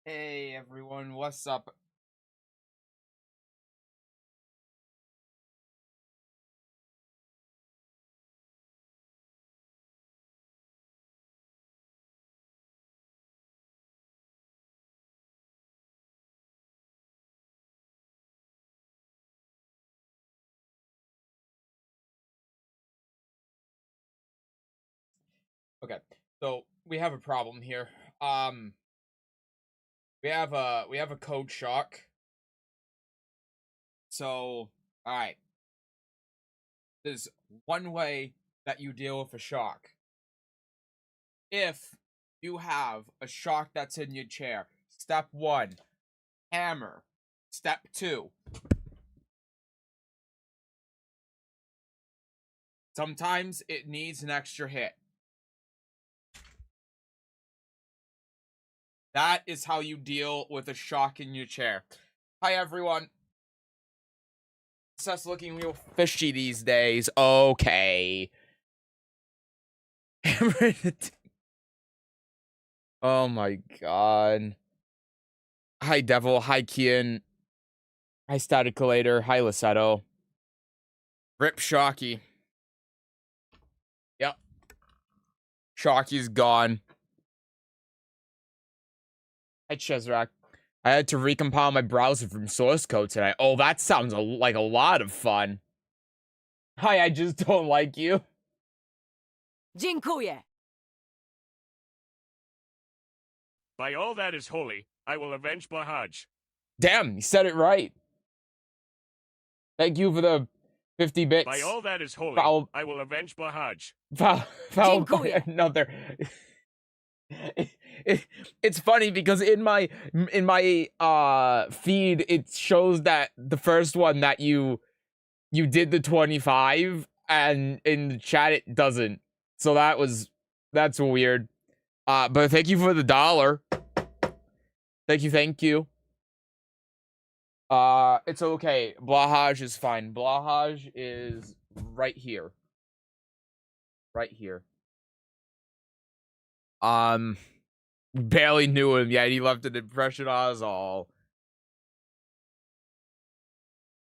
Hey everyone, what's up? Okay, so we have a problem here. Um, we have a code shock. So, all right, there's one way that you deal with a shock. If you have a shock that's in your chair, step one, hammer. Step two, sometimes it needs an extra hit. That is how you deal with a shock in your chair. Hi everyone. Seth's looking real fishy these days. Okay. Oh my god. Hi Devil, hi Kian, hi Staticulator, hi Lissetto. Rip Shocky. Yep. Shocky's gone. Hi Chesrak. I had to recompile my browser from source code today. Oh, that sounds like a lot of fun. Hi, I just don't like you. Dziękuję. By all that is holy, I will avenge Bahaj. Damn, you said it right. Thank you for the 50 bits. By all that is holy, I will avenge Bahaj. Foul by another. It's funny because in my feed it shows that the first one that you did the 25, and in the chat it doesn't. So that's weird. But thank you for the $1. Thank you. It's okay. Blahaj is fine. Blahaj is right here. Right here. Barely knew him yet. He left an impression on us all.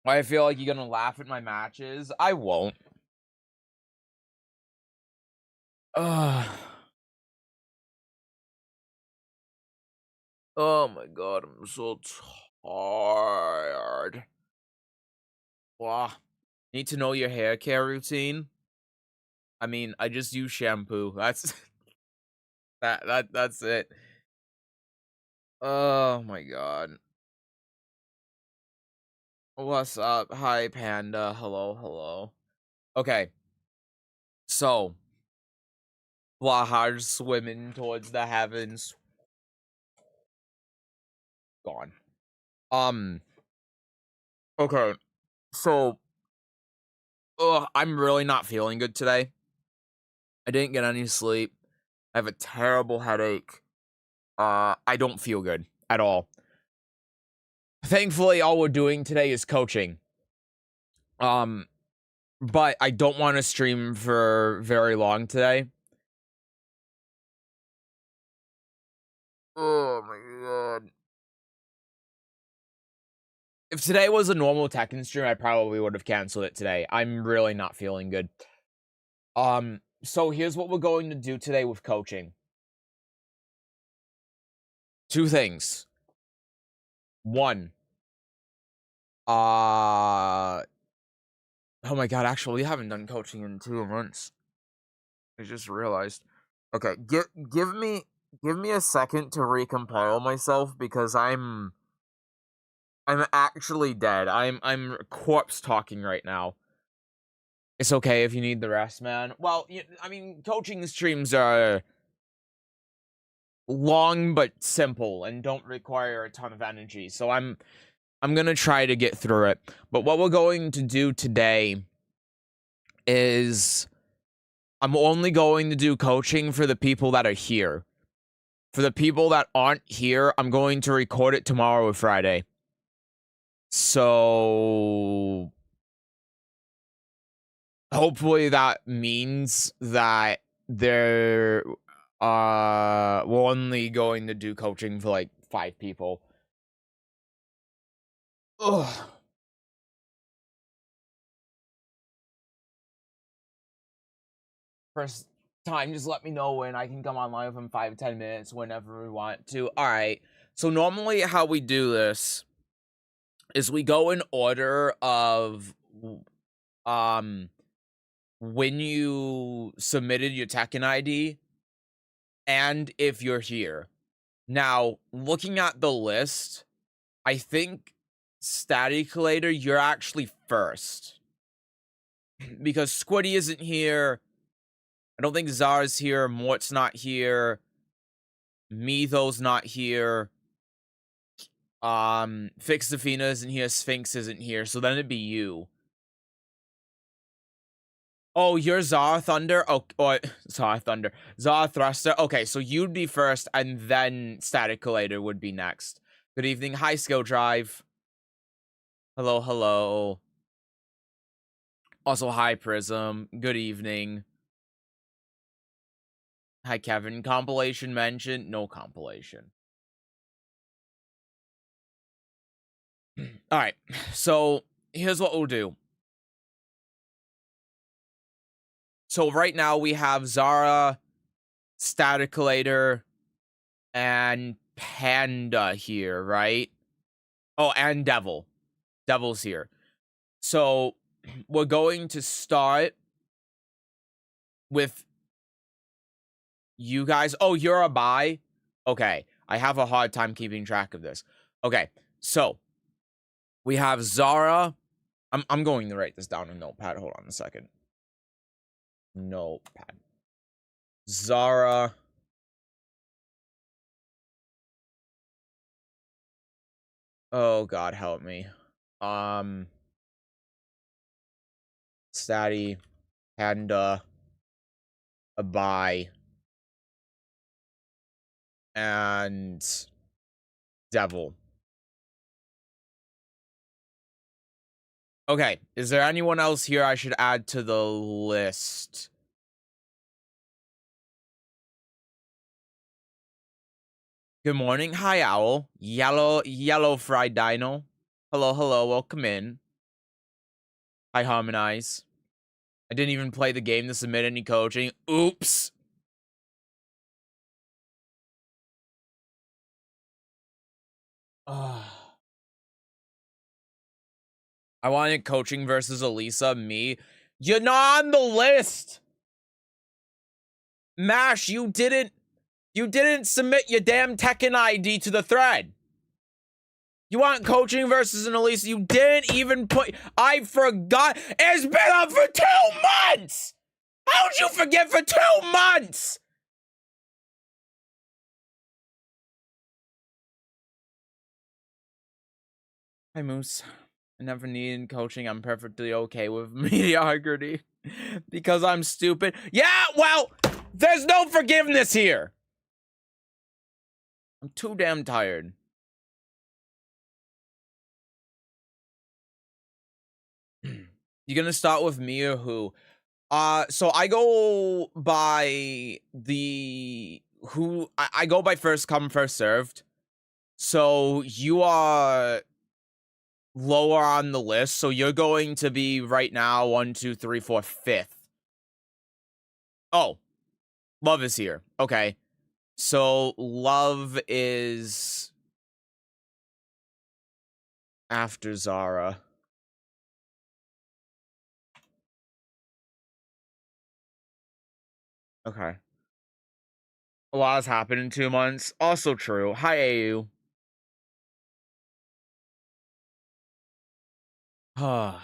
I feel like you're gonna laugh at my matches. I won't. Oh my god, I'm so tired. Wow. Need to know your hair care routine? I mean, I just use shampoo. That's that's it. Oh my god. What's up? Hi, Panda. Hello. Okay. So, Blahaj swimming towards the heavens. Gone. Okay. So, I'm really not feeling good today. I didn't get any sleep. I have a terrible headache. I don't feel good at all. Thankfully, all we're doing today is coaching. But I don't want to stream for very long today. Oh my god. If today was a normal Tekken stream, I probably would have canceled it today. I'm really not feeling good. So here's what we're going to do today with coaching. Two things. One. Oh my god, actually, we haven't done coaching in 2 months. I just realized. Okay, give me a second to recompile myself because I'm actually dead. I'm corpse talking right now. It's okay if you need the rest, man. Well, I mean, coaching streams are long but simple and don't require a ton of energy. So I'm gonna try to get through it. But what we're going to do today is I'm only going to do coaching for the people that are here. For the people that aren't here, I'm going to record it tomorrow or Friday. So hopefully that means that we're only going to do coaching for like 5 people. Ugh. First time, just let me know when I can come online within 5-10 minutes whenever we want to. All right. So normally how we do this is we go in order of when you submitted your Tekken ID and if you're here. Now, looking at the list, I think Staticulator, you're actually first. Because Squiddy isn't here. I don't think Zara's here. Mort's not here. Mitho's not here. Fixafina isn't here. Sphinx isn't here. So then it'd be you. Oh, you're Zara Thunder? Oh, Zara Thunder. Zara Thruster. Okay, so you'd be first, and then Staticulator would be next. Good evening. Hi, Skill Drive. Hello, hello. Also, hi, Prism. Good evening. Hi, Kevin. Compilation mentioned? No compilation. All right, so here's what we'll do. So right now we have Zara, Staticulator, and Panda here, right? Oh, and Devil. Devil's here. So we're going to start with you guys. Oh, you're a bye? Okay. I have a hard time keeping track of this. Okay. So we have Zara. I'm going to write this down in Notepad. Hold on a second. Notepad. Zara. Oh God, help me. Statty, Panda, Abai, and Devil. Okay, is there anyone else here I should add to the list? Good morning. Hi, Owl. Yellow fried dino. Hello, hello. Welcome in. Hi, Harmonize. I didn't even play the game to submit any coaching. Oops. I wanted coaching versus Elisa. Me. You're not on the list. Mash, you didn't submit your damn Tekken ID to the thread. You want coaching versus an Elisa? You didn't even put... I forgot. It's been up for 2 months! How'd you forget for 2 months? Hi, Moose. I never needed coaching. I'm perfectly okay with mediocrity. Because I'm stupid. Yeah, well, there's no forgiveness here. I'm too damn tired. You gonna start with me or who? So I go by I go by first come, first served. So you are lower on the list. So you're going to be right now 1, 2, 3, 4, 5th. Oh, Love is here. Okay. So Love is after Zara. Okay. A lot has happened in 2 months. Also true. Hi, AU. I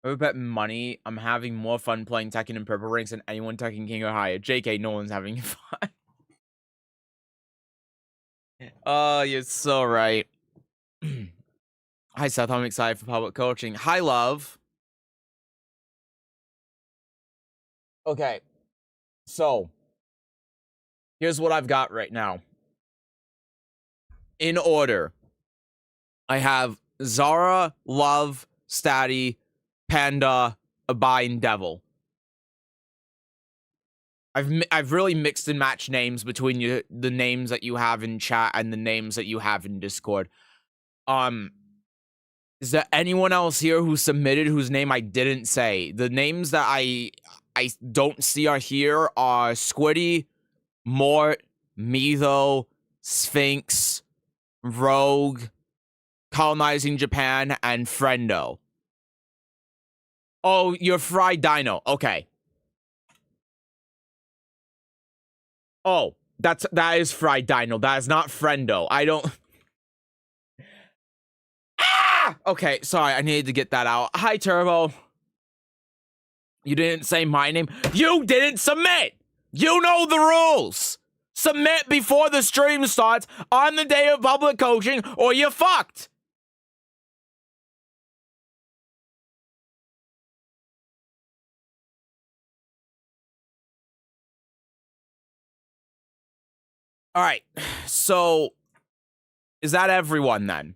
would bet money I'm having more fun playing Tekken in purple ranks than anyone Tekken King or higher. JK, no one's having fun. Oh, you're so right. Hi, Seth. I'm excited for public coaching. Hi, Love. Okay. So, here's what I've got right now. In order, I have Zara, Love, Statty, Panda, Abai, and Devil. I've really mixed and matched names between the names that you have in chat and the names that you have in Discord. Is there anyone else here who submitted whose name I didn't say? The names that I don't see are here are Squiddy, Mort, Mizo, Sphinx, Rogue, Colonizing Japan, and Friendo. Oh, you're Fried Dino. Okay. Oh, that is Fried Dino. That is not Friendo. I don't... Ah! Okay, sorry. I needed to get that out. Hi, Turbo. You didn't say my name. You didn't submit! You know the rules! Submit before the stream starts on the day of public coaching, or you're fucked! Alright, so... Is that everyone, then?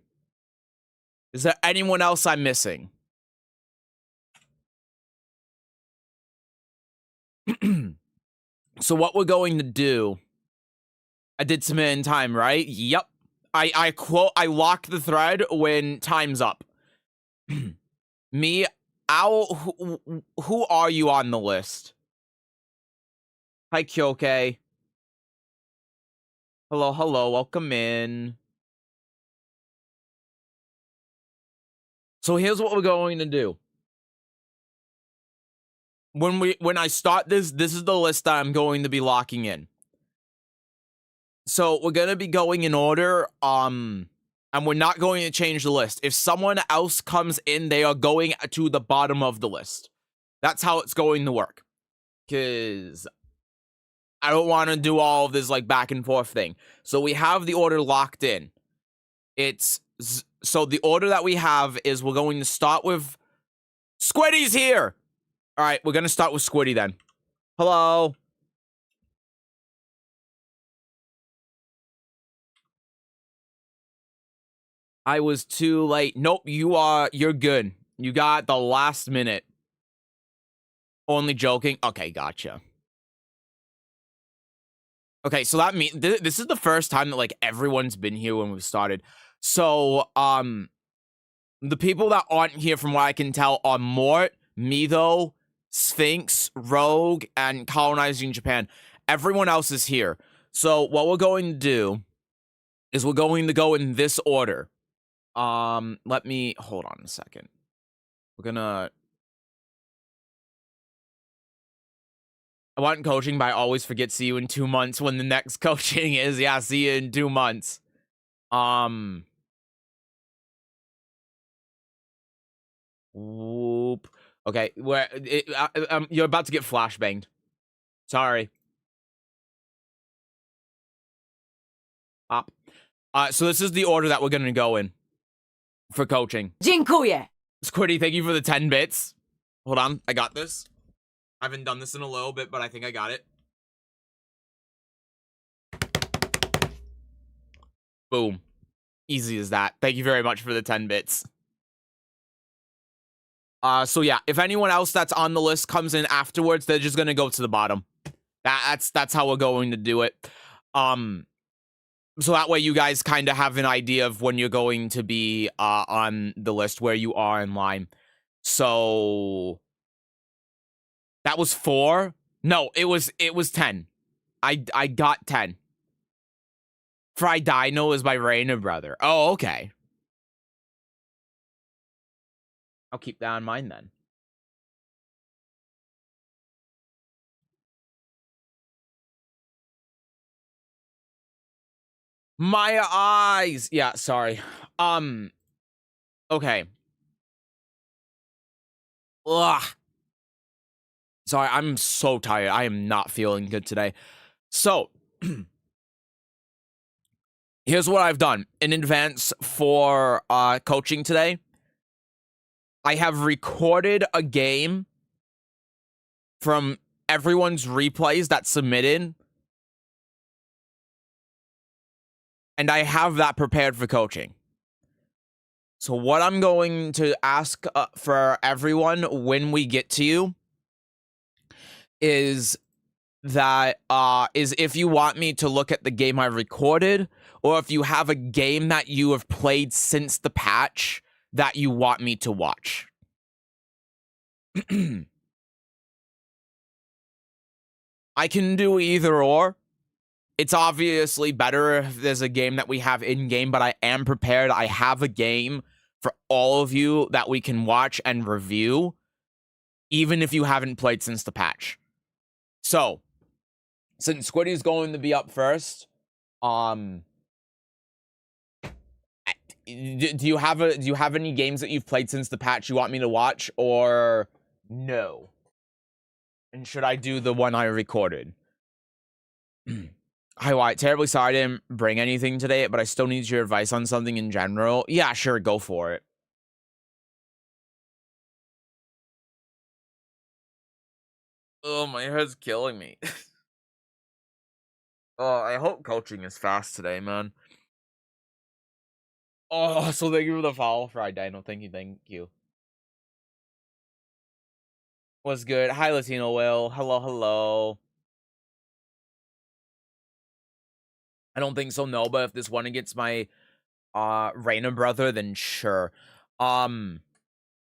Is there anyone else I'm missing? So what we're going to do... I did submit in time, right? Yep. I locked the thread when time's up. Me, Owl, who are you on the list? Hi, Kyoke. Hello, welcome in. So here's what we're going to do. When I start this is the list that I'm going to be locking in. So we're gonna be going in order, and we're not going to change the list. If someone else comes in, they are going to the bottom of the list. That's how it's going to work. Cause I don't want to do all of this like back and forth thing. So we have the order locked in. So the order that we have is we're going to start with Squiddy's here. All right, we're gonna start with Squiddy then. Hello. I was too late. Nope, you're good. You got the last minute. Only joking. Okay, gotcha. Okay, so that means this is the first time that like everyone's been here when we've started. So, the people that aren't here from what I can tell are Mort, Mizo, Sphinx, Rogue, and Colonizing Japan. Everyone else is here. So what we're going to do is we're going to go in this order. Let me hold on a second. We're gonna... I want coaching, but I always forget see you in 2 months when the next coaching is. Yeah, see you in 2 months. Whoop. Okay, you're about to get flashbanged. Sorry. Up. So this is the order that we're gonna go in for coaching. Dziękuję. Squiddy, thank you for the 10 bits. Hold on, I got this. I haven't done this in a little bit, but I think I got it. Boom. Easy as that. Thank you very much for the 10 bits. So yeah, if anyone else that's on the list comes in afterwards, they're just gonna go to the bottom. That's how we're going to do it. So that way you guys kind of have an idea of when you're going to be on the list, where you are in line. So that was 4. No, it was 10. I got 10. Fried Dino is my Rainer brother. Oh, okay. I'll keep that in mind then. My eyes. Yeah, sorry. Okay. Ugh. Sorry, I'm so tired. I am not feeling good today. So, here's what I've done in advance for coaching today. I have recorded a game from everyone's replays that submitted, and I have that prepared for coaching. So what I'm going to ask for everyone when we get to you is that is if you want me to look at the game I recorded, or if you have a game that you have played since the patch that you want me to watch. I can do either or. It's obviously better if there's a game that we have in-game, but I am prepared. I have a game for all of you that we can watch and review, even if you haven't played since the patch. So, since Squiddy's going to be up first, do you have any games that you've played since the patch you want me to watch, or no? And should I do the one I recorded? Hi, White. Terribly sorry I didn't bring anything today, but I still need your advice on something in general. Yeah, sure, go for it. Oh, my head's killing me. Oh, I hope coaching is fast today, man. Oh, so thank you for the follow, Friday. No, thank you. What's good? Hi, Latino Will. Hello. I don't think so, no, but if this one against my Reina brother, then sure. Well,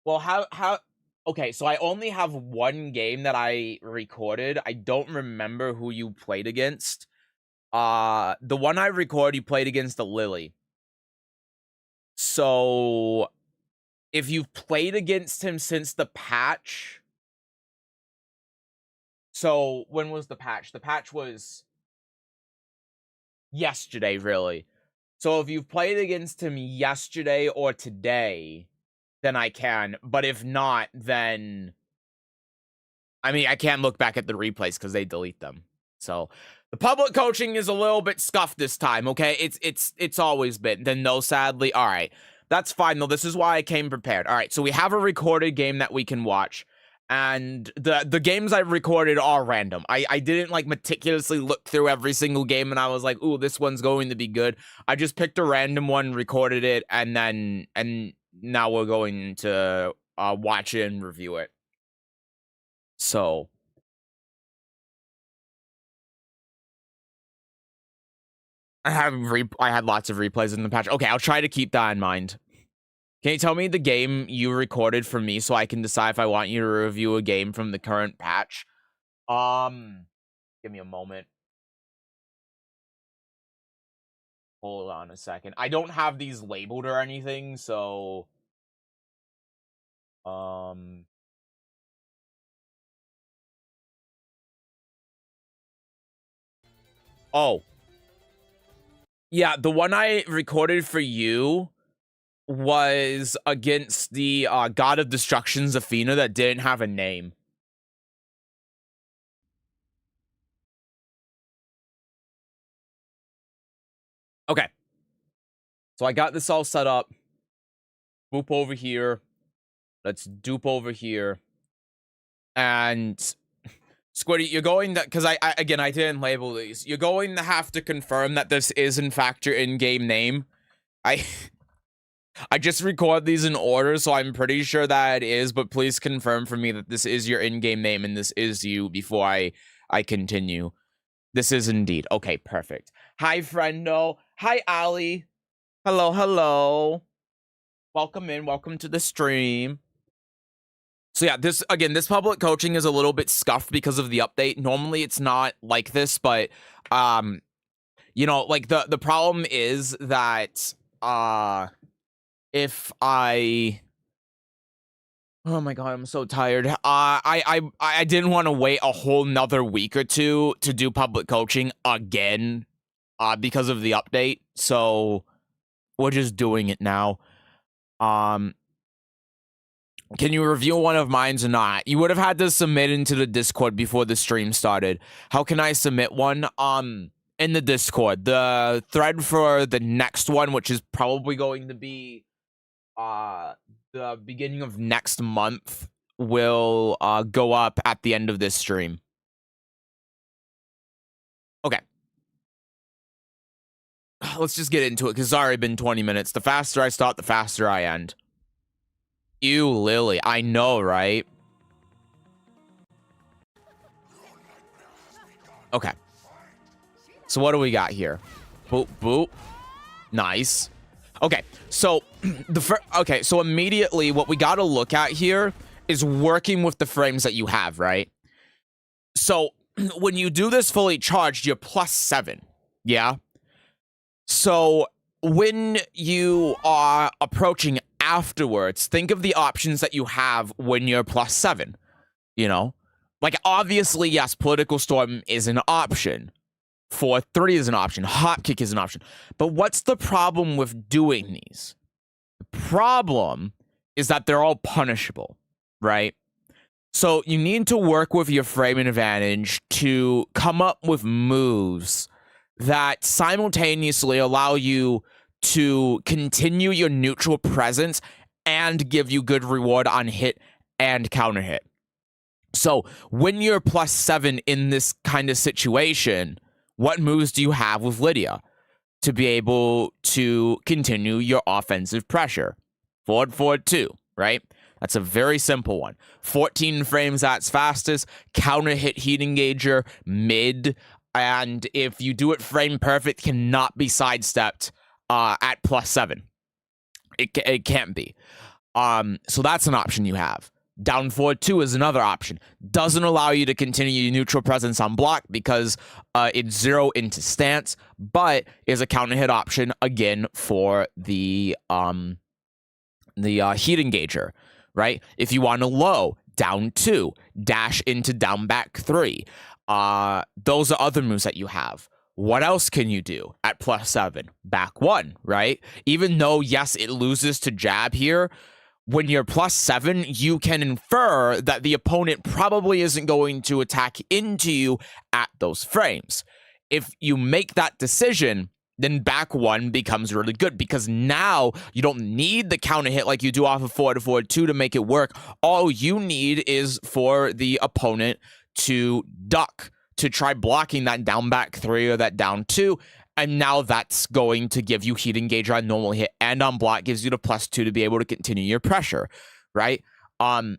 how okay, so I only have one game that I recorded. I don't remember who you played against. The one I recorded, you played against the Lily. So if you've played against him since the patch. So when was the patch? The patch was yesterday, really. So if you've played against him yesterday or today, then I can. But if not, then I mean, I can't look back at the replays because they delete them. So the public coaching is a little bit scuffed this time, okay? It's always been. Then no, sadly. All right. That's fine, though. This is why I came prepared. All right, so we have a recorded game that we can watch. And the games I recorded are random. I didn't, like, meticulously look through every single game, and I was like, ooh, this one's going to be good. I just picked a random one, recorded it, and now we're going to watch it and review it. So I had lots of replays in the patch. Okay, I'll try to keep that in mind. Can you tell me the game you recorded for me so I can decide if I want you to review a game from the current patch? Give me a moment. Hold on a second. I don't have these labeled or anything, so oh. Yeah, the one I recorded for you was against the God of Destruction, Zafina, that didn't have a name. Okay. So I got this all set up. Boop over here. Let's dupe over here. And Squiddy, you're going to, because I didn't label these. You're going to have to confirm that this is in fact your in-game name. I just record these in order, so I'm pretty sure that it is, but please confirm for me that this is your in-game name and this is you before I continue. This is indeed. Okay, perfect. Hi, friendo. Hi, Ali. Hello. Welcome in. Welcome to the stream. So yeah, this public coaching is a little bit scuffed because of the update. Normally it's not like this, but you know, like the problem is that if I oh my god, I'm so tired. I didn't want to wait a whole nother week or two to do public coaching again because of the update. So we're just doing it now. Can you review one of mine or not? You would have had to submit into the Discord before the stream started. How can I submit one? In the Discord. The thread for the next one, which is probably going to be the beginning of next month, will go up at the end of this stream. Okay. Let's just get into it, because it's already been 20 minutes. The faster I start, the faster I end. Ew, Lily. I know, right? Okay. So what do we got here? Boop, boop. Nice. Okay, so so immediately what we got to look at here is working with the frames that you have, right? So when you do this fully charged, you're +7. Yeah. So when you are approaching afterwards, think of the options that you have when you're +7. You know, like obviously, yes, Political Storm is an option. 4-3 is an option. Hop Kick is an option. But what's the problem with doing these? The problem is that they're all punishable, right? So you need to work with your framing advantage to come up with moves that simultaneously allow you to continue your neutral presence and give you good reward on hit and counter hit. So when you're +7 in this kind of situation, what moves do you have with Lidia to be able to continue your offensive pressure? Forward, forward 2, right? That's a very simple one. 14 frames at its fastest, counter hit heat engager, mid, and if you do it frame perfect, cannot be sidestepped at +7. It can't be. So that's an option you have. Down forward 2 is another option. Doesn't allow you to continue your neutral presence on block because it's 0 into stance, but is a counter hit option again for the heat engager, right? If you want a low, down 2, dash into down back 3. Those are other moves that you have. What else can you do at +7? Back 1, right? Even though, yes, it loses to jab here, when you're +7, you can infer that the opponent probably isn't going to attack into you at those frames. If you make that decision, then back 1 becomes really good because now you don't need the counter hit like you do off of forward 2 to make it work. All you need is for the opponent to duck, to try blocking that down back 3 or that down 2. And now that's going to give you heat engager on normal hit and on block, gives you the +2 to be able to continue your pressure, right? Not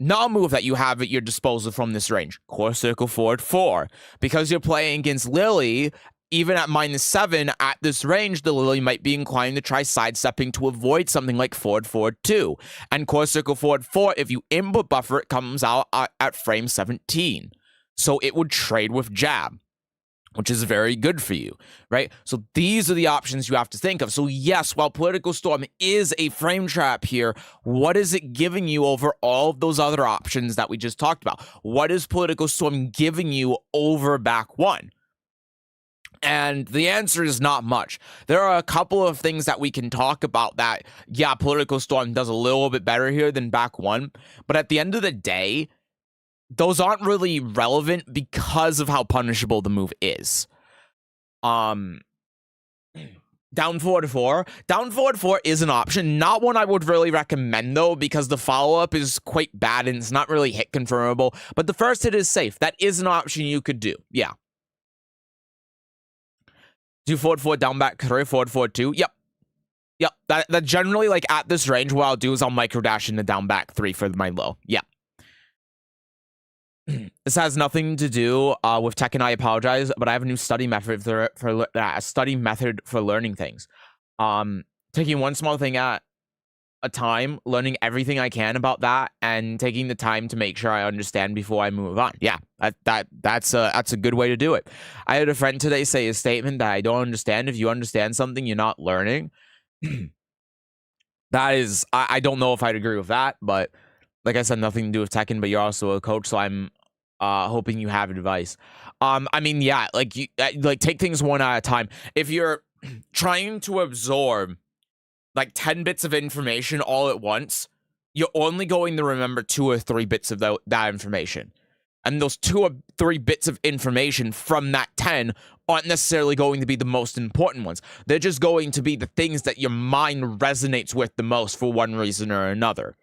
a move that you have at your disposal from this range. Core circle forward 4. Because you're playing against Lily, even at -7 at this range, the Lily might be inclined to try sidestepping to avoid something like forward 2. And core circle forward 4, if you input buffer, it comes out at frame 17. So it would trade with jab, which is very good for you, right? So these are the options you have to think of. So yes, while Political Storm is a frame trap here, what is it giving you over all of those other options that we just talked about? What is Political Storm giving you over back 1? And the answer is not much. There are a couple of things that we can talk about that, yeah, Political Storm does a little bit better here than back 1, but at the end of the day, those aren't really relevant because of how punishable the move is. Down forward 4. Down forward 4 is an option. Not one I would really recommend, though, because the follow-up is quite bad and it's not really hit confirmable. But the first hit is safe. That is an option you could do. Yeah. Do forward 4, down back 3, forward 2. Yep. Yep. That generally, like, at this range, what I'll do is I'll micro dash into down back 3 for my low. Yeah. This has nothing to do with Tekken. I apologize, but I have a new study method for learning things. Taking one small thing at a time, learning everything I can about that, and taking the time to make sure I understand before I move on. Yeah, that's a good way to do it. I had a friend today say a statement that I don't understand. If you understand something, you're not learning. That is, I don't know if I'd agree with that, but like I said, nothing to do with Tekken, but you're also a coach, so I'm hoping you have advice. I mean, yeah, like you take things one at a time. If you're trying to absorb like 10 bits of information all at once, you're only going to remember 2 or 3 bits of that information. And those 2 or 3 bits of information from that 10 aren't necessarily going to be the most important ones. They're just going to be the things that your mind resonates with the most for one reason or another.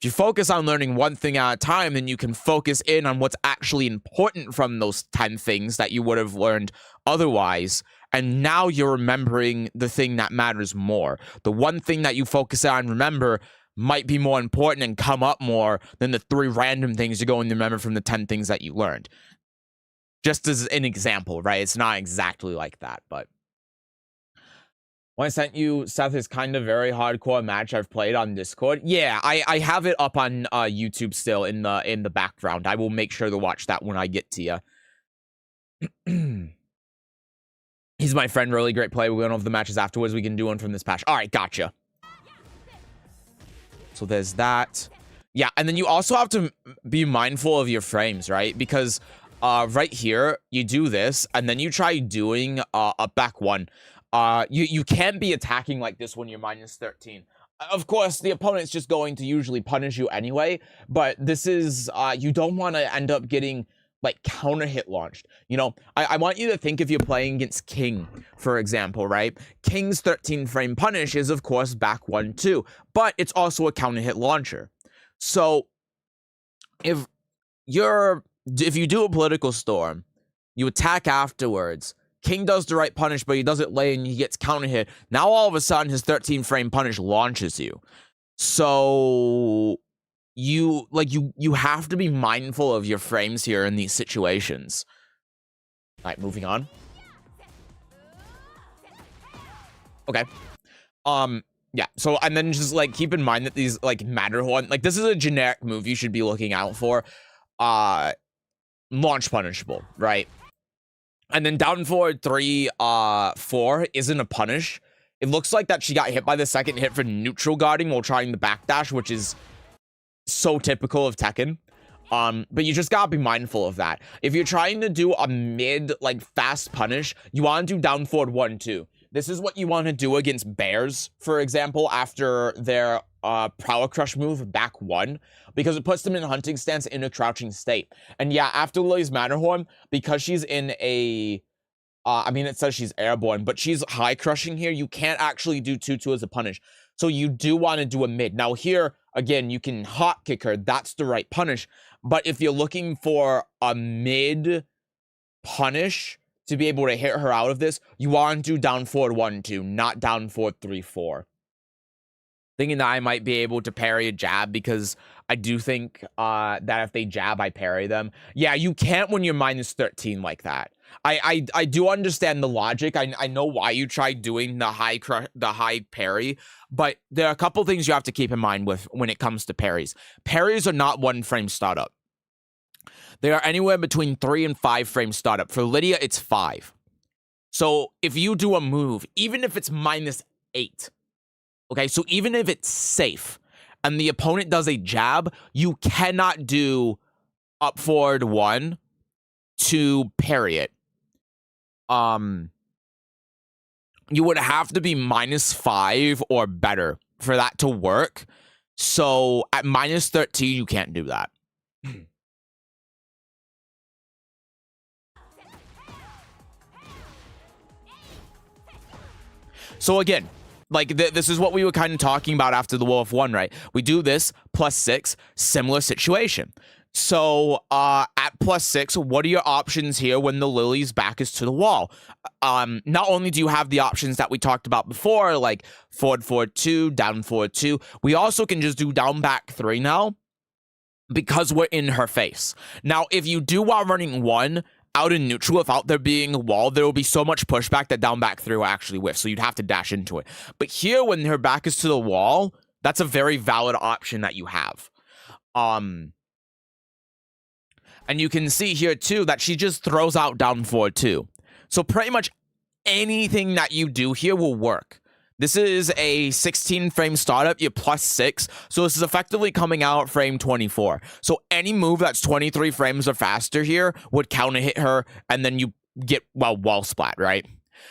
If you focus on learning one thing at a time, then you can focus in on what's actually important from those 10 things that you would have learned otherwise. And now you're remembering the thing that matters more. The one thing that you focus on and remember might be more important and come up more than the 3 random things you're going to remember from the 10 things that you learned. Just as an example, right? It's not exactly like that, but when I sent you, Seth, is kind of very hardcore match I've played on Discord. Yeah, I have it up on YouTube still in the background. I will make sure to watch that when I get to you. He's my friend, really great player. We're going over the matches afterwards. We can do one from this patch. All right, gotcha. So there's that. Yeah, and then you also have to be mindful of your frames, right? Because right here, you do this, and then you try doing a back one. You can't be attacking like this when you're minus 13. Of course, the opponent's just going to usually punish you anyway, but this is, you don't want to end up getting like counter hit launched. You know, I want you to think if you're playing against King, for example, right? King's 13 frame punish is of course back 1-2, but it's also a counter hit launcher. So if you do a political storm, you attack afterwards, King does the right punish, but he does it late and he gets counter hit. Now all of a sudden his 13 frame punish launches you. So you have to be mindful of your frames here in these situations. All right, moving on. Okay. Yeah, so, and then just, like, keep in mind that these, like, Matterhorn, like, this is a generic move you should be looking out for. Launch punishable, right? And then down forward 3, 4 isn't a punish. It looks like that she got hit by the second hit for neutral guarding while trying the backdash, which is so typical of Tekken. But you just gotta be mindful of that. If you're trying to do a mid, like, fast punish, you want to do down forward 1-2. This is what you want to do against bears, for example, after their Prowler Crush move back 1, because it puts them in a hunting stance in a crouching state. And yeah, after Lily's Matterhorn, because she's in a, I mean, it says she's airborne, but she's high crushing here, you can't actually do 2-2 as a punish. So you do want to do a mid. Now here, again, you can hot kick her, that's the right punish. But if you're looking for a mid punish to be able to hit her out of this, you want to do down forward 1-2, not down forward 3-4. Thinking that I might be able to parry a jab because I do think that if they jab, I parry them. Yeah, you can't when you're minus 13 like that. I do understand the logic. I know why you tried doing the high parry, but there are a couple things you have to keep in mind with when it comes to parries. Parries are not 1 frame startup. They are anywhere between 3 and 5 frame startup. For Lidia, it's 5. So if you do a move, even if it's minus 8, okay, so even if it's safe and the opponent does a jab, you cannot do up forward 1 to parry it. You would have to be minus 5 or better for that to work. So at minus 13, you can't do that. So again, like, this is what we were kind of talking about after the Wolf 1, right? We do this, +6, similar situation. So, at +6, what are your options here when the Lily's back is to the wall? Not only do you have the options that we talked about before, like forward, forward 2, down forward 2, we also can just do down back 3 now, because we're in her face. Now, if you do while running 1, out in neutral, without there being a wall, there will be so much pushback that down back 3 will actually whiff, so you'd have to dash into it. But here, when her back is to the wall, that's a very valid option that you have. And you can see here, too, that she just throws out down forward 2. So pretty much anything that you do here will work. This is a 16 frame startup, you're +6, so this is effectively coming out frame 24. So any move that's 23 frames or faster here would counter hit her, and then you get, well, wall splat, right?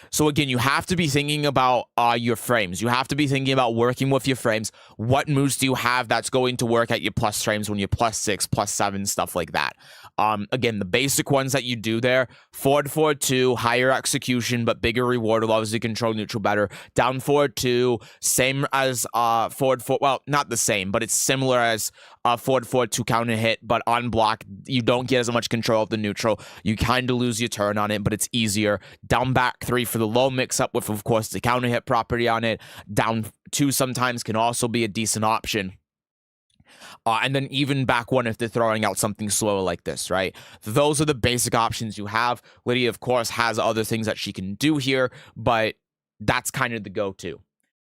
So again, you have to be thinking about your frames. You have to be thinking about working with your frames. What moves do you have that's going to work at your plus frames when you're +6, +7, stuff like that. Again, the basic ones that you do there, forward, forward 2, higher execution, but bigger reward, allows you to control neutral better. Down forward 2, same as forward, well, not the same, but it's similar as forward, forward 2 counter hit, but on block, you don't get as much control of the neutral. You kind of lose your turn on it, but it's easier. Down back 3 for the low mix-up with, of course, the counter hit property on it. Down 2 sometimes can also be a decent option. and then even back one if they're throwing out something slower like this, right? Those are the basic options you have. Lydia, of course, has other things that she can do here, but that's kind of the go-to.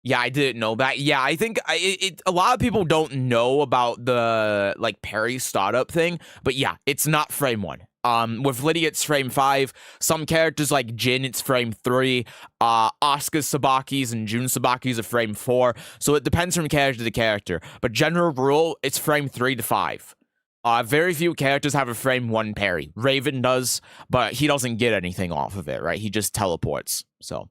Yeah, I didn't know that. Yeah, I think a lot of people don't know about the like parry startup thing, but yeah, it's not frame 1. With Lidia, it's frame 5. Some characters like Jin, it's frame 3. Asuka Sabaki's and Jun Sabaki's are frame 4. So it depends from character to character. But general rule, it's frame 3 to 5. Very few characters have a frame 1 parry. Raven does, but he doesn't get anything off of it, right? He just teleports. So.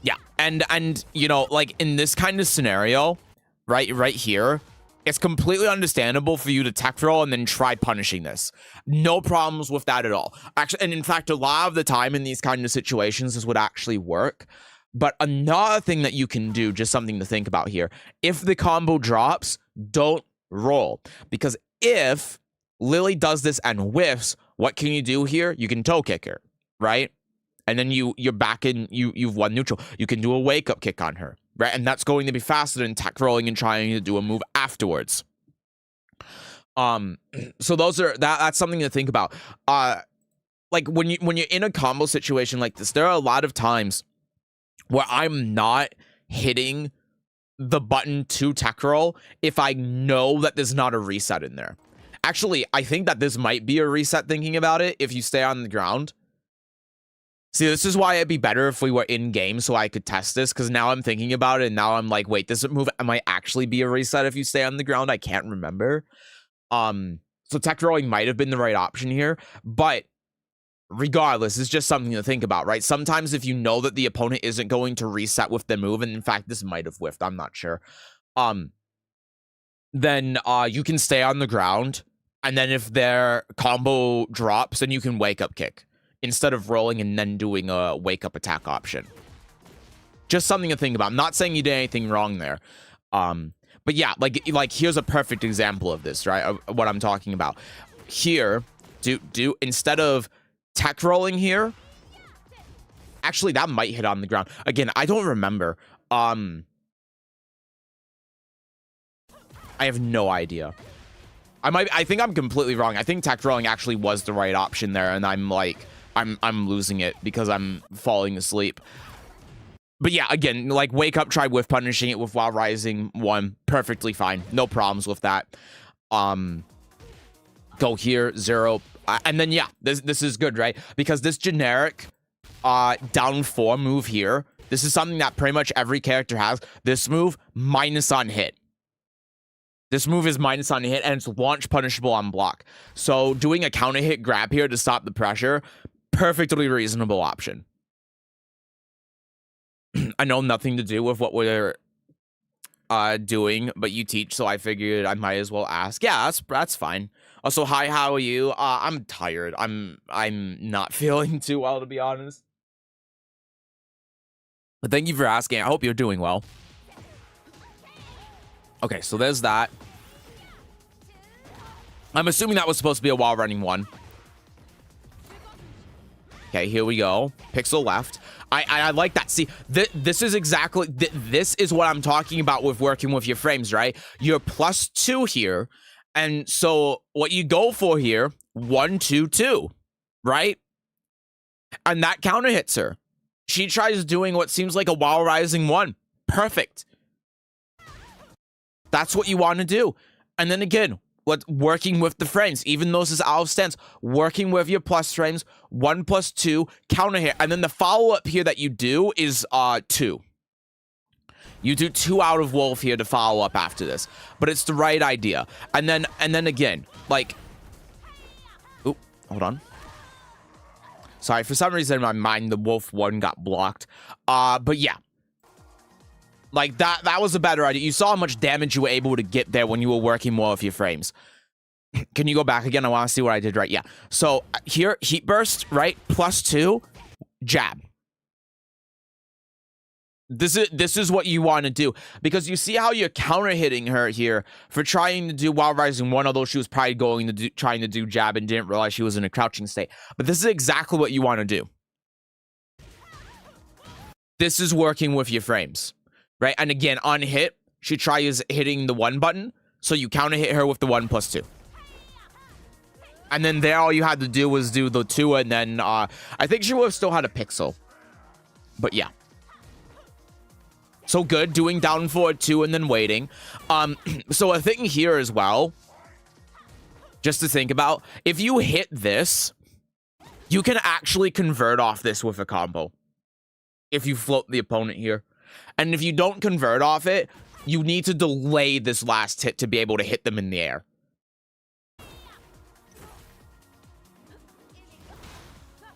Yeah, and you know, like in this kind of scenario, right here, it's completely understandable for you to tech roll and then try punishing this. No problems with that at all. Actually, and in fact, a lot of the time in these kind of situations, this would actually work. But another thing that you can do, just something to think about here, if the combo drops, don't roll. Because if Lily does this and whiffs, what can you do here? You can toe kick her, right? And then you're back in, you've won neutral. You can do a wake-up kick on her, right? And that's going to be faster than tech rolling and trying to do a move afterwards. So that's something to think about. Like when you're in a combo situation like this, there are a lot of times where I'm not hitting the button to tech roll if I know that there's not a reset in there. Actually, I think that this might be a reset thinking about it if you stay on the ground. See, this is why it'd be better if we were in-game so I could test this, because now I'm thinking about it, and now I'm like, wait, this move might actually be a reset if you stay on the ground? I can't remember. So tech rolling might have been the right option here, but regardless, it's just something to think about, right? Sometimes if you know that the opponent isn't going to reset with the move, and in fact, this might have whiffed, I'm not sure, then you can stay on the ground, and then if their combo drops, then you can wake-up kick instead of rolling and then doing a wake-up attack option. Just something to think about. I'm not saying you did anything wrong there. But yeah, like here's a perfect example of this, right? Of what I'm talking about. Here, do instead of tech rolling here, actually that might hit on the ground. Again, I don't remember. I have no idea. I think I'm completely wrong. I think tech rolling actually was the right option there, and I'm like, I'm losing it because I'm falling asleep. But yeah, again, like wake up, try with punishing it with while rising 1, perfectly fine, no problems with that. Go here 0, and then yeah, this is good, right? Because this generic down 4 move here, this is something that pretty much every character has. This move minus on hit. This move is minus on hit, and it's launch punishable on block. So doing a counter hit grab here to stop the pressure, perfectly reasonable option. I know nothing to do with what we're doing, but you teach, so I figured I might as well ask. Yeah, that's fine. Also, hi, how are you? I'm tired. I'm not feeling too well, to be honest. But thank you for asking. I hope you're doing well. Okay, so there's that. I'm assuming that was supposed to be a while running 1. Okay, here we go. Pixel left. I like that. See, this is exactly... this is what I'm talking about with working with your frames, right? You're +2 here. And so what you go for here, 1, 2, 2, right? And that counter hits her. She tries doing what seems like a while rising 1. Perfect. That's what you want to do. And then again, working with the frames, even though this is out of stance, working with your plus frames, 1 + 2, counter hit, and then the follow-up here that you do is 2. You do 2 out of Wolf here to follow up after this, but it's the right idea. And then again, like, oop, hold on. Sorry, for some reason in my mind, the Wolf 1 got blocked. But yeah. Like, that was a better idea. You saw how much damage you were able to get there when you were working more with your frames. Can you go back again? I want to see what I did right. Yeah. So, here, Heat Burst, right? +2, jab. This is what you want to do. Because you see how you're counter-hitting her here for trying to do Wild Rising 1, although she was probably trying to do jab and didn't realize she was in a crouching state. But this is exactly what you want to do. This is working with your frames, right? And again, on hit, she tries hitting the 1 button, so you counter hit her with the 1+2. And then there, all you had to do was do the 2, and then I think she would have still had a pixel. But yeah. So good, doing down forward 2 and then waiting. So a thing here as well, just to think about, if you hit this, you can actually convert off this with a combo. If you float the opponent here. And if you don't convert off it, you need to delay this last hit to be able to hit them in the air.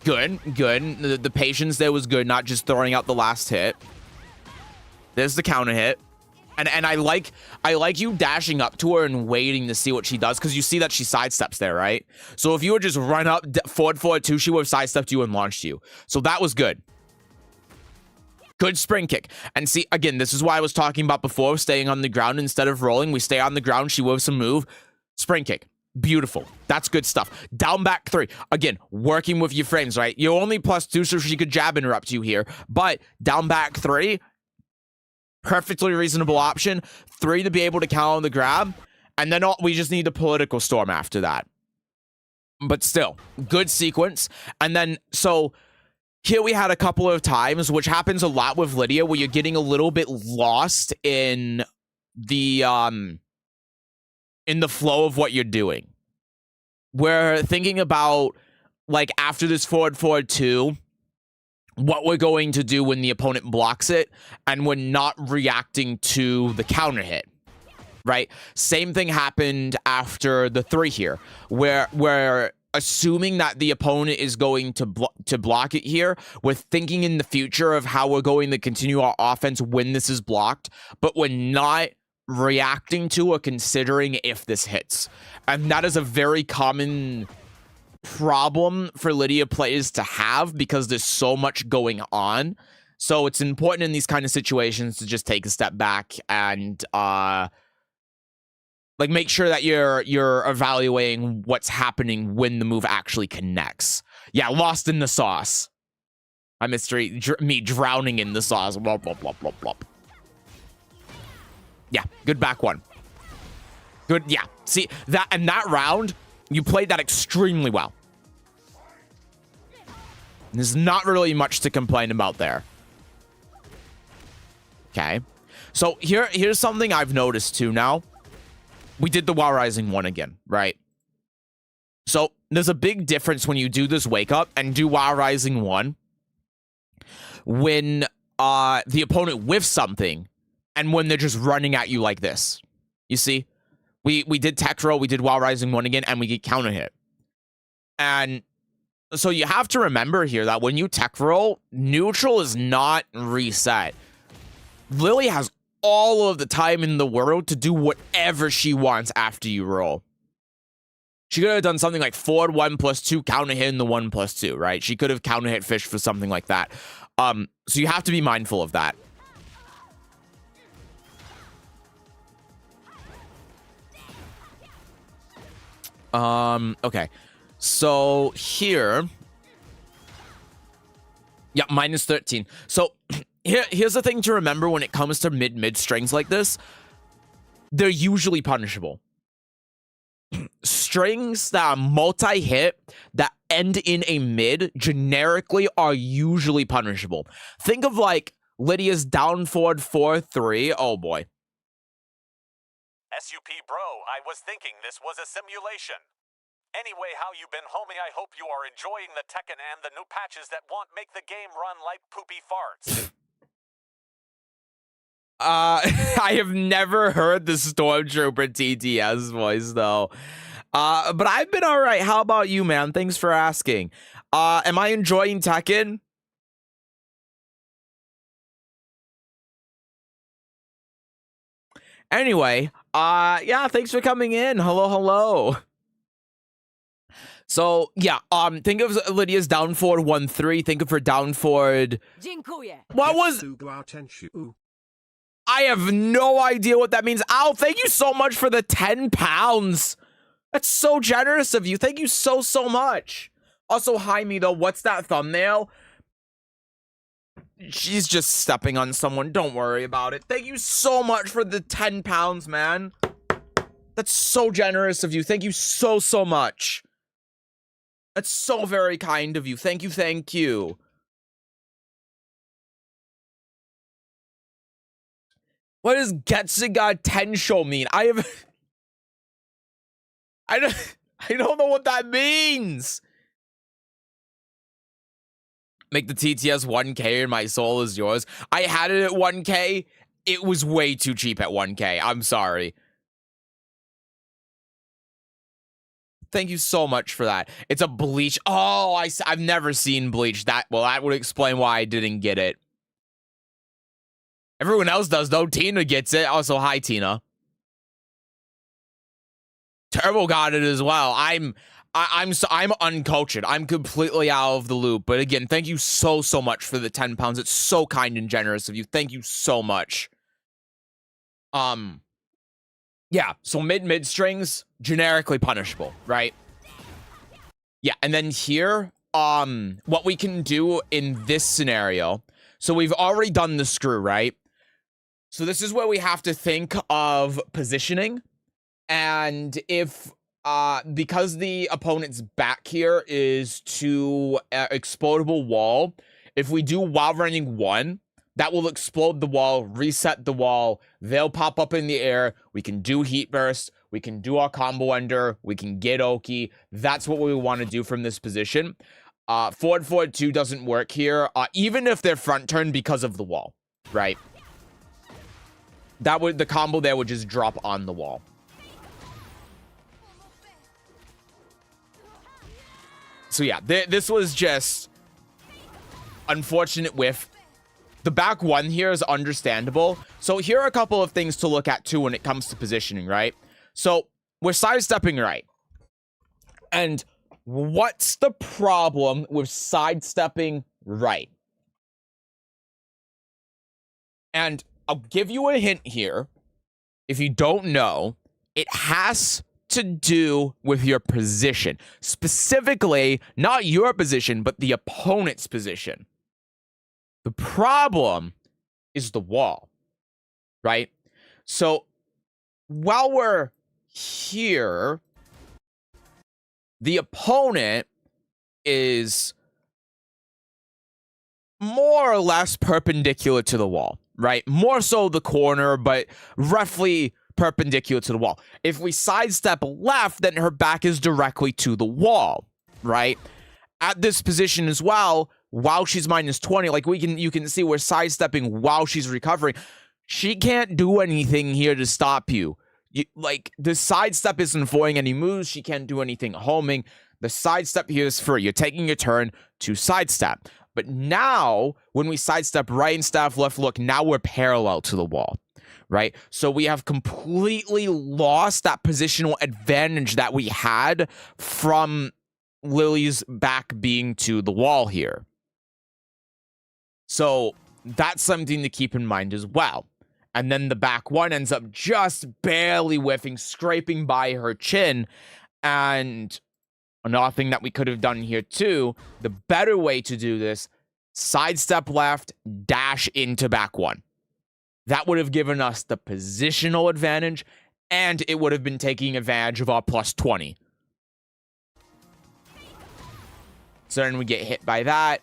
Good, good. The patience there was good, not just throwing out the last hit. There's the counter hit. And I like you dashing up to her and waiting to see what she does, because you see that she sidesteps there, right? So if you would just run up forward 2, she would have sidestepped you and launched you. So that was good. Good spring kick. And see, again, this is why I was talking about before, staying on the ground instead of rolling. We stay on the ground, she woves some move. Spring kick. Beautiful. That's good stuff. Down back 3. Again, working with your frames, right? You're only +2, so she could jab interrupt you here. But down back 3, perfectly reasonable option. 3 to be able to counter the grab. And then we just need a political storm after that. But still, good sequence. And then, so here we had a couple of times, which happens a lot with Lidia, where you're getting a little bit lost in the flow of what you're doing. We're thinking about, like, after this forward 2, what we're going to do when the opponent blocks it, and we're not reacting to the counter hit, right? Same thing happened after the 3 here, where we're assuming that the opponent is going to block it here. We're thinking in the future of how we're going to continue our offense when this is blocked, but we're not reacting to or considering if this hits. And that is a very common problem for Lidia players to have, because there's so much going on. So it's important in these kind of situations to just take a step back and like, make sure that you're evaluating what's happening when the move actually connects. Yeah, lost in the sauce. I missed me drowning in the sauce. Blop, blop, blop, blop, blop. Yeah, good back 1. Good, yeah. See, that round, you played that extremely well. There's not really much to complain about there. Okay. So here's something I've noticed too now. We did the Wild Rising 1 again, right? So there's a big difference when you do this wake up and do Wild Rising 1 when the opponent whiffs something and when they're just running at you like this. You see? We did tech throw, we did Wild Rising 1 again, and we get counter hit. And so you have to remember here that when you tech roll, neutral is not reset. Lily has all of the time in the world to do whatever she wants after you roll. She could have done something like forward 1+2, counter hit in the 1+2, right? She could have counter hit fish for something like that. So you have to be mindful of that. Okay. So here, yeah, -13. So here's the thing to remember when it comes to mid strings like this. They're usually punishable. Strings that are multi-hit that end in a mid generically are usually punishable. Think of like Lidia's down forward 4-3. Oh boy. SUP bro, I was thinking this was a simulation. Anyway, how you been, homie? I hope you are enjoying the Tekken and the new patches that won't make the game run like poopy farts. I have never heard the Stormtrooper TTS voice, though. But I've been all right. How about you, man? Thanks for asking. Am I enjoying Tekken? Anyway, yeah, thanks for coming in. Hello, hello. So, yeah, think of Lidia's down forward 1-3. Think of her down forward. What was... I have no idea what that means. Ow, thank you so much for the 10 pounds. That's so generous of you. Thank you so much. Also, hi, Mito. What's that thumbnail? She's just stepping on someone. Don't worry about it. Thank you so much for the 10 pounds, man. That's so generous of you. Thank you so, so much. That's so very kind of you. Thank you, thank you. What does Getsuga Tensho mean? I don't know what that means. Make the TTS 1K and my soul is yours. I had it at 1K. It was way too cheap at 1K. I'm sorry. Thank you so much for that. It's a Bleach. Oh, I've never seen Bleach. That would explain why I didn't get it. Everyone else does, though. Tina gets it. Also, hi, Tina. Turbo got it as well. I'm uncultured. I'm completely out of the loop. But again, thank you so, so much for the 10 pounds. It's so kind and generous of you. Thank you so much. Yeah, so mid strings, generically punishable, right? Yeah, and then here, what we can do in this scenario, so we've already done the screw, right? So this is where we have to think of positioning, and if, because the opponent's back here is to explodable wall, if we do while running 1, that will explode the wall, reset the wall. They'll pop up in the air. We can do heat burst. We can do our combo ender. We can get Oki. That's what we want to do from this position. Forward 2 doesn't work here, even if they're front turn because of the wall, right? The combo there would just drop on the wall. So yeah, this was just unfortunate whiff. The back 1 here is understandable. So here are a couple of things to look at too when it comes to positioning, right? So we're sidestepping right. And what's the problem with sidestepping right? And I'll give you a hint here. If you don't know, it has to do with your position. Specifically, not your position, but the opponent's position. The problem is the wall, right? So while we're here, the opponent is more or less perpendicular to the wall, right? More so the corner, but roughly perpendicular to the wall. If we sidestep left, then her back is directly to the wall, right? At this position as well, while she's -20, like you can see we're sidestepping while she's recovering. She can't do anything here to stop you. Like, the sidestep isn't avoiding any moves. She can't do anything homing. The sidestep here is free. You're taking your turn to sidestep. But now, when we sidestep right instead of left, look, now we're parallel to the wall, right? So we have completely lost that positional advantage that we had from Lily's back being to the wall here. So that's something to keep in mind as well. And then the back 1 ends up just barely whiffing, scraping by her chin. And another thing that we could have done here too, the better way to do this, sidestep left, dash into back 1. That would have given us the positional advantage, and it would have been taking advantage of our +20. So then we get hit by that,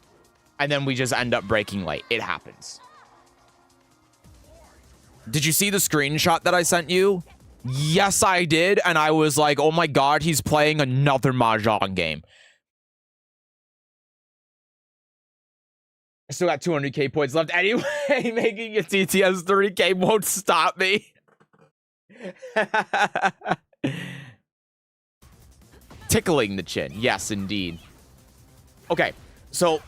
and then we just end up breaking late. It happens. Did you see the screenshot that I sent you? Yes, I did, and I was like, oh my god, he's playing another Mahjong game. I still got 200k points left. Anyway, making a TTS 3k won't stop me. Tickling the chin. Yes, indeed. Okay, so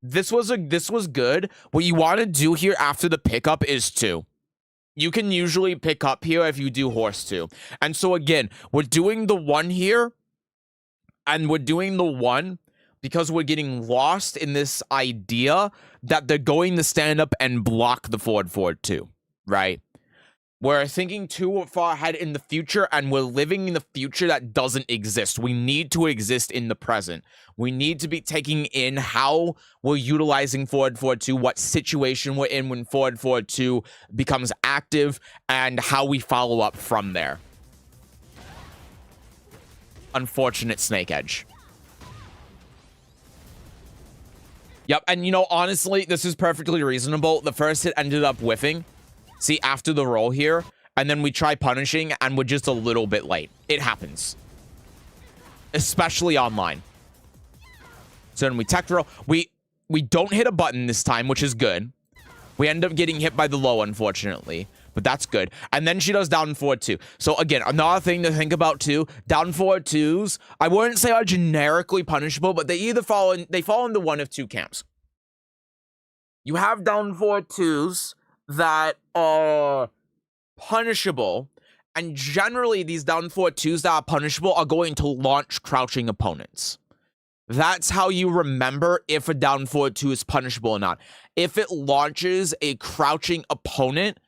this was good. What you want to do here after the pickup is 2. You can usually pick up here if you do horse 2. And so again, we're doing the 1 here, and we're doing the 1 because we're getting lost in this idea that they're going to stand up and block the forward 2, right? We're thinking too far ahead in the future, and we're living in the future that doesn't exist. We need to exist in the present. We need to be taking in how we're utilizing forward 4-2, what situation we're in when forward 4-2 becomes active, and how we follow up from there. Unfortunate snake edge. Yep, and you know, honestly, this is perfectly reasonable. The first hit ended up whiffing. See, after the roll here, and then we try punishing, and we're just a little bit late. It happens. Especially online. So then we tech roll. We don't hit a button this time, which is good. We end up getting hit by the low, unfortunately. But that's good. And then she does down 4-2. So again, another thing to think about too, down 4-2s, I wouldn't say are generically punishable, but they either fall into one of two camps. You have down 4-2s that are punishable, and generally these down 4-2s that are punishable are going to launch crouching opponents. That's how you remember if a down 4-2 is punishable or not. If it launches a crouching opponent,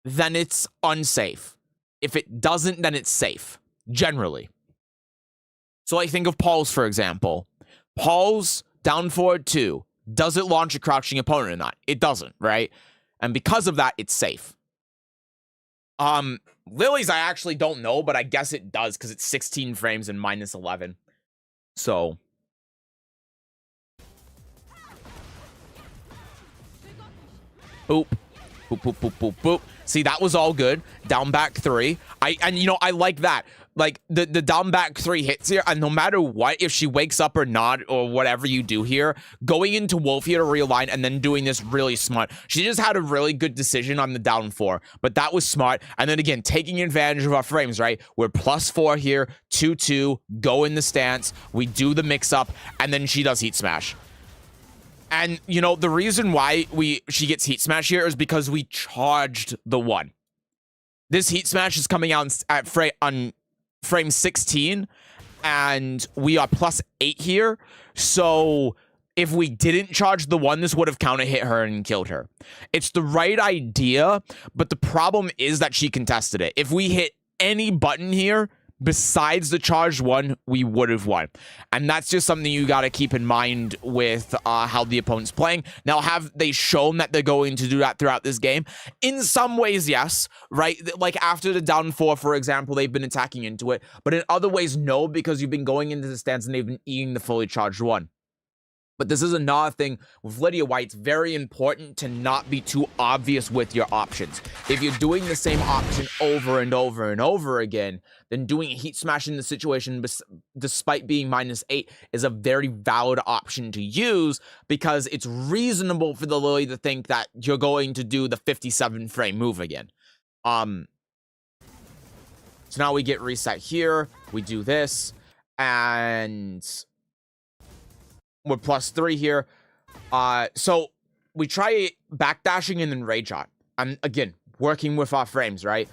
then it's unsafe. If it doesn't, then it's safe, generally. So I think of Paul's, for example. Paul's down 4-2. Does it launch a crouching opponent or not? It doesn't, right? And because of that, it's safe. Lily's, I actually don't know, but I guess it does because it's 16 frames and minus 11. So. Boop. Boop, boop, boop, boop, boop. See, that was all good. Down back 3. And you know, I like that. Like, the down back 3 hits here, and no matter what, if she wakes up or not, or whatever you do here, going into Wolf here to realign and then doing this really smart. She just had a really good decision on the down 4, but that was smart. And then again, taking advantage of our frames, right? We're +4 here, 2-2, go in the stance, we do the mix-up, and then she does Heat Smash. And, you know, the reason why she gets Heat Smash here is because we charged the 1. This Heat Smash is coming out at frame 16, and we are +8 here. So if we didn't charge the 1, this would have counter hit her and killed her. It's the right idea, but the problem is that she contested it. If we hit any button here besides the charged 1, we would have won. And that's just something you got to keep in mind with how the opponent's playing. Now, have they shown that they're going to do that throughout this game? In some ways, yes, right? Like after the down 4, for example, they've been attacking into it. But in other ways, no, because you've been going into the stance and they've been eating the fully charged 1. But this is another thing with Lidia, why it's very important to not be too obvious with your options. If you're doing the same option over and over and over again, then doing a Heat Smash in the situation, despite being -8, is a very valid option to use because it's reasonable for the Lily to think that you're going to do the 57 frame move again. So now we get reset here. We do this, and we're +3 here. So we try backdashing and then rage shot. And again, working with our frames, right?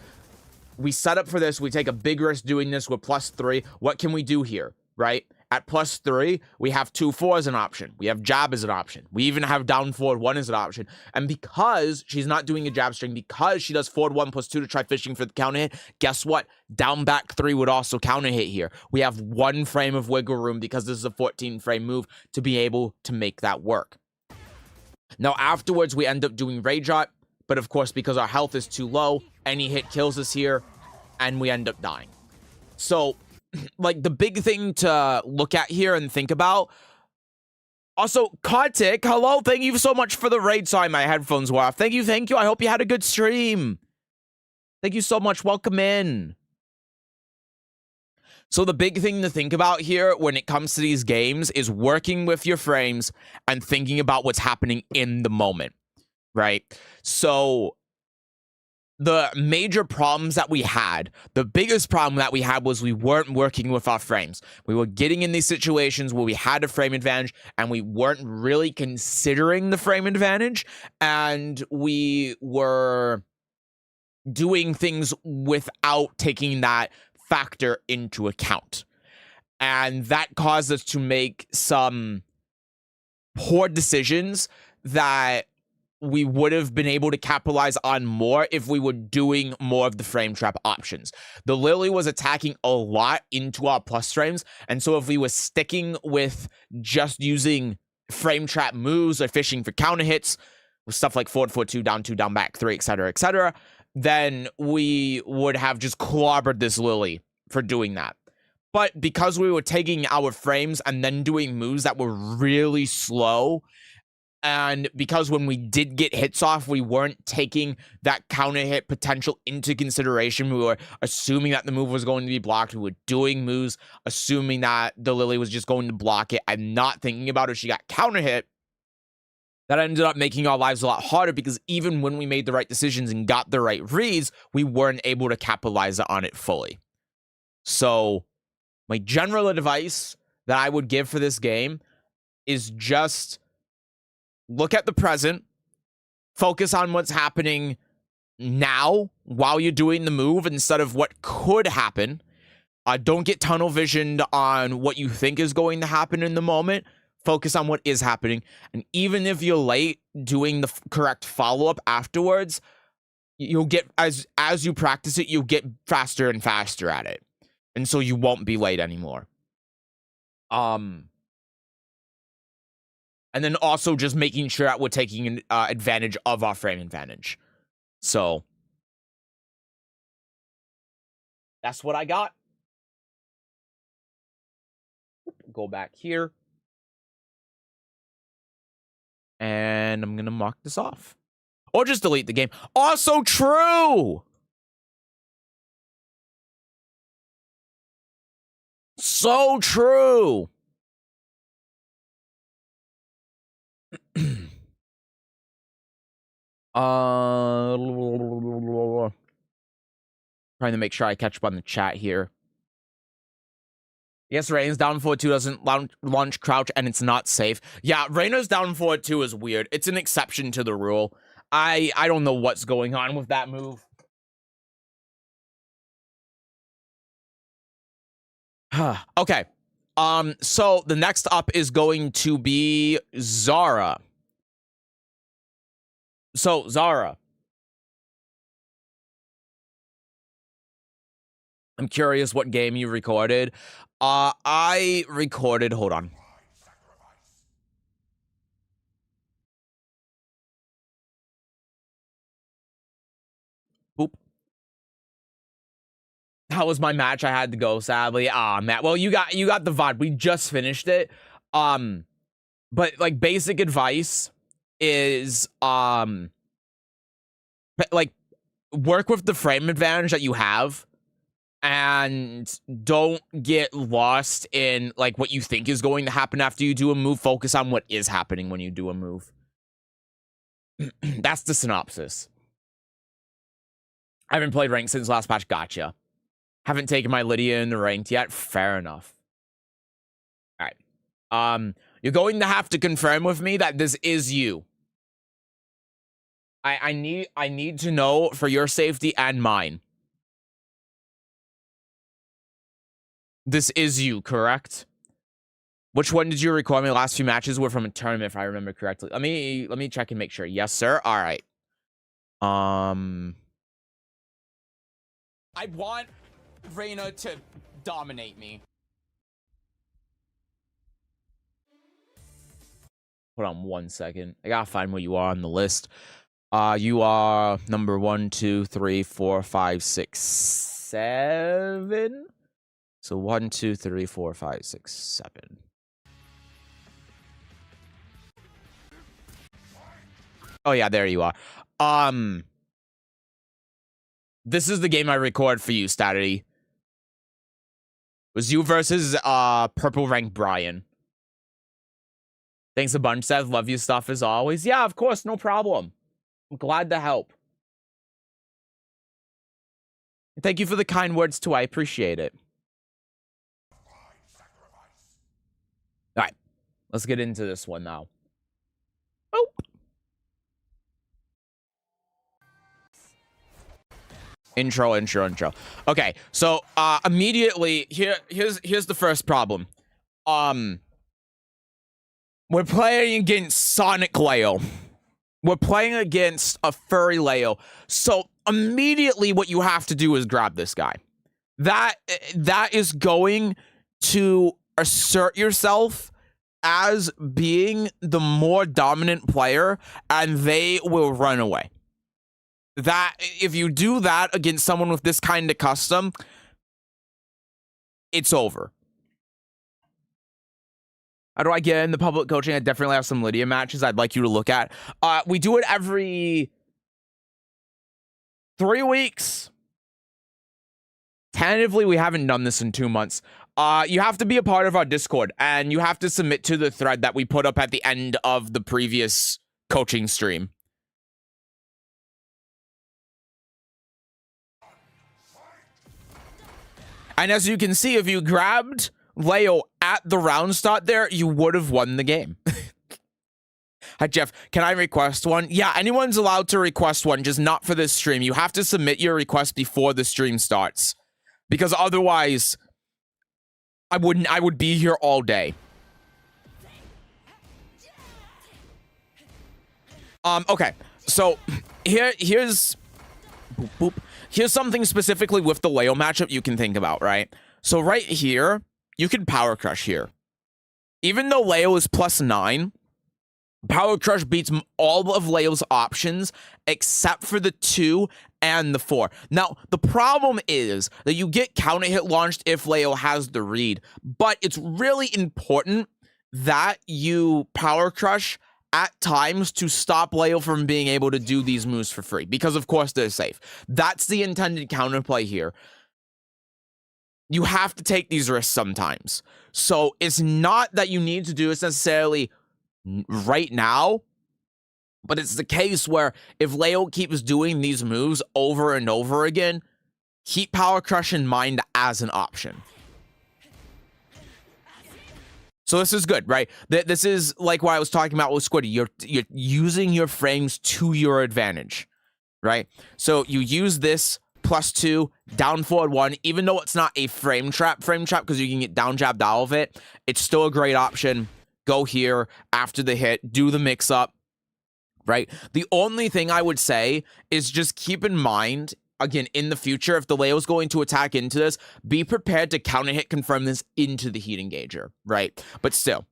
We set up for this. We take a big risk doing this. We're +3. What can we do here, right? At +3, we have 2-4 as an option. We have jab as an option. We even have down forward 1 as an option. And because she's not doing a jab string, because she does forward 1 +2 to try fishing for the counter hit, guess what? Down back 3 would also counter hit here. We have 1 frame of wiggle room because this is a 14 frame move to be able to make that work. Now, afterwards, we end up doing rage shot. But of course, because our health is too low, any hit kills us here, and we end up dying. So, like, the big thing to look at here and think about. Also, Kartik, hello, thank you so much for the raid. Sorry, my headphones were off. Thank you, thank you. I hope you had a good stream. Thank you so much. Welcome in. So the big thing to think about here when it comes to these games is working with your frames and thinking about what's happening in the moment, right? So the major problems that we had, the biggest problem that we had was we weren't working with our frames. We were getting in these situations where we had a frame advantage and we weren't really considering the frame advantage, and we were doing things without taking that factor into account. And that caused us to make some poor decisions that we would have been able to capitalize on more if we were doing more of the frame trap options. The Lily was attacking a lot into our plus frames, and so if we were sticking with just using frame trap moves or fishing for counter hits, with stuff like forward 4-2, down 2, down back 3, etc., then we would have just clobbered this Lily for doing that. But because we were taking our frames and then doing moves that were really slow, and because when we did get hits off, we weren't taking that counter hit potential into consideration. We were assuming that the move was going to be blocked. We were doing moves, assuming that the Lily was just going to block it and not thinking about if she got counter hit. That ended up making our lives a lot harder because even when we made the right decisions and got the right reads, we weren't able to capitalize on it fully. So my general advice that I would give for this game is just look at the present, focus on what's happening now while you're doing the move instead of what could happen. Don't get tunnel visioned on what you think is going to happen in the moment. Focus on what is happening. And even if you're late doing the correct follow-up afterwards, you'll get, as you practice it, you'll get faster and faster at it. And so you won't be late anymore. And then also just making sure that we're taking advantage of our frame advantage. So that's what I got. Go back here. And I'm going to mark this off. Or just delete the game. Also true! So true! Trying to make sure I catch up on the chat here. Yes, Reigns down forward 2 doesn't launch crouch and it's not safe. Yeah, Reina's down forward 2 is weird. It's an exception to the rule. I don't know what's going on with that move. Okay. So the next up is going to be Zara. So, Zara. I'm curious what game you recorded. I recorded, hold on. Boop. That was my match. I had to go, sadly. Matt. Well, you got the VOD. We just finished it. But like basic advice is like work with the frame advantage that you have. And don't get lost in like what you think is going to happen after you do a move. Focus on what is happening when you do a move. That's the synopsis. I haven't played ranked since last patch. Gotcha. Haven't taken my Lidia into ranked yet. Fair enough. All right. You're going to have to confirm with me that this is you. I need to know for your safety and mine. This is you, correct? Which one did you record? My last few matches were from a tournament, if I remember correctly. Let me check and make sure. Yes, sir. All right. I want Reina to dominate me. Hold on 1 second. I gotta find where you are on the list. You are number 1, 2, 3, 4, 5, 6, 7. So 1, 2, 3, 4, 5, 6, 7. Oh yeah, there you are. This is the game I record for you, Statty. It was you versus purple rank Brian. Thanks a bunch, Seth. Love you stuff as always. Yeah, of course, no problem. I'm glad to help. Thank you for the kind words too. I appreciate it. All right, let's get into this one now. Oh. Intro. Okay, so immediately here's the first problem. We're playing against Sonic Leo. We're playing against a furry Leo. So immediately what you have to do is grab this guy. That is going to assert yourself as being the more dominant player, and they will run away. That if you do that against someone with this kind of custom, it's over. How do I get in the public coaching? I definitely have some Lidia matches I'd like you to look at. We do it every 3 weeks. Tentatively, we haven't done this in 2 months. You have to be a part of our Discord, and you have to submit to the thread that we put up at the end of the previous coaching stream. And as you can see, if you grabbed Leo at the round start there, you would have won the game. Hi, Jeff. Can I request one? Yeah, anyone's allowed to request one, just not for this stream. You have to submit your request before the stream starts. Because otherwise, I would be here all day. Okay. So, here's... Boop, boop. Here's something specifically with the Leo matchup you can think about, right? So right here, you can Power Crush here. Even though Leo is +9, Power Crush beats all of Leo's options except for the 2 and the 4. Now, the problem is that you get counter hit launched if Leo has the read, but it's really important that you Power Crush at times to stop Leo from being able to do these moves for free, because of course they're safe. That's the intended counterplay here. You have to take these risks sometimes. So it's not that you need to do this necessarily right now, but it's the case where if Leo keeps doing these moves over and over again, keep Power Crush in mind as an option. So this is good, right? This is like what I was talking about with Squiddy. You're using your frames to your advantage, right? So you use this +2, down forward 1, even though it's not a frame trap because you can get down jabbed out of it, it's still a great option. Go here after the hit, do the mix up, right? The only thing I would say is just keep in mind, again, in the future, if the Leo's going to attack into this, be prepared to counter hit confirm this into the heat engager, right? But still,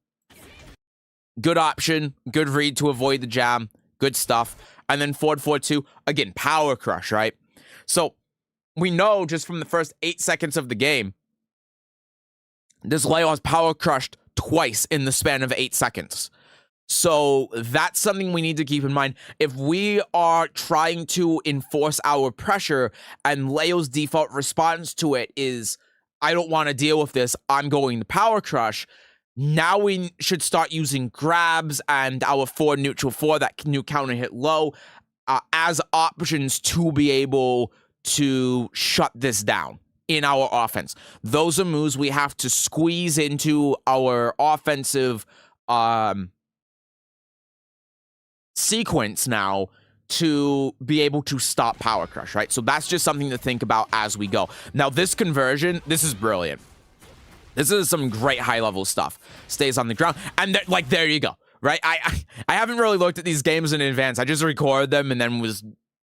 good option, good read to avoid the jam, good stuff. And then forward 4-2, again, Power Crush, right? So we know just from the first 8 seconds of the game, this Leo has Power Crushed twice in the span of 8 seconds. So that's something we need to keep in mind. If we are trying to enforce our pressure and Leo's default response to it is, I don't want to deal with this, I'm going to Power Crush, now we should start using grabs and our forward neutral 4, that new counter hit low, as options to be able to shut this down in our offense. Those are moves we have to squeeze into our offensive sequence now to be able to stop Power Crush, right? So that's just something to think about as we go. Now, this conversion, this is brilliant. This is some great high-level stuff. Stays on the ground. And like, there you go, right? I haven't really looked at these games in advance. I just recorded them and then was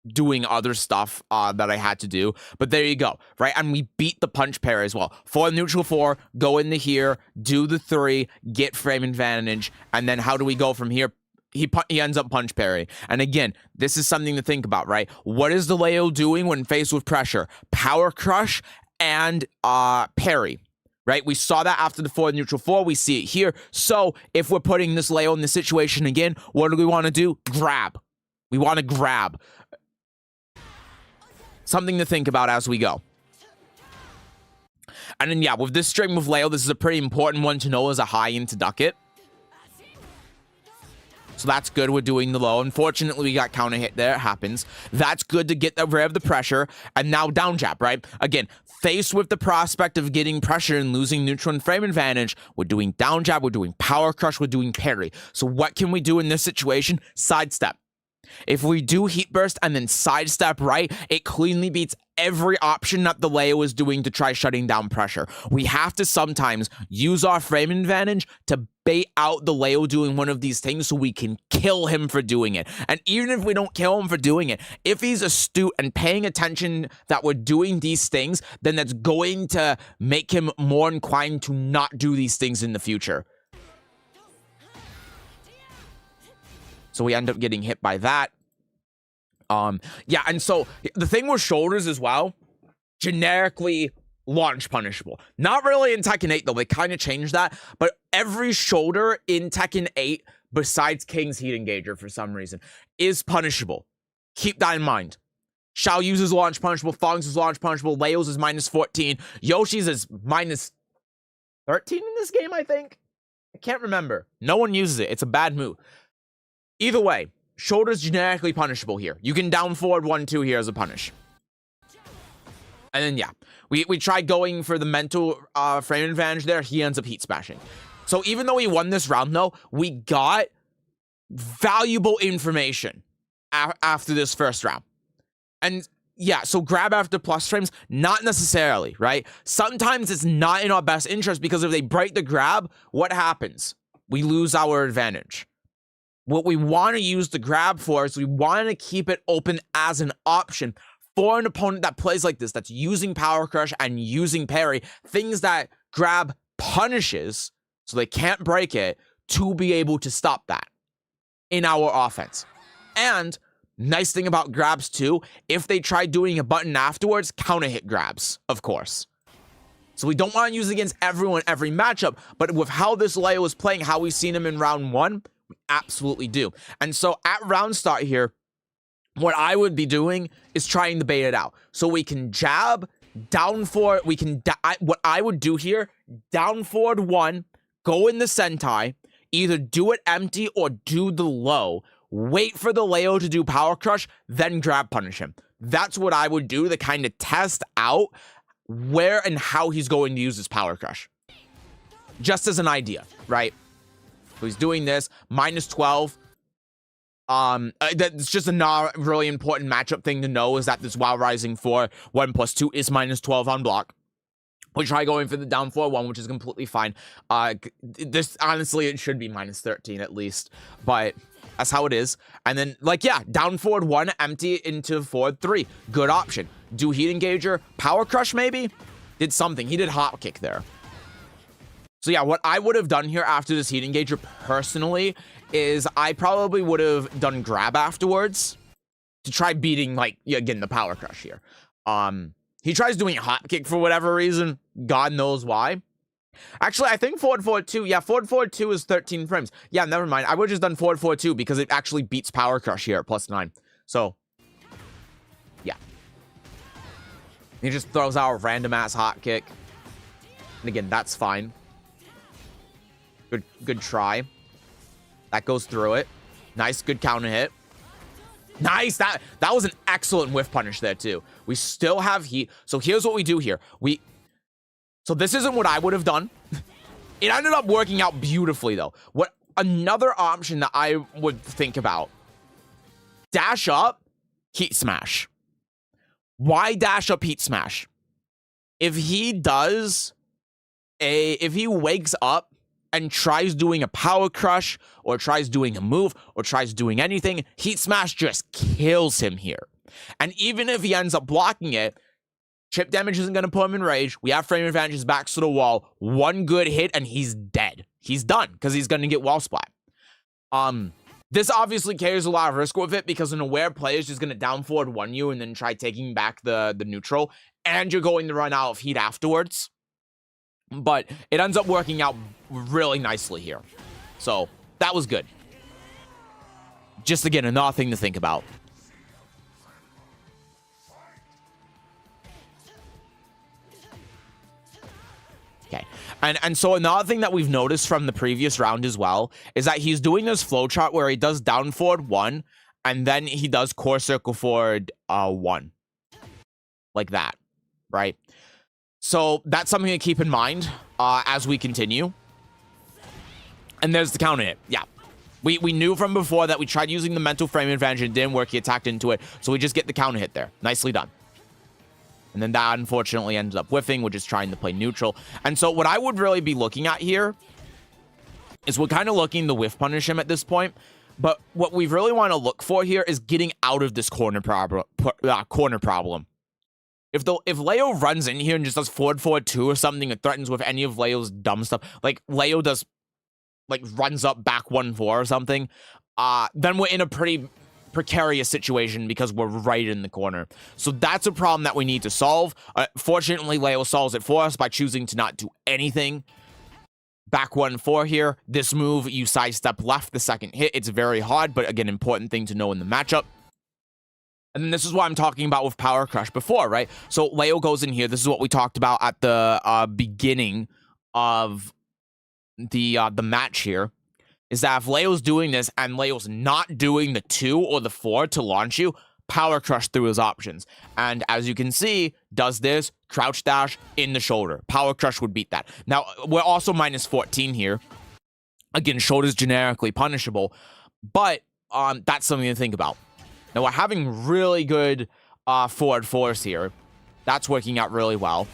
doing other stuff that I had to do. But there you go, right? And we beat the punch pair as well. For neutral 4, go into here, do the 3, get frame advantage, and then how do we go from here? He ends up punch parry. And again, this is something to think about, right? What is the Leo doing when faced with pressure? Power Crush and parry, right? We saw that after the forward neutral 4. We see it here. So if we're putting this Leo in this situation again, what do we want to do? Grab. We want to grab. Something to think about as we go. And then, yeah, with this string with Leo, this is a pretty important one to know as a high into duck it. So that's good. We're doing the low. Unfortunately, we got counter hit there. It happens. That's good to get rid of the pressure. And now down jab, right? Again, faced with the prospect of getting pressure and losing neutral and frame advantage, we're doing down jab, we're doing Power Crush, we're doing parry. So what can we do in this situation? Sidestep. If we do heat burst and then sidestep right, it cleanly beats every option that the Leo is doing to try shutting down pressure. We have to sometimes use our frame advantage to bait out the Leo doing one of these things so we can kill him for doing it. And even if we don't kill him for doing it, if he's astute and paying attention that we're doing these things, then that's going to make him more inclined to not do these things in the future. So we end up getting hit by that. Yeah, and so the thing with shoulders as well, generically launch punishable. Not really in Tekken 8 though, they kind of changed that, but every shoulder in Tekken 8, besides King's Heat Engager for some reason, is punishable. Keep that in mind. Xiao uses launch punishable, Fong's is launch punishable, Leo's is -14, Yoshi's is -13 in this game, I think? I can't remember. No one uses it, it's a bad move. Either way, shoulder's generically punishable here. You can down forward 1-2 here as a punish. And then, yeah, we tried going for the mental frame advantage there. He ends up heat smashing. So even though he won this round, though, we got valuable information after this first round. And yeah, so grab after plus frames, not necessarily, right? Sometimes it's not in our best interest because if they break the grab, what happens? We lose our advantage. What we want to use the grab for is we want to keep it open as an option for an opponent that plays like this, that's using Power Crush and using parry, things that grab punishes so they can't break it, to be able to stop that in our offense. And nice thing about grabs too, if they try doing a button afterwards, counter hit grabs, of course. So we don't want to use it against everyone every matchup, but with how this Leo is playing, how we've seen him in round 1, we absolutely do. And so at round start here, what I would be doing is trying to bait it out. So we can jab, down forward, what I would do here, down forward 1, go in the sentai, either do it empty or do the low, wait for the Leo to do Power Crush, then grab punish him. That's what I would do to kind of test out where and how he's going to use his Power Crush. Just as an idea, right? So he's doing this, -12. That's just a not really important matchup thing to know, is that this WoW Rising 4 1+2 is -12 on block. We try going for the down 4-1, which is completely fine. This, honestly, it should be -13 at least, but that's how it is. And then, like, yeah, down forward 1, empty into forward 3. Good option. Do Heat Engager, Power Crush maybe? Did something. He did Hop Kick there. So yeah, what I would have done here after this Heat Engager personally is I probably would have done grab afterwards to try beating, like, yeah, getting the Power Crush here. He tries doing Hop Kick for whatever reason. God knows why. Actually, I think forward 2. Yeah, forward 2 is 13 frames. Yeah, never mind. I would have just done forward 2 because it actually beats Power Crush here at +9. So, yeah. He just throws out a random ass Hop Kick. And again, that's fine. Good try. That goes through it. Nice, good counter hit. Nice, that was an excellent whiff punish there too. We still have heat. So here's what we do here. So this isn't what I would have done. It ended up working out beautifully though. What another option that I would think about. Dash up, heat smash. Why dash up, heat smash? If he wakes up and tries doing a Power Crush, or tries doing a move, or tries doing anything, Heat Smash just kills him here. And even if he ends up blocking it, chip damage isn't going to put him in rage. We have frame advantages, backs to the wall. One good hit, and he's dead. He's done, because he's going to get wall splat. This obviously carries a lot of risk with it, because an aware player is just going to down forward 1 you, and then try taking back the neutral, and you're going to run out of heat afterwards. But it ends up working out really nicely here. So, that was good. Just again, another thing to think about. Okay. And so another thing that we've noticed from the previous round as well is that he's doing this flowchart where he does down forward 1 and then he does core circle forward 1. Like that, right? So that's something to keep in mind as we continue. And there's the counter hit. Yeah. We knew from before that we tried using the mental frame advantage and it didn't work. He attacked into it. So we just get the counter hit there. Nicely done. And then that unfortunately ends up whiffing. We're just trying to play neutral. And so what I would really be looking at here is we're kind of looking to whiff punish him at this point. But what we really want to look for here is getting out of this corner problem. If Leo runs in here and just does forward 2 or something and threatens with any of Leo's dumb stuff, like Leo does, like runs up back 1-4 or something, then we're in a pretty precarious situation because we're right in the corner. So that's a problem that we need to solve. Fortunately, Leo solves it for us by choosing to not do anything. Back 1-4 here. This move, you sidestep left the second hit. It's very hard, but again, important thing to know in the matchup. And then this is what I'm talking about with Power Crush before, right? So Leo goes in here. This is what we talked about at the beginning of the match here. Is that if Leo's doing this and Leo's not doing the 2 or the 4 to launch you, Power Crush through his options. And as you can see, does this, crouch dash, in the shoulder. Power Crush would beat that. Now, we're also minus 14 here. Again, shoulder's generically punishable, but that's something to think about. Now, we're having really good forward 4s here. That's working out really well.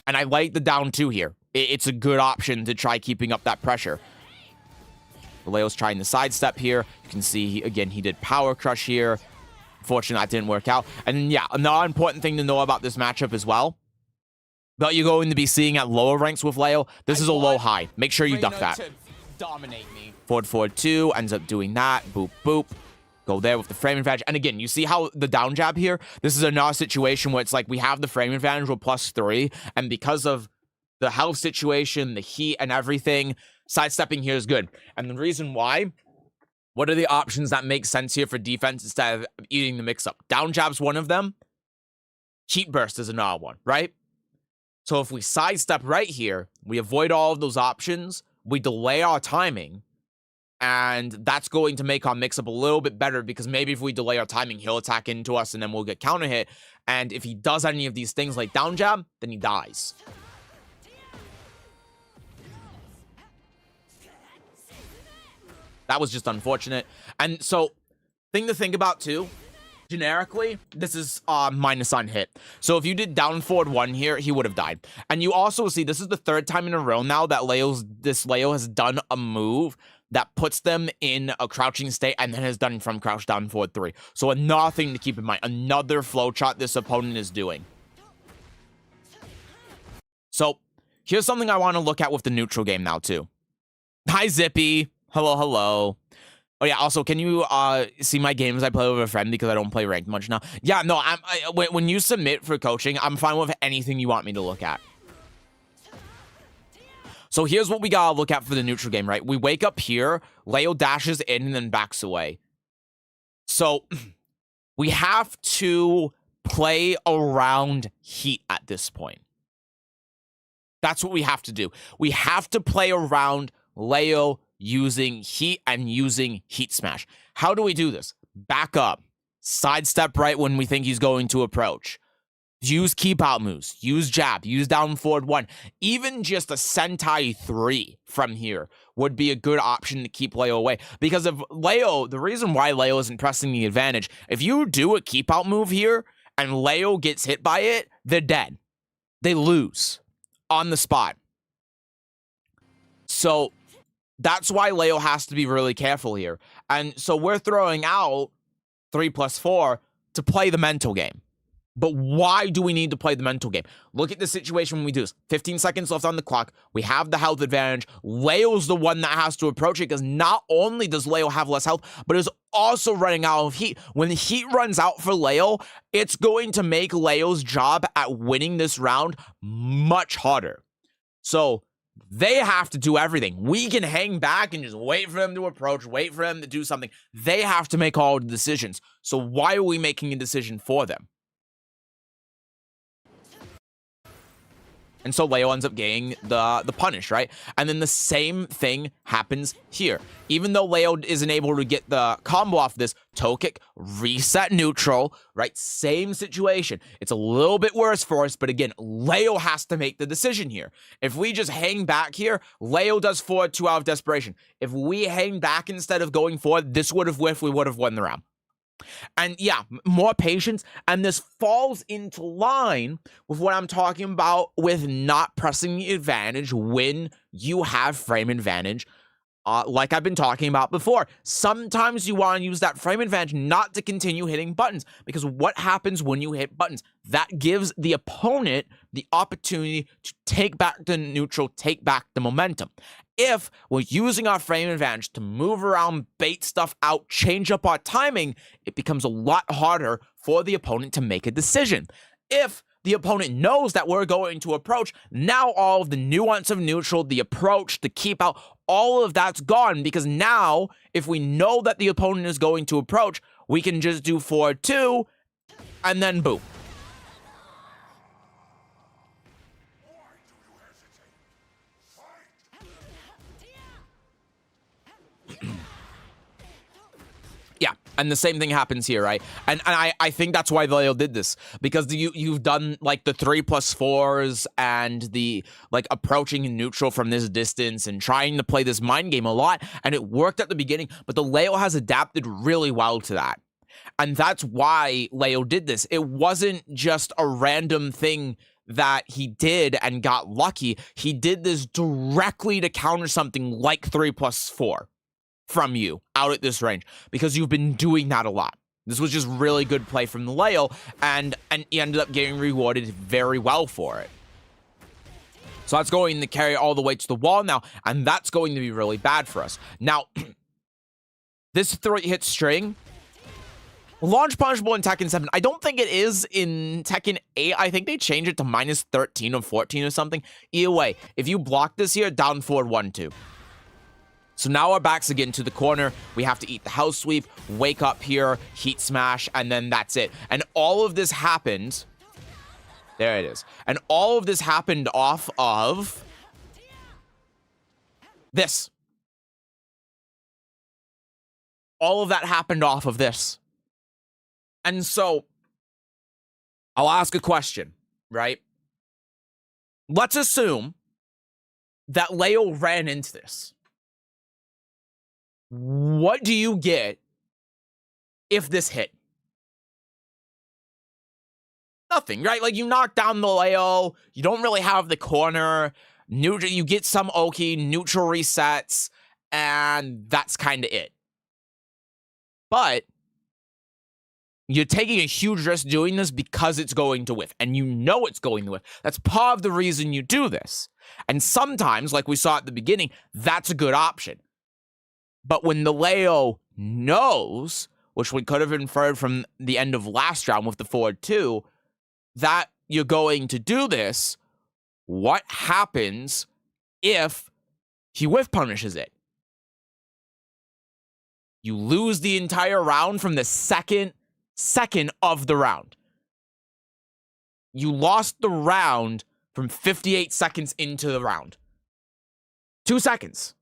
And I like the down 2 here. It's a good option to try keeping up that pressure. Leo's trying the sidestep here. You can see, again, he did Power Crush here. Fortunately, that didn't work out. And yeah, another important thing to know about this matchup as well, that you're going to be seeing at lower ranks with Leo, this is a low-high. Make sure you duck that. Dominate me. Forward 2, ends up doing that. Boop, boop. Go there with the frame advantage. And again, you see how the down jab here, this is another situation where it's like we have the frame advantage with +3, and because of the health situation, the heat, and everything, sidestepping here is good. And the reason why, what are the options that make sense here for defense instead of eating the mix-up? Down jab's one of them. Heat burst is another one, right? So if we sidestep right here, we avoid all of those options, we delay our timing, and that's going to make our mix-up a little bit better because maybe if we delay our timing, he'll attack into us and then we'll get counter hit. And if he does any of these things like down jab, then he dies. That was just unfortunate. And so, thing to think about too, generically, this is minus on hit. So if you did down forward 1 here, he would have died. And you also see, this is the 3rd time in a row now that Leo has done a move that puts them in a crouching state and then has done from crouch down forward 3. So another thing to keep in mind, another flowchart this opponent is doing. So here's something I want to look at with the neutral game now too. Hi, Zippy. Hello, hello. Oh yeah, also, can you see my games I play with a friend because I don't play ranked much now? Yeah, no, when you submit for coaching, I'm fine with anything you want me to look at. So here's what we gotta look at for the neutral game, right? We wake up here, Leo dashes in and then backs away. So we have to play around heat at this point. That's what we have to do. We have to play around Leo using heat and using heat smash. How do we do this? Back up. Sidestep right when we think he's going to approach. Use keep out moves. Use jab. Use down forward 1. Even just a Sentai 3 from here would be a good option to keep Leo away. Because if Leo, the reason why Leo isn't pressing the advantage, if you do a keep out move here and Leo gets hit by it, they're dead. They lose on the spot. So that's why Leo has to be really careful here. And so we're throwing out 3+4 to play the mental game. But why do we need to play the mental game? Look at the situation when we do this. 15 seconds left on the clock. We have the health advantage. Leo's the one that has to approach it because not only does Leo have less health, but is also running out of heat. When the heat runs out for Leo, it's going to make Leo's job at winning this round much harder. So they have to do everything. We can hang back and just wait for them to approach, wait for them to do something. They have to make all the decisions. So why are we making a decision for them? And so Leo ends up getting the punish, right? And then the same thing happens here. Even though Leo isn't able to get the combo off this, toe kick, reset neutral, right? Same situation. It's a little bit worse for us, but again, Leo has to make the decision here. If we just hang back here, Leo does forward 2 out of desperation. If we hang back instead of going forward, this would have whiffed, we would have won the round. And yeah, more patience, and this falls into line with what I'm talking about with not pressing the advantage when you have frame advantage like I've been talking about before, sometimes you want to use that frame advantage not to continue hitting buttons, because what happens when you hit buttons? That gives the opponent the opportunity to take back the neutral, take back the momentum. If we're using our frame advantage to move around, bait stuff out, change up our timing, it becomes a lot harder for the opponent to make a decision. If the opponent knows that we're going to approach, now all of the nuance of neutral, the approach, the keep out, all of that's gone, because now if we know that the opponent is going to approach, we can just do 4-2 and then boom. Yeah, and the same thing happens here, right? And I think that's why Leo did this, because you've done like the 3+4s and the like approaching in neutral from this distance and trying to play this mind game a lot, and it worked at the beginning, but the Leo has adapted really well to that. And that's why Leo did this. It wasn't just a random thing that he did and got lucky. He did this directly to counter something like 3+4 from you out at this range, because you've been doing that a lot. This was just really good play from the Leo, and he ended up getting rewarded very well for it. So that's going to carry all the way to the wall now, and that's going to be really bad for us. Now, this 3-hit string, launch punishable in Tekken 7. I don't think it is in Tekken 8. I think they changed it to -13 or 14 or something. Either way, if you block this here, down forward 1-2. So now our back's again to the corner. We have to eat the house sweep, wake up here, heat smash, and then that's it. And all of this happened. There it is. And all of this happened off of this. All of that happened off of this. And so I'll ask a question, right? Let's assume that Leo ran into this. What do you get if this hit? Nothing, right? Like, you knock down the Leo, you don't really have the corner, neutral, you get some Oki, neutral resets, and that's kind of it. But you're taking a huge risk doing this because it's going to whiff, and you know it's going to whiff. That's part of the reason you do this. And sometimes, like we saw at the beginning, that's a good option. But when the Leo knows, which we could have inferred from the end of last round with the 4-2, that you're going to do this, what happens if he whiff punishes it? You lose the entire round from the second of the round. You lost the round from 58 seconds into the round. 2 seconds.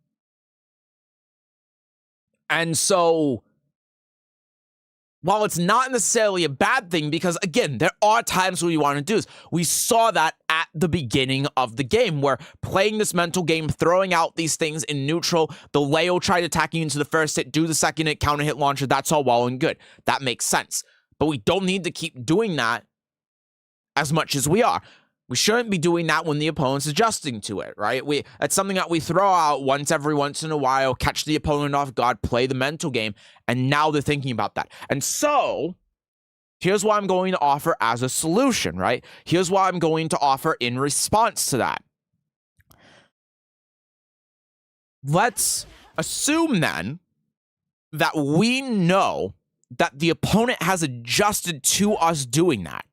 And so, while it's not necessarily a bad thing, because again, there are times when you want to do this. We saw that at the beginning of the game, where playing this mental game, throwing out these things in neutral, the Leo tried attacking into the first hit, do the second hit, counter hit launcher, that's all well and good. That makes sense. But we don't need to keep doing that as much as we are. We shouldn't be doing that when the opponent's adjusting to it, right? That's something that we throw out every once in a while, catch the opponent off guard, play the mental game, and now they're thinking about that. And so, here's what I'm going to offer as a solution, right? Here's what I'm going to offer in response to that. Let's assume then that we know that the opponent has adjusted to us doing that.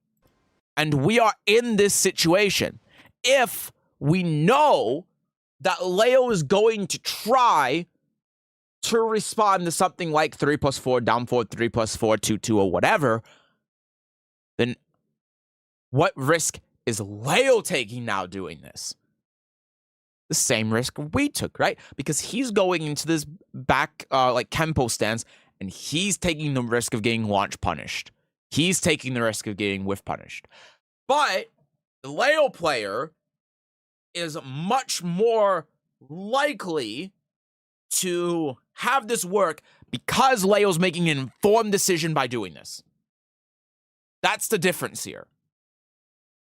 And we are in this situation. If we know that Leo is going to try to respond to something like 3+4, down forward, 3+4, 2-2, or whatever, then what risk is Leo taking now doing this? The same risk we took, right? Because he's going into this back, like Kempo stance, and he's taking the risk of getting launch punished. He's taking the risk of getting whiff punished. But the Leo player is much more likely to have this work because Leo's making an informed decision by doing this. That's the difference here.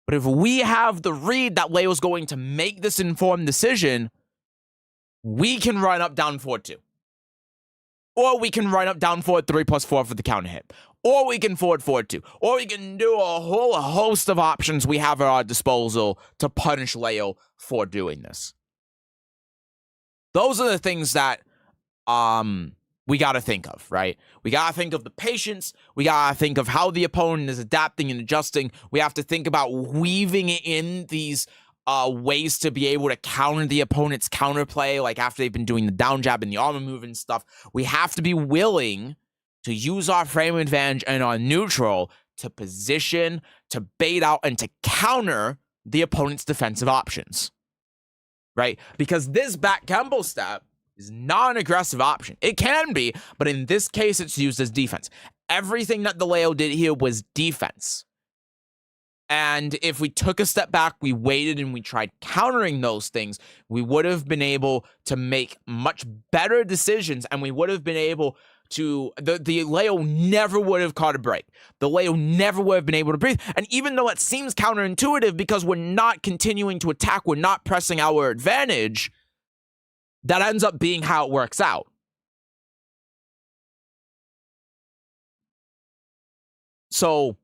But if we have the read that Leo's going to make this informed decision, we can run up down forward 2. Or we can run up down forward 3 plus 4 for the counter hit. Or we can forward 2. Or we can do a whole host of options we have at our disposal to punish Leo for doing this. Those are the things that we got to think of, right? We got to think of the patience. We got to think of how the opponent is adapting and adjusting. We have to think about weaving in these ways to be able to counter the opponent's counterplay, like after they've been doing the down jab and the armor move and stuff. We have to be willing to use our frame advantage and our neutral to position, to bait out, and to counter the opponent's defensive options, right? Because this back combo step is not an aggressive option. It can be, but in this case, it's used as defense. Everything that the Leo did here was defense. And if we took a step back, we waited and we tried countering those things, we would have been able to make much better decisions, and we would have been able to, the Leo never would have caught a break. The Leo never would have been able to breathe. And even though it seems counterintuitive because we're not continuing to attack, we're not pressing our advantage, that ends up being how it works out. So,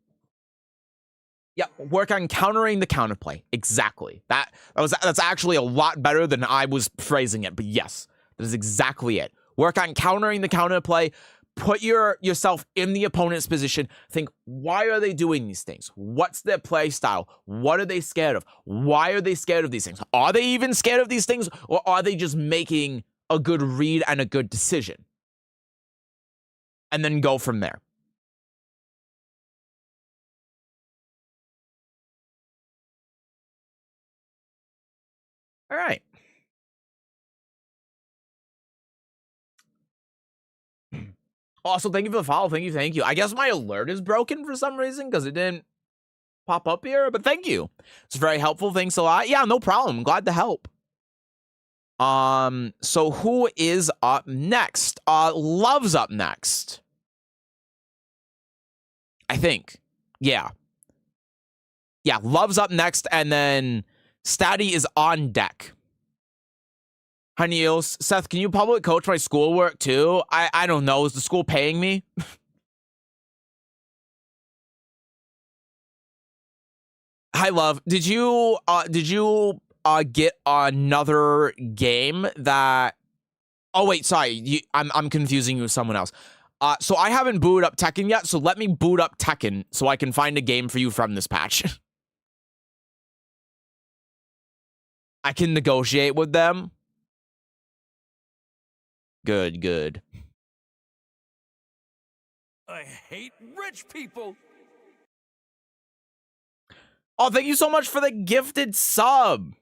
yeah, work on countering the counterplay. Exactly. That's actually a lot better than I was phrasing it. But yes, that is exactly it. Work on countering the counterplay. Put yourself in the opponent's position. Think, why are they doing these things? What's their play style? What are they scared of? Why are they scared of these things? Are they even scared of these things? Or are they just making a good read and a good decision? And then go from there. All right. Also, thank you for the follow. Thank you. I guess my alert is broken for some reason because it didn't pop up here, but thank you. It's very helpful. Thanks a lot. Yeah, no problem. I'm glad to help. So who is up next? Love's up next. I think. Yeah. Yeah, Love's up next, and then Statty is on deck. Hi, Niels. Seth, can you public coach my schoolwork too? I don't know. Is the school paying me? Hi, Love. Did you get another game that? Oh wait, sorry. I'm confusing you with someone else. So I haven't booted up Tekken yet. So let me boot up Tekken so I can find a game for you from this patch. I can negotiate with them. Good. I hate rich people. Oh, thank you so much for the gifted sub.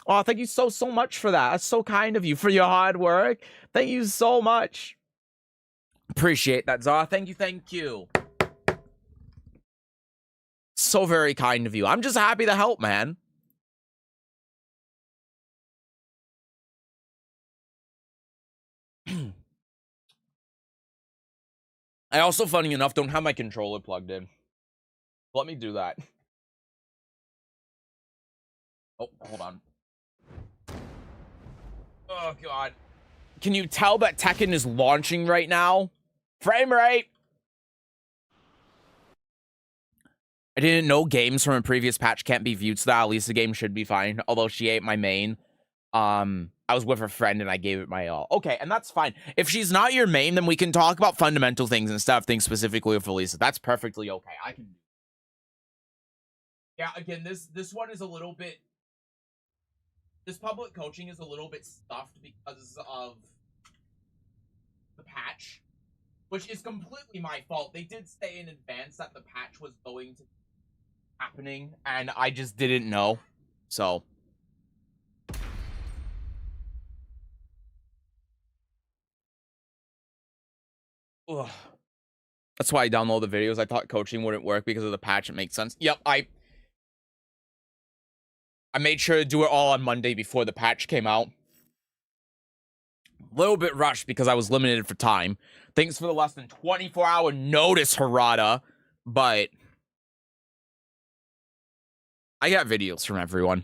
Oh, thank you so much for that. That's so kind of you, for your hard work. Thank you so much. Appreciate that, Zara. Thank you. So very kind of you. I'm just happy to help, man. I also, funny enough, don't have my controller plugged in. Let me do that. Oh, hold on. Oh, God. Can you tell that Tekken is launching right now? Frame rate! I didn't know games from a previous patch can't be viewed, so that at least the game should be fine. Although she ate my main. I was with a friend and I gave it my all. Okay, and that's fine. If she's not your main, then we can talk about fundamental things instead of things specifically with Felisa. That's perfectly okay. I can. Yeah, again, this one is a little bit. This public coaching is a little bit stuffed because of the patch, which is completely my fault. They did say in advance that the patch was going to be happening, and I just didn't know. So. Ugh. That's why I download the videos. I thought coaching wouldn't work because of the patch. It makes sense. Yep, I made sure to do it all on Monday before the patch came out. A little bit rushed because I was limited for time. Thanks for the less than 24-hour notice, Harada. But I got videos from everyone.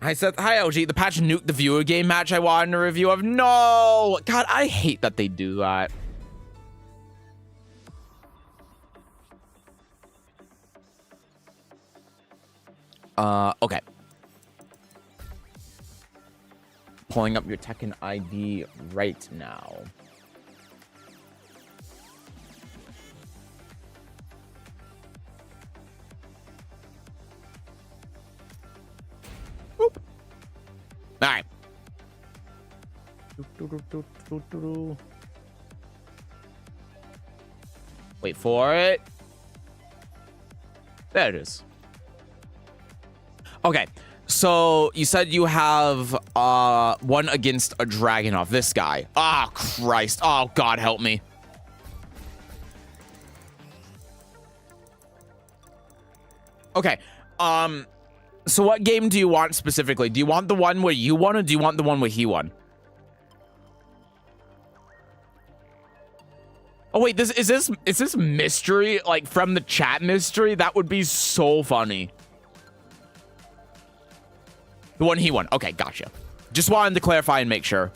I said, hi, LG. The patch nuked the viewer game match I wanted a review of. No! God, I hate that they do that. Okay. Pulling up your Tekken ID right now. Boop. All right. Wait for it. There it is. Okay, so you said you have one against a Dragunov. This guy. Ah, Christ. Oh, God, help me. Okay. So what game do you want specifically? Do you want the one where you won, or do you want the one where he won? Oh wait, is this mystery, like from the chat mystery? That would be so funny. The one he won. Okay, gotcha. Just wanted to clarify and make sure.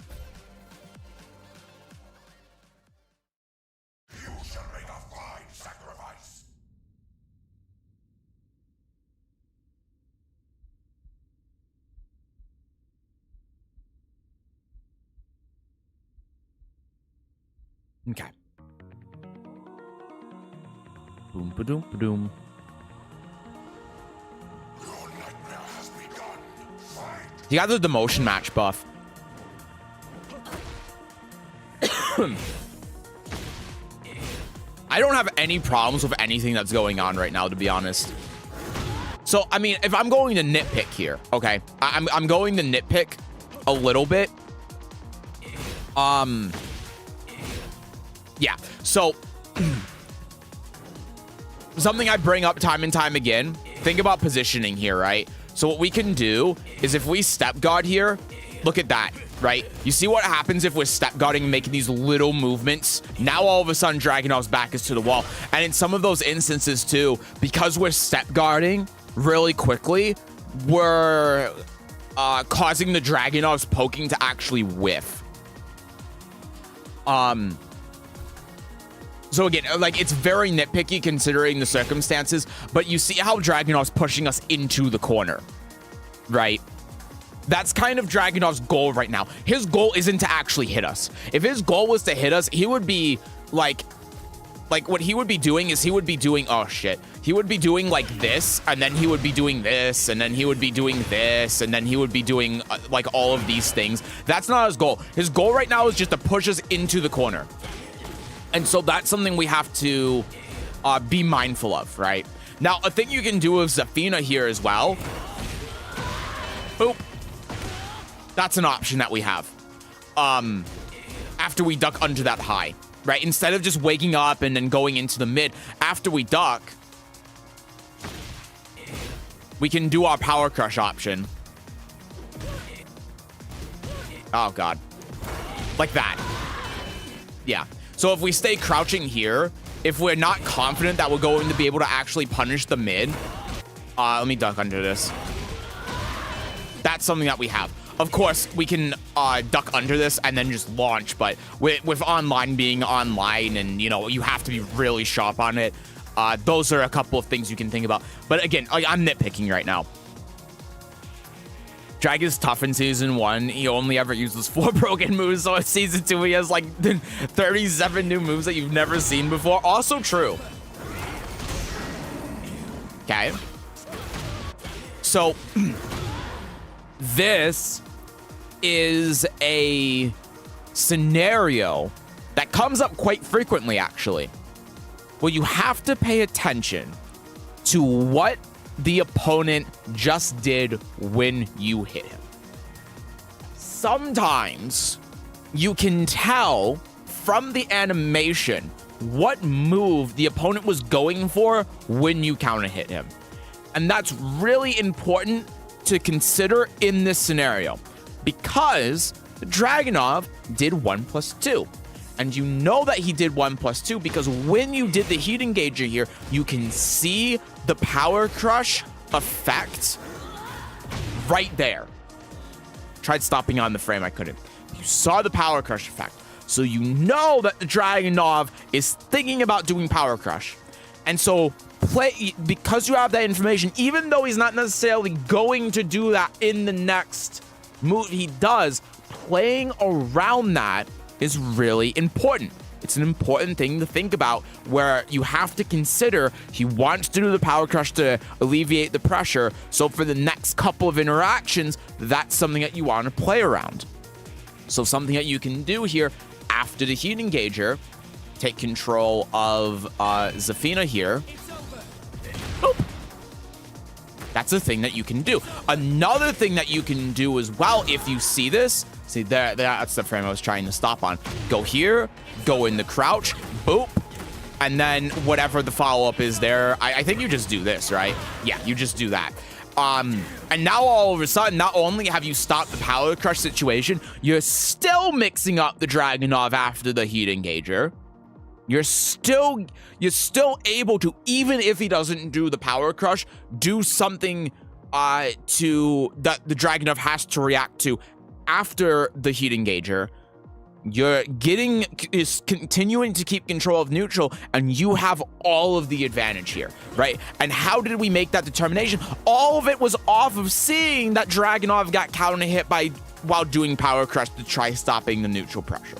You shall make a fine sacrifice. Okay. Boom, ba-doom, ba-doom. Your nightmare has begun. Fight. You got the demotion match buff. I don't have any problems with anything that's going on right now, to be honest. So, I mean, if I'm going to nitpick here, okay, I'm going to nitpick a little bit. Yeah, so something I bring up time and time again, think about positioning here, right? So what we can do is if we step guard here, look at that, right? You see what happens if we're step guarding and making these little movements? Now all of a sudden Dragunov's back is to the wall. And in some of those instances too, because we're step guarding really quickly, we're causing the Dragunov's poking to actually whiff. So again, like, it's very nitpicky considering the circumstances, but you see how Dragunov's pushing us into the corner, right? That's kind of Dragunov's goal right now. His goal isn't to actually hit us. If his goal was to hit us, he would be like what he would be doing is he would be doing, oh shit. He would be doing like this, and then he would be doing this, and then he would be doing this, and then he would be doing like all of these things. That's not his goal. His goal right now is just to push us into the corner. And so that's something we have to be mindful of, right? Now, a thing you can do with Zafina here as well. Boop. That's an option that we have. After we duck under that high, right? Instead of just waking up and then going into the mid, after we duck, we can do our power crush option. Oh, God. Like that. Yeah. So if we stay crouching here, if we're not confident that we're going to be able to actually punish the mid, let me duck under this. That's something that we have. Of course, we can duck under this and then just launch, but with online being online and, you know, you have to be really sharp on it, those are a couple of things you can think about. But again, I'm nitpicking right now. Drag is tough in Season 1. He only ever uses 4 broken moves, so in Season 2 he has like 37 new moves that you've never seen before. Also true. Okay. So, this is a scenario that comes up quite frequently, actually. Well, you have to pay attention to what the opponent just did when you hit him. Sometimes you can tell from the animation what move the opponent was going for when you counter hit him. And that's really important to consider in this scenario because Dragunov did 1+2. And you know that he did 1+2 because when you did the heat engager here, you can see the power crush effect right there. tried stopping on the frame, I couldn't. You saw the Power Crush effect. So you know that the Dragunov is thinking about doing Power Crush. And so because you have that information, even though he's not necessarily going to do that in the next move he does, playing around that is really important. It's an important thing to think about, where you have to consider he wants to do the Power Crush to alleviate the pressure. So for the next couple of interactions, that's something that you want to play around. So something that you can do here after the Heat Engager, take control of Zafina here. Boop. That's a thing that you can do. Another thing that you can do as well, if you see this, see there, that's the frame I was trying to stop on. Go here, go in the crouch, boop, and then whatever the follow-up is there, I think you just do this, right? Yeah, you just do that. And now all of a sudden, not only have you stopped the Power Crush situation, you're still mixing up the Dragunov after the Heat Engager. You're still able to, even if he doesn't do the Power Crush, do something that the Dragunov has to react to after the Heat Engager. You're continuing to keep control of neutral, and you have all of the advantage here, right? And how did we make that determination? All of it was off of seeing that Dragunov got counter hit while doing Power Crush to try stopping the neutral pressure.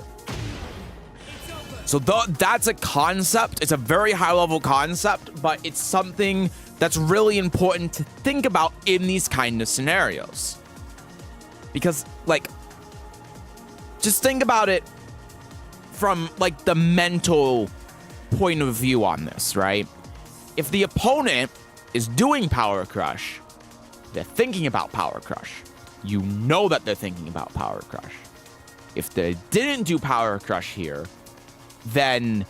So that's a concept. It's a very high level concept, but it's something that's really important to think about in these kind of scenarios. Because, like, just think about it from, like, the mental point of view on this, right? If the opponent is doing Power Crush, they're thinking about Power Crush. You know that they're thinking about Power Crush. If they didn't do Power Crush here, then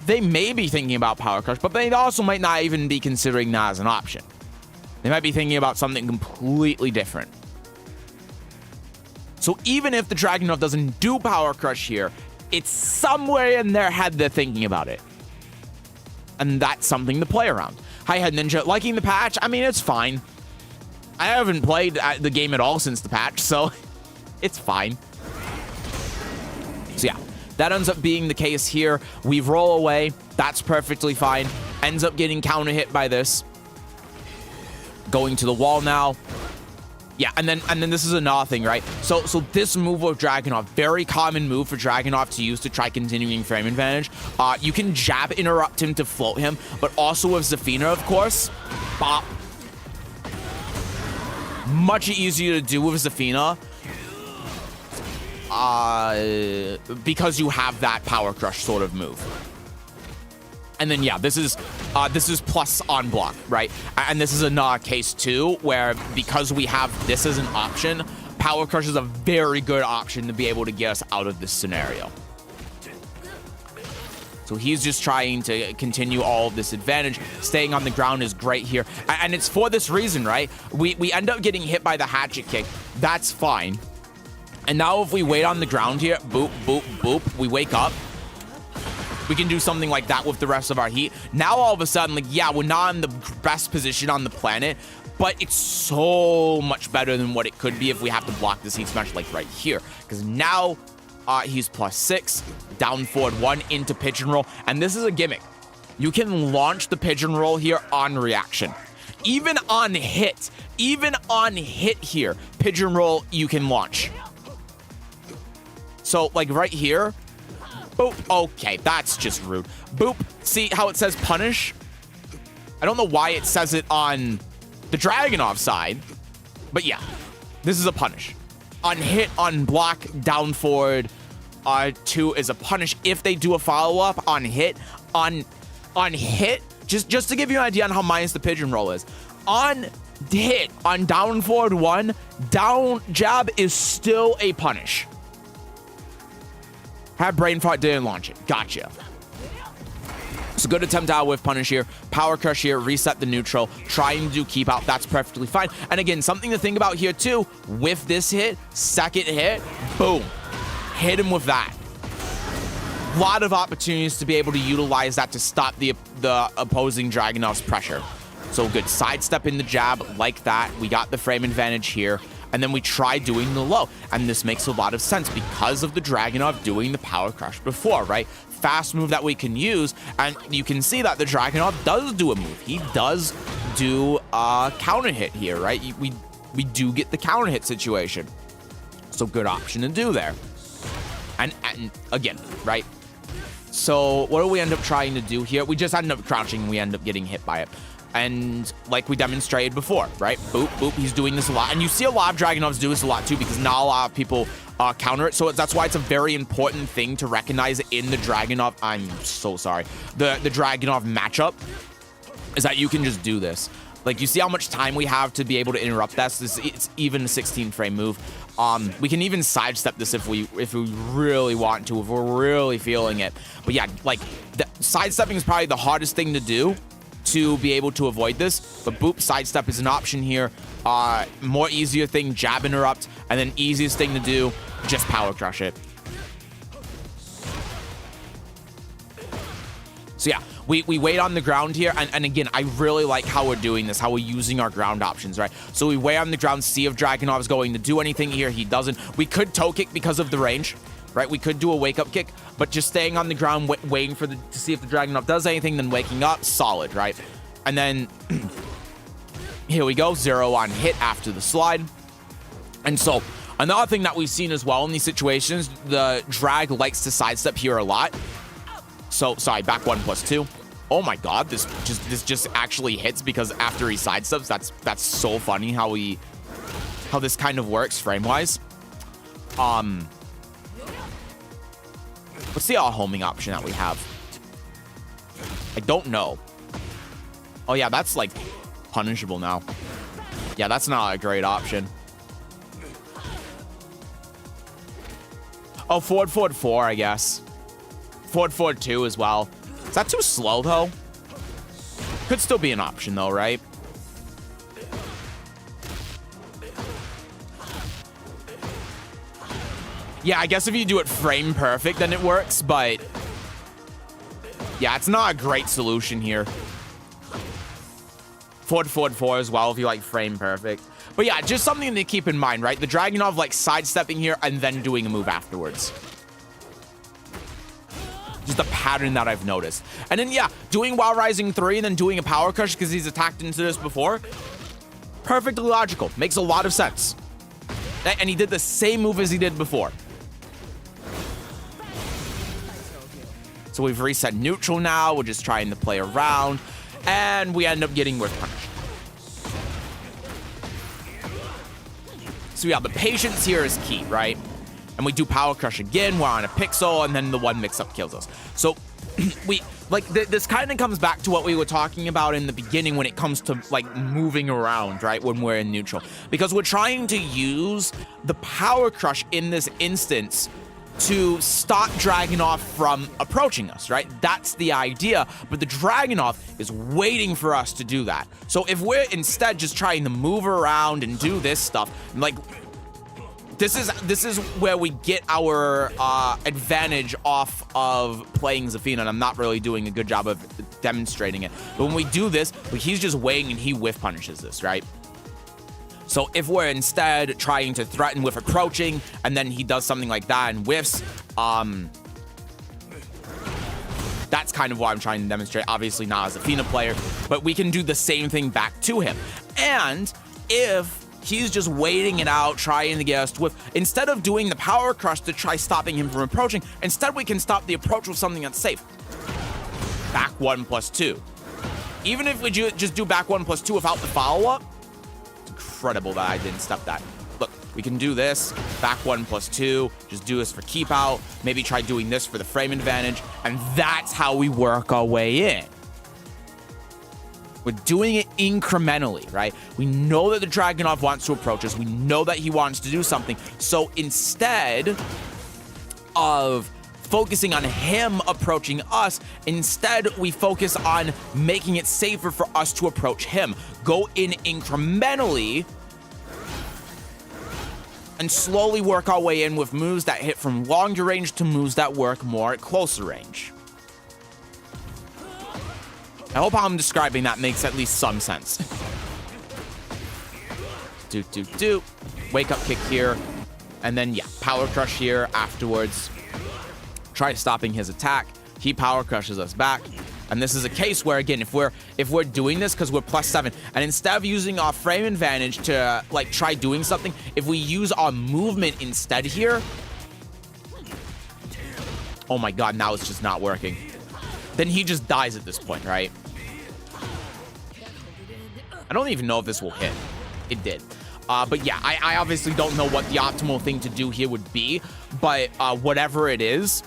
they may be thinking about Power Crush, but they also might not even be considering that as an option. They might be thinking about something completely different. So even if the Dragunov doesn't do Power Crush here, it's somewhere in their head they're thinking about it. And that's something to play around. Hi, Head Ninja. Liking the patch? I mean, it's fine. I haven't played the game at all since the patch, so it's fine. So yeah, that ends up being the case here. We roll away. That's perfectly fine. Ends up getting counter hit by this. Going to the wall now. Yeah, and then this is another thing, right? So this move of Dragunov, very common move for Dragunov to use to try continuing frame advantage. You can jab interrupt him to float him, but also with Zafina, of course. Bop. Much easier to do with Zafina. Because you have that Power Crush sort of move. And then, yeah, this is plus on block, right? And this is another case, too, where because we have this as an option, Power Crush is a very good option to be able to get us out of this scenario. So he's just trying to continue all of this advantage. Staying on the ground is great here. And it's for this reason, right? We end up getting hit by the hatchet kick. That's fine. And now if we wait on the ground here, boop, boop, boop, we wake up. We can do something like that with the rest of our heat. Now all of a sudden, like, yeah, we're not in the best position on the planet, but it's so much better than what it could be if we have to block this heat smash, like right here. Because now he's +6, down forward 1 into pigeon roll. And this is a gimmick. You can launch the pigeon roll here on reaction. Even on hit here, pigeon roll you can launch. So like right here, boop. Okay, that's just rude. Boop. See how it says punish? I don't know why it says it on the Dragunov side, but yeah, this is a punish. On hit, on block, down forward, 2 is a punish. If they do a follow-up on hit, on hit, just to give you an idea on how minus the pigeon roll is. On hit, on down forward 1, down jab is still a punish. Had brain fart, didn't launch it. Gotcha. So good attempt out with punish here. Power Crush here, reset the neutral. Trying to do keep out, that's perfectly fine. And again, something to think about here too, with this hit, second hit, boom. Hit him with that. A lot of opportunities to be able to utilize that to stop the opposing Dragunov's pressure. So good sidestep in the jab like that. We got the frame advantage here. and then we try doing the low. And this makes a lot of sense because of the Dragunov doing the Power Crush before, right? Fast move that we can use, and you can see that the Dragunov does do a move. He does do a counter hit here, right? We do get the counter hit situation. So good option to do there. And again, right? So what do we end up trying to do here? We just end up crouching and we end up getting hit by it. And like we demonstrated before, right? Boop, boop, he's doing this a lot. And you see a lot of Dragunovs do this a lot too, because not a lot of people counter it. So that's why it's a very important thing to recognize in the Dragunov, I'm so sorry, the Dragunov matchup, is that you can just do this. Like, you see how much time we have to be able to interrupt this? It's even a 16-frame move. We can even sidestep this if we really want to, if we're really feeling it. But yeah, like, sidestepping is probably the hardest thing to do to be able to avoid this. But boop, sidestep is an option here. More easier thing, jab interrupt, and then easiest thing to do, just power crush it. So yeah, we wait on the ground here, and again, I really like how we're doing this, how we're using our ground options, right? So we wait on the ground, see if Dragunov is going to do anything here. He doesn't. We could toe kick because of the range, right? We could do a wake-up kick, but just staying on the ground, waiting for to see if the Dragunov does anything, then waking up, solid, right? And then here we go, 0 on hit after the slide. And so another thing that we've seen as well in these situations, the drag likes to sidestep here a lot. So, sorry, back 1+2. Oh my god, this just actually hits because after he sidesteps, that's so funny how this kind of works frame-wise. What's the homing option that we have? I don't know. Oh yeah, that's like punishable now. Yeah, that's not a great option. Oh, forward 4, I guess. Forward 2 as well. Is that too slow, though? Could still be an option, though, right? Yeah, I guess if you do it frame perfect, then it works, but yeah, it's not a great solution here. Forward 4 as well, if you like frame perfect. But yeah, just something to keep in mind, right? The Dragunov like sidestepping here and then doing a move afterwards. Just a pattern that I've noticed. And then, yeah, doing Wild Rising 3 and then doing a Power Crush because he's attacked into this before. Perfectly logical. Makes a lot of sense. And he did the same move as he did before. So we've reset neutral now. We're just trying to play around. And we end up getting worth punished. So yeah, the patience here is key, right? And we do Power Crush again. We're on a pixel, and then the one mix-up kills us. So this kind of comes back to what we were talking about in the beginning when it comes to like moving around, right? When we're in neutral, because we're trying to use the Power Crush in this instance to stop Dragunov from approaching us, right? That's the idea, but the Dragunov is waiting for us to do that. So if we're instead just trying to move around and do this stuff, like this is where we get our advantage off of playing Zafina, and I'm not really doing a good job of demonstrating it. But when we do this, he's just waiting and he whiff punishes this, right? So if we're instead trying to threaten with approaching, and then he does something like that and whiffs, that's kind of what I'm trying to demonstrate. Obviously not as a Fina player, but we can do the same thing back to him. And if he's just waiting it out, trying to get us to whiff, instead of doing the Power Crush to try stopping him from approaching, instead we can stop the approach with something that's safe. Back 1+2. Even if we just do back 1+2 without the follow-up, incredible that I didn't stop that. Look, we can do this, back 1+2, just do this for keep out, maybe try doing this for the frame advantage, and that's how we work our way in. We're doing it incrementally, right? We know that the Dragunov wants to approach us, we know that he wants to do something, so instead of focusing on him approaching us, instead we focus on making it safer for us to approach him. Go in incrementally and slowly work our way in with moves that hit from longer range to moves that work more at closer range. I hope how I'm describing that makes at least some sense. Wake up kick here. And then, yeah, power crush here afterwards. Try stopping his attack. He power crushes us back. And this is a case where, again, if we're doing this because we're +7, and instead of using our frame advantage to, like, try doing something, if we use our movement instead here... Oh my god, now it's just not working. Then he just dies at this point, right? I don't even know if this will hit. It did. But yeah, I obviously don't know what the optimal thing to do here would be, but whatever it is,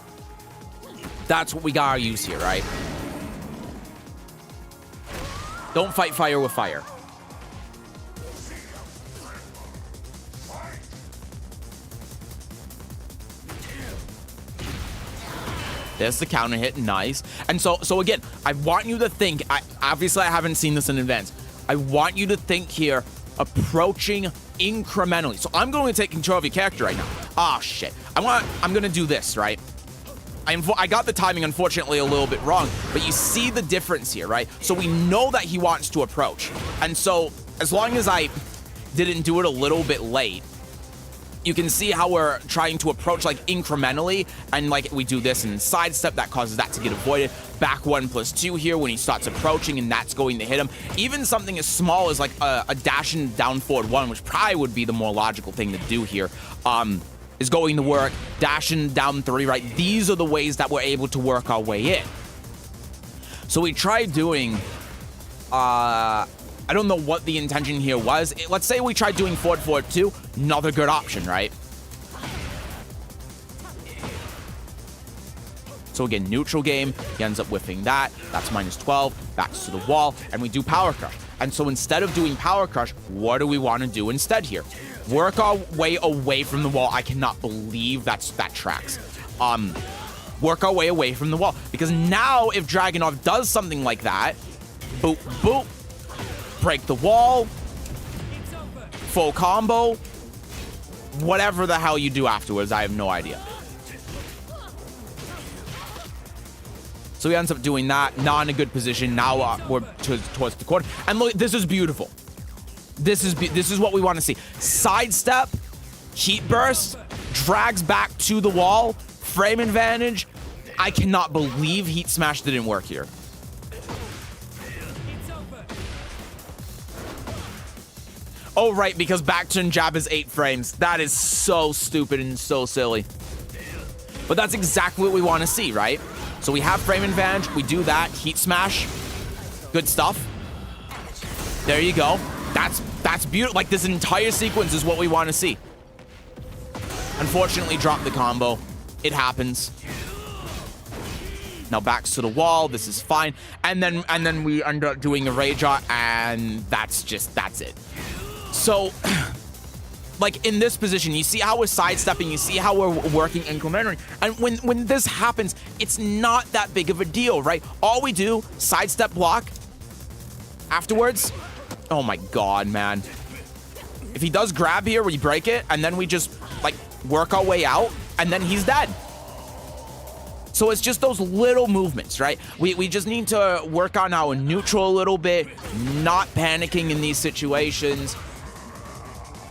that's what we gotta use here, right? Don't fight fire with fire. There's the counter hit, nice. And so again, I want you to think, obviously I haven't seen this in advance. I want you to think here, approaching incrementally. So I'm going to take control of your character right now. Ah, shit. I'm going to do this, right? I got the timing, unfortunately, a little bit wrong, but you see the difference here, right? So we know that he wants to approach. And so as long as I didn't do it a little bit late, you can see how we're trying to approach like incrementally, and like we do this and sidestep, that causes that to get avoided. Back 1+2 here when he starts approaching, and that's going to hit him. Even something as small as like a dash and down forward 1, which probably would be the more logical thing to do here, is going to work. Dash and down 3, right? These are the ways that we're able to work our way in. So we tried doing, I don't know what the intention here was. Let's say we tried doing forward 2, another good option, right? So again, neutral game, he ends up whiffing that. That's -12, back to the wall, and we do power crush. And so instead of doing power crush, what do we want to do instead here? Work our way away from the wall. I cannot believe that tracks. Work our way away from the wall. Because now if Dragunov does something like that, boop, boop, break the wall, full combo, whatever the hell you do afterwards, I have no idea. So he ends up doing that, not in a good position. Now we're towards the corner. And look, this is beautiful. This is what we want to see. Sidestep, heat burst, drags back to the wall, frame advantage. I cannot believe heat smash didn't work here. Oh, right, because back turn jab is 8 frames. That is so stupid and so silly. But that's exactly what we want to see, right? So we have frame advantage. We do that. Heat smash. Good stuff. There you go. That's beautiful. Like, this entire sequence is what we want to see. Unfortunately, drop the combo. It happens. Now back to the wall. This is fine. And then we end up doing a rage art, and that's it. So, like, in this position, you see how we're sidestepping, you see how we're working incrementally, and when this happens, it's not that big of a deal, right? All we do, sidestep block, afterwards, oh my god, man. If he does grab here, we break it, and then we just, like, work our way out, and then he's dead. So it's just those little movements, right? We just need to work on our neutral a little bit, not panicking in these situations,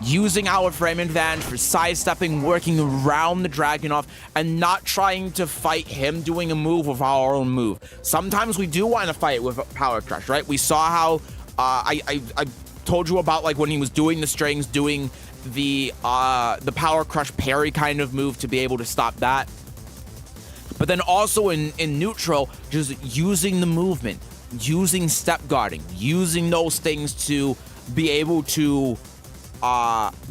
using our frame advantage for sidestepping, working around the Dragunov, and not trying to fight him doing a move with our own move. Sometimes we do want to fight with power crush, right? We saw how I told you about, like, when he was doing the strings, doing the power crush parry kind of move to be able to stop that. But then also in neutral, just using the movement, using step guarding, using those things to be able to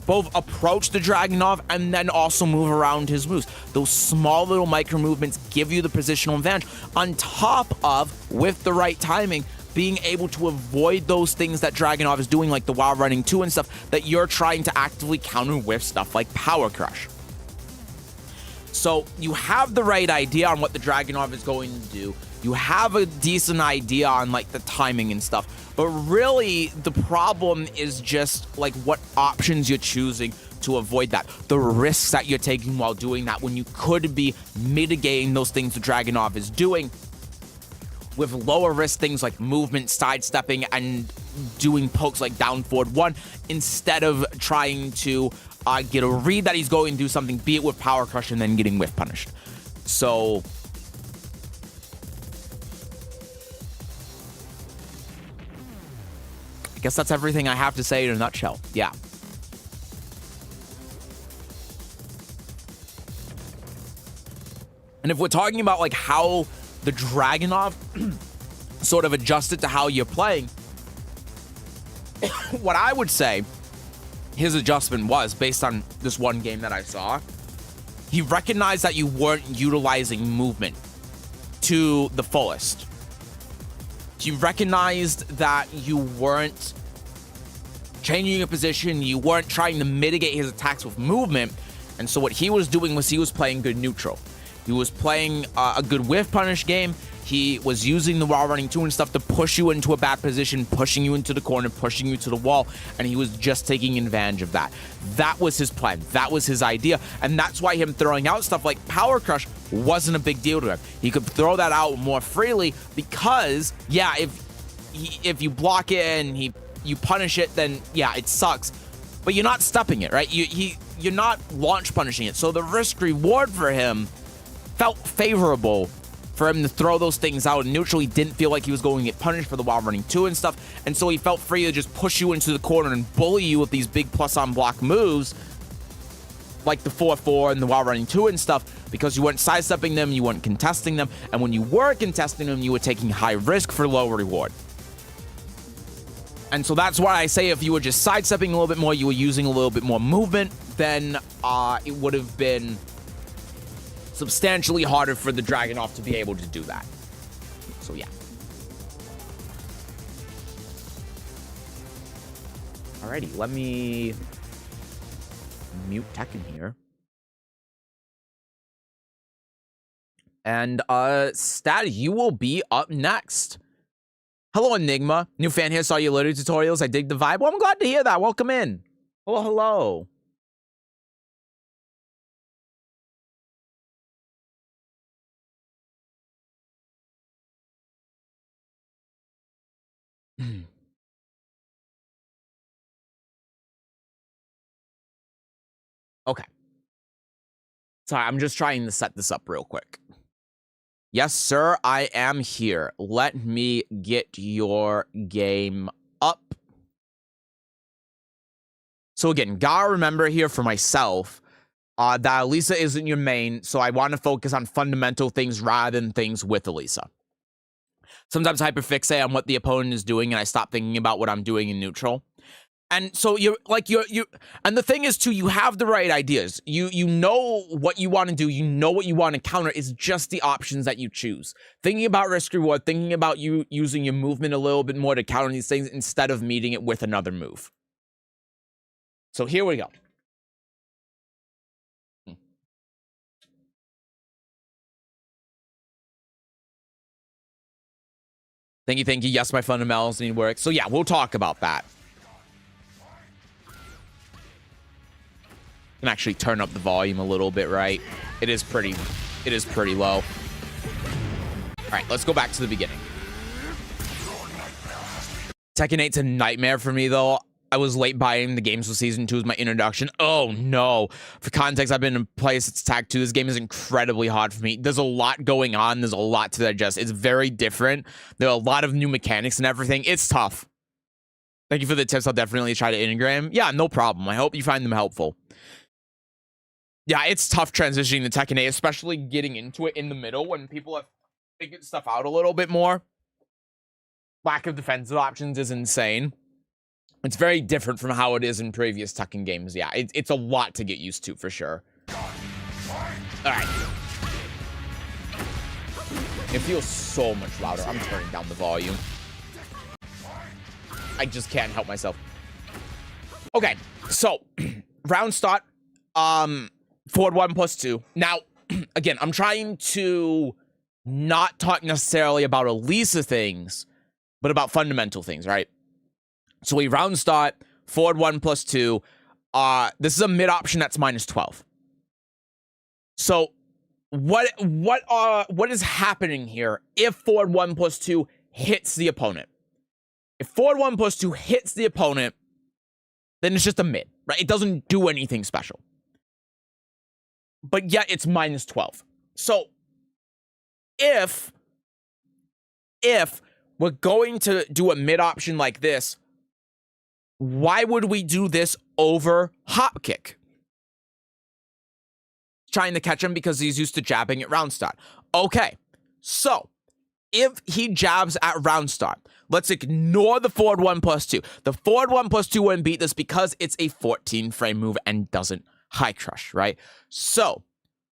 both approach the Dragunov and then also move around his moves. Those small little micro movements give you the positional advantage, on top of, with the right timing, being able to avoid those things that Dragunov is doing, like the wild running 2 and stuff, that you're trying to actively counter with stuff like power crush. So you have the right idea on what the Dragunov is going to do. You have a decent idea on, like, the timing and stuff. But really, the problem is just, like, what options you're choosing to avoid that. The risks that you're taking while doing that, when you could be mitigating those things the Dragunov is doing. with lower risk things like movement, sidestepping, and doing pokes like down forward 1 instead of trying to get a read that he's going to do something, be it with Power Crush and then getting whiff punished. So I guess that's everything I have to say in a nutshell. Yeah. And if we're talking about like how the Dragunov sort of adjusted to how you're playing, what I would say his adjustment was, based on this one game that I saw, he recognized that you weren't utilizing movement to the fullest. He recognized that you weren't changing your position, you weren't trying to mitigate his attacks with movement, and so what he was doing was he was playing good neutral. He was playing a good whiff punish game. He was using the wall running 2 and stuff to push you into a bad position, pushing you into the corner, pushing you to the wall, and he was just taking advantage of that. That was his plan. That was his idea, and that's why him throwing out stuff like Power Crush wasn't a big deal to him. He could throw that out more freely because, yeah, if you block it and you punish it, then yeah, it sucks. But you're not stopping it, right? You're not launch punishing it. So the risk reward for him felt favorable for him to throw those things out in neutral. He didn't feel like he was going to get punished for the while running 2 and stuff, and so he felt free to just push you into the corner and bully you with these big plus on block moves like the 4-4 and the while running 2 and stuff, because you weren't sidestepping them, you weren't contesting them, and when you were contesting them, you were taking high risk for low reward. And so that's why I say if you were just sidestepping a little bit more, you were using a little bit more movement, then it would have been substantially harder for the Dragunov to be able to do that. So yeah. Alrighty, let me mute Tekken here. And Stat, you will be up next. Hello, Enigma. New fan here, saw your Lidia tutorials. I dig the vibe. Well, I'm glad to hear that. Welcome in. Oh, hello. Okay. Sorry, I'm just trying to set this up real quick. Yes, sir, I am here. Let me get your game up. So again, gotta remember here for myself that Elisa isn't your main, so I want to focus on fundamental things rather than things with Elisa. Sometimes I hyperfixate on what the opponent is doing and I stop thinking about what I'm doing in neutral. And so you're and the thing is too, you have the right ideas. You know what you want to do, you know what you want to counter. It's just the options that you choose. Thinking about risk reward, thinking about you using your movement a little bit more to counter these things instead of meeting it with another move. So here we go. Thank you. Yes, my fundamentals need work. So yeah, we'll talk about that. Can actually turn up the volume a little bit, right? It is pretty low. All right, let's go back to the beginning. Tekken 8's a nightmare for me, though. I was late buying the games for Season 2 as my introduction. Oh, no. For context, I've been in place since Tag 2. This game is incredibly hard for me. There's a lot going on. There's a lot to digest. It's very different. There are a lot of new mechanics and everything. It's tough. Thank you for the tips. I'll definitely try to integrate them. Yeah, no problem. I hope you find them helpful. Yeah, it's tough transitioning to Tekken 8, especially getting into it in the middle when people have figured stuff out a little bit more. Lack of defensive options is insane. It's very different from how it is in previous Tekken games. Yeah, it's a lot to get used to, for sure. Alright. It feels so much louder. I'm turning down the volume. I just can't help myself. Okay, so, round start. Forward 1+2. Now, again, I'm trying to not talk necessarily about Elisa things, but about fundamental things, right? So we round start, forward 1+2. This is a mid option that's -12. So what is happening here if forward 1+2 hits the opponent? If forward 1+2 hits the opponent, then it's just a mid, right? It doesn't do anything special. But yet it's -12. So if we're going to do a mid option like this, why would we do this over hop kick? Trying to catch him because he's used to jabbing at round start. Okay, so if he jabs at round start, let's ignore the forward 1+2. The forward 1+2 wouldn't beat this because it's a 14 frame move and doesn't high crush, right? So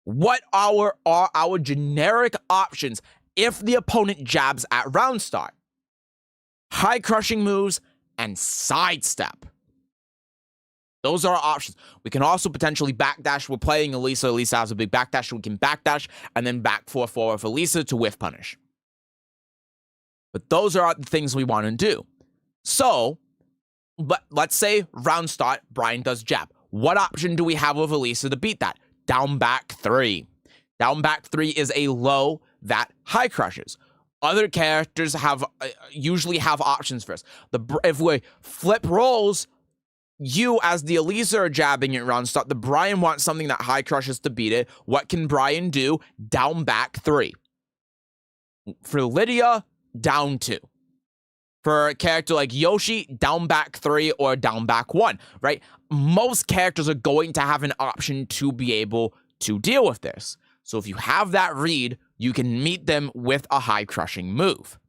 what are our generic options if the opponent jabs at round start? High crushing moves and sidestep. Those are our options. We can also potentially backdash. We're playing Elisa. Elisa has a big backdash, so we can backdash and then back 4-4 with Elisa to whiff punish. But those are the things we want to do. So, but let's say round start, Brian does jab. What option do we have with Elisa to beat that? Down back 3. Down back 3 is a low that high crushes. Other characters have usually have options for us. If we flip roles, you as the Elisa are jabbing at round start. The Brian wants something that high crushes to beat it. What can Brian do? Down back 3. For Lidia, down 2. For a character like Yoshi, down back 3 or down back 1, right? Most characters are going to have an option to be able to deal with this. So if you have that read, you can meet them with a high crushing move.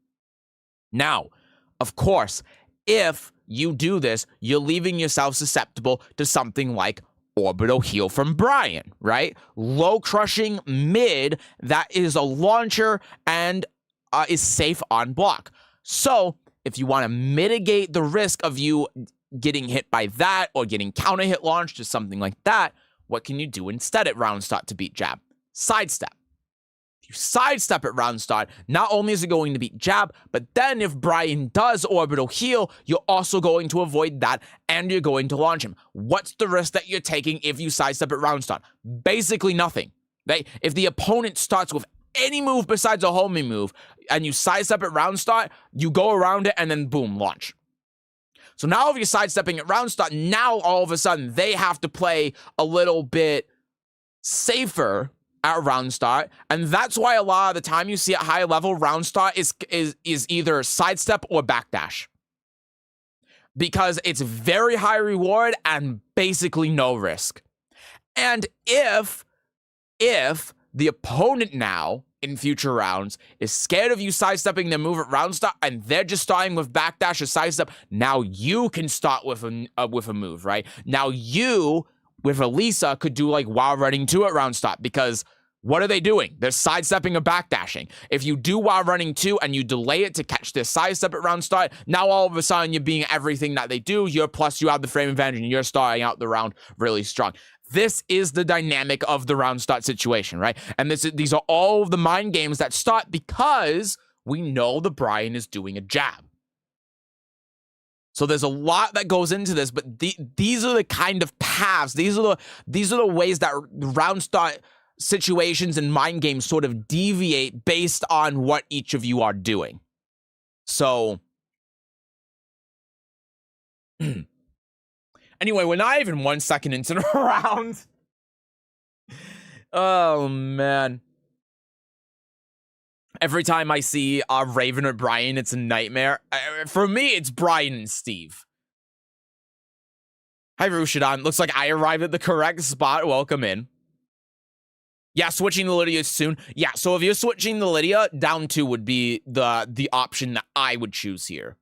Now, of course, if you do this, you're leaving yourself susceptible to something like orbital heal from Brian, right? Low crushing mid that is a launcher and is safe on block. So if you want to mitigate the risk of you getting hit by that or getting counter hit launched or something like that, what can you do instead at round start to beat jab? Sidestep. If you sidestep at round start, not only is it going to beat jab, but then if Brian does orbital heal, you're also going to avoid that and you're going to launch him. What's the risk that you're taking if you sidestep at round start? Basically nothing. Right? If the opponent starts with any move besides a homing move and you sidestep at round start, you go around it and then boom, launch. So now if you're sidestepping at round start, now all of a sudden they have to play a little bit safer at round start, and that's why a lot of the time you see at high level round start is either sidestep or backdash, because it's very high reward and basically no risk. And if the opponent now in future rounds is scared of you sidestepping their move at round start and they're just starting with backdash or sidestep, now you can start with a move, right? Now you with Elisa could do like while running 2 at round start, because what are they doing? They're sidestepping or backdashing. If you do while running 2 and you delay it to catch their sidestep at round start, now all of a sudden you're being everything that they do. You have the frame advantage and you're starting out the round really strong. This is the dynamic of the round start situation, right? And these are all of the mind games that start because we know the Brian is doing a jab. So there's a lot that goes into this, but these are the kind of paths. These are the ways that round start situations and mind games sort of deviate based on what each of you are doing. So anyway, we're not even 1 second into the round. Oh man. Every time I see Raven or Brian, it's a nightmare. For me, it's Brian and Steve. Hi, Rushidan. Looks like I arrived at the correct spot. Welcome in. Yeah, switching to Lidia soon. Yeah, so if you're switching to Lidia, down 2 would be the option that I would choose here.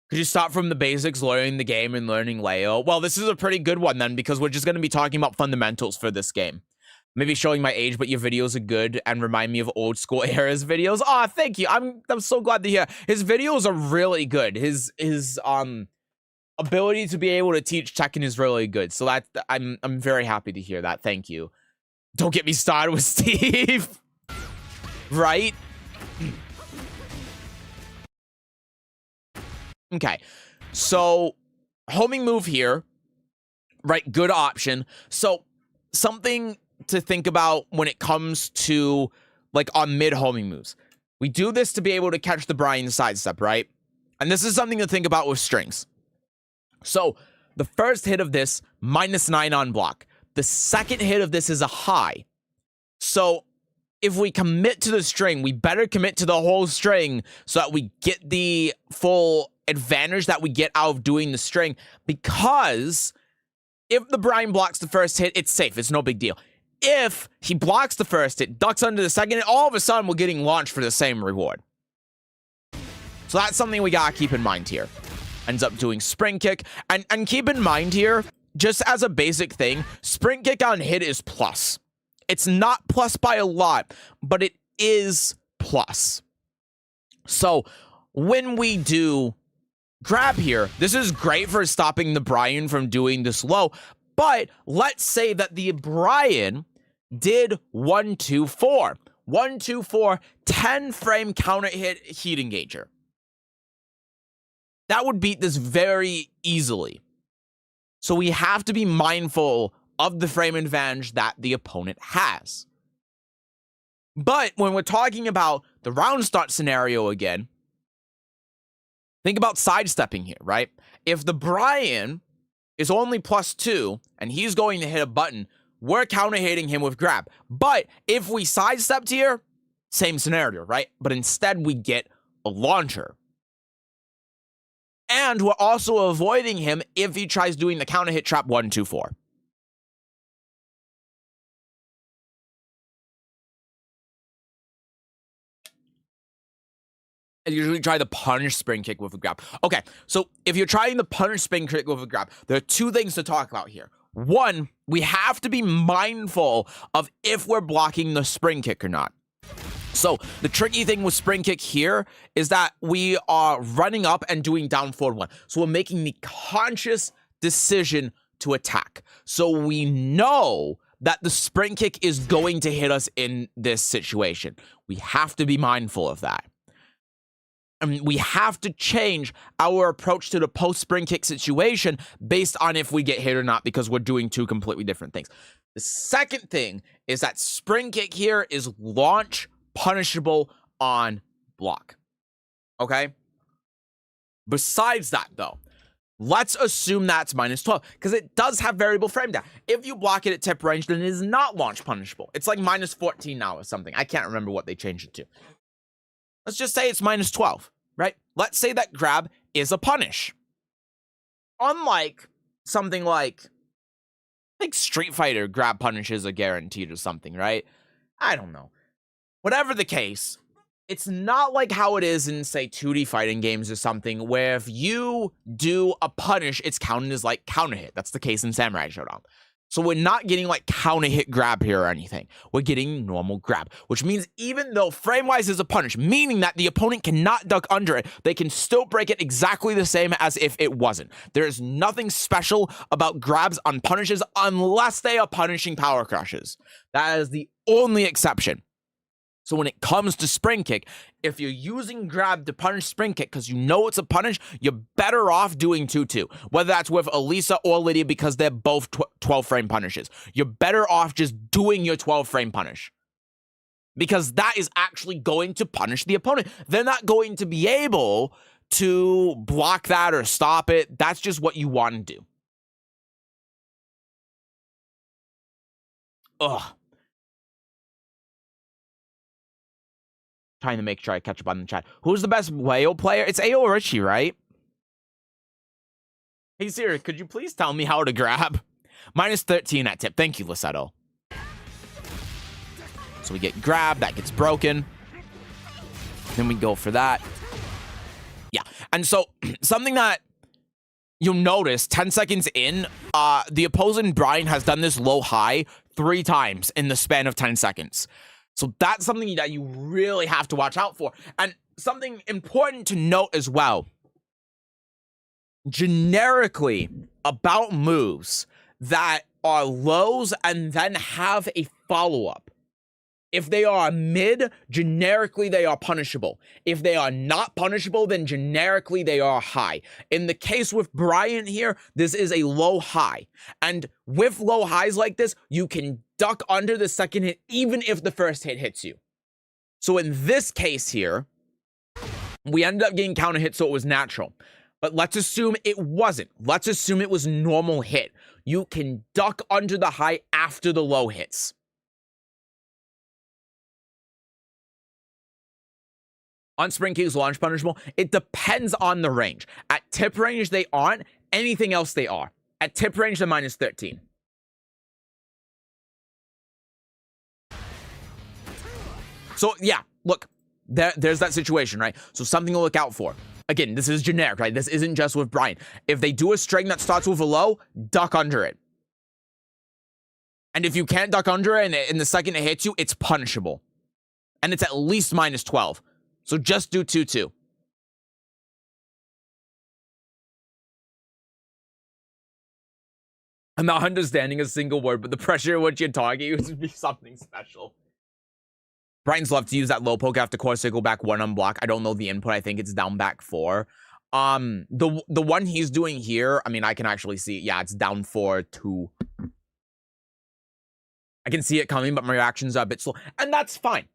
Could you start from the basics, learning the game and learning layout? Well, this is a pretty good one then, because we're just going to be talking about fundamentals for this game. Maybe showing my age, but your videos are good and remind me of old school era's videos. Oh, thank you. I'm so glad to hear. His videos are really good. His ability to be able to teach Tekken is really good. So that I'm very happy to hear that. Thank you. Don't get me started with Steve. Right? Okay. So homing move here. right? Good option. So something to think about when it comes to like on mid homing moves. We do this to be able to catch the Brian sidestep, right? And this is something to think about with strings. So the first hit of this, -9 on block. The second hit of this is a high. So if we commit to the string, we better commit to the whole string so that we get the full advantage that we get out of doing the string. Because if the Brian blocks the first hit, it's safe. It's no big deal. If he blocks the first hit, ducks under the second hit, all of a sudden we're getting launched for the same reward. So that's something we gotta keep in mind here. Ends up doing spring kick. And keep in mind here, just as a basic thing, spring kick on hit is plus. It's not plus by a lot, but it is plus. So when we do grab here, this is great for stopping the Brian from doing this low. But let's say that the Brian did 1-2-4. 1-2-4, 10 frame counter hit heat engager. That would beat this very easily. So we have to be mindful of the frame advantage that the opponent has. But when we're talking about the round start scenario again, think about sidestepping here, right? If the Brian is only +2 and he's going to hit a button, we're counter hitting him with grab. But if we sidestepped here, same scenario, right? But instead we get a launcher. And we're also avoiding him if he tries doing the counter hit trap 1-2-4. I usually try the punish spring kick with a grab. Okay, so if you're trying the punish spring kick with a grab, there are two things to talk about here. One, we have to be mindful of if we're blocking the spring kick or not. So the tricky thing with spring kick here is that we are running up and doing down forward 1. So we're making the conscious decision to attack. So we know that the spring kick is going to hit us in this situation. We have to be mindful of that. And we have to change our approach to the post-spring kick situation based on if we get hit or not, because we're doing two completely different things. The second thing is that spring kick here is launch punishable on block. Okay? Besides that, though, let's assume that's -12, because it does have variable frame down. If you block it at tip range, then it is not launch punishable. It's like -14 now or something. I can't remember what they changed it to. Let's just say it's -12, right? Let's say that grab is a punish. Unlike something like, I think Street Fighter grab punishes are guaranteed or something, right? I don't know. Whatever the case, it's not like how it is in, say, 2D fighting games or something, where if you do a punish, it's counted as like counter hit. That's the case in Samurai Showdown. So we're not getting like counter hit grab here or anything. We're getting normal grab, which means even though frame-wise is a punish, meaning that the opponent cannot duck under it, they can still break it exactly the same as if it wasn't. There is nothing special about grabs on punishes unless they are punishing power crushes. That is the only exception. So when it comes to spring kick, if you're using grab to punish spring kick because you know it's a punish, you're better off doing 2-2. Whether that's with Elisa or Lidia, because they're both 12 frame punishes. You're better off just doing your 12 frame punish. Because that is actually going to punish the opponent. They're not going to be able to block that or stop it. That's just what you want to do. Ugh. Trying to make sure I catch up on the chat. Who's the best whale player? It's AO Richie, right? Hey, Siri, could you please tell me how to grab? -13 at tip. Thank you, Lissetto. So we get grab. That gets broken. Then we go for that. Yeah. And so something that you'll notice 10 seconds in, the opposing Brian has done this low-high 3 times in the span of 10 seconds. So that's something that you really have to watch out for. And something important to note as well. Generically, about moves that are lows and then have a follow-up. If they are mid, generically they are punishable. If they are not punishable, then generically they are high. In the case with Brian here, this is a low high. And with low highs like this, you can duck under the second hit even if the first hit hits you. So in this case here, we ended up getting counter hit, so it was natural. But let's assume it wasn't. Let's assume it was normal hit. You can duck under the high after the low hits. On Spring Kicks, launch punishable. It depends on the range. At tip range, they aren't. Anything else, they are. At tip range, they're minus 13. So, yeah, look. There's that situation, right? So something to look out for. Again, this is generic, right? This isn't just with Brian. If they do a string that starts with a low, duck under it. And if you can't duck under it and the second it hits you, it's punishable. And it's at least minus 12. So just do 2-2. I'm not understanding a single word, but the pressure at which you're talking would be something special. Brian's love to use that low poke after core circle back 1 on block. I don't know the input. I think it's down back 4. The one he's doing here, I mean, I can actually see it. Yeah, it's down 4-2. I can see it coming, but my reactions are a bit slow. And that's fine.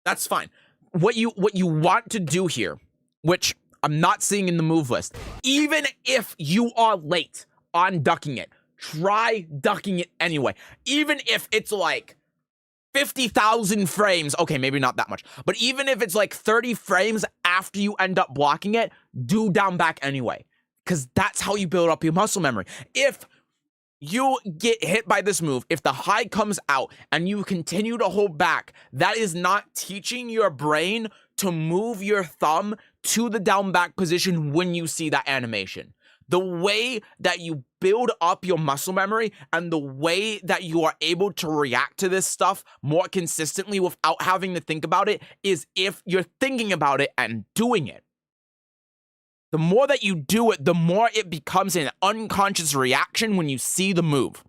That's fine. What you want to do here, which I'm not seeing in the move list, even if you are late on ducking it, try ducking it anyway. Even if it's like 50,000 frames, okay, maybe not that much, but even if it's like 30 frames after you end up blocking it, do down back anyway, because that's how you build up your muscle memory. If you get hit by this move, if the high comes out and you continue to hold back, that is not teaching your brain to move your thumb to the down back position when you see that animation. The way that you build up your muscle memory and the way that you are able to react to this stuff more consistently without having to think about it is if you're thinking about it and doing it. The more that you do it, the more it becomes an unconscious reaction when you see the move.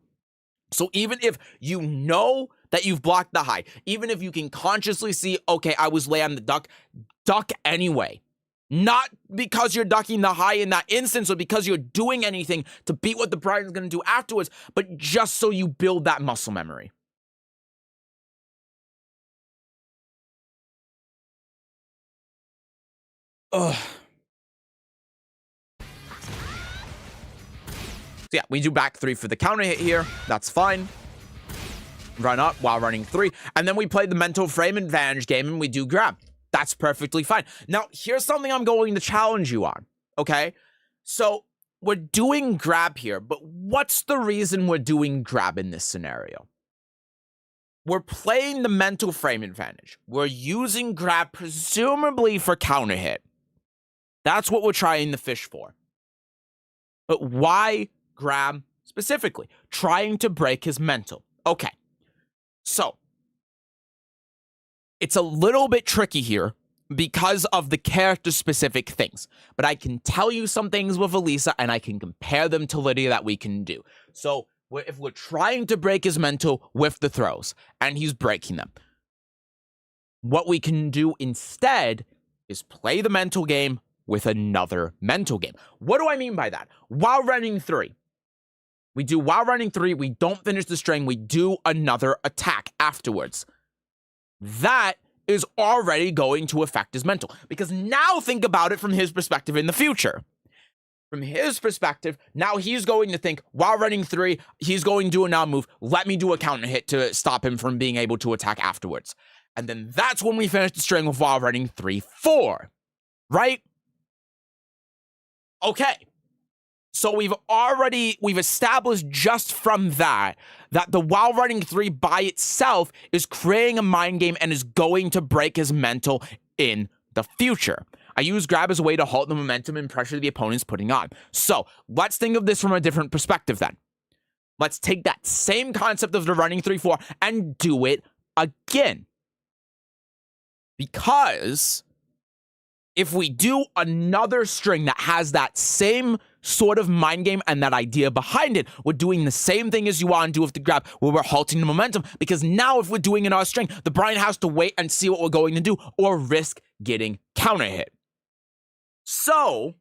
So even if you know that you've blocked the high, even if you can consciously see, okay, I was late on the duck, duck anyway. Not because you're ducking the high in that instance or because you're doing anything to beat what the Brian's going to do afterwards, but just so you build that muscle memory. Ugh. So yeah, we do back 3 for the counter hit here. That's fine. Run up while running 3. And then we play the mental frame advantage game and we do grab. That's perfectly fine. Now, here's something I'm going to challenge you on, okay? So we're doing grab here, but what's the reason we're doing grab in this scenario? We're playing the mental frame advantage. We're using grab presumably for counter hit. That's what we're trying the fish for. But why grab specifically? Trying to break his mental. Okay. So it's a little bit tricky here because of the character-specific things. But I can tell you some things with Elisa, and I can compare them to Lidia that we can do. So if we're trying to break his mental with the throws, and he's breaking them, what we can do instead is play the mental game with another mental game. What do I mean by that? While running 3. We do while running 3, we don't finish the string, we do another attack afterwards. That is already going to affect his mental. Because now think about it from his perspective in the future. From his perspective, now he's going to think, while running 3, he's going to do a now move. Let me do a counter hit to stop him from being able to attack afterwards. And then that's when we finish the string with while running 3-4. Right? Okay. So we've established just from that the while running 3 by itself is creating a mind game and is going to break his mental in the future. I use grab as a way to halt the momentum and pressure the opponent's putting on. So let's think of this from a different perspective then. Let's take that same concept of the running 3-4 and do it again. Because if we do another string that has that same sort of mind game and that idea behind it. We're doing the same thing as you want to do with the grab, where we're halting the momentum, because now if we're doing it our string, the Brian has to wait and see what we're going to do or risk getting counter hit. So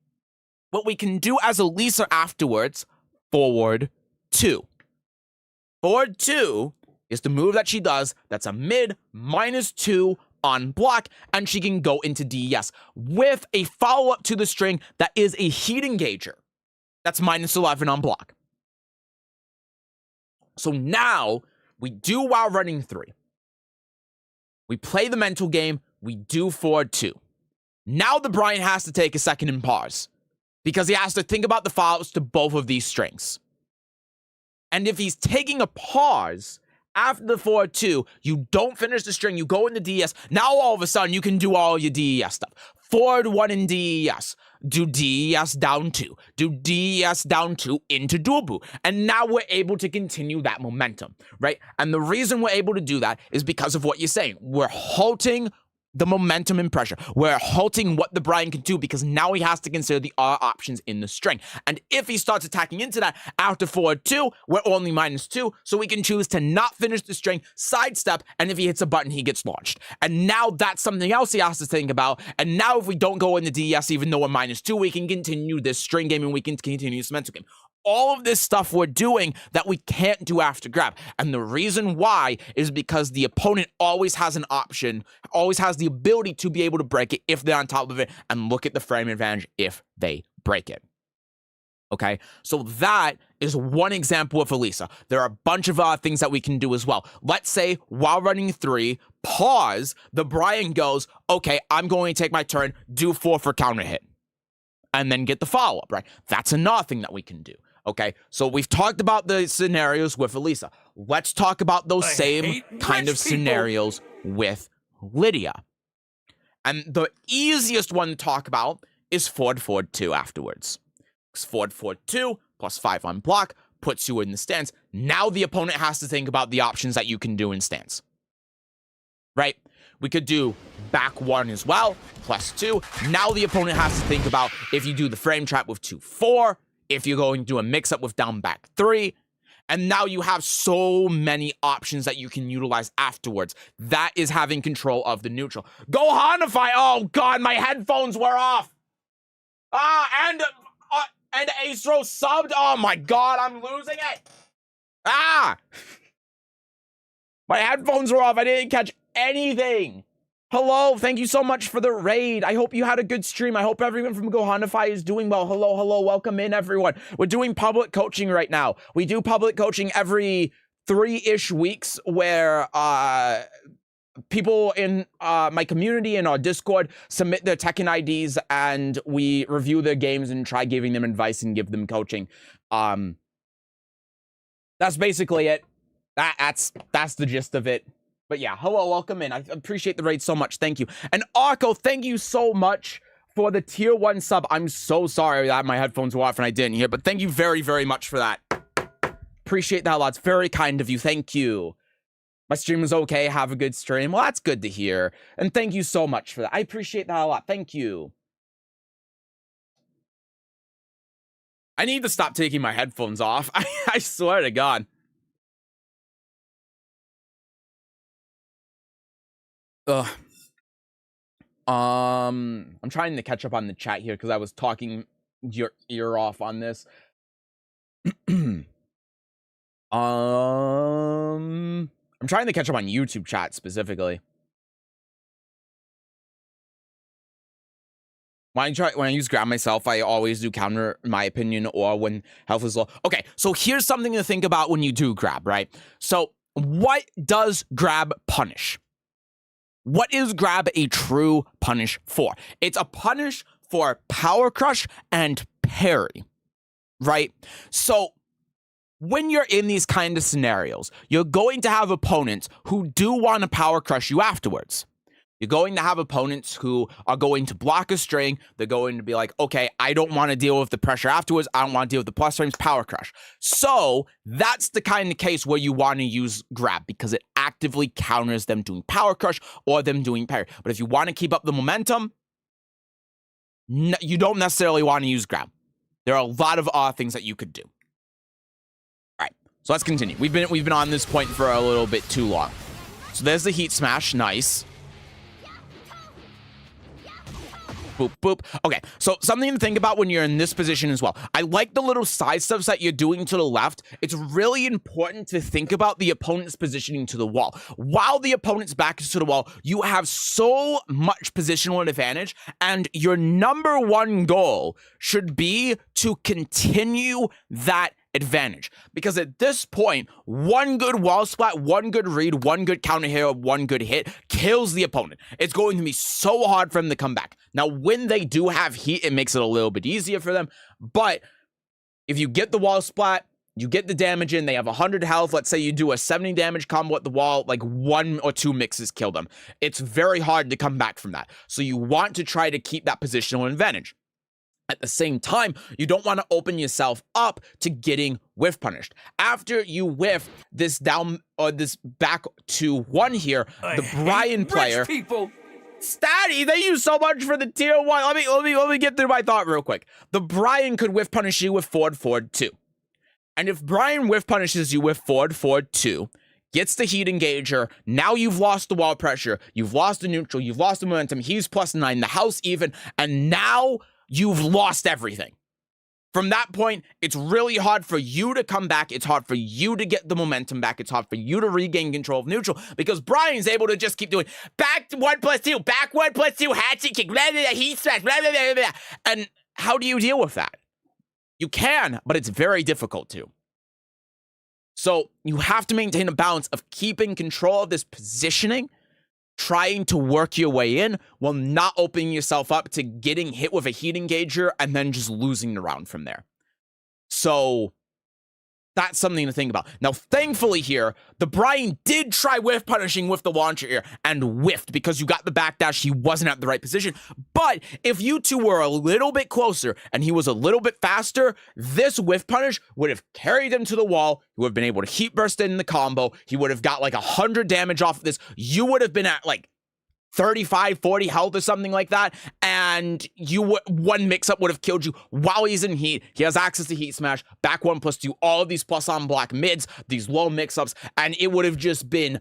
what we can do as Elisa afterwards, forward 2. Forward 2 is the move that she does that's a mid -2 on block, and she can go into DES with a follow-up to the string that is a heat engager. That's -11 on block. So now we do while running 3. We play the mental game, we do forward 2. Now the Brian has to take a second and pause, because he has to think about the follow-ups to both of these strings. And if he's taking a pause after the forward 2, you don't finish the string, you go into DES. Now all of a sudden you can do all your DES stuff. Forward 1 in DES, do DES down 2, do DES down 2 into dual boot. And now we're able to continue that momentum, right? And the reason we're able to do that is because of what you're saying. We're halting the momentum and pressure. We're halting what the Brian can do, because now he has to consider the other options in the string. And if he starts attacking into that after forward 2, we're only -2, so we can choose to not finish the string, sidestep, and if he hits a button, he gets launched. And now that's something else he has to think about. And now if we don't go into DES, even though we're -2, we can continue this string game and we can continue this mental game. All of this stuff we're doing that we can't do after grab. And the reason why is because the opponent always has an option, always has the ability to be able to break it if they're on top of it, and look at the frame advantage if they break it. Okay, so that is one example of Elisa. There are a bunch of other things that we can do as well. Let's say while running 3, pause, the Brian goes, okay, I'm going to take my turn, do 4 for counter hit, and then get the follow-up, right? That's another thing that we can do. Okay, so we've talked about the scenarios with Elisa. Let's talk about those same kind of scenarios with Lidia. And the easiest one to talk about is forward 2 afterwards. Because forward 2 plus 5 on block puts you in the stance. Now the opponent has to think about the options that you can do in stance. Right? We could do back 1 as well, +2. Now the opponent has to think about if you do the frame trap with 2-4, if you're going to do a mix-up with down back 3, and now you have so many options that you can utilize afterwards. That is having control of the neutral. Go Hanify! Oh God, my headphones were off! And Astro subbed! Oh my God, I'm losing it! My headphones were off, I didn't catch anything! Hello, thank you so much for the raid. I hope you had a good stream. I hope everyone from Gohanify is doing well. Hello, welcome in everyone. We're doing public coaching right now. We do public coaching every 3-ish weeks where people in my community and our Discord submit their Tekken IDs and we review their games and try giving them advice and give them coaching. That's basically it. That's the gist of it. But yeah, hello, welcome in. I appreciate the raid so much. Thank you. And Arco, thank you so much for the tier 1 sub. I'm so sorry that my headphones were off and I didn't hear, but thank you very, very much for that. Appreciate that a lot. It's very kind of you. Thank you. My stream was okay. Have a good stream. Well, that's good to hear. And thank you so much for that. I appreciate that a lot. Thank you. I need to stop taking my headphones off. I swear to God. Ugh. I'm trying to catch up on the chat here because I was talking your ear off on this. I'm trying to catch up on YouTube chat specifically. When I use grab myself, I always do counter, in my opinion, or when health is low. Okay, so here's something to think about when you do grab, right? So what does grab punish? What is grab a true punish for? It's a punish for power crush and parry, right? So when you're in these kind of scenarios, you're going to have opponents who do want to power crush you afterwards. You're going to have opponents who are going to block a string. They're going to be like, okay, I don't want to deal with the pressure afterwards. I don't want to deal with the plus frames, power crush. So that's the kind of case where you want to use grab because it actively counters them doing power crush or them doing parry. But if you want to keep up the momentum, you don't necessarily want to use grab. There are a lot of things that you could do. All right, so let's continue. We've been on this point for a little bit too long. So there's the heat smash, nice. Boop, boop. Okay, so something to think about when you're in this position as well. I like the little side steps that you're doing to the left. It's really important to think about the opponent's positioning to the wall. While the opponent's back is to the wall, you have so much positional advantage, and your number one goal should be to continue that advantage. Because at this point, one good wall splat, one good read, one good counter hit, one good hit kills the opponent. It's going to be so hard for them to come back. Now, when they do have heat, it makes it a little bit easier for them. But if you get the wall splat, you get the damage in, they have 100 health. Let's say you do a 70 damage combo at the wall, like 1 or 2 mixes kill them. It's very hard to come back from that. So you want to try to keep that positional advantage. At the same time, you don't want to open yourself up to getting whiff punished. After you whiff this down or this back to 1 here, the Brian player. People. Statty, thank you so much for the tier 1. Let me get through my thought real quick. The Brian could whiff punish you with forward 2. And if Brian whiff punishes you with forward 2, gets the heat engager, now you've lost the wall pressure, you've lost the neutral, you've lost the momentum, he's +9, the house even, and now you've lost everything. From that point, it's really hard for you to come back. It's hard for you to get the momentum back. It's hard for you to regain control of neutral because Brian's able to just keep doing back 1+2, back 1+2, hatchet kick, blah, blah, blah, heat smash, blah, blah, blah, blah. And how do you deal with that? You can, but it's very difficult to. So you have to maintain a balance of keeping control of this positioning, trying to work your way in while not opening yourself up to getting hit with a heat engager and then just losing the round from there. So that's something to think about. Now, thankfully here, the Brian did try whiff punishing with the launcher here and whiffed because you got the backdash. He wasn't at the right position. But if you two were a little bit closer and he was a little bit faster, this whiff punish would have carried him to the wall. He would have been able to heat burst in the combo. He would have got like 100 damage off of this. You would have been at like 35, 40 health or something like that, and one mix-up would have killed you while he's in heat. He has access to heat smash, back 1+2, all of these plus on block mids, these low mix-ups, and it would have just been,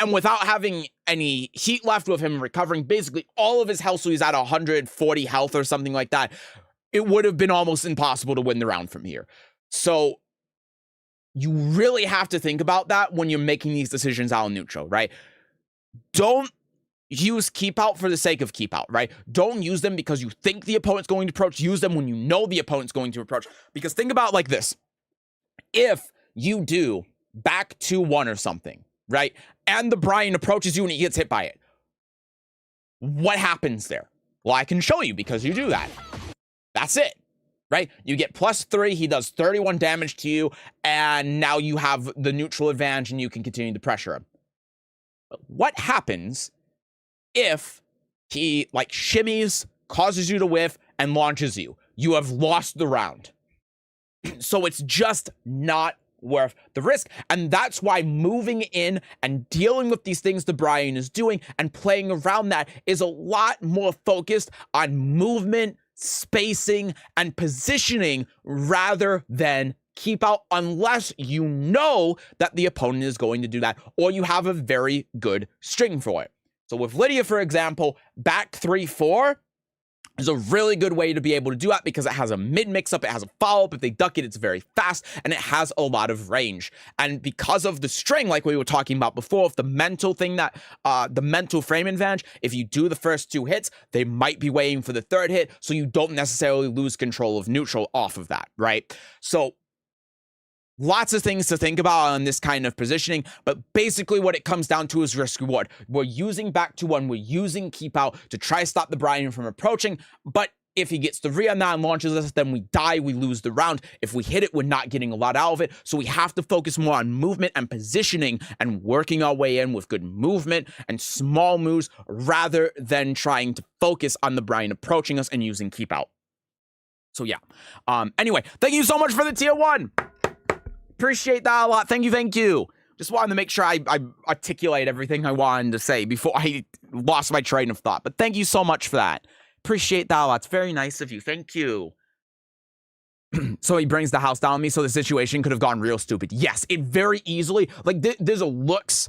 and without having any heat left with him recovering basically all of his health, so he's at 140 health or something like that, it would have been almost impossible to win the round from here. So you really have to think about that when you're making these decisions out of neutral, right? Don't use keep out for the sake of keep out, right? Don't use them because you think the opponent's going to approach. Use them when you know the opponent's going to approach. Because think about it like this. If you do back 2-1 or something, right? And the Brian approaches you and he gets hit by it. What happens there? Well, I can show you because you do that. That's it, right? You get +3, he does 31 damage to you, and now you have the neutral advantage and you can continue to pressure him. But what happens if he like shimmies, causes you to whiff, and launches you? You have lost the round. So it's just not worth the risk. And that's why moving in and dealing with these things the Brian is doing and playing around that is a lot more focused on movement, spacing, and positioning rather than keep out, unless you know that the opponent is going to do that or you have a very good string for it. So with Lidia, for example, back 3-4 is a really good way to be able to do that because it has a mid mix-up, it has a follow-up. If they duck it, it's very fast, and it has a lot of range. And because of the string, like we were talking about before, if the mental thing that, the mental frame advantage, if you do the first 2 hits, they might be waiting for the 3rd hit, so you don't necessarily lose control of neutral off of that, right? So lots of things to think about on this kind of positioning, but basically what it comes down to is risk reward. We're using back to 1, we're using keep out to try to stop the Brian from approaching, but if he gets the re on that and launches us, then we die, we lose the round. If we hit it, we're not getting a lot out of it, so we have to focus more on movement and positioning and working our way in with good movement and small moves rather than trying to focus on the Brian approaching us and using keep out. So yeah. Anyway, thank you so much for the tier 1. Appreciate that a lot. Thank you. Just wanted to make sure I articulate everything I wanted to say before I lost my train of thought. But thank you so much for that. Appreciate that a lot. It's very nice of you. Thank you. So he brings the house down on me, so the situation could have gone real stupid. Yes, it very easily, like, there's a looks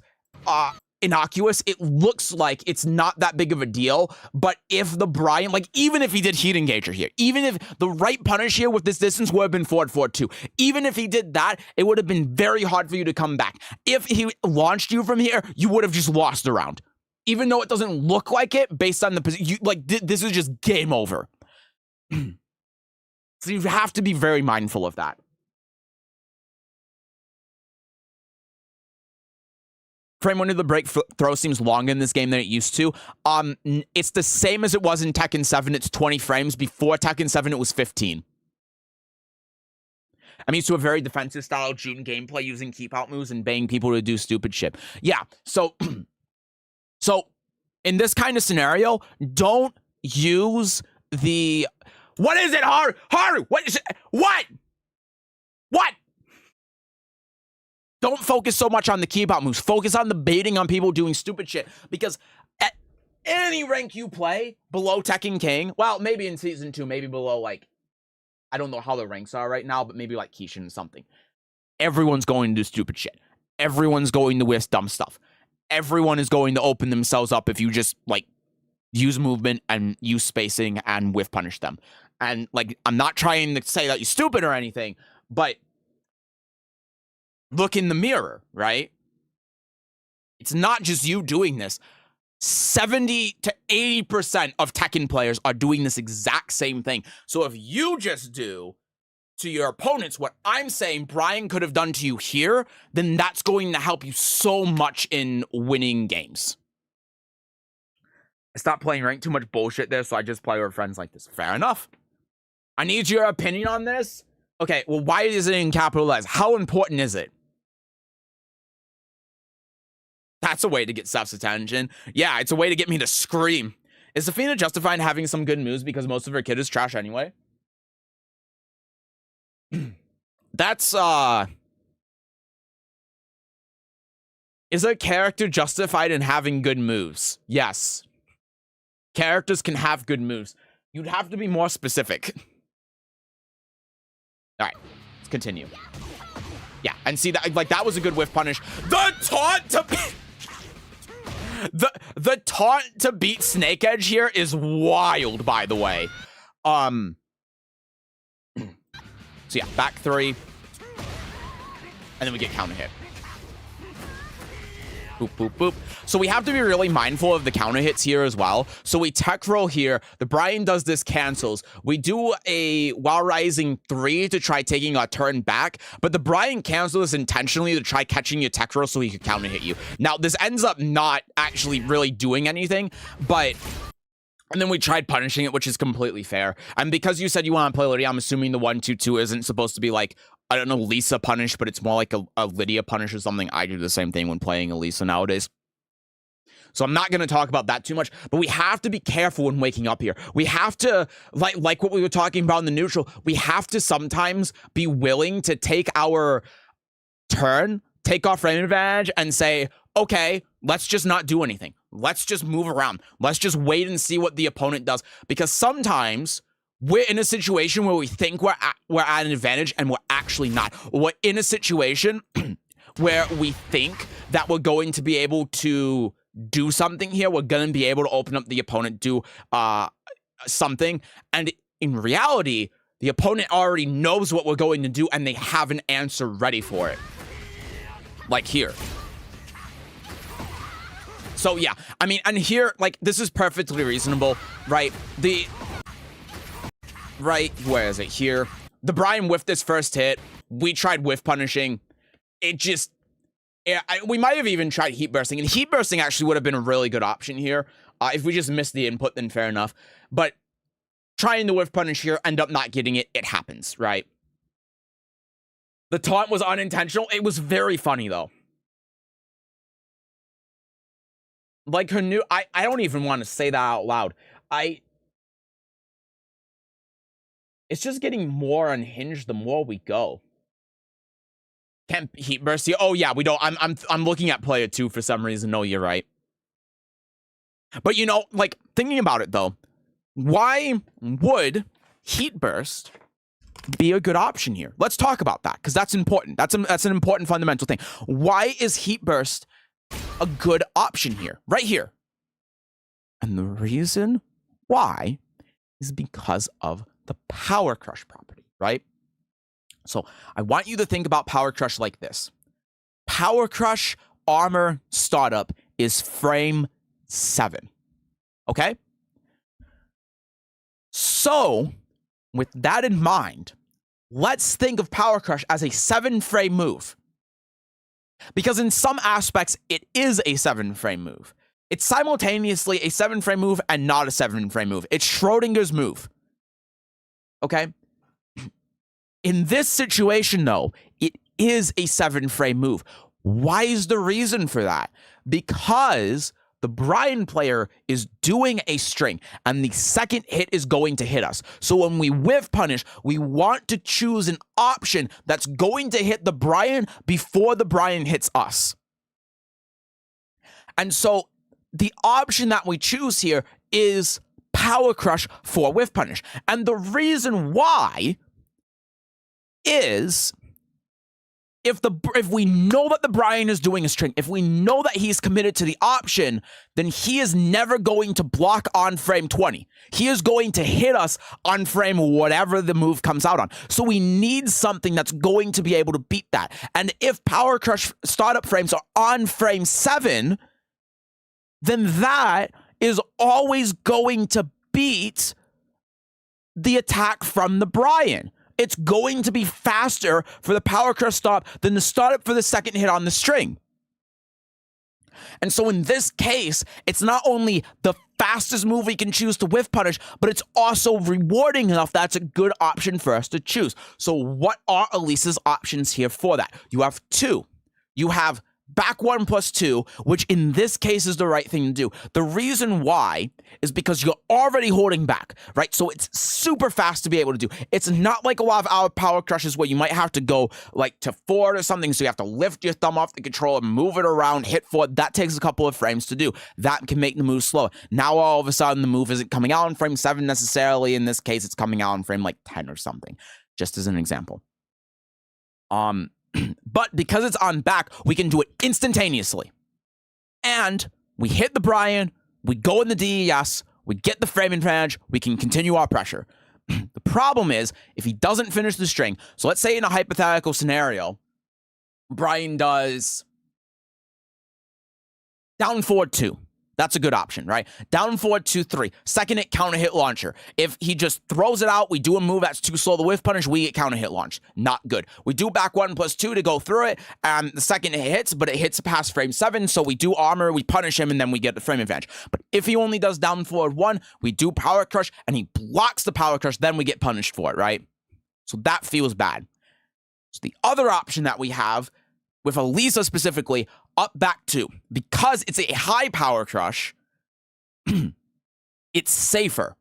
innocuous. It looks like it's not that big of a deal, but if the Brian, like, even if he did heat engager here, even if the right punish here with this distance would have been forward 4-2, even if he did that, it would have been very hard for you to come back. If he launched you from here, you would have just lost the round. Even though it doesn't look like it based on the position, like, this is just game over. So you have to be very mindful of that. Frame 1 of the break throw seems longer in this game than it used to. It's the same as it was in Tekken 7. It's 20 frames. Before Tekken 7, it was 15. I'm used to a very defensive style June gameplay using keep out moves and banging people to do stupid shit. Yeah, so in this kind of scenario, don't use the... What is it, Haru? Haru, what is it? What? What? Don't focus so much on the keep out moves. Focus on the baiting on people doing stupid shit. Because at any rank you play below Tekken King, well, maybe in Season 2, maybe below, like, I don't know how the ranks are right now, but maybe like Kishin or something. Everyone's going to do stupid shit. Everyone's going to whiff dumb stuff. Everyone is going to open themselves up if you just, like, use movement and use spacing and whiff punish them. And, like, I'm not trying to say that you're stupid or anything, but look in the mirror, right? It's not just you doing this. 70 to 80% of Tekken players are doing this exact same thing. So if you just do to your opponents what I'm saying Brian could have done to you here, then that's going to help you so much in winning games. I stopped playing ranked, too much bullshit there, so I just play with friends like this. Fair enough. I need your opinion on this. Okay, well, why is it in capitalized? How important is it? That's a way to get Seth's attention. Yeah, it's a way to get me to scream. Is Safina justified in having some good moves because most of her kid is trash anyway? That's, Is a character justified in having good moves? Yes. Characters can have good moves. You'd have to be more specific. All right, let's continue. Yeah, and see that, like, that was a good whiff punish. The taunt to the taunt to beat Snake Edge here is wild, by the way. So yeah, back 3, and then we get counter hit. Boop, boop, boop. So we have to be really mindful of the counter hits here as well. So we tech roll here. The Brian does this cancels. We do a while rising 3 to try taking our turn back, but the Brian cancels this intentionally to try catching your tech roll so he could counter hit you. Now, this ends up not actually really doing anything, but... And then we tried punishing it, which is completely fair. And because you said you want to play Lidia, I'm assuming the 1-2-2 isn't supposed to be like, I don't know, Lisa punish, but it's more like a Lidia punish or something. I do the same thing when playing a Lisa nowadays. So I'm not going to talk about that too much, but we have to be careful when waking up here. We have to, like what we were talking about in the neutral, we have to sometimes be willing to take our turn, take our frame advantage, and say, okay, let's just not do anything. Let's just move around. Let's just wait and see what the opponent does. Because sometimes we're in a situation where we think we're at an advantage and we're actually not. We're in a situation where we think that we're going to be able to do something here. We're going to be able to open up the opponent, do something. And in reality, the opponent already knows what we're going to do and they have an answer ready for it. Like here. So yeah, I mean, and here, like, this is perfectly reasonable, right? Where is it? Here. The Brian whiffed this first hit. We tried whiff punishing. It just, we might have even tried heat bursting, and heat bursting actually would have been a really good option here. If we just missed the input, then fair enough. But trying to whiff punish here, end up not getting it, it happens, right? The taunt was unintentional. It was very funny, though. Like her new, I don't even want to say that out loud. It's just getting more unhinged the more we go. Can't heat burst here. Oh yeah, we don't. I'm looking at player 2 for some reason. No, you're right. But you know, like, thinking about it though, why would heat burst be a good option here? Let's talk about that, because that's important. That's an important fundamental thing. Why is Heat Burst a good option here? Right here. And the reason why is because of the Power Crush property, right? So I want you to think about Power Crush like this. Power Crush armor startup is frame 7. Okay? So, with that in mind, let's think of Power Crush as a 7-frame move. Because in some aspects, it is a 7-frame move. It's simultaneously a 7-frame move and not a 7-frame move. It's Schrodinger's move. Okay? In this situation, though, it is a 7-frame move. Why is the reason for that? Because the Brian player is doing a string, and the second hit is going to hit us. So when we whiff punish, we want to choose an option that's going to hit the Brian before the Brian hits us. And so the option that we choose here is Power Crush for whiff punish. And the reason why is if we know that the Brian is doing a string, if we know that he's committed to the option, then he is never going to block on frame 20. He is going to hit us on frame whatever the move comes out on. So we need something that's going to be able to beat that. And if Power Crush startup frames are on frame 7, then that is always going to beat the attack from the Brian. It's going to be faster for the Power Crush stop than the startup for the second hit on the string. And so in this case, it's not only the fastest move we can choose to whiff punish, but it's also rewarding enough that's a good option for us to choose. So what are Elisa's options here for that? You have 2. You have back 1 plus 2, which in this case is the right thing to do. The reason why is because you're already holding back, right? So it's super fast to be able to do. It's not like a lot of our Power Crushes where you might have to go like to forward or something, so you have to lift your thumb off the controller, move it around, hit forward. That takes a couple of frames to do. That can make the move slower. Now all of a sudden the move isn't coming out in frame 7 necessarily. In this case, it's coming out in frame like 10 or something, just as an example. But because it's on back, we can do it instantaneously. And we hit the Brian, we go in the DES, we get the frame advantage, we can continue our pressure. The problem is, if he doesn't finish the string, so let's say in a hypothetical scenario, Brian does down forward 2. That's a good option, right? Down forward 2, 3. Second hit, counter hit launcher. If he just throws it out, we do a move that's too slow to whiff punish, we get counter hit launch. Not good. We do back 1 plus 2 to go through it, and the second hit hits, but it hits past frame 7, so we do armor, we punish him, and then we get the frame advantage. But if he only does down forward 1, we do Power Crush, and he blocks the Power Crush, then we get punished for it, right? So that feels bad. So the other option that we have, with Elisa specifically, up back 2, because it's a high Power Crush, it's safer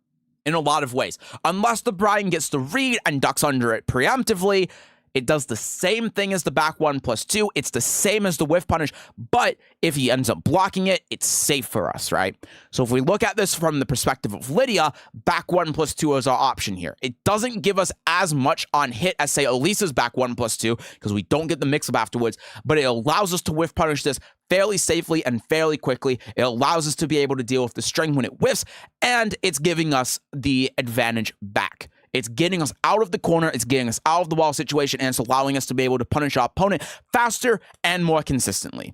in a lot of ways. Unless the Brian gets the read and ducks under it preemptively, it does the same thing as the back 1 plus 2. It's the same as the whiff punish, but if he ends up blocking it, it's safe for us, right? So if we look at this from the perspective of Lidia, back 1 plus 2 is our option here. It doesn't give us as much on hit as, say, Elisa's back 1 plus 2, because we don't get the mix-up afterwards, but it allows us to whiff punish this fairly safely and fairly quickly. It allows us to be able to deal with the string when it whiffs, and it's giving us the advantage back. It's getting us out of the corner, it's getting us out of the wall situation, and it's allowing us to be able to punish our opponent faster and more consistently.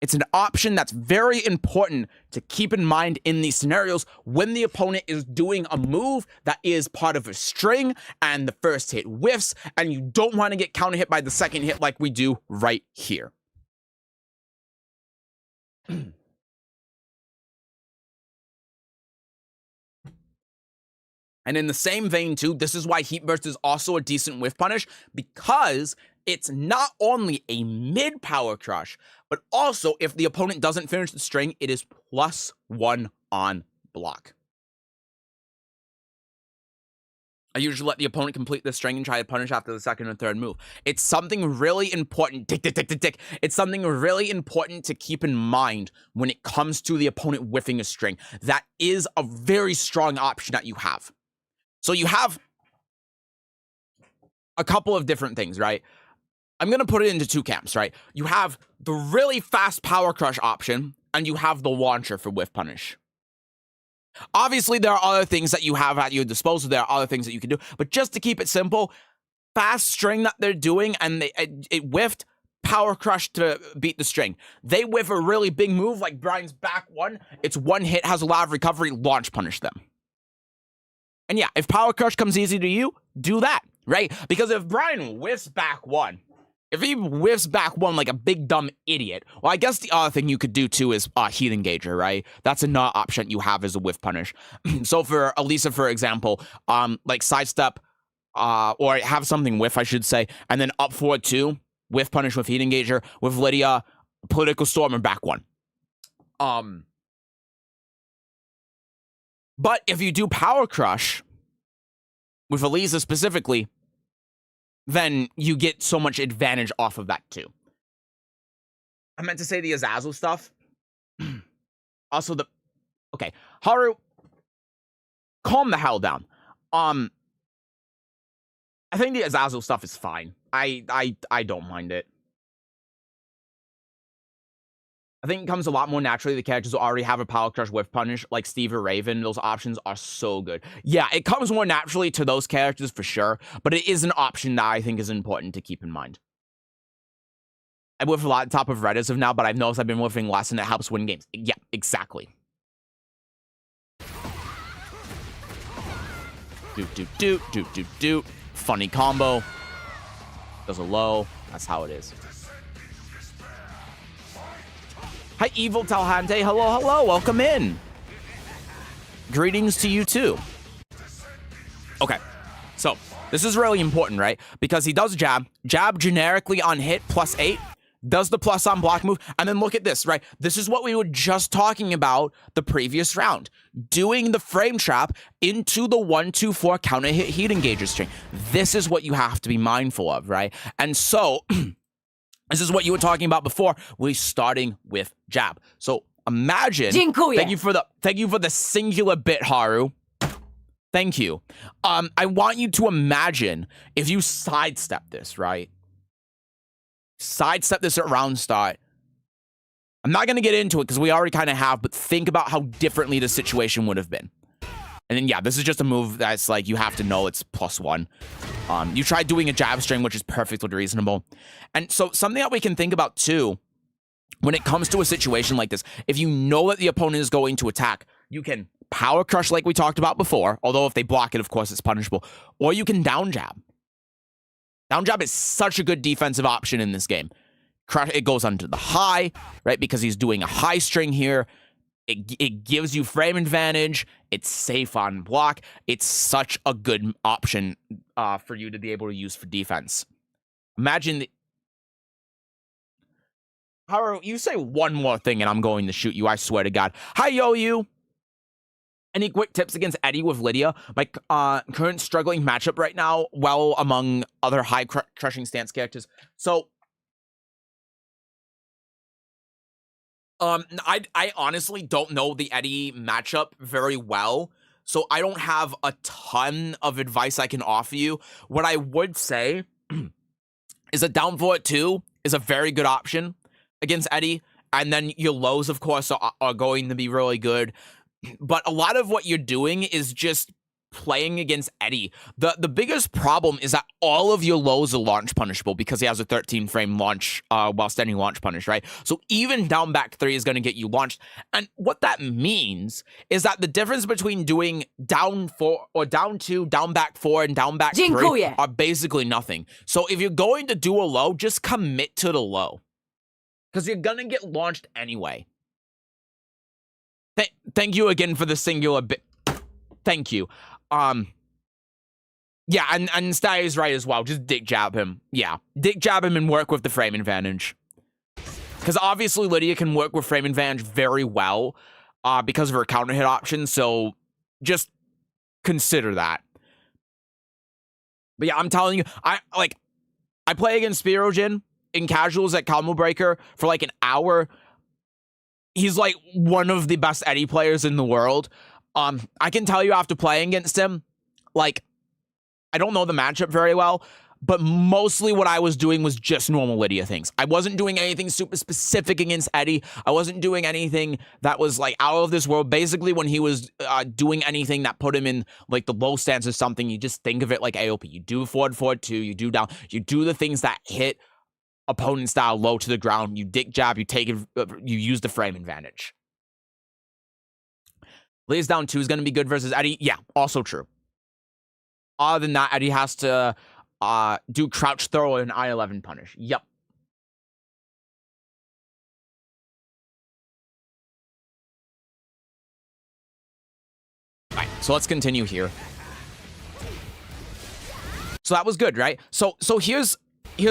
It's an option that's very important to keep in mind in these scenarios when the opponent is doing a move that is part of a string and the first hit whiffs, and you don't want to get counter hit by the second hit like we do right here. And in the same vein, too, this is why Heat Burst is also a decent whiff punish, because it's not only a mid Power Crush, but also if the opponent doesn't finish the string, it is +1 on block. I usually let the opponent complete the string and try to punish after the second or third move. It's something really important. Tick, tick, tick, tick, tick. It's something really important to keep in mind when it comes to the opponent whiffing a string. That is a very strong option that you have. So you have a couple of different things, right? I'm going to put it into two camps, right? You have the really fast power crush option, and you have the launcher for whiff punish. Obviously, there are other things that you have at your disposal. There are other things that you can do. But just to keep it simple, fast string that they're doing, and it whiffed, power crush to beat the string. They whiff a really big move like Brian's back one. It's one hit, has a lot of recovery, launch punish them. And yeah, if power crush comes easy to you, do that, right? Because if Brian whiffs back one, if he whiffs back one like a big dumb idiot, well, I guess the other thing you could do too is heat engager, right? That's another option you have as a whiff punish. So for Elisa, for example, like sidestep, or have something whiff, I should say, and then up forward two, whiff punish with heat engager, with Lidia, political storm, and back one. But if you do power crush with Elisa specifically, then you get so much advantage off of that too. I meant to say the Azazel stuff. Also okay, Haru, calm the hell down. I think the Azazel stuff is fine. I don't mind it. I think it comes a lot more naturally. The characters who already have a power crush whiff punish, like Steve or Raven, those options are so good. Yeah, it comes more naturally to those characters for sure, but it is an option that I think is important to keep in mind. I whiff a lot on top of red as of now, but I've noticed I've been whiffing less and it helps win games. Yeah, exactly. Doot. Funny combo. Does a low. That's how it is. Hi, Evil Talhante. Hello. Welcome in. Greetings to you, too. Okay. So, this is really important, right? Because he does jab. Jab generically on hit, +8. Does the plus on block move. And then look at this, right? This is what we were just talking about the previous round. Doing the frame trap into the 1-2-4 counter hit heat engager string. This is what you have to be mindful of, right? And so... this is what you were talking about before. We're starting with jab. So imagine. Thank you for the singular bit, Haru. Thank you. I want you to imagine if you sidestep this, right? Sidestep this at round start. I'm not gonna get into it because we already kind of have, but think about how differently the situation would have been. And then, yeah, this is just a move that's like, you have to know it's +1. You tried doing a jab string, which is perfectly reasonable. And so something that we can think about, too, when it comes to a situation like this, if you know that the opponent is going to attack, you can power crush like we talked about before, although if they block it, of course, it's punishable. Or you can down jab. Down jab is such a good defensive option in this game. It goes under the high, right, because he's doing a high string here. It gives you frame advantage. It's safe on block. It's such a good option for you to be able to use for defense. Imagine Haru, you say one more thing and I'm going to shoot you. I swear to God. Hi, you. Any quick tips against Eddie with Lidia? My current struggling matchup right now, well, among other high crushing stance characters. So, I honestly don't know the Eddie matchup very well, so I don't have a ton of advice I can offer you. What I would say is that down forward 2 is a very good option against Eddie, and then your lows, of course, are going to be really good. But a lot of what you're doing is just playing against Eddie. The biggest problem is that all of your lows are launch punishable because he has a 13 frame launch while standing launch punish, right? So even down back 3 is going to get you launched. And what that means is that the difference between doing down 4 or down 2, down back 4, and down back 3 are basically nothing. So if you're going to do a low, just commit to the low because you're going to get launched anyway. Thank you again for the singular bit. Thank you. Yeah, and Sty is right as well. Just dick jab him. Yeah, dick jab him and work with the frame advantage. Because obviously Lidia can work with frame advantage very well because of her counter hit option. So just consider that. But yeah, I'm telling you, I play against Sesujin in casuals at Combo Breaker for like an hour. He's like one of the best Eddie players in the world. I can tell you after playing against him, like, I don't know the matchup very well, but mostly what I was doing was just normal Lidia things. I wasn't doing anything super specific against Eddie. I wasn't doing anything that was like out of this world. Basically, when he was doing anything that put him in like the low stance or something, you just think of it like AOP. You do forward, forward 2, you do down, you do the things that hit opponent style low to the ground. You dick jab, you take it, you use the frame advantage. Lidia's down 2 is going to be good versus Eddie. Yeah, also true. Other than that, Eddie has to do crouch throw and I-11 punish. Yep. All right, so let's continue here. So that was good, right? So here's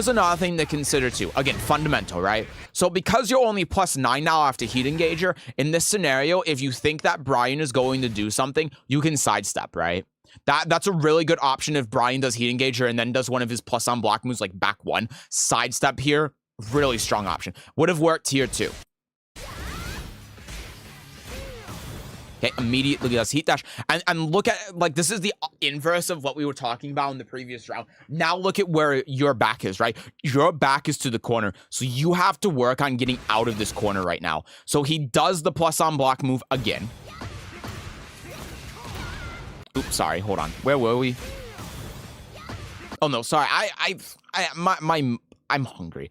another thing to consider too. Again, fundamental, right? So because you're only +9 now after Heat Engager, in this scenario, if you think that Brian is going to do something, you can sidestep, right? That's a really good option if Brian does Heat Engager and then does one of his plus on block moves like back 1. Sidestep here, really strong option. Would have worked here too. Okay, immediately does Heat Dash. And look at, like, this is the inverse of what we were talking about in the previous round. Now look at where your back is, right? Your back is to the corner. So you have to work on getting out of this corner right now. So he does the plus on block move again. Oops, sorry, hold on. Where were we? Oh no, sorry. I'm hungry.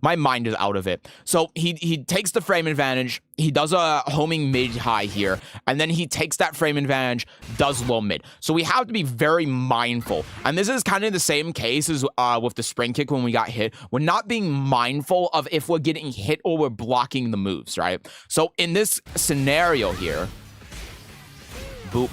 My mind is out of it. So he takes the frame advantage. He does a homing mid-high here, and then he takes that frame advantage, does low mid. So we have to be very mindful. And this is kind of the same case as with the spring kick when we got hit. We're not being mindful of if we're getting hit or we're blocking the moves, right? So in this scenario here, boop,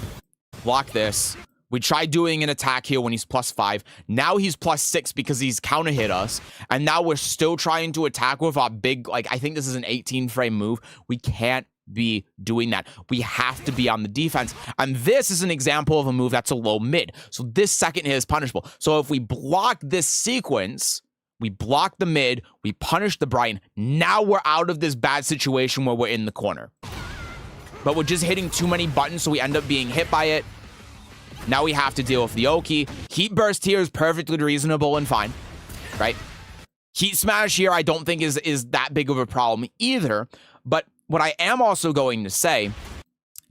block this. We tried doing an attack here when he's +5. Now he's +6 because he's counter hit us. And now we're still trying to attack with our big, like, I think this is an 18 frame move. We can't be doing that. We have to be on the defense. And this is an example of a move that's a low mid. So this second hit is punishable. So if we block this sequence, we block the mid, we punish the Brian. Now we're out of this bad situation where we're in the corner. But we're just hitting too many buttons, so we end up being hit by it. Now we have to deal with the Oki. Heat Burst here is perfectly reasonable and fine, right? Heat Smash here I don't think is that big of a problem either. But what I am also going to say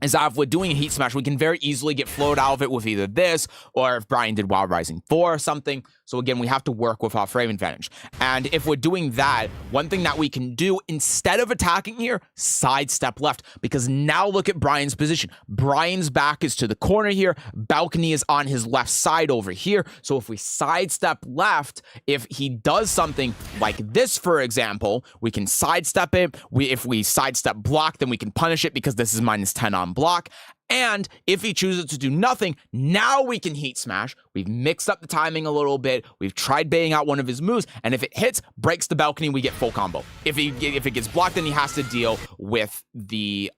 is that if we're doing a Heat Smash, we can very easily get flowed out of it with either this or if Brian did Wild Rising 4 or something. So again, we have to work with our frame advantage. And if we're doing that, one thing that we can do instead of attacking here, sidestep left. Because now look at Brian's position. Brian's back is to the corner here. Balcony is on his left side over here. So if we sidestep left, if he does something like this, for example, we can sidestep it. If we sidestep block, then we can punish it because this is -10 on block. And if he chooses to do nothing, now we can Heat Smash. We've mixed up the timing a little bit. We've tried baiting out one of his moves, and if it hits, breaks the balcony, we get full combo. If it gets blocked, then he has to deal with the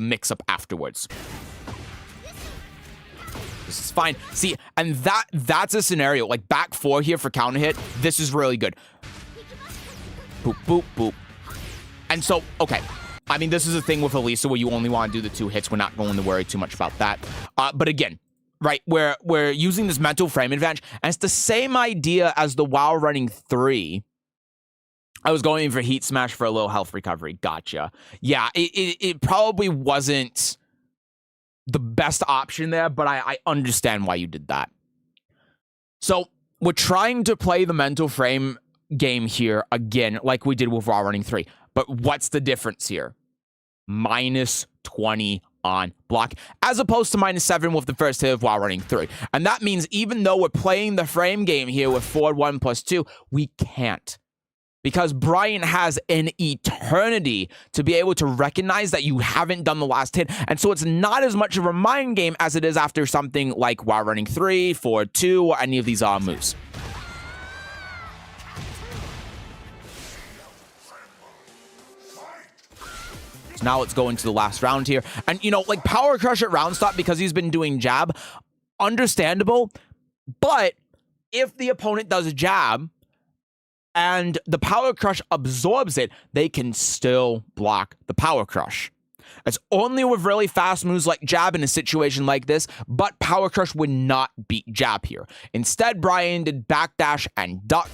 mix-up afterwards. This is fine. See, and that's a scenario. Like, back 4 here for counter hit. This is really good. Boop, boop, boop. And so, okay. I mean, this is a thing with Elisa where you only want to do the 2 hits. We're not going to worry too much about that. But again, right, we're using this mental frame advantage, and it's the same idea as the while running 3. I was going for Heat Smash for a little health recovery. Gotcha. Yeah, it probably wasn't the best option there, but I understand why you did that. So we're trying to play the mental frame game here again, like we did with while running 3. But what's the difference here? -20 on block, as opposed to -7 with the first hit of while running 3. And that means even though we're playing the frame game here with forward 1+2, we can't. Because Brian has an eternity to be able to recognize that you haven't done the last hit. And so it's not as much of a mind game as it is after something like while running 3, forward 2, or any of these moves. So now let's go into the last round here. And, you know, like, Power Crush at round stop because he's been doing jab, understandable. But if the opponent does a jab and the Power Crush absorbs it, they can still block the Power Crush. It's only with really fast moves like jab in a situation like this, but Power Crush would not beat jab here. Instead, Brian did backdash and duck.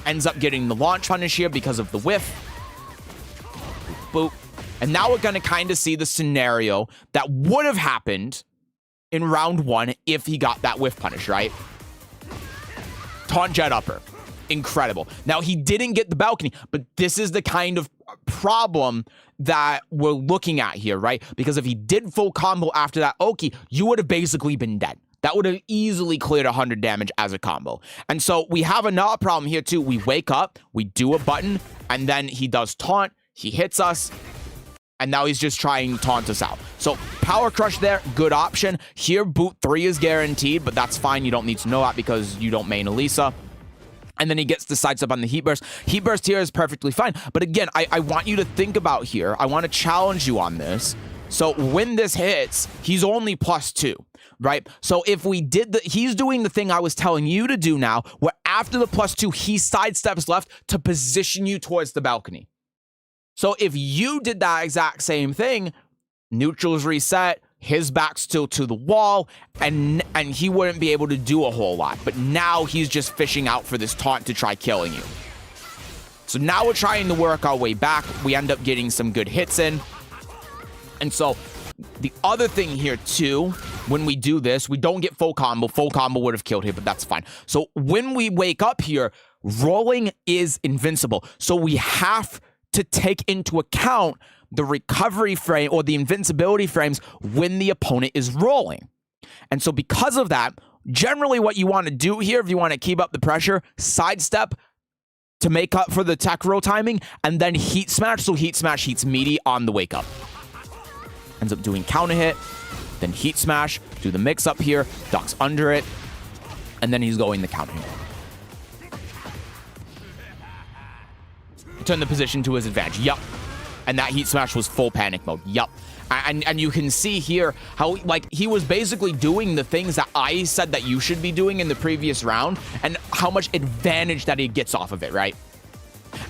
Ends up getting the launch punish here because of the whiff. Boop. And now we're going to kind of see the scenario that would have happened in round 1 if he got that whiff punish, right? Taunt jet upper. Incredible. Now, he didn't get the balcony, but this is the kind of problem that we're looking at here, right? Because if he did full combo after that Oki, you would have basically been dead. That would have easily cleared 100 damage as a combo. And so we have another problem here too. We wake up, we do a button, and then he does taunt, he hits us, and now he's just trying to taunt us out. So Power Crush there, good option. Here, boot 3 is guaranteed, but that's fine. You don't need to know that because you don't main Elisa. And then he gets the sidestep on the Heat Burst. Heat Burst here is perfectly fine. But again, I want you to think about here. I want to challenge you on this. So when this hits, he's only +2, right? So if we did he's doing the thing I was telling you to do now, where after the +2, he sidesteps left to position you towards the balcony. So if you did that exact same thing, neutral's reset, his back's still to the wall, and he wouldn't be able to do a whole lot. But now he's just fishing out for this taunt to try killing you. So now we're trying to work our way back. We end up getting some good hits in. And so the other thing here too, when we do this, we don't get full combo. Full combo would have killed him, but that's fine. So when we wake up here, rolling is invincible. So we have to take into account the recovery frame or the invincibility frames when the opponent is rolling. And so because of that, generally what you want to do here, if you want to keep up the pressure, sidestep to make up for the tech roll timing, and then heat smash. So heat smash heats meaty on the wake up. Ends up doing counter hit, then heat smash, do the mix up here, ducks under it, and then he's going the counter hit. Turn the position to his advantage. Yup. And that heat smash was full panic mode. Yup. And you can see here how, like, he was basically doing the things that I said that you should be doing in the previous round, and how much advantage that he gets off of it, right?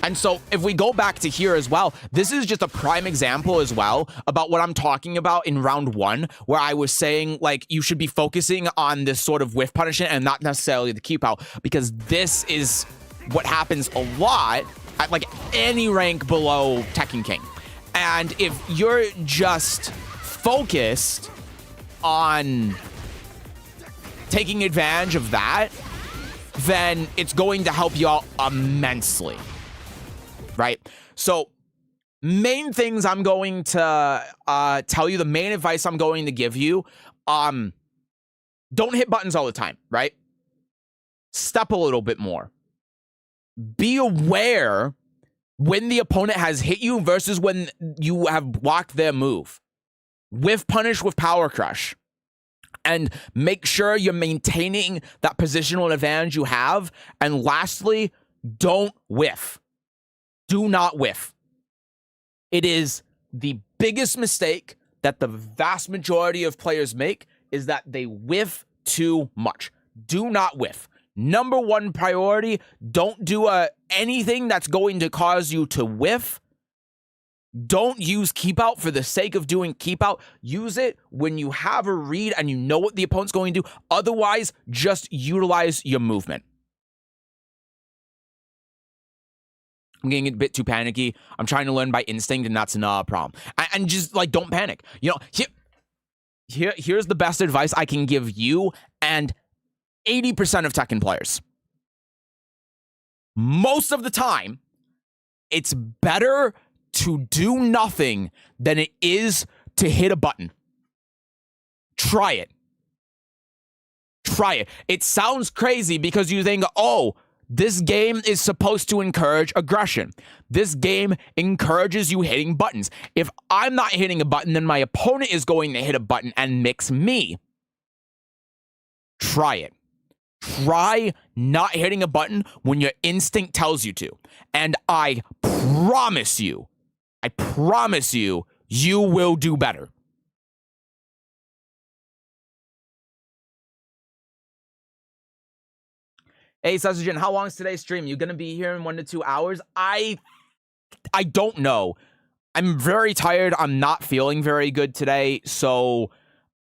And so if we go back to here as well, this is just a prime example as well about what I'm talking about in round 1, where I was saying, like, you should be focusing on this sort of whiff punishment and not necessarily the keep out, because this is what happens a lot at, like, any rank below Tekken King. And if you're just focused on taking advantage of that, then it's going to help you out immensely, right? So main things I'm going to tell you, the main advice I'm going to give you, don't hit buttons all the time, right? Step a little bit more. Be aware when the opponent has hit you versus when you have blocked their move. Whiff punish with Power Crush. And make sure you're maintaining that positional advantage you have. And lastly, don't whiff. Do not whiff. It is the biggest mistake that the vast majority of players make, is that they whiff too much. Do not whiff. Number 1 priority, don't do anything that's going to cause you to whiff. Don't use keep out for the sake of doing keep out. Use it when you have a read and you know what the opponent's going to do. Otherwise, just utilize your movement. I'm getting a bit too panicky. I'm trying to learn by instinct, and that's not a problem. And just, like, don't panic. You know, here's the best advice I can give you and 80% of Tekken players. Most of the time, it's better to do nothing than it is to hit a button. Try it. Try it. It sounds crazy because you think, oh, this game is supposed to encourage aggression. This game encourages you hitting buttons. If I'm not hitting a button, then my opponent is going to hit a button and mix me. Try it. Try not hitting a button when your instinct tells you to. And I promise you, you will do better. Hey, Sesujin, how long is today's stream? You gonna be here in 1 to 2 hours? I don't know. I'm very tired. I'm not feeling very good today. So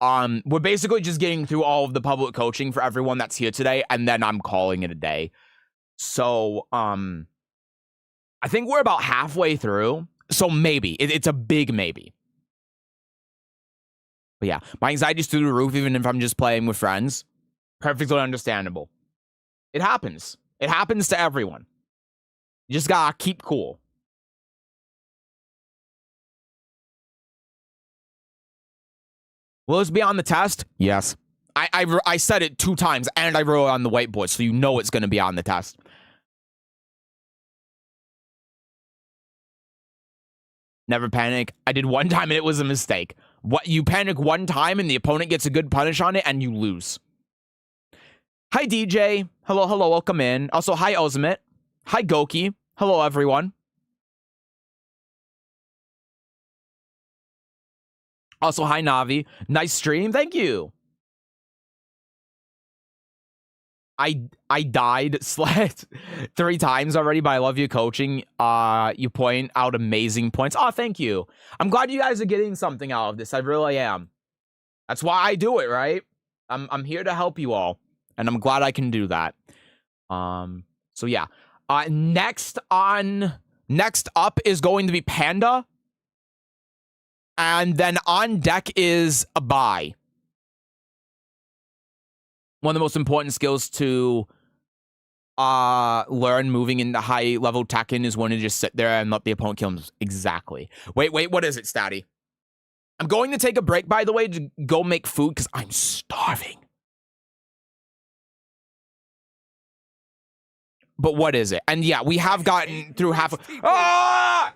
we're basically just getting through all of the public coaching for everyone that's here today, and then I'm calling it a day. So I think we're about halfway through. So maybe. It's a big maybe. But yeah, my anxiety's through the roof, even if I'm just playing with friends. Perfectly understandable. It happens. It happens to everyone. You just gotta keep cool. Will this be on the test? Yes. I said it 2 times, and I wrote it on the whiteboard, so you know it's going to be on the test. Never panic. I did 1 time, and it was a mistake. What, you panic 1 time, and the opponent gets a good punish on it, and you lose. Hi, DJ. Hello, hello, welcome in. Also, hi, Ozmit. Hi, Goki. Hello, everyone. Also, hi, Navi. Nice stream. Thank you. I died 3 times already, but I love you coaching. You point out amazing points. Oh, thank you. I'm glad you guys are getting something out of this. I really am. That's why I do it, right? I'm here to help you all, and I'm glad I can do that. So yeah. Next up is going to be Panda. And then on deck is a buy. One of the most important skills to learn moving into high level Tekken is when to just sit there and let the opponent kill him. Exactly. Wait, what is it, Statty? I'm going to take a break, by the way, to go make food because I'm starving. But what is it? And yeah, we have gotten through half of... Ah!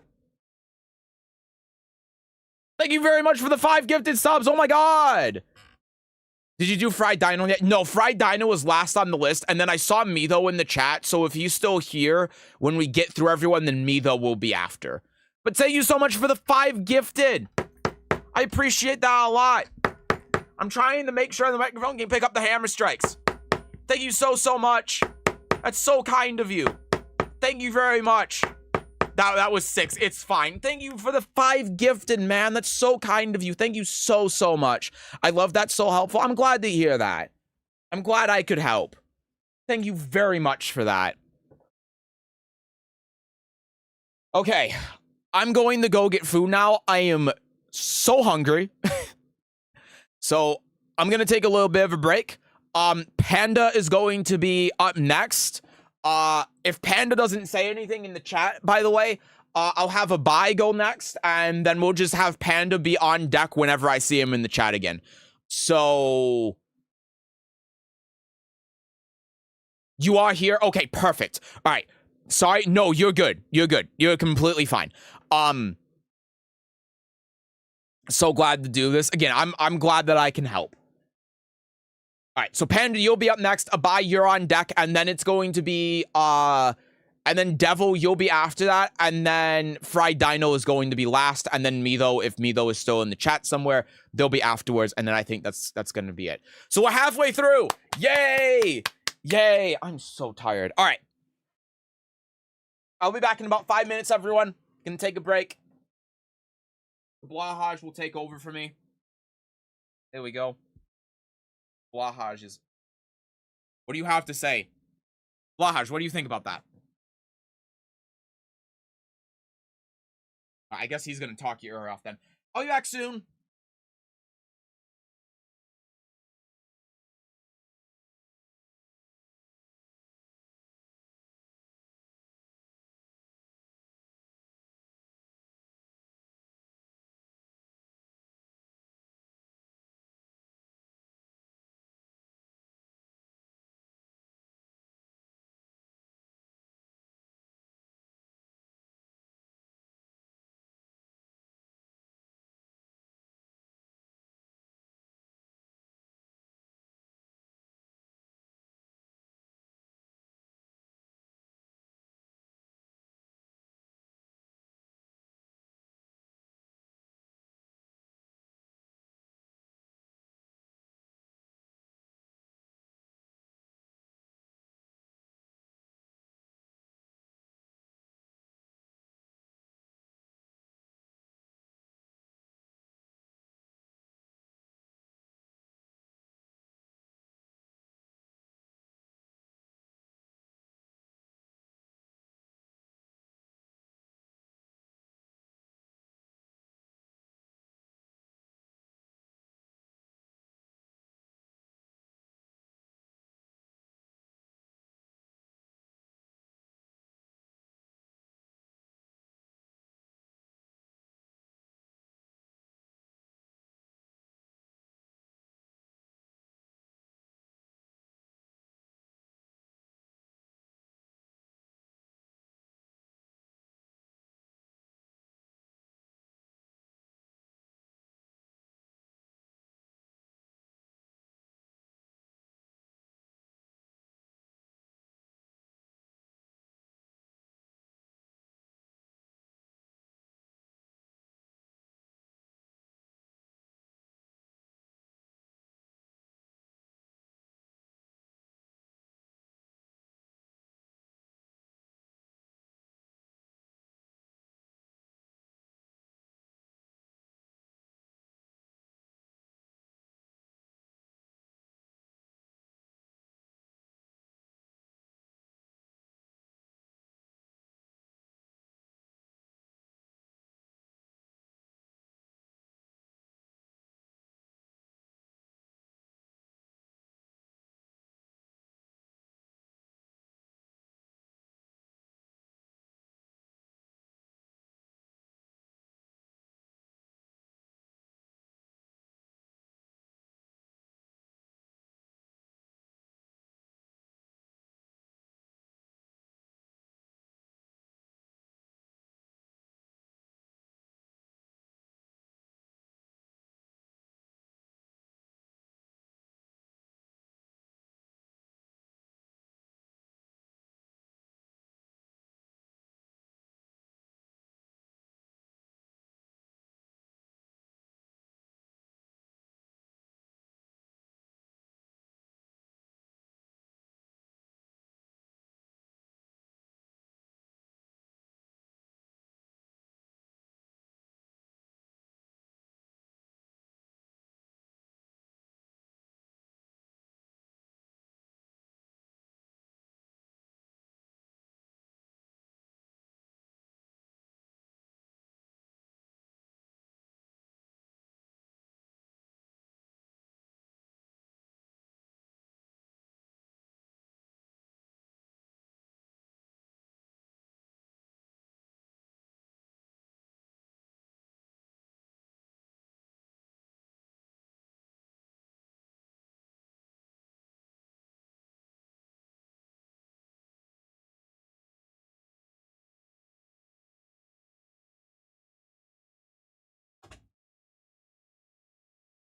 Thank you very much for the 5 gifted subs. Oh my god. Did you do Fried Dino yet? No, Fried Dino was last on the list, and then I saw Mido in the chat, so if he's still here, when we get through everyone, then Mido will be after. But thank you so much for the 5 gifted. I appreciate that a lot. I'm trying to make sure the microphone can pick up the hammer strikes. Thank you so much. That's so kind of you. Thank you very much. That was 6. It's fine. Thank you for the 5 gifted, man. That's so kind of you. Thank you so much. I love that. So helpful. I'm glad to hear that. I'm glad I could help. Thank you very much for that. Okay. I'm going to go get food now. I am so hungry. So I'm going to take a little bit of a break. Panda is going to be up next. If Panda doesn't say anything in the chat, by the way, I'll have a buy go next, and then we'll just have Panda be on deck whenever I see him in the chat again. So... You are here? Okay, perfect. All right. Sorry. No, you're good. You're good. You're completely fine. So glad to do this. Again, I'm glad that I can help. All right, so Panda, you'll be up next. Abai, you're on deck, and then it's going to be, and then Devil, you'll be after that, and then Fried Dino is going to be last, and then Mido, if Mido is still in the chat somewhere, they'll be afterwards, and then I think that's going to be it. So we're halfway through. Yay! Yay! I'm so tired. All right. I'll be back in about 5 minutes, everyone. Gonna take a break. Blahaj will take over for me. There we go. Blahaj is... What do you have to say? Blahaj, what do you think about that? I guess he's gonna talk your ear off then. I'll be back soon.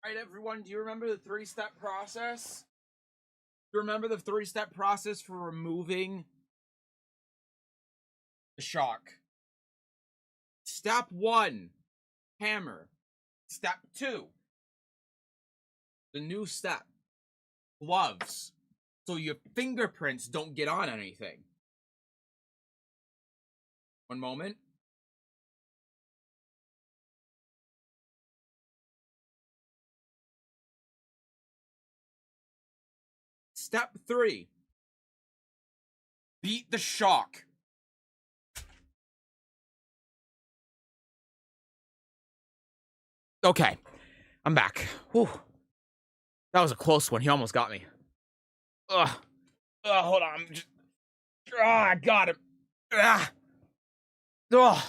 All right, everyone, do you remember the 3-step process? Do you remember the 3-step process for removing the shark? Step 1, hammer. Step 2, the new step, gloves, so your fingerprints don't get on anything. One moment. Step 3, beat the shark. Okay, I'm back. Whew. That was a close one. He almost got me. Ugh. Hold on. I got him. Ugh. Ugh.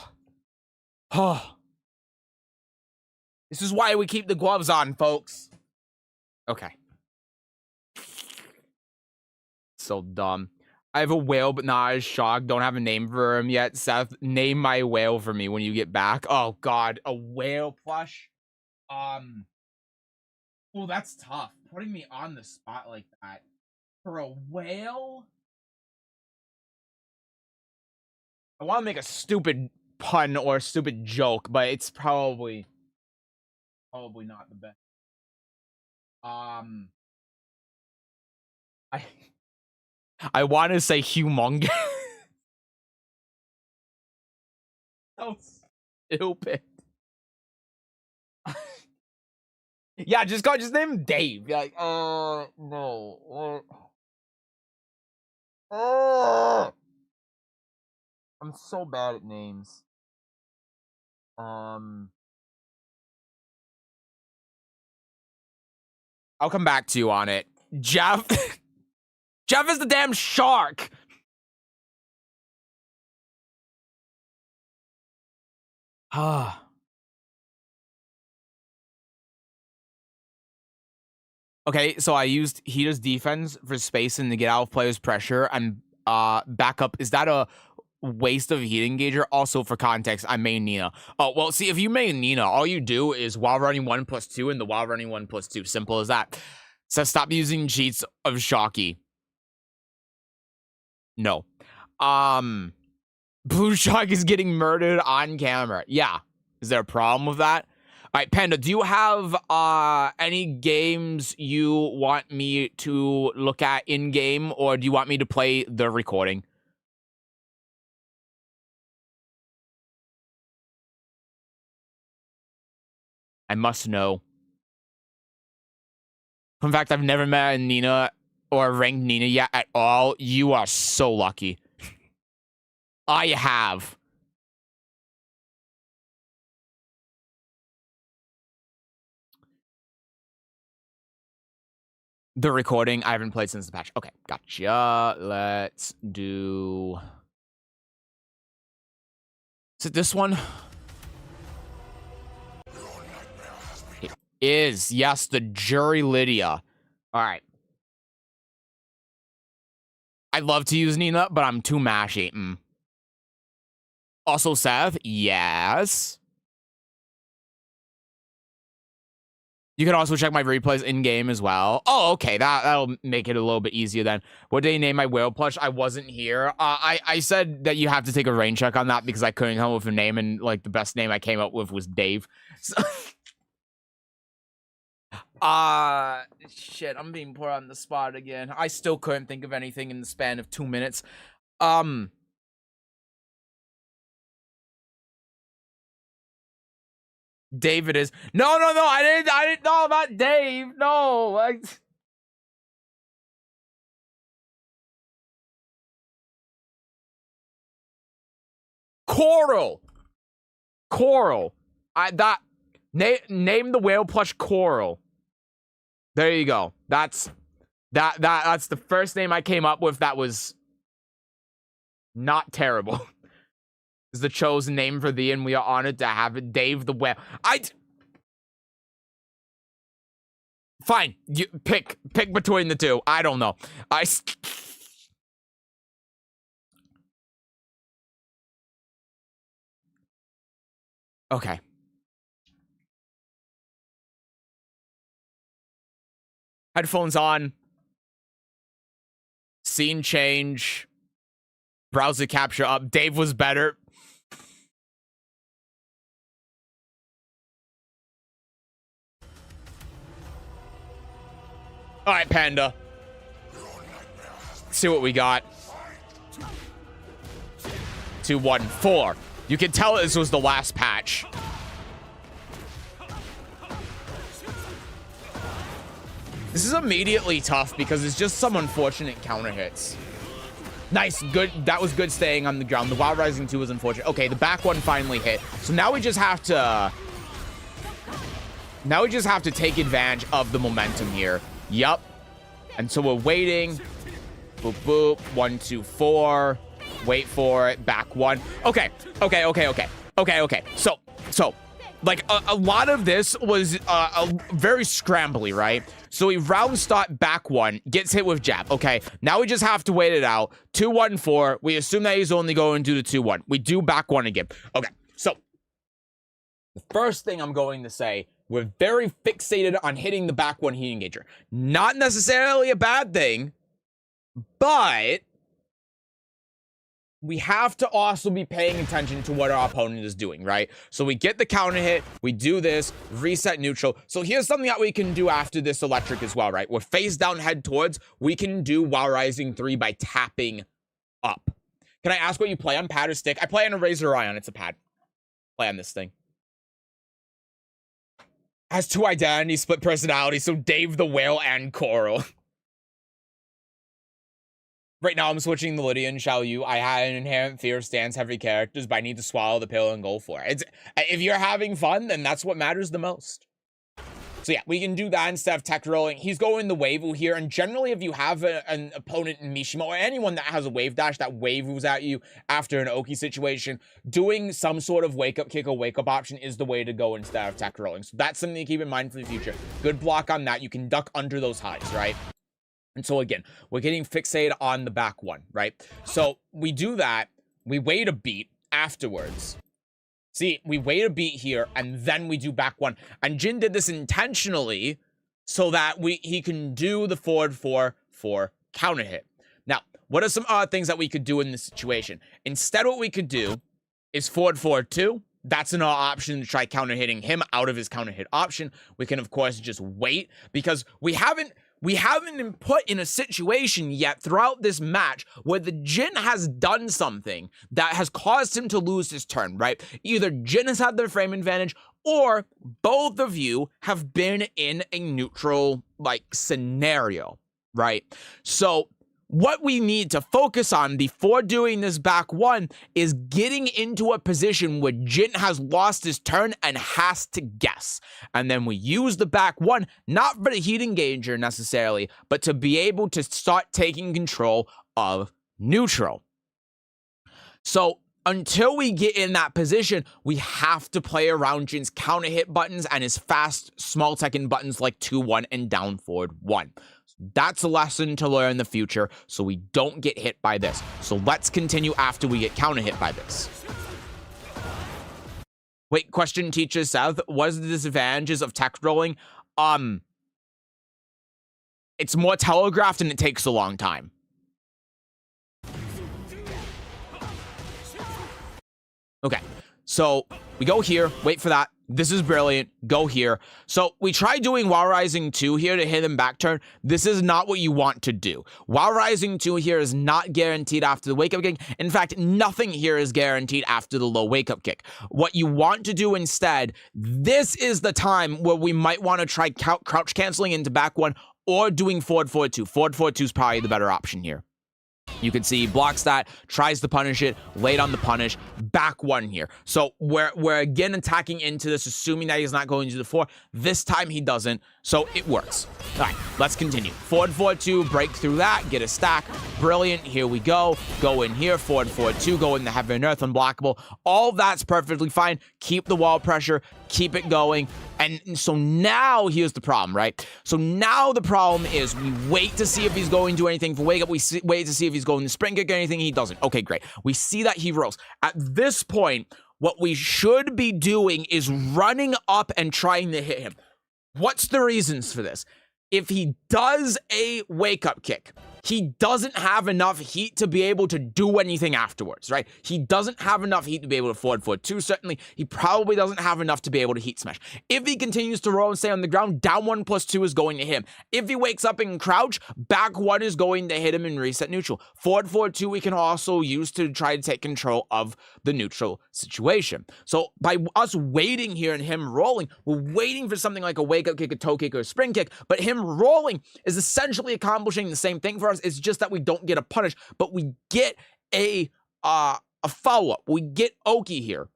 Oh. This is why we keep the gloves on, folks. Okay. So dumb. I have a whale, but not a shark. Don't have a name for him yet. Seth, name my whale for me when you get back. Oh, God. A whale plush? Well, that's tough. Putting me on the spot like that. For a whale? I want to make a stupid pun or a stupid joke, but it's probably not the best. I want to say humongous. So stupid. Yeah, just name him Dave. You're like, no. I'm so bad at names. I'll come back to you on it. Jeff. Jeff is the damn shark. Ah. Okay, so I used Hita's defense for spacing to get out of players' pressure and backup. Is that a waste of heat engager? Also, for context, I main Nina. Oh, well, see, if you main Nina, all you do is while running 1+2 and the while running 1+2. Simple as that. So stop using cheats of Shocky. No. Blue Shark is getting murdered on camera. Yeah. Is there a problem with that? All right, Panda, do you have any games you want me to look at in-game, or do you want me to play the recording? I must know. In fact, I've never met a Nina or ranked Nina yet at all. You are so lucky. I have. The recording, I haven't played since the patch. Okay, gotcha. Let's do... Is it this one? It is. Yes, the jury Lidia. All right. I'd love to use Nina, but I'm too mashy. Also, Seth, yes. You can also check my replays in-game as well. Oh, okay, that'll make it a little bit easier then. What did they name my whale plush? I wasn't here. I said that you have to take a rain check on that because I couldn't come up with a name, and, like, the best name I came up with was Dave. So shit, I'm being put on the spot again. I still couldn't think of anything in the span of 2 minutes. David is no. I didn't know about Dave. No, Coral. Name the whale plush Coral. There you go. That's the first name I came up with that was not terrible. Is the chosen name for thee, and we are honored to have it. Dave the whale. Fine. You pick between the two. I don't know. Okay. Headphones on. Scene change. Browser capture up. Dave was better. All right, Panda. Let's see what we got. 2-1-4. You can tell this was the last patch. This is immediately tough because it's just some unfortunate counter hits. Nice, good. That was good staying on the ground. The Wild Rising 2 was unfortunate. Okay, the back one finally hit. So now we just have to... Now we just have to take advantage of the momentum here. Yup. And so we're waiting. Boop, boop. 1, 2, 4. Wait for it. Back one. Okay. So, like, a lot of this was very scrambly, right? So we round start back one, gets hit with jab. Okay, now we just have to wait it out. 2-1-4. We assume that he's only going to do the 2-1. We do back one again. Okay, so the first thing I'm going to say, we're very fixated on hitting the back one heat engager. Not necessarily a bad thing, but we have to also be paying attention to what our opponent is doing, right? So we get the counter hit, we do this, reset neutral. So here's something that we can do after this electric as well, right? We're face down, head towards. We can do Wild Rising 3 by tapping up. Can I ask what you play on, pad or stick? I play on a Razer Ion, it's a pad. Play on this thing. Has 2 identities, split personality, so Dave the Whale and Coral. Right now, I'm switching the Lidia and Xiao Yu. I had an inherent fear of stance-heavy characters, but I need to swallow the pill and go for it. If you're having fun, then that's what matters the most. So yeah, we can do that instead of tech rolling. He's going the Waivu here, and generally, if you have an opponent in Mishima, or anyone that has a wave dash that Waivus at you after an Oki situation, doing some sort of wake-up kick or wake-up option is the way to go instead of tech rolling. So that's something to keep in mind for the future. Good block on that. You can duck under those highs, right? And so again, we're getting fixated on the back one, right? So we do that. We wait a beat afterwards. See, we wait a beat here, and then we do back one. And Jin did this intentionally so that he can do the forward 4 counter hit. Now, what are some other things that we could do in this situation? Instead, what we could do is forward 4-2. That's another option to try counter hitting him out of his counter hit option. We can, of course, just wait because we haven't been put in a situation yet throughout this match where the Jin has done something that has caused him to lose his turn, right? Either Jin has had the frame advantage or both of you have been in a neutral, like, scenario, right? So what we need to focus on before doing this back one is getting into a position where Jin has lost his turn and has to guess. And then we use the back one, not for the heat engager necessarily, but to be able to start taking control of neutral. So until we get in that position, we have to play around Jin's counter hit buttons and his fast small Tekken buttons like 2-1 and down forward 1. That's a lesson to learn in the future so we don't get hit by this. So let's continue after we get counter hit by this. Wait, question teacher Seth, what is the disadvantages of tech rolling? It's more telegraphed and it takes a long time. Okay, so we go here, wait for that. This is brilliant. Go here. So we tried doing Wild Rising 2 here to hit him back turn. This is not what you want to do. Wild Rising 2 here is not guaranteed after the wake-up kick. In fact, nothing here is guaranteed after the low wake-up kick. What you want to do instead, this is the time where we might want to try crouch canceling into back one or doing forward 4-2. Forward 4-2 is probably the better option here. You can see he blocks that, tries to punish it, late on the punish, back one here. So we're again attacking into this, assuming that he's not going to the 4. This time he doesn't, so it works. All right, let's continue. Forward 4-2, break through that, get a stack. Brilliant, here we go. Go in here, forward 4-2, go in the heaven and earth, unblockable. All that's perfectly fine. Keep the wall pressure, keep it going. And so now here's the problem, right? So now the problem is we wait to see if he's going to do anything for wake up. We wait to see if he's going to sprint kick or anything. He doesn't. Okay, great. We see that he rolls. At this point, what we should be doing is running up and trying to hit him. What's the reasons for this? if he does a wake-up kick, he doesn't have enough heat to be able to do anything afterwards, right? He doesn't have enough heat to be able to forward 2, certainly. He probably doesn't have enough to be able to heat smash. If he continues to roll and stay on the ground, down 1+2 is going to hit him. If he wakes up and crouch, back 1 is going to hit him and reset neutral. Forward 2 we can also use to try to take control of the neutral situation. So by us waiting here and him rolling, we're waiting for something like a wake-up kick, a toe kick, or a spring kick, but him rolling is essentially accomplishing the same thing for us. It's just that we don't get a punish, but we get a follow-up. We get Oki here.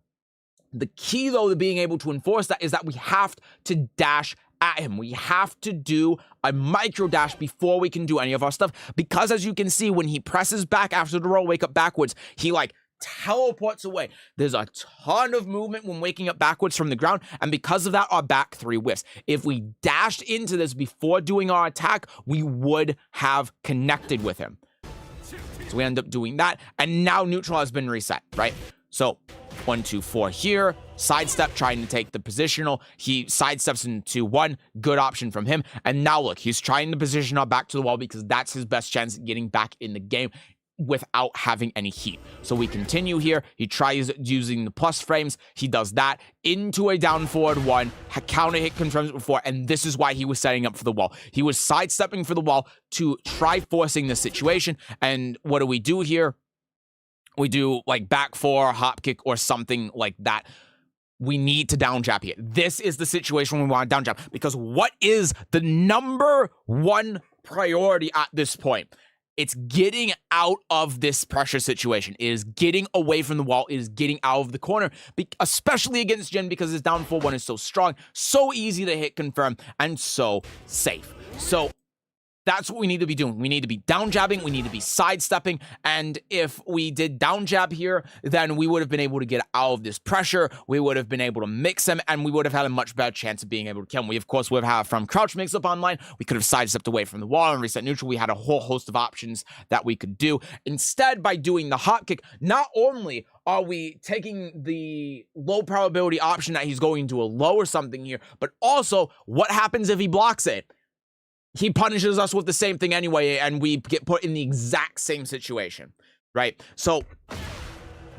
The key, though, to being able to enforce that is that we have to dash at him. We have to do a micro dash before we can do any of our stuff, because as you can see, when he presses back after the roll, wake up backwards, he like teleports away. There's a ton of movement when waking up backwards from the ground, and because of that, our back 3 whiffs. If we dashed into this before doing our attack, we would have connected with him. So we end up doing that, and now neutral has been reset, right? So 1, 2, 4 here, sidestep, trying to take the positional. He sidesteps into 1, good option from him. And now look, he's trying to position our back to the wall because that's his best chance at getting back in the game without having any heat. So we continue here. He tries using the plus frames. He does that into a down forward 1. Counter hit confirms it before, and this is why he was setting up for the wall. He was sidestepping for the wall to try forcing the situation. And what do we do here? We do like back 4, hop kick, or something like that. We need to down jab here. This is the situation we want to down jab, because what is the number 1 priority at this point? It's getting out of this pressure situation. It is getting away from the wall. It is getting out of the corner, especially against Jin, because his down 4-1 is so strong, so easy to hit confirm, and so safe. So that's what we need to be doing. We need to be down jabbing. We need to be sidestepping. And if we did down jab here, then we would have been able to get out of this pressure. We would have been able to mix him, and we would have had a much better chance of being able to kill him. We, of course, would have from crouch mix up online. We could have sidestepped away from the wall and reset neutral. We had a whole host of options that we could do. Instead, by doing the hop kick, not only are we taking the low probability option that he's going to a low or something here, but also what happens if he blocks it? He punishes us with the same thing anyway, and we get put in the exact same situation, right? So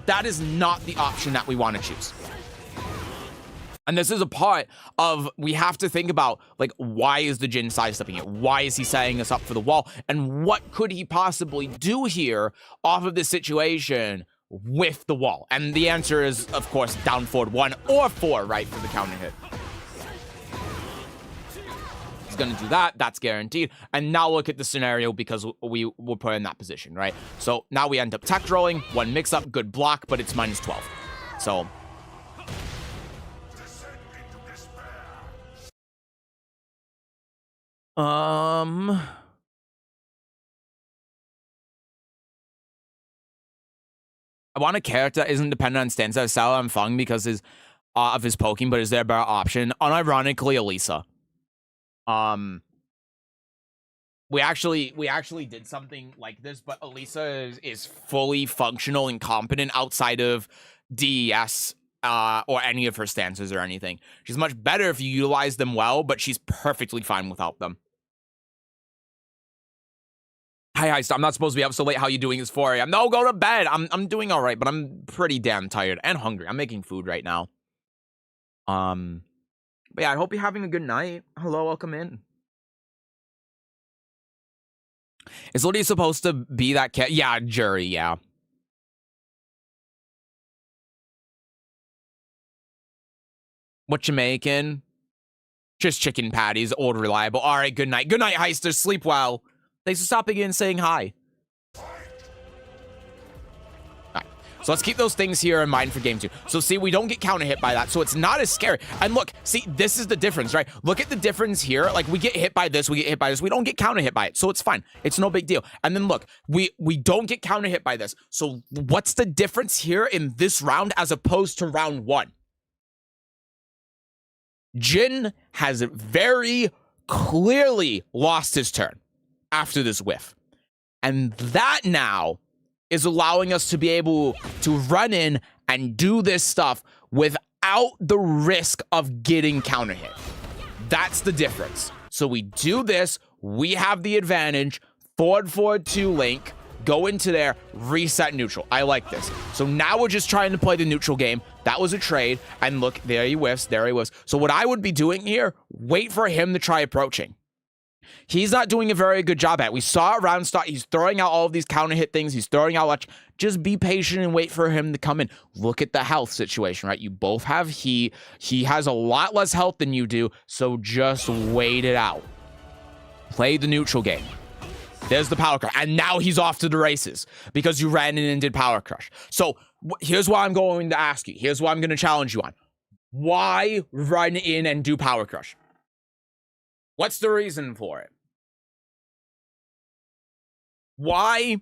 that is not the option that we want to choose. And this is a part of, we have to think about, like, why is the Jin sidestepping it? Why is he setting us up for the wall? And what could he possibly do here off of this situation with the wall? And the answer is, of course, down forward 1 or 4, right, for the counter hit. Going to do that. That's guaranteed. And now look at the scenario, because we were put in that position, right? So now we end up tech rolling, 1 mix up, good block, but it's -12. So I want a character that isn't dependent on stanza style and Fung because of his poking, but is there a better option? Unironically, Elisa. We actually did something like this, but Elisa is fully functional and competent outside of DES or any of her stances or anything. She's much better if you utilize them well, but she's perfectly fine without them. Hi, I'm not supposed to be up so late. How you doing? It's 4 a.m. No, go to bed. I'm doing all right, but I'm pretty damn tired and hungry. I'm making food right now. But yeah, I hope you're having a good night. Hello, welcome in. Is Lidia supposed to be that cat? Yeah, jury, yeah. What you making? Just chicken patties, old reliable. All right, good night. Good night, Heisters. Sleep well. Thanks for stopping in and saying hi. So let's keep those things here in mind for game 2. So see, we don't get counter hit by that, so it's not as scary. And look, see, this is the difference, right? Look at the difference here. Like, we get hit by this, we get hit by this. We don't get counter hit by it, so it's fine. It's no big deal. And then look, we don't get counter hit by this. So what's the difference here in this round as opposed to round 1? Jin has very clearly lost his turn after this whiff. And that now is allowing us to be able to run in and do this stuff without the risk of getting counter hit. That's the difference. So we do this. We have the advantage. Forward 2 link. Go into there. Reset neutral. I like this. So now we're just trying to play the neutral game. That was a trade. And look, there he whiffs. There he whiffs. So what I would be doing here, wait for him to try approaching. He's not doing a very good job at it. We saw it round start. He's throwing out all of these counter hit things. He's throwing out just be patient and wait for him to come in. Look at the health situation, right? You both have heat. He has a lot less health than you do, so just wait it out. Play the neutral game. There's the power crush. And now he's off to the races because you ran in and did power crush. So here's what I'm going to ask you. Here's what I'm going to challenge you on. Why run in and do power crush? What's the reason for it? Why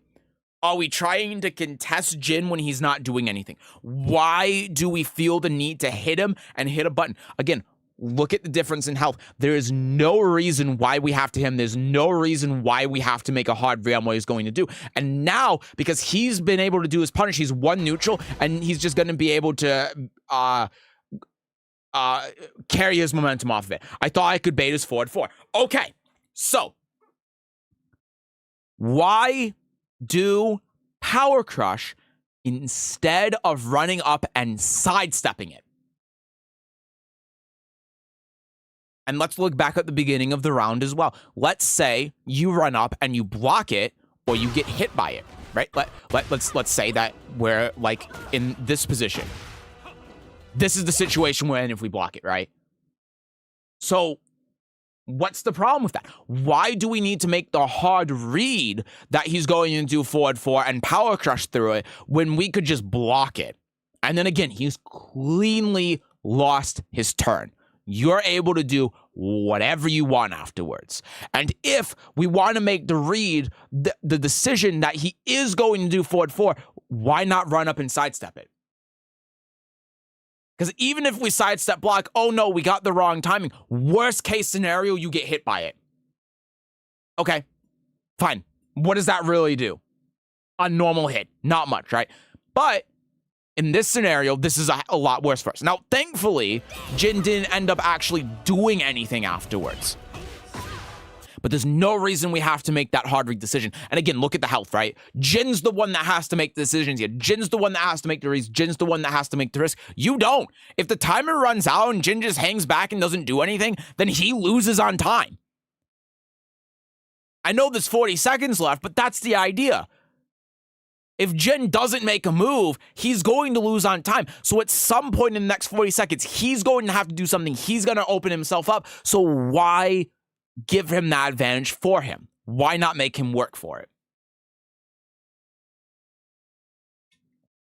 are we trying to contest Jin when he's not doing anything? Why do we feel the need to hit him and hit a button? Again, look at the difference in health. There is no reason why we have to hit him. There's no reason why we have to make a hard read on what he's going to do. And now, because he's been able to do his punish, he's one neutral, and he's just going to be able to carry his momentum off of it. I thought I could bait his forward 4. Okay, so why do power crush instead of running up and sidestepping it? And let's look back at the beginning of the round as well. Let's say you run up and you block it or you get hit by it, right? Let's say that we're like in this position. This is the situation we're in if we block it, right? So what's the problem with that? Why do we need to make the hard read that he's going to do forward 4 and power crush through it when we could just block it? And then again, he's cleanly lost his turn. You're able to do whatever you want afterwards. And if we want to make the read, the decision that he is going to do forward 4, why not run up and sidestep it? Because even if we sidestep block, oh no, we got the wrong timing. Worst case scenario, you get hit by it. Okay, fine. What does that really do? A normal hit. Not much, right? But in this scenario, this is a lot worse for us. Now, thankfully, Jin didn't end up actually doing anything afterwards. But there's no reason we have to make that hard read decision. And again, look at the health, right? Jin's the one that has to make the decisions here. Jin's the one that has to make the reads. Jin's the one that has to make the risk. You don't. If the timer runs out and Jin just hangs back and doesn't do anything, then he loses on time. I know there's 40 seconds left, but that's the idea. If Jin doesn't make a move, he's going to lose on time. So at some point in the next 40 seconds, he's going to have to do something. He's going to open himself up. So why give him that advantage for him? Why not make him work for it?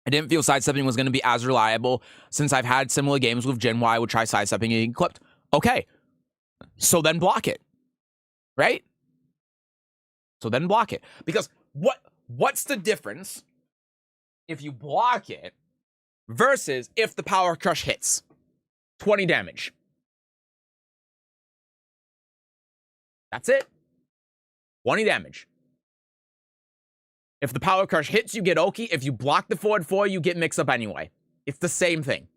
I didn't feel sidestepping was going to be as reliable since I've had similar games with Jin where I would try sidestepping and getting clipped. Okay, so then block it, right? So then block it. Because what's the difference if you block it versus if the power crush hits? 20 damage. That's it. 20 damage. If the power crush hits, you get Oki. If you block the forward 4, you get mix up anyway. It's the same thing.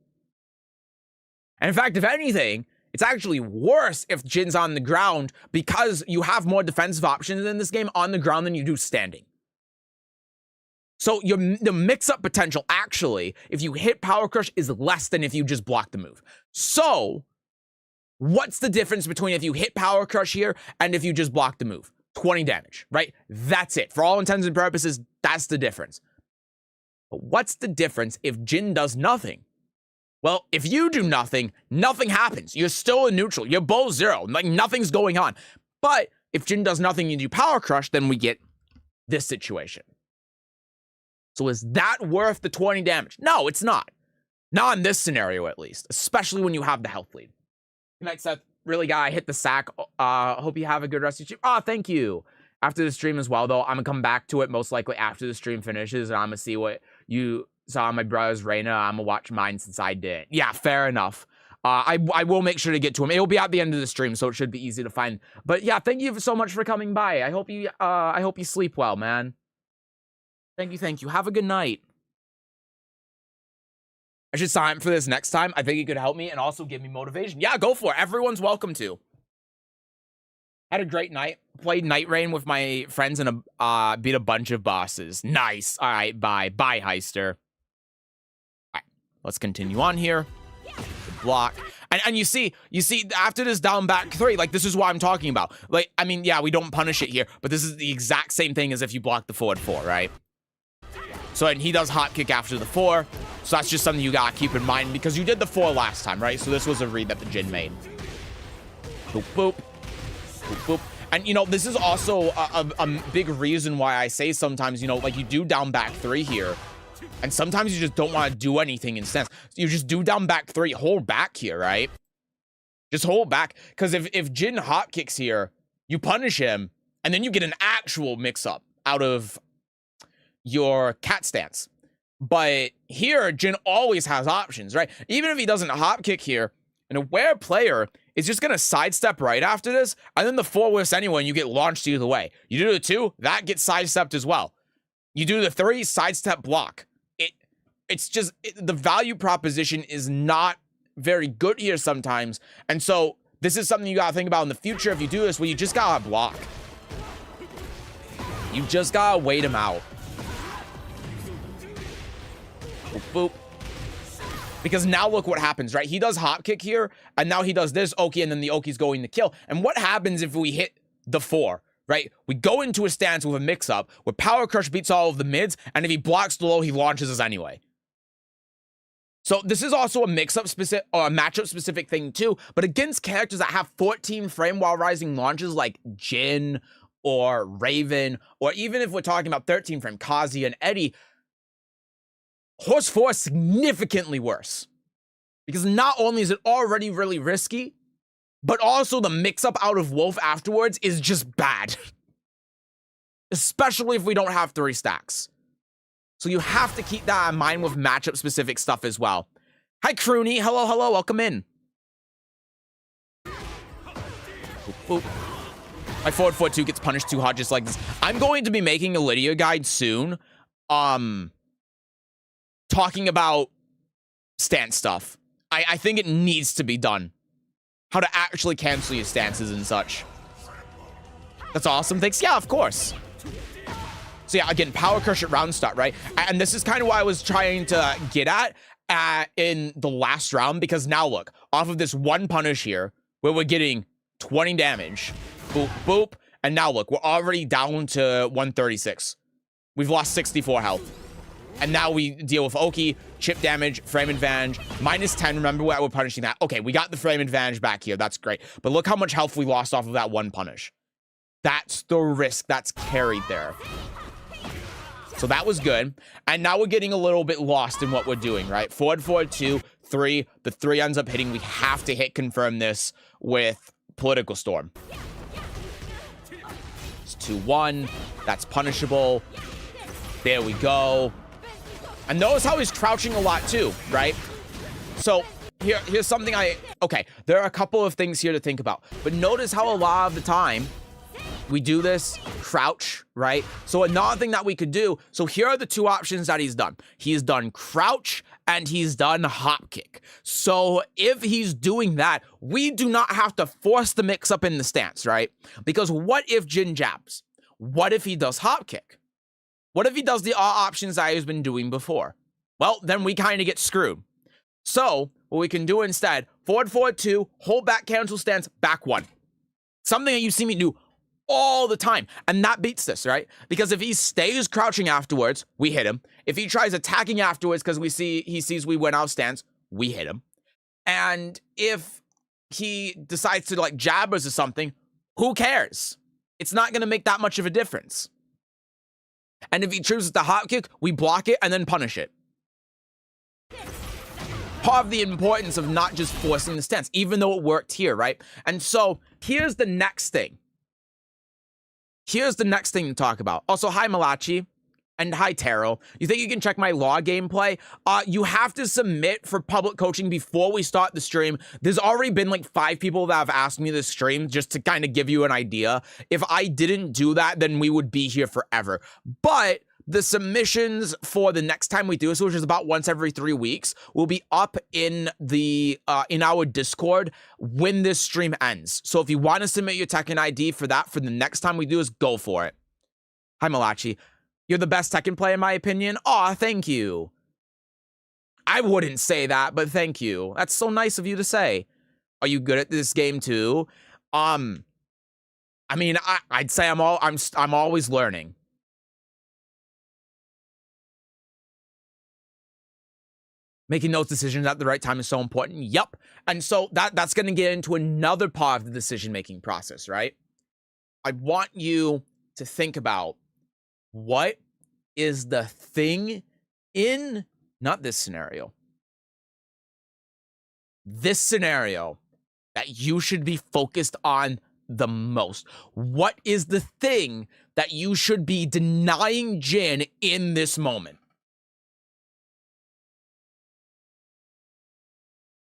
And in fact, if anything, it's actually worse if Jin's on the ground because you have more defensive options in this game on the ground than you do standing. So the mix-up potential, actually, if you hit power crush, is less than if you just block the move. So what's the difference between if you hit power crush here and if you just block the move? 20 damage, right? That's it. For all intents and purposes, that's the difference. But what's the difference if Jin does nothing? Well, if you do nothing, nothing happens. You're still in neutral. You're both 0. Like, nothing's going on. But if Jin does nothing and you do power crush, then we get this situation. So is that worth the 20 damage? No, it's not. Not in this scenario, at least. Especially when you have the health lead. Good night, Seth. Really, guy, hit the sack. Hope you have a good rest of your stream. Oh, thank you. After the stream as well, though, I'm going to come back to it most likely after the stream finishes, and I'm going to see what you saw on my brother's Reina. I'm going to watch mine since I didn't. Yeah, fair enough. I will make sure to get to him. It'll be at the end of the stream, so it should be easy to find. But yeah, thank you so much for coming by. I hope you sleep well, man. Thank you. Have a good night. I should sign up for this next time. I think it could help me and also give me motivation. Yeah, go for it. Everyone's welcome to. Had a great night. Played Night Rain with my friends and beat a bunch of bosses. Nice. All right, bye. Bye, Heister. All right, let's continue on here. The block. And you see, after this down back 3, like, this is what I'm talking about. Like, I mean, yeah, we don't punish it here, but this is the exact same thing as if you block the forward 4, right? So, and he does hop kick after the 4. So that's just something you gotta keep in mind because you did the 4 last time, right? So this was a read that the Jin made. Boop, boop. Boop, boop. And, you know, this is also a big reason why I say sometimes, you know, like, you do down back 3 here. And sometimes you just don't want to do anything in stance. You just do down back 3, hold back here, right? Just hold back. Because if Jin hop kicks here, you punish him, and then you get an actual mix-up out of your cat stance. But here, Jin always has options, right? Even if he doesn't hop kick here, an aware player is just going to sidestep right after this, and then the 4 whiffs anyway, and you get launched either way. You do the 2, that gets sidestepped as well. You do the 3, sidestep block. It's just, the value proposition is not very good here sometimes. And so this is something you got to think about in the future. If you do this, well, you just got to block. You just got to wait him out. Boop, boop. Because now look what happens, right? He does hop kick here, and now he does this Oki, and then the Oki's going to kill. And what happens if we hit the 4? Right? We go into a stance with a mix-up where Power Crush beats all of the mids, and if he blocks the low, he launches us anyway. So this is also a mix-up specific or a matchup-specific thing too, but against characters that have 14 frame while rising launches like Jin or Raven, or even if we're talking about 13 frame, Kazi and Eddie, Horse 4 is significantly worse. Because not only is it already really risky, but also the mix-up out of Wolf afterwards is just bad. Especially if we don't have 3 stacks. So you have to keep that in mind with matchup-specific stuff as well. Hi, Crooney. Hello, hello. Welcome in. Boop, boop. My forward 4-2 gets punished too hard just like this. I'm going to be making a Lidia guide soon. Talking about stance stuff. I think it needs to be done. How to actually cancel your stances and such. That's awesome. Thanks. Yeah, of course. So yeah, again, Power Crush at round start, right? And this is kind of what I was trying to get at in the last round, because now look, off of this 1 punish here, where we're getting 20 damage, boop, boop, and now look, we're already down to 136. We've lost 64 health. And now we deal with Oki, chip damage, frame advantage, -10. Remember where we're punishing that. Okay, we got the frame advantage back here. That's great. But look how much health we lost off of that 1 punish. That's the risk that's carried there. So that was good. And now we're getting a little bit lost in what we're doing, right? Forward, 2, 3. The 3 ends up hitting. We have to hit confirm this with Political Storm. It's 2-1. That's punishable. There we go. And notice how he's crouching a lot too, right? So here's something okay, there are a couple of things here to think about. But notice how a lot of the time we do this crouch, right? So another thing that we could do, so here are the 2 options that he's done. He's done crouch and he's done hop kick. So if he's doing that, we do not have to force the mix up in the stance, right? Because what if Jin jabs? What if he does hop kick? What if he does the options that he's been doing before? Well, then we kind of get screwed. So what we can do instead, forward 2, hold back cancel stance, back 1. Something that you see me do all the time. And that beats this, right? Because if he stays crouching afterwards, we hit him. If he tries attacking afterwards because he sees we went out stance, we hit him. And if he decides to like jab us or something, who cares? It's not going to make that much of a difference. And if he chooses to hop kick, we block it and then punish it. Part of the importance of not just forcing the stance, even though it worked here, right? And so here's the next thing. Here's the next thing to talk about. Also, hi, Malachi. And hi, Taro. You think you can check my law gameplay? You have to submit for public coaching before we start the stream. There's already been like 5 people that have asked me to stream just to kind of give you an idea. If I didn't do that, then we would be here forever. But The submissions for the next time we do this, which is about once every 3 weeks, will be up in the in our Discord when this stream ends. So if you want to submit your Tekken ID for that for the next time we do this, go for it. Hi, Malachi. You're the best Tekken player in my opinion. Aw, thank you. I wouldn't say that, but thank you. That's so nice of you to say. Are you good at this game too? I mean, I'd say I'm always learning. Making those decisions at the right time is so important. Yup. And so that's going to get into another part of the decision-making process, right? I want you to think about what is the thing in, not this scenario, this scenario that you should be focused on the most. What is the thing that you should be denying Jin in this moment?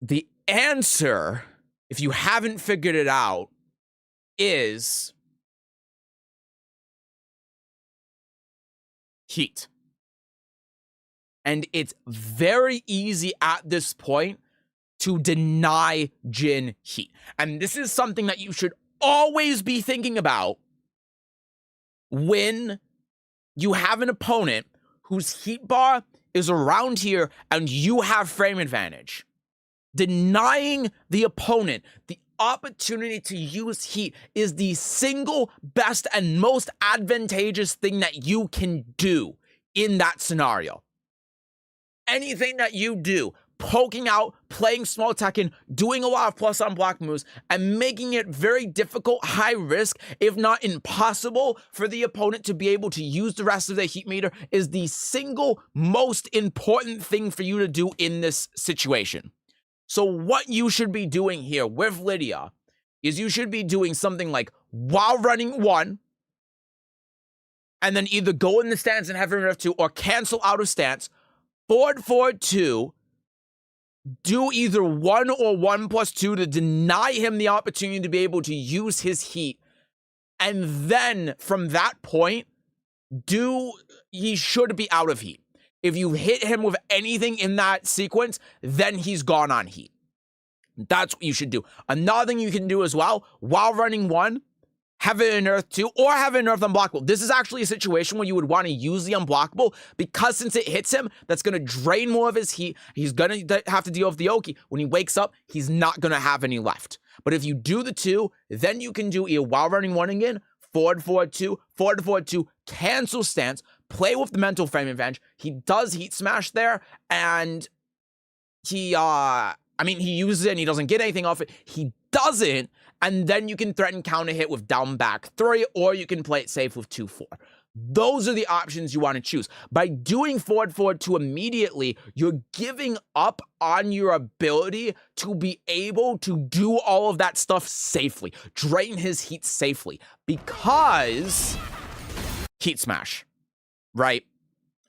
The answer, if you haven't figured it out, is heat. And it's very easy at this point to deny Jin heat. And this is something that you should always be thinking about when you have an opponent whose heat bar is around here and you have frame advantage. Denying the opponent the opportunity to use heat is the single best and most advantageous thing that you can do in that scenario. Anything that you do, poking out, playing small Tekken, doing a lot of plus on block moves, and making it very difficult, high risk, if not impossible, for the opponent to be able to use the rest of their heat meter is the single most important thing for you to do in this situation. So what you should be doing here with Lidia is you should be doing something like while running 1, and then either go in the stance and have him F2 or cancel out of stance, forward 2, do either 1 or 1+2 to deny him the opportunity to be able to use his heat. And then from that point, he should be out of heat. If you hit him with anything in that sequence, then he's gone on heat. That's what you should do. Another thing you can do as well, while running 1, have it in Earth 2, or have it in Earth Unblockable. This is actually a situation where you would want to use the Unblockable, because since it hits him, that's going to drain more of his heat. He's going to have to deal with the Oki. When he wakes up, he's not going to have any left. But if you do the 2, then you can do either while running 1 again, forward 2, forward 2, cancel stance, play with the mental frame advantage. He does heat smash there, and he uses it and he doesn't get anything off it. He doesn't, and then you can threaten counter hit with down back 3, or you can play it safe with 2-4. Those are the options you want to choose. By doing forward 2 immediately, you're giving up on your ability to be able to do all of that stuff safely, drain his heat safely, because heat smash. Right?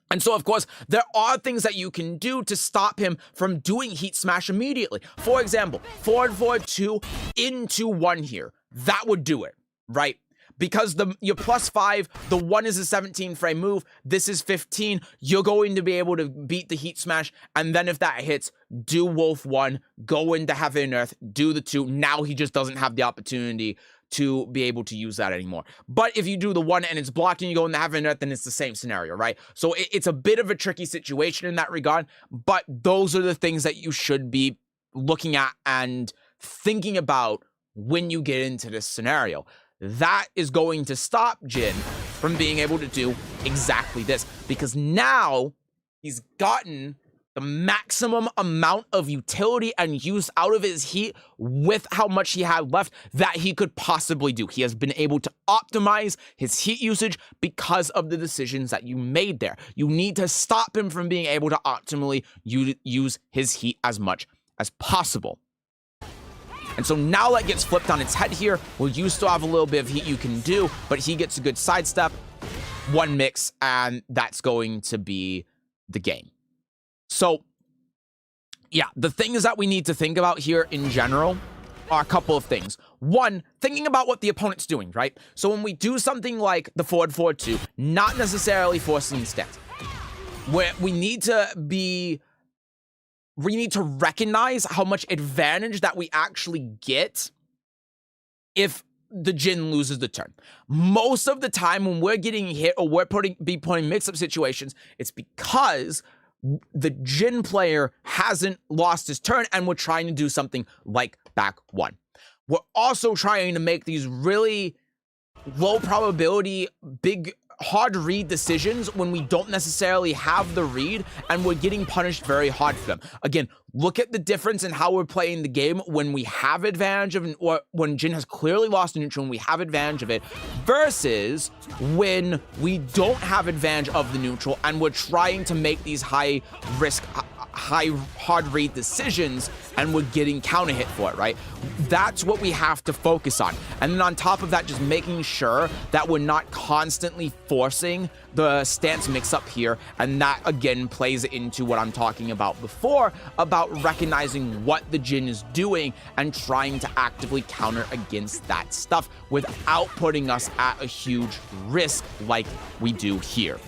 And so, of course, there are things that you can do to stop him from doing heat smash immediately. For example, forward 2 into 1 here. That would do it, right? Because your +5, the 1 is a 17 frame move, this is 15, you're going to be able to beat the heat smash, and then if that hits, do Wolf 1, go into Heaven and Earth, do the 2, now he just doesn't have the opportunity to be able to use that anymore. But if you do the 1 and it's blocked and you go into Heaven and Earth, then it's the same scenario, right? So it's a bit of a tricky situation in that regard, but those are the things that you should be looking at and thinking about when you get into this scenario. That is going to stop Jin from being able to do exactly this, because now he's gotten the maximum amount of utility and use out of his heat with how much he had left that he could possibly do. He has been able to optimize his heat usage because of the decisions that you made there. You need to stop him from being able to optimally use his heat as much as possible. And so now that gets flipped on its head here, where you still have a little bit of heat you can do, but he gets a good sidestep, 1 mix, and that's going to be the game. So, yeah, the things that we need to think about here in general are a couple of things. One, thinking about what the opponent's doing, right? So when we do something like the forward 4-2, not necessarily forcing stance, where we need to recognize how much advantage that we actually get if the Jin loses the turn. Most of the time when we're getting hit or we're putting mix-up situations, it's because the Jin player hasn't lost his turn and we're trying to do something like back one. We're also trying to make these really low probability, big, hard read decisions when we don't necessarily have the read and we're getting punished very hard for them. Again, look at the difference in how we're playing the game when we have advantage of, or when Jin has clearly lost a neutral and we have advantage of it, versus when we don't have advantage of the neutral and we're trying to make these high risk, hard read decisions and we're getting counter hit for it, right? That's what we have to focus on. And then on top of that, just making sure that we're not constantly forcing the stance mix up here. And that again plays into what I'm talking about before, about recognizing what the Jin is doing and trying to actively counter against that stuff without putting us at a huge risk like we do here.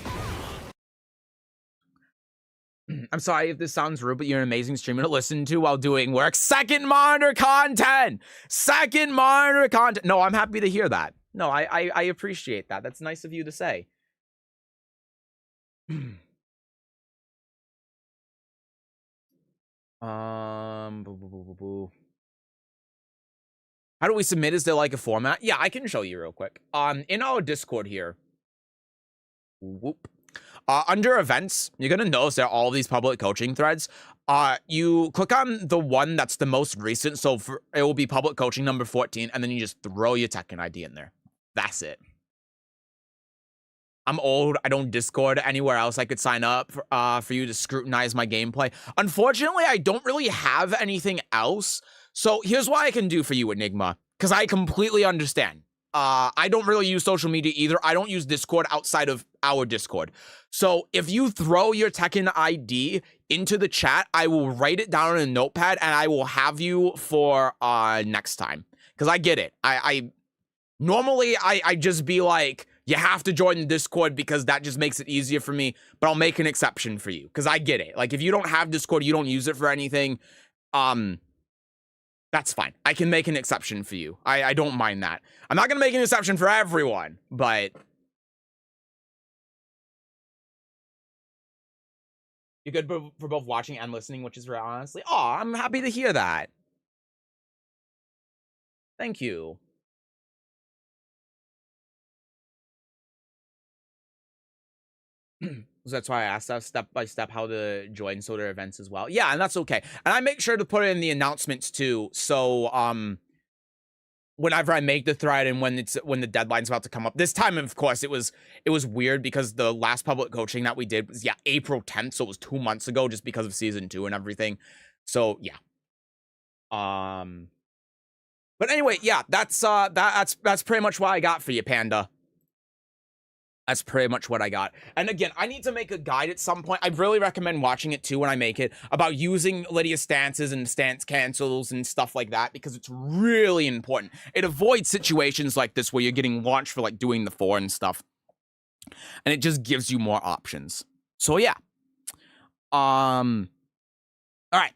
I'm sorry if this sounds rude, but you're an amazing streamer to listen to while doing work. Second monitor content! Second monitor content! No, I'm happy to hear that. No, I appreciate that. That's nice of you to say. How do we submit? Is there like a format? Yeah, I can show you real quick. In our Discord here. Whoop. Under events, you're gonna notice there are all these public coaching threads. You click on the one that's the most recent, so it will be public coaching number 14, and then you just throw your Tekken ID in there. That's it. I'm old. I don't Discord anywhere else I could sign up for you to scrutinize my gameplay. Unfortunately, I don't really have anything else. So here's what I can do for you, Enigma, because I completely understand. I don't really use social media either. I don't use Discord outside of our Discord. So if you throw your Tekken ID into the chat, I will write it down in a notepad and I will have you for next time. Because I get it. Normally I just be like, you have to join the Discord because that just makes it easier for me. But I'll make an exception for you because I get it. Like if you don't have Discord, you don't use it for anything. That's fine. I can make an exception for you. I don't mind that. I'm not going to make an exception for everyone, but you're good for both watching and listening, which is rare, honestly. Oh, I'm happy to hear that. Thank you. So that's why I asked us step by step how to join soda events as well. Yeah, and that's okay. And I make sure to put it in the announcements too. So whenever I make the thread and when the deadline's about to come up. This time, of course, it was weird because the last public coaching that we did was April 10th, so it was 2 months ago just because of season 2 and everything. So yeah. But anyway, yeah, that's pretty much what I got for you, Panda. That's pretty much what I got. And again, I need to make a guide at some point. I really recommend watching it too when I make it, about using Lidia's stances and stance cancels and stuff like that, because it's really important. It avoids situations like this where you're getting launched for like doing the 4 and stuff. And it just gives you more options. So yeah. All right.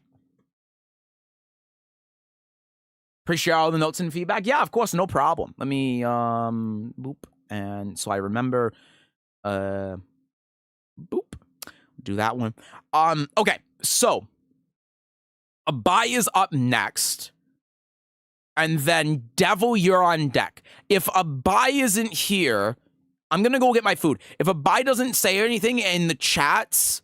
Appreciate all the notes and feedback. Yeah, of course, no problem. Let me boop. And so I remember, boop, do that one. Okay, so Abai is up next, and then Devil, you're on deck. If Abai isn't here, I'm gonna go get my food. If Abai doesn't say anything in the chats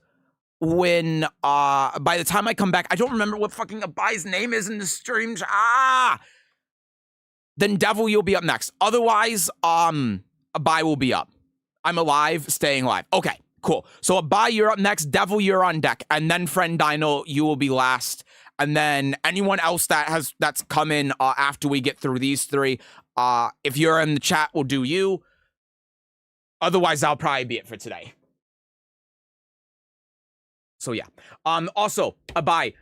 when, by the time I come back, I don't remember what fucking Abai's name is in the streams. Then Devil, you'll be up next. Otherwise, Abai will be up. I'm alive, staying alive. Okay, cool. So Abai, you're up next. Devil, you're on deck. And then Friend Dino, you will be last. And then anyone else that's come in after we get through these 3, if you're in the chat, we'll do you. Otherwise, that'll probably be it for today. So yeah. Also, Abai,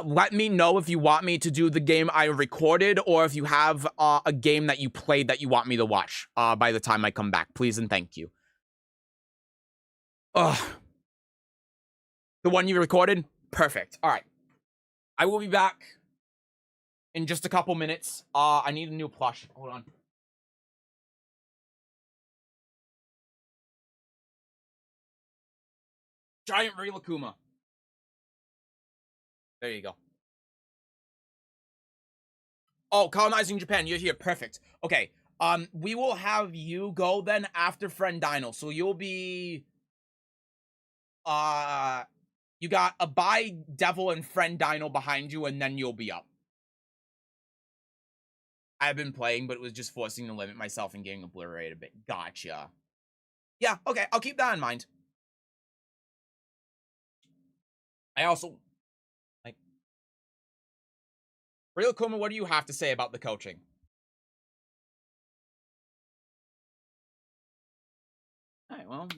Let me know if you want me to do the game I recorded or if you have a game that you played that you want me to watch by the time I come back. Please and thank you. Ugh. The one you recorded? Perfect. All right. I will be back in just a couple minutes. I need a new plush. Hold on. Giant Rilakuma. There you go. Oh, colonizing Japan. You're here. Perfect. Okay. We will have you go then after friend Dino. So you'll be you got a By Devil and friend Dino behind you, and then you'll be up. I've been playing, but it was just forcing to limit myself and getting obliterated a bit. Gotcha. Yeah, okay, I'll keep that in mind. I also like Real Kuma, what do you have to say about the coaching? Alright, well,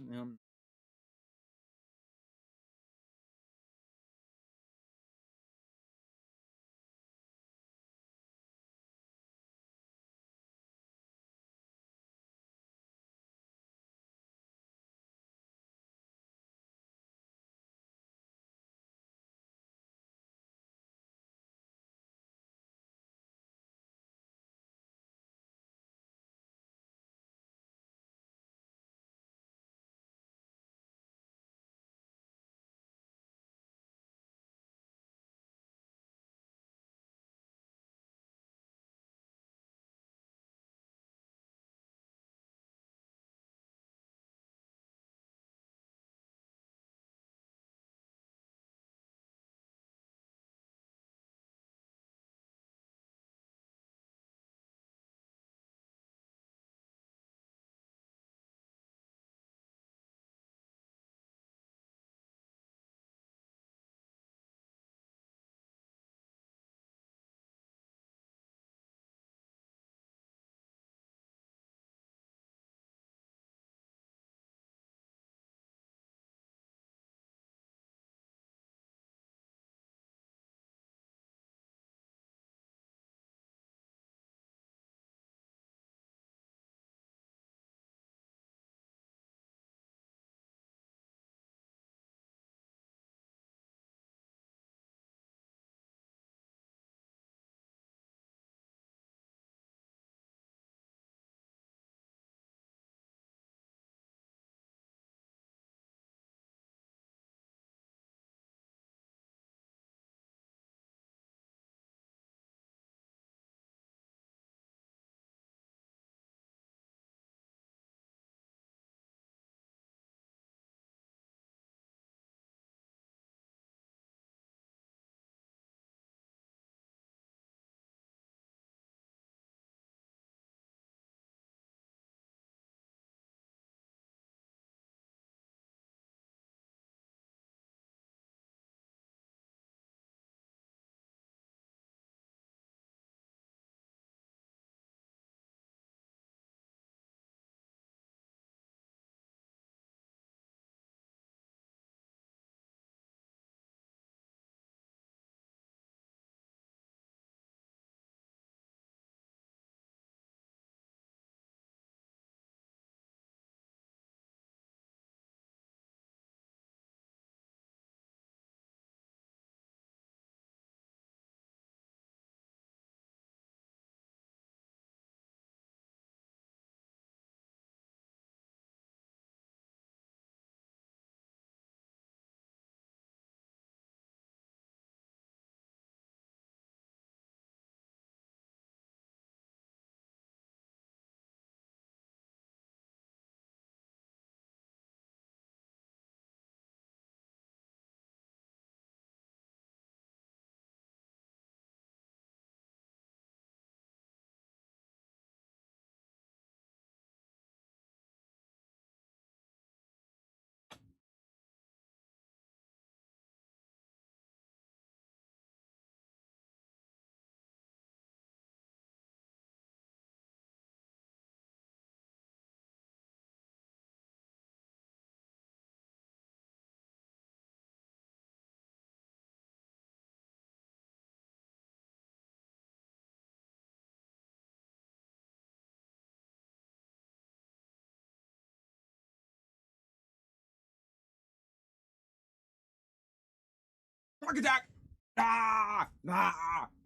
Rock attack!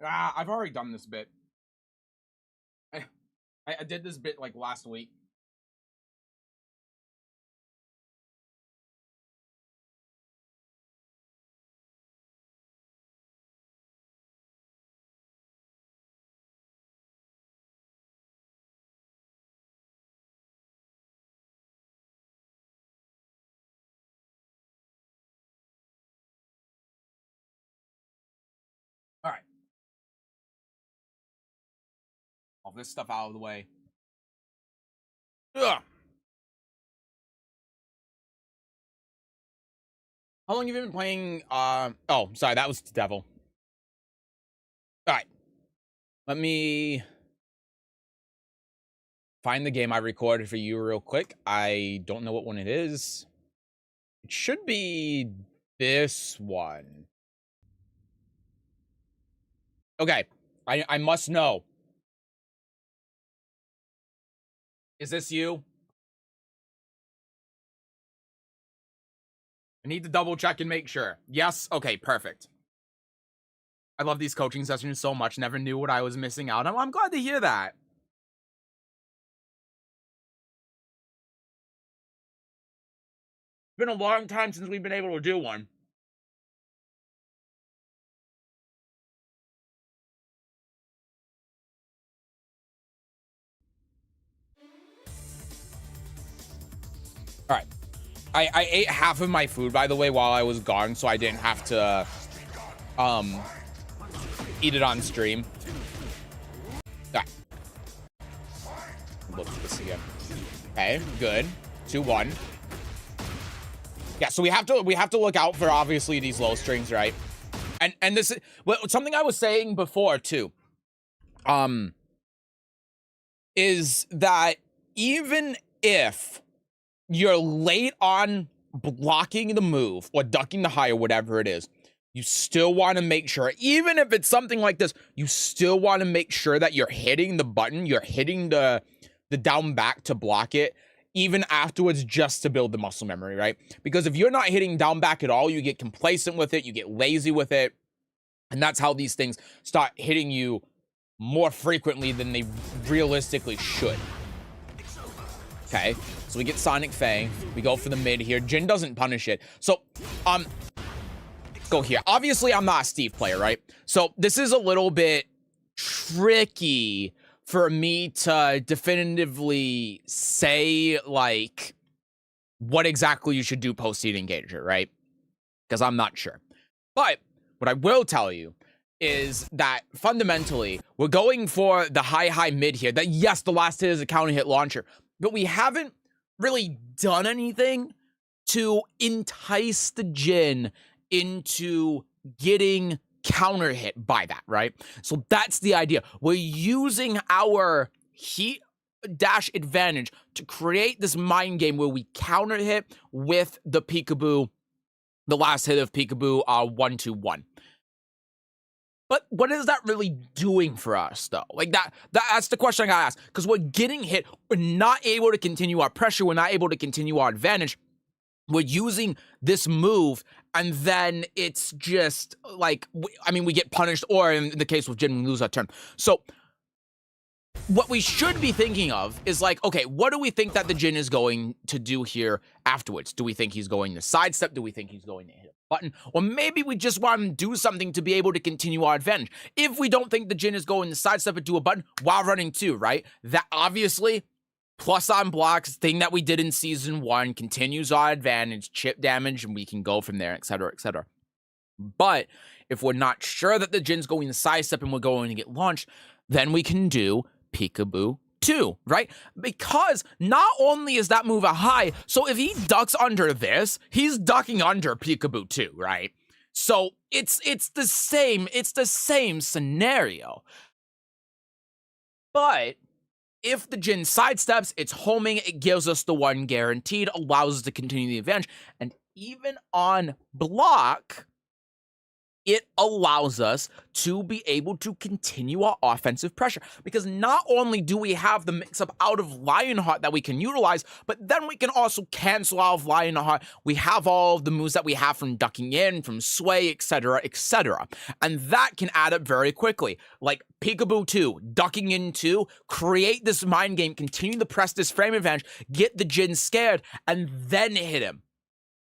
I've already done this bit. I did this bit like last week. All right. All this stuff out of the way. Ugh. How long have you been playing? Oh, sorry, that was the devil. All right. Let me find the game I recorded for you real quick. I don't know what one it is. It should be this one. Okay. I must know. Is this you? I need to double check and make sure. Yes? Okay, perfect. I love these coaching sessions so much. Never knew what I was missing out on. I'm glad to hear that. It's been a long time since we've been able to do one. All right. I ate half of my food, by the way, while I was gone, so I didn't have to eat it on stream. All right. Look at this again. Okay, good. 2-1. Yeah, so we have to look out for obviously these low strings, right? And this is something I was saying before too. Is that even if you're late on blocking the move or ducking the high or whatever it is, you still want to make sure, even if it's something like this, you still want to make sure that you're hitting the button, you're hitting the down back to block it, even afterwards, just to build the muscle memory, right? Because if you're not hitting down back at all, you get complacent with it, you get lazy with it, and that's how these things start hitting you more frequently than they realistically should. Okay, so we get Sonic Fang. We go for the mid here. Jin doesn't punish it. So, go here. Obviously, I'm not a Steve player, right? So this is a little bit tricky for me to definitively say, like, what exactly you should do post-seed engager, right? Because I'm not sure. But what I will tell you is that fundamentally, we're going for the high mid here. That, yes, the last hit is a counter hit launcher, but we haven't really done anything to entice the Jin into getting counter hit by that, right? So that's the idea. We're using our heat dash advantage to create this mind game where we counter hit with the peekaboo, the last hit of peekaboo 1-2-1. But what is that really doing for us, though? Like, that's the question I gotta ask. Because we're getting hit. We're not able to continue our pressure. We're not able to continue our advantage. We're using this move, and then it's just, like, we get punished, or in the case with Jin, we lose our turn. So, what we should be thinking of is, like, okay, what do we think that the Jin is going to do here afterwards? Do we think he's going to sidestep? Do we think he's going to hit a button? Or maybe we just want to do something to be able to continue our advantage. If we don't think the Jin is going to sidestep and do a button while running 2, right? That obviously, plus on blocks, thing that we did in Season 1, continues our advantage, chip damage, and we can go from there, etc., etc. But if we're not sure that the Jin's going to sidestep and we're going to get launched, then we can do Peekaboo 2, right? Because not only is that move a high, so if he ducks under this, he's ducking under Peekaboo 2, right? So it's the same scenario. But if the Jin sidesteps, it's homing, it gives us the 1 guaranteed, allows us to continue the advantage, and even on block, it allows us to be able to continue our offensive pressure. Because not only do we have the mix-up out of Lionheart that we can utilize, but then we can also cancel out of Lionheart. We have all of the moves that we have from ducking in, from sway, etc., etc. And that can add up very quickly. Like Peekaboo 2, ducking in 2, create this mind game, continue to press this frame advantage, get the Jin scared, and then hit him.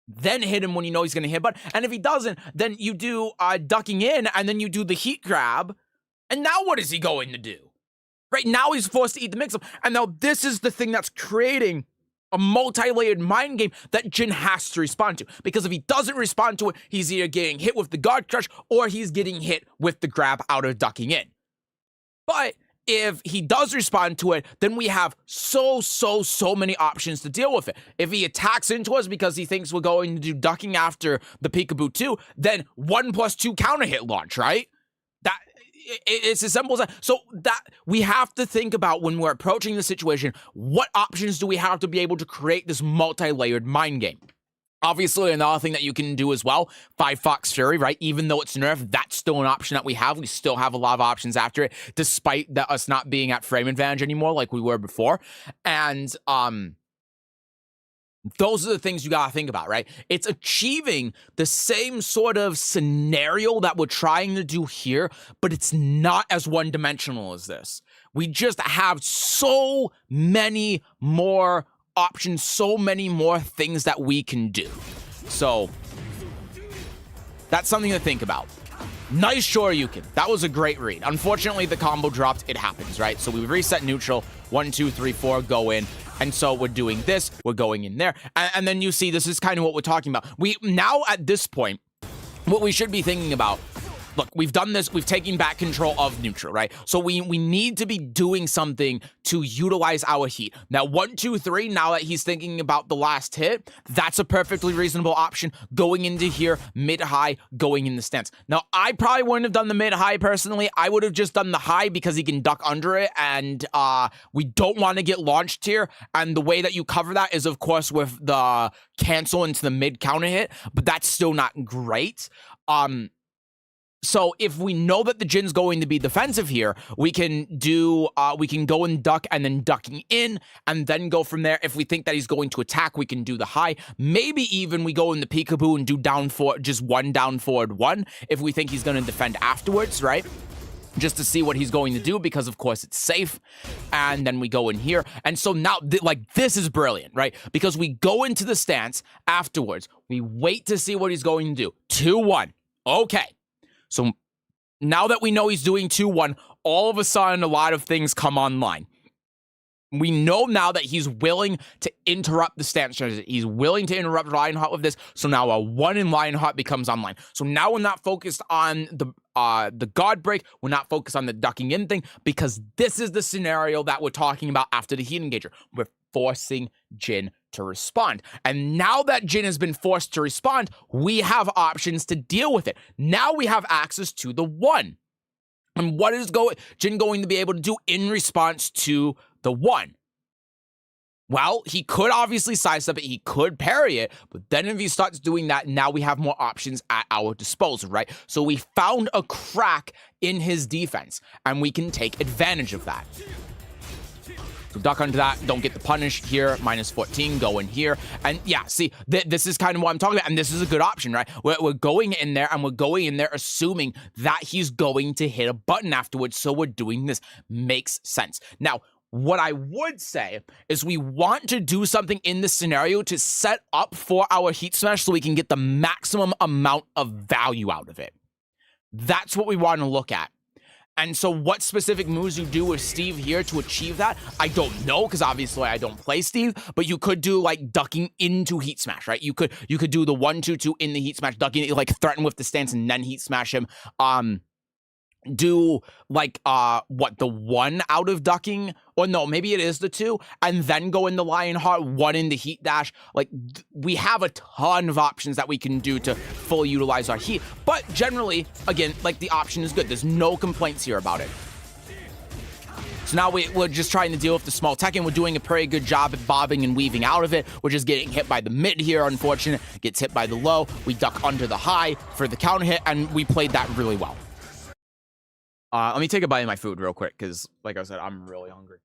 Then hit him when you know he's going to hit button. And if he doesn't, then you do ducking in, and then you do the heat grab. And now what is he going to do? Right now he's forced to eat the mix-up. And now this is the thing that's creating a multi-layered mind game that Jin has to respond to. Because if he doesn't respond to it, he's either getting hit with the guard crush or he's getting hit with the grab out of ducking in. But if he does respond to it, then we have so many options to deal with it. If he attacks into us because he thinks we're going to do ducking after the Peekaboo 2, then 1+2 counter hit launch, right? That it's as simple as that. So that we have to think about when we're approaching the situation, what options do we have to be able to create this multi-layered mind game? Obviously, another thing that you can do as well, 5 Fox Fury, right? Even though it's nerfed, that's still an option that we have. We still have a lot of options after it, despite that us not being at frame advantage anymore like we were before. And those are the things you gotta think about, right? It's achieving the same sort of scenario that we're trying to do here, but it's not as one-dimensional as this. We just have so many more options, so many more things that we can do. So that's something to think about. Nice Shoryuken. That was a great read. Unfortunately, the combo dropped. It happens, right? So we reset neutral. 1, 2, 3, 4, go in. And so we're doing this. We're going in there. And then you see, this is kind of what we're talking about. We now, at this point, what we should be thinking about, look, we've done this. We've taken back control of neutral, right? So we need to be doing something to utilize our heat. Now, 1, 2, 3, now that he's thinking about the last hit, that's a perfectly reasonable option. Going into here, mid-high, going in the stance. Now, I probably wouldn't have done the mid-high personally. I would have just done the high because he can duck under it, and we don't want to get launched here. And the way that you cover that is, of course, with the cancel into the mid counter hit, but that's still not great. So if we know that the Jin's going to be defensive here, we can do, we can go and duck and then ducking in and then go from there. If we think that he's going to attack, we can do the high. Maybe even we go in the Peekaboo and do down forward, just 1 down forward 1 if we think he's going to defend afterwards, right? Just to see what he's going to do because, of course, it's safe. And then we go in here. And so now, like, this is brilliant, right? Because we go into the stance afterwards. We wait to see what he's going to do. 2-1. Okay. So now that we know he's doing 2-1, all of a sudden a lot of things come online. We know now that he's willing to interrupt the stance strategy. He's willing to interrupt Lionheart with this. So now a 1 in Lionheart becomes online. So now we're not focused on the guard break. We're not focused on the ducking in thing because this is the scenario that we're talking about after the heat engager. We're forcing Jin to respond. And now that Jin has been forced to respond, we have options to deal with it. Now we have access to the 1. And what is Jin going to be able to do in response to the 1? Well, he could obviously sidestep it, he could parry it, but then if he starts doing that, now we have more options at our disposal, right? So we found a crack in his defense, and we can take advantage of that. So duck under that, don't get the punish here, -14, go in here. And yeah, see, this is kind of what I'm talking about, and this is a good option, right? We're going in there, and we're going in there assuming that he's going to hit a button afterwards, so we're doing this. Makes sense. Now, what I would say is we want to do something in this scenario to set up for our heat smash so we can get the maximum amount of value out of it. That's what we want to look at. And so what specific moves you do with Steve here to achieve that, I don't know, because obviously I don't play Steve, but you could do like ducking into heat smash, right? You could do the 1-2-2 in the heat smash, ducking, like threaten with the stance and then heat smash him. Do like the 1 out of ducking, or no, maybe it is the 2, and then go in the Lionheart, 1 in the heat dash. Like we have a ton of options that we can do to fully utilize our heat, but generally, again, like the option is good. There's no complaints here about it. So now we're just trying to deal with the small Tekken. We're doing a pretty good job at bobbing and weaving out of it. We're just getting hit by the mid here, unfortunate. Gets hit by the low. We duck under the high for the counter hit, and we played that really well. Let me take a bite of my food real quick, because, like I said, I'm really hungry.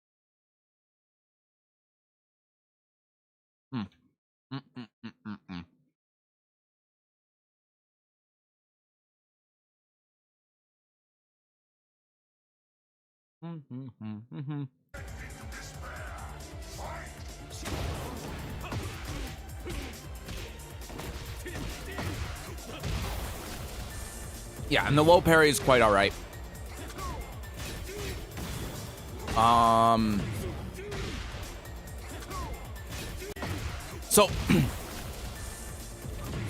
Yeah, and the low parry is quite all right. So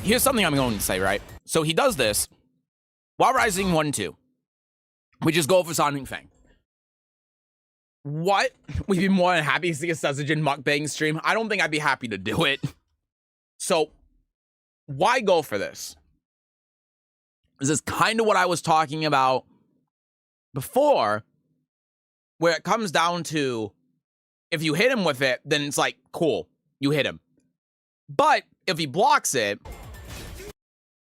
here's something I'm going to say, right? So he does this while rising 1-2. We just go for Sonic Fang. What? We'd be more than happy to see a Sesujin mukbang stream. I don't think I'd be happy to do it. So why go for this? This is kind of what I was talking about before, where it comes down to, if you hit him with it, then it's like, cool, you hit him. But if he blocks it,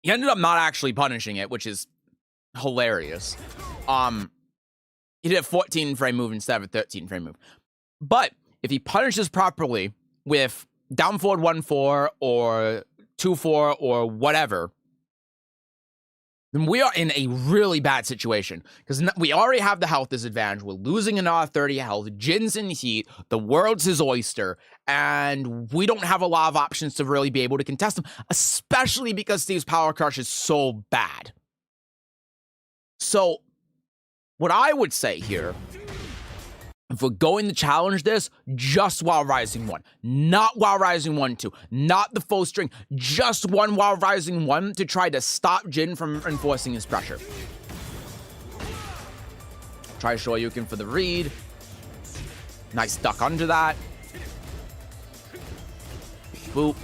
he ended up not actually punishing it, which is hilarious. He did a 14 frame move instead of a 13 frame move. But if he punishes properly with down forward 1-4 or 2-4 or whatever, then we are in a really bad situation, because we already have the health disadvantage. We're losing another 30 health. Jin's in heat. The world's his oyster. And we don't have a lot of options to really be able to contest him, especially because Steve's Power Crush is so bad. So what I would say here, if we're going to challenge this, just while rising 1, not while rising 1-2, not the full string, just one while rising 1 to try to stop Jin from enforcing his pressure. Try Shoryuken for the read. Nice duck under that. Boop.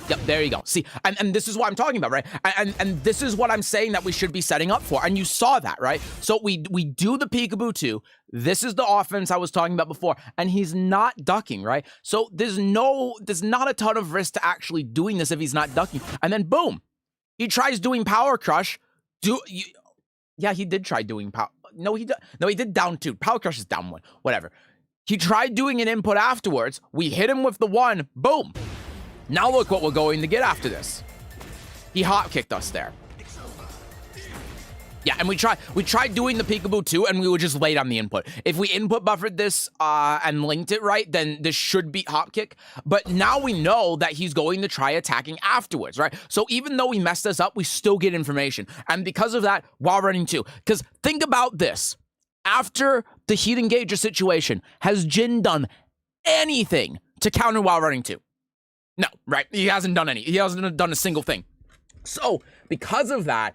Yep, there you go. See, and this is what I'm talking about, right? And this is what I'm saying that we should be setting up for. And you saw that, right? So we do the peekaboo 2. This is the offense I was talking about before. And he's not ducking, right? So there's not a ton of risk to actually doing this if he's not ducking. And then boom, he tries doing Power Crush. Yeah, he did try doing power. No, he did down 2. Power Crush is down 1. Whatever. He tried doing an input afterwards. We hit him with the 1. Boom. Now look what we're going to get after this. He hot kicked us there. Yeah, and we tried doing the peekaboo 2, and we were just late on the input. If we input buffered this and linked it right, then this should be hop kick. But now we know that he's going to try attacking afterwards, right? So even though we messed us up, we still get information. And because of that, while running 2. Because think about this. After the heat engager situation, has Jin done anything to counter while running 2? No, right? He hasn't done any. He hasn't done a single thing. So, because of that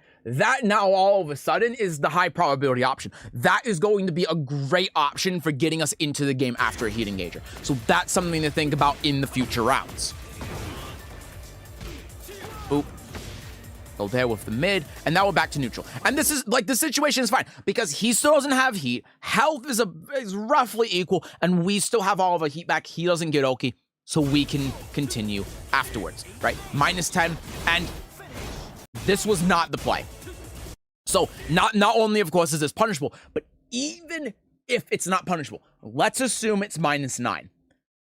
now all of a sudden is the high probability option. That is going to be a great option for getting us into the game after a heat engager. So that's something to think about in the future rounds. Oop. Go there with the mid, and now we're back to neutral. And this is, like, the situation is fine, because he still doesn't have heat. Health is roughly equal, and we still have all of our heat back. He doesn't get Oki. So we can continue afterwards, right? -10, and this was not the play. So not only, of course, is this punishable, but even if it's not punishable, let's assume it's -9.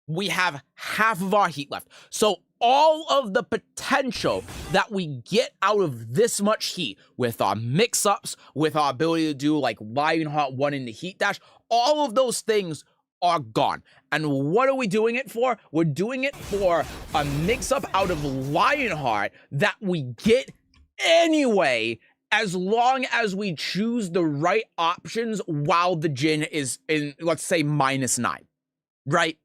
We have half of our heat left. So all of the potential that we get out of this much heat with our mix-ups, with our ability to do like Lionheart 1 in the heat dash, all of those things are gone. And what are we doing it for? We're doing it for a mix-up out of Lionheart that we get anyway, as long as we choose the right options while the Jin is in, let's say, -9, right?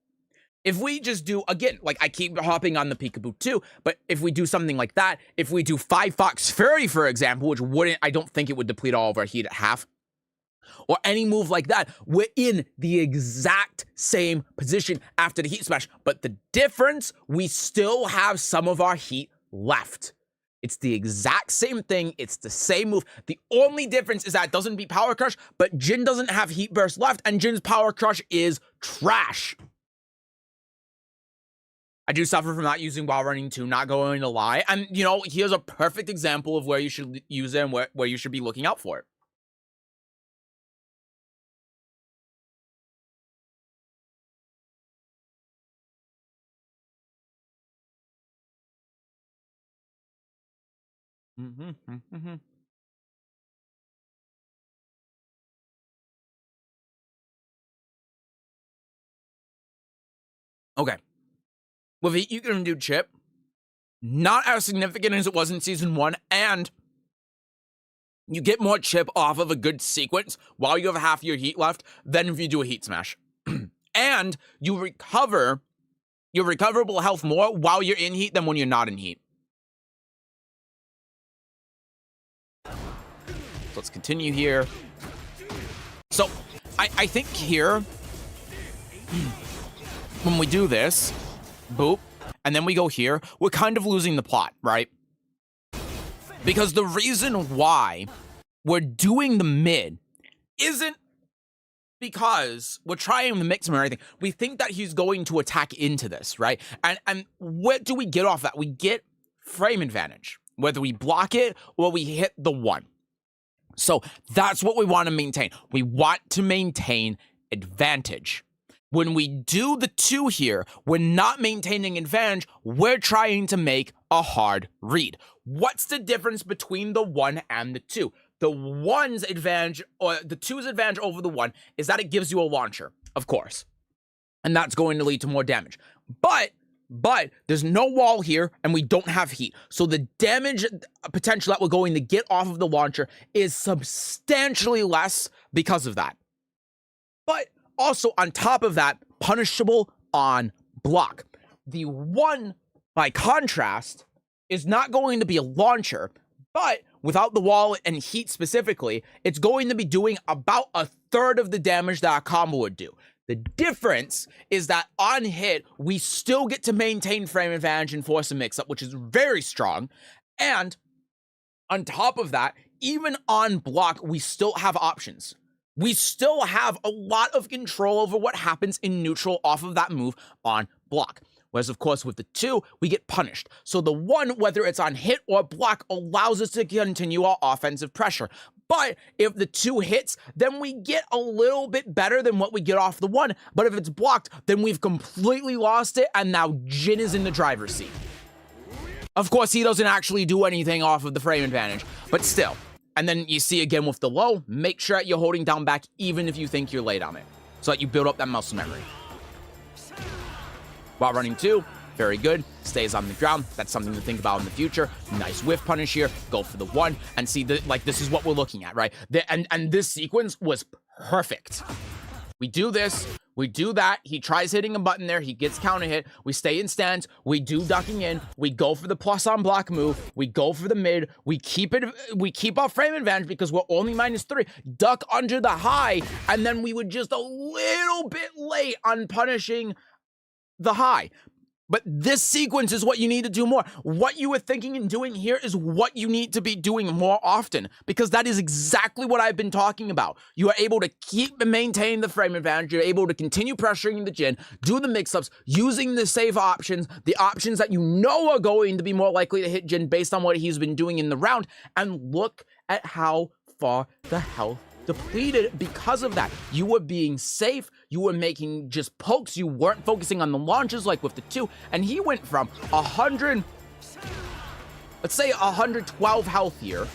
If we just do, again, like I keep hopping on the peekaboo 2, but if we do something like that, if we do 5 Fox Fury, for example, which I don't think it would deplete all of our heat at half, or any move like that, we're in the exact same position after the heat smash. But the difference, we still have some of our heat left. It's the exact same thing. It's the same move. The only difference is that it doesn't beat Power Crush, but Jin doesn't have Heat Burst left, and Jin's Power Crush is trash. I do suffer from not using while running 2, not going to lie. And, you know, here's a perfect example of where you should use it and where you should be looking out for it. Okay. With it, you can do chip. Not as significant as it was in Season 1, and you get more chip off of a good sequence while you have half your heat left than if you do a heat smash. And you recover your recoverable health more while you're in heat than when you're not in heat. So let's continue here. So I think here, when we do this, boop, and then we go here, we're kind of losing the plot, right? Because the reason why we're doing the mid isn't because we're trying to mix him or anything. We think that he's going to attack into this, right? And what do we get off that? We get frame advantage, whether we block it or we hit the 1. So that's what we want to maintain. We want to maintain advantage. When we do the 2 here, we're not maintaining advantage, we're trying to make a hard read. What's the difference between the 1 and the 2? The 1's advantage, or the 2's advantage over the 1, is that it gives you a launcher, of course. And that's going to lead to more damage. But there's no wall here, and we don't have heat. So the damage potential that we're going to get off of the launcher is substantially less because of that. But also, on top of that, punishable on block. The 1, by contrast, is not going to be a launcher, but without the wall and heat specifically, it's going to be doing about a third of the damage that a combo would do. The difference is that on hit, we still get to maintain frame advantage and force a mix-up, which is very strong. And on top of that, even on block, we still have options. We still have a lot of control over what happens in neutral off of that move on block. Whereas, of course, with the 2, we get punished. So the 1, whether it's on hit or block, allows us to continue our offensive pressure. But if the 2 hits, then we get a little bit better than what we get off the 1. But if it's blocked, then we've completely lost it, and now Jin is in the driver's seat. Of course, he doesn't actually do anything off of the frame advantage, but still. And then you see again with the low, make sure that you're holding down back even if you think you're late on it, so that you build up that muscle memory. While running 2, very good, stays on the ground. That's something to think about in the future. Nice whiff punish here, go for the 1, and see, this is what we're looking at, right? And this sequence was perfect. We do this, we do that, he tries hitting a button there, he gets counter hit, we stay in stance, we do ducking in, we go for the plus on block move, we go for the mid, we keep our frame advantage because we're only -3, duck under the high, and then we would just a little bit late on punishing the high. But this sequence is what you need to do more. What you were thinking and doing here is what you need to be doing more often, because that is exactly what I've been talking about. You are able to keep and maintain the frame advantage. You're able to continue pressuring the Jin, do the mix-ups, using the save options, the options that you know are going to be more likely to hit Jin based on what he's been doing in the round, and look at how far the health depleted because of that. You were being safe, you were making just pokes, you weren't focusing on the launches like with the 2, and he went from 100, let's say 112 health here,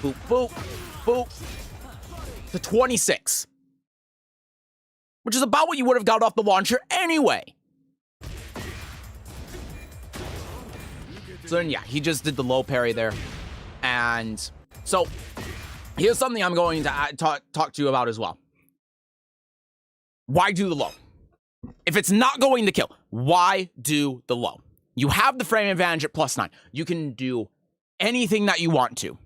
boop, boop, boop, to 26, which is about what you would have got off the launcher anyway. So then, yeah, he just did the low parry there, and so here's something I'm going to talk to you about as well. Why do the low? If it's not going to kill, why do the low? You have the frame advantage at +9. You can do anything that you want to.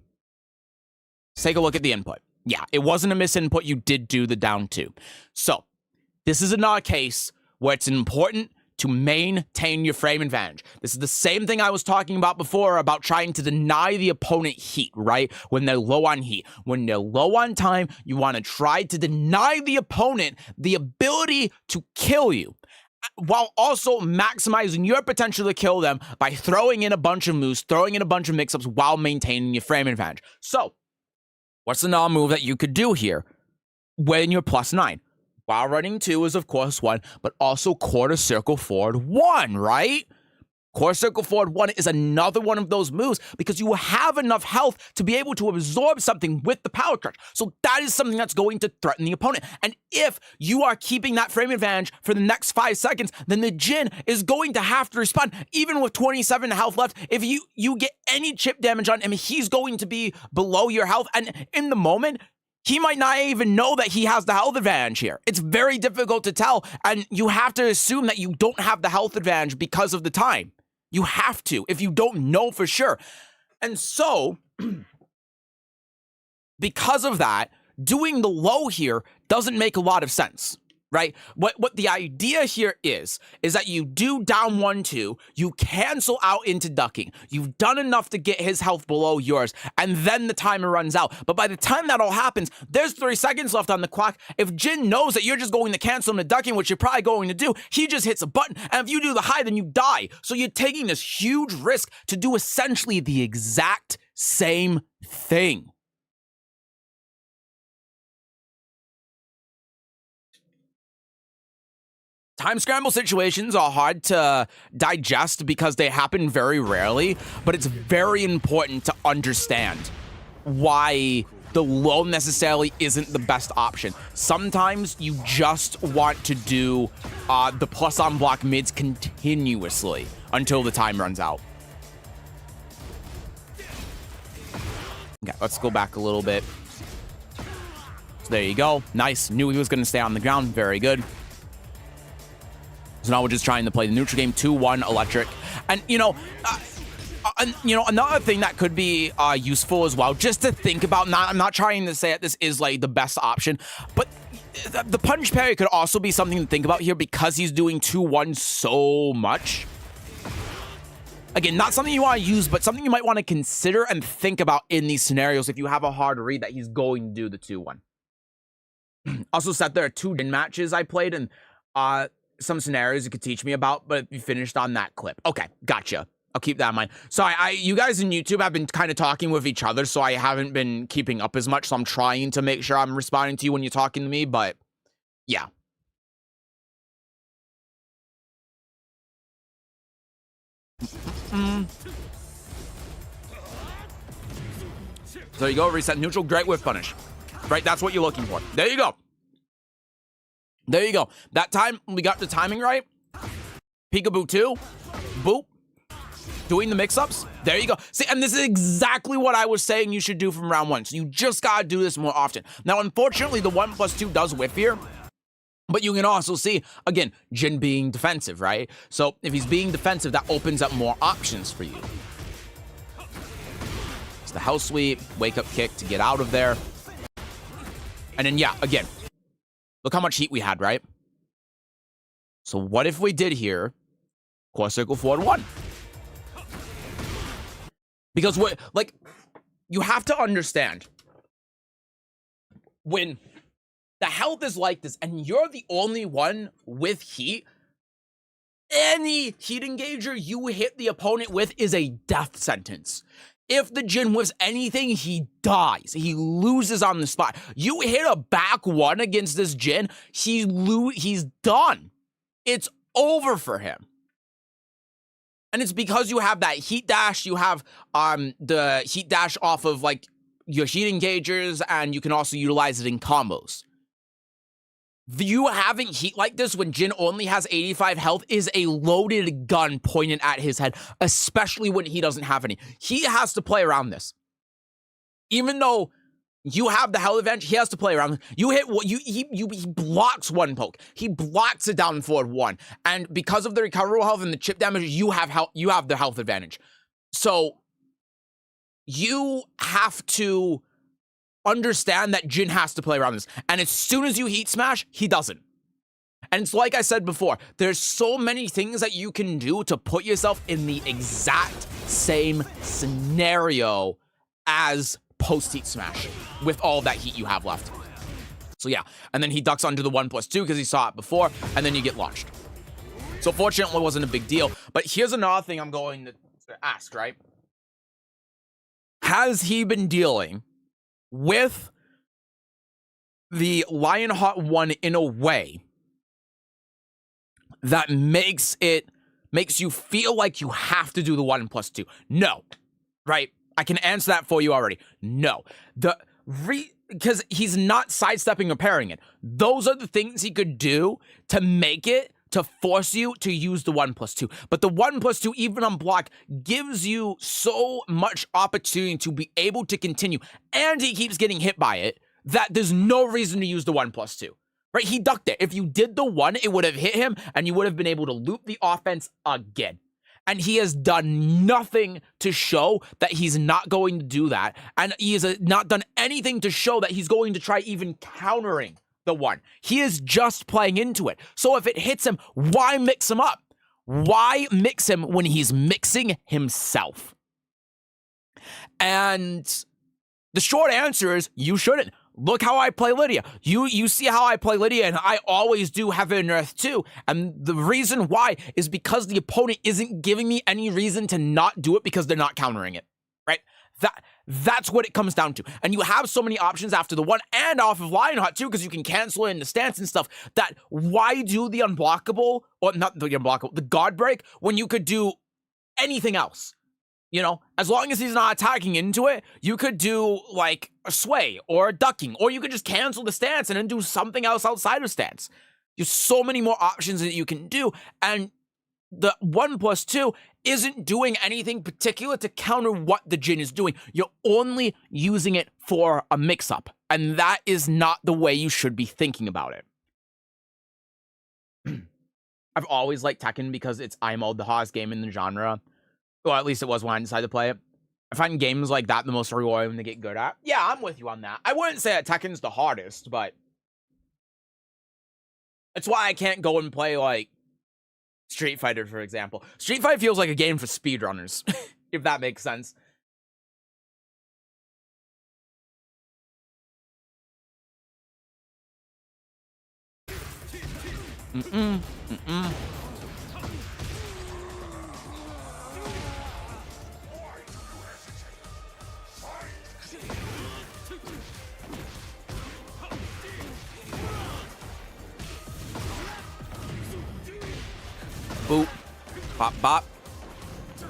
Let's take a look at the input. Yeah, it wasn't a misinput. You did do the down 2. So this is not a case where it's important to maintain your frame advantage. This is the same thing I was talking about before about trying to deny the opponent heat, right? When they're low on heat. When they're low on time, you want to try to deny the opponent the ability to kill you, while also maximizing your potential to kill them by throwing in a bunch of moves, throwing in a bunch of mix-ups while maintaining your frame advantage. So, what's another move that you could do here when you're +9? While running 2 is, of course, 1, but also quarter circle forward 1, right? Quarter circle forward 1 is another one of those moves because you have enough health to be able to absorb something with the power crush. So that is something that's going to threaten the opponent. And if you are keeping that frame advantage for the next 5 seconds, then the Jin is going to have to respond. Even with 27 health left, if you get any chip damage on him, he's going to be below your health. And in the moment, he might not even know that he has the health advantage here. It's very difficult to tell, and you have to assume that you don't have the health advantage because of the time. You have to, if you don't know for sure. And so, because of that, doing the low here doesn't make a lot of sense, right? What the idea here is that you do down 1-2, you cancel out into ducking. You've done enough to get his health below yours, and then the timer runs out. But by the time that all happens, there's 3 seconds left on the clock. If Jin knows that you're just going to cancel into ducking, which you're probably going to do, he just hits a button, and if you do the high, then you die. So you're taking this huge risk to do essentially the exact same thing. Time scramble situations are hard to digest because they happen very rarely, but it's very important to understand why the low necessarily isn't the best option. Sometimes you just want to do the plus on block mids continuously until the time runs out. Okay, let's go back a little bit. So there you go. Nice. Knew he was going to stay on the ground. Very good. So now we're just trying to play the neutral game, 2-1 electric. And, another thing that could be useful as well, just to think about, I'm not trying to say that this is like the best option, but the punch parry could also be something to think about here because he's doing 2-1 so much. Again, not something you want to use, but something you might want to consider and think about in these scenarios if you have a hard read that he's going to do the 2-1. Also, Seth, there are 2 Jin matches I played, and some scenarios you could teach me about, but you finished on that clip. Okay, gotcha. I'll keep that in mind. Sorry, you guys in YouTube have been kind of talking with each other, so I haven't been keeping up as much, so I'm trying to make sure I'm responding to you when you're talking to me, but yeah. So you go, reset neutral, great whiff punish. Right, that's what you're looking for. There you go. There you go. That time, we got the timing right. Peekaboo 2. Boop. Doing the mix-ups. There you go. See, and this is exactly what I was saying you should do from round 1. So you just gotta do this more often. Now, unfortunately, the 1+2 does whiff here. But you can also see, again, Jin being defensive, right? So if he's being defensive, that opens up more options for you. It's the house sweep, wake-up kick to get out of there. And then, yeah, again, look how much heat we had, right? So what if we did here, quarter circle forward 1? Because what, like, you have to understand, when the health is like this and you're the only one with heat, any heat engager you hit the opponent with is a death sentence. If the Jin whiffs anything, he dies. He loses on the spot. You hit a back 1 against this Jin, he's done. It's over for him. And it's because you have that heat dash, you have the heat dash off of like your heat engagers, and you can also utilize it in combos. You having heat like this when Jin only has 85 health is a loaded gun pointed at his head, especially when he doesn't have any. He has to play around this. Even though you have the health advantage, he has to play around. You hit what he blocks 1 poke. He blocks it down forward 1. And because of the recoverable health and the chip damage, you have the health advantage. So you have to understand that Jin has to play around this. And as soon as you heat smash, he doesn't. And it's like I said before, there's so many things that you can do to put yourself in the exact same scenario as post-heat smash with all that heat you have left. So yeah, and then he ducks onto the 1+2 because he saw it before, and then you get launched. So fortunately, it wasn't a big deal. But here's another thing I'm going to ask, right? Has he been dealing with the Lionheart 1 in a way that makes you feel like you have to do the 1+2? No, right? I can answer that for you already. No. Because he's not sidestepping or parrying it. Those are the things he could do to make it, to force you to use the 1+2. But the 1+2, even on block, gives you so much opportunity to be able to continue. And he keeps getting hit by it that there's no reason to use the 1+2. Right? He ducked it. If you did the 1, it would have hit him, and you would have been able to loop the offense again. And he has done nothing to show that he's not going to do that. And he has not done anything to show that he's going to try even countering the 1. He is just playing into it. So if it hits him, why mix him up? Why mix him when he's mixing himself? And the short answer is you shouldn't. Look how I play Lidia. You see how I play Lidia, and I always do Heaven and Earth too. And the reason why is because the opponent isn't giving me any reason to not do it because they're not countering it, right? That's what it comes down to. And you have so many options after the 1 and off of Lionheart too, because you can cancel it in the stance and stuff, that why do the unblockable, or not the unblockable, the guard break, when you could do anything else? You know, as long as he's not attacking into it, you could do like a sway or a ducking, or you could just cancel the stance and then do something else outside of stance. There's so many more options that you can do. And the 1+2 isn't doing anything particular to counter what the Jin is doing. You're only using it for a mix-up. And that is not the way you should be thinking about it. I've always liked Tekken because it's IMO, the hardest game in the genre. Well, at least it was when I decided to play it. I find games like that the most rewarding to get good at. Yeah, I'm with you on that. I wouldn't say that Tekken's the hardest, but it's why I can't go and play, like, Street Fighter, for example. Street Fighter feels like a game for speedrunners, if that makes sense. Boop. Pop, pop.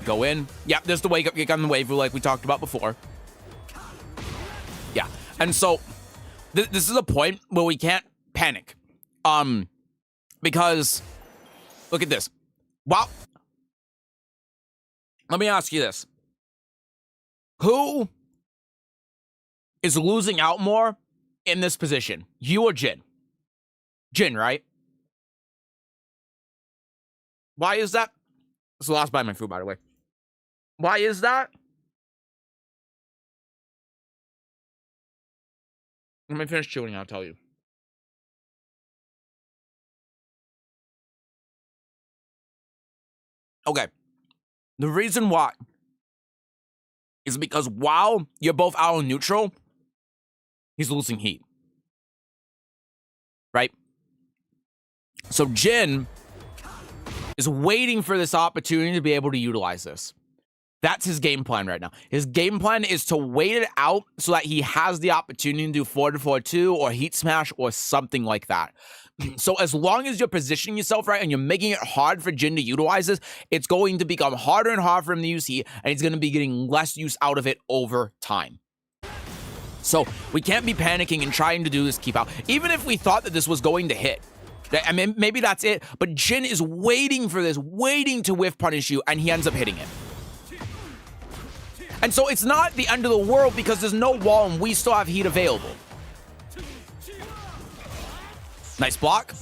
Go in. Yep, there's the wake up kick on the wave like we talked about before. Yeah. And so, this is a point where we can't panic. Because, look at this. Wow. Let me ask you this. Who is losing out more in this position? You or Jin? Jin, right? Why is that? It's the last bite of my food, by the way. Why is that? Let me finish chewing and I'll tell you. Okay. The reason why is because while you're both out on neutral, he's losing heat. Right? So Jin is waiting for this opportunity to be able to utilize this. That's his game plan right now. His game plan is to wait it out so that he has the opportunity to do 4-4-2 or heat smash or something like that. So as long as you're positioning yourself right and you're making it hard for Jin to utilize this, it's going to become harder and harder for him to use heat, and he's going to be getting less use out of it over time. So we can't be panicking and trying to do this keep out. Even if we thought that this was going to hit, I mean, maybe that's it, but Jin is waiting for this, waiting to whiff punish you, and he ends up hitting it. And so it's not the end of the world because there's no wall and we still have heat available. Nice block.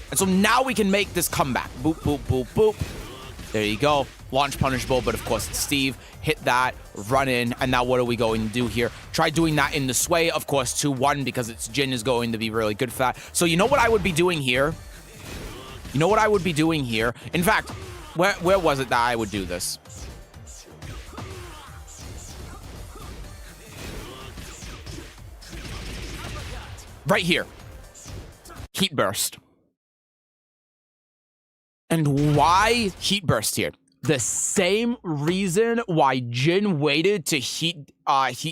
And so now we can make this comeback. Boop, boop, boop, boop. There you go. Launch punishable, but of course it's Steve. Hit that, run in, and now what are we going to do here? Try doing that in the sway, of course, 2-1, because it's Jin is going to be really good for that. So you know what I would be doing here? You know what I would be doing here? In fact, where was it that I would do this? Right here. Heat burst. And why heat burst here? The same reason why Jin waited to heat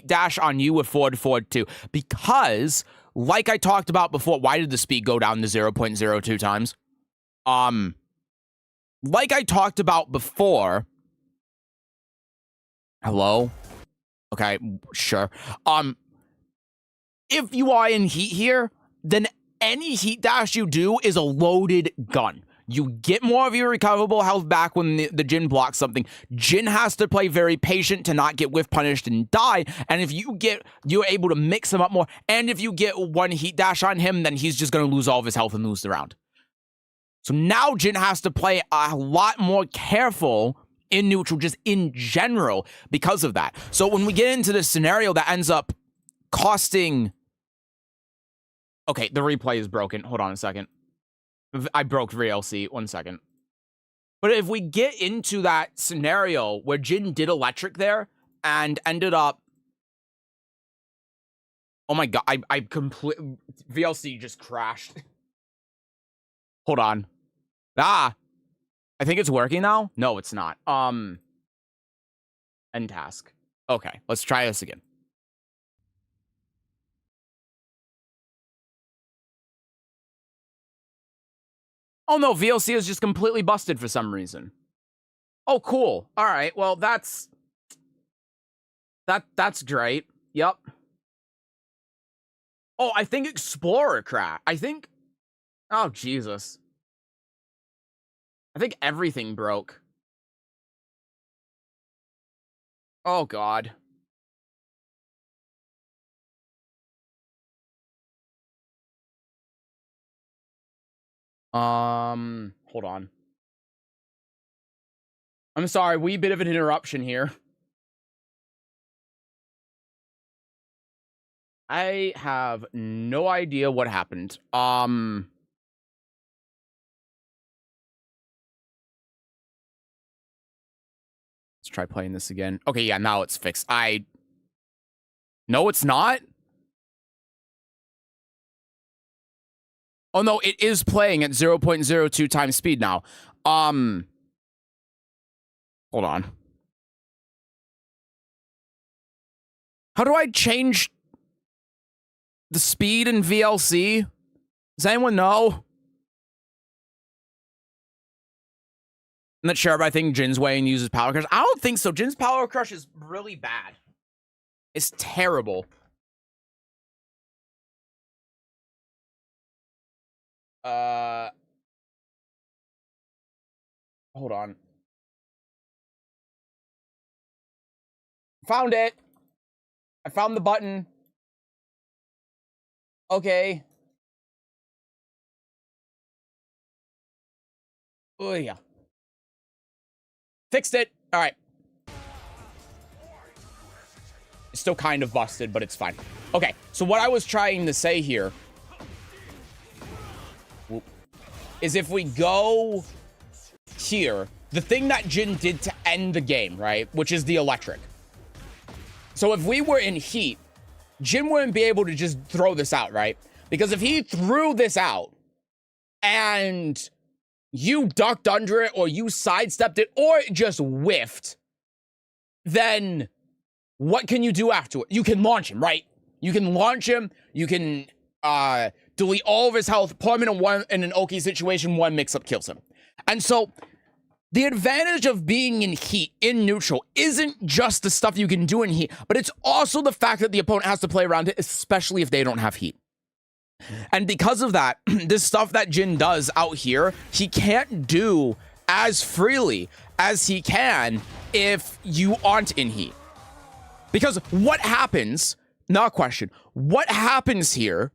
dash on you with forward 2. Because, like I talked about before, why did the speed go down to 0.02 times? Like I talked about before. Hello? Okay, sure. If you are in heat here, then any heat dash you do is a loaded gun. You get more of your recoverable health back when the Jin blocks something. Jin has to play very patient to not get whiff punished and die. And if you're able to mix him up more. And if you get one heat dash on him, then he's just going to lose all of his health and lose the round. So now Jin has to play a lot more careful in neutral, just in general, because of that. So when we get into this scenario that ends up costing... Okay, the replay is broken. Hold on a second. I broke VLC. 1 second. But if we get into that scenario where Jin did electric there and ended up... Oh my god, I completely... VLC just crashed. Hold on. I think it's working now? No, it's not. End task. Okay, let's try this again. Oh no, VLC is just completely busted for some reason. Oh, cool. All right, well, that's great. Yep. Oh, I think Explorer crashed. Oh, Jesus. I think everything broke. Oh, God. Hold on. I'm sorry, wee bit of an interruption here. I have no idea what happened. Let's try playing this again. Okay, yeah, now it's fixed. No, it's not. Oh, no, it is playing at 0.02 times speed now. Hold on. How do I change the speed in VLC? Does anyone know? I'm not sure, but I think Jin's way and uses Power Crush. I don't think so. Jin's Power Crush is really bad. It's terrible. Hold on. Found it. I found the button. Okay. Oh, yeah. Fixed it. All right. It's still kind of busted, but it's fine. Okay, so what I was trying to say here is if we go here, the thing that Jin did to end the game, right, which is the electric. So if we were in heat, Jin wouldn't be able to just throw this out, right? Because if he threw this out and you ducked under it or you sidestepped it or it just whiffed, then what can you do after it? You can launch him, right? You can launch him. You can delete all of his health, put him in an okay situation, one mix-up kills him. And so the advantage of being in heat, in neutral, isn't just the stuff you can do in heat, but it's also the fact that the opponent has to play around it, especially if they don't have heat. And because of that, this stuff that Jin does out here, he can't do as freely as he can if you aren't in heat. Because what happens, not question, what happens here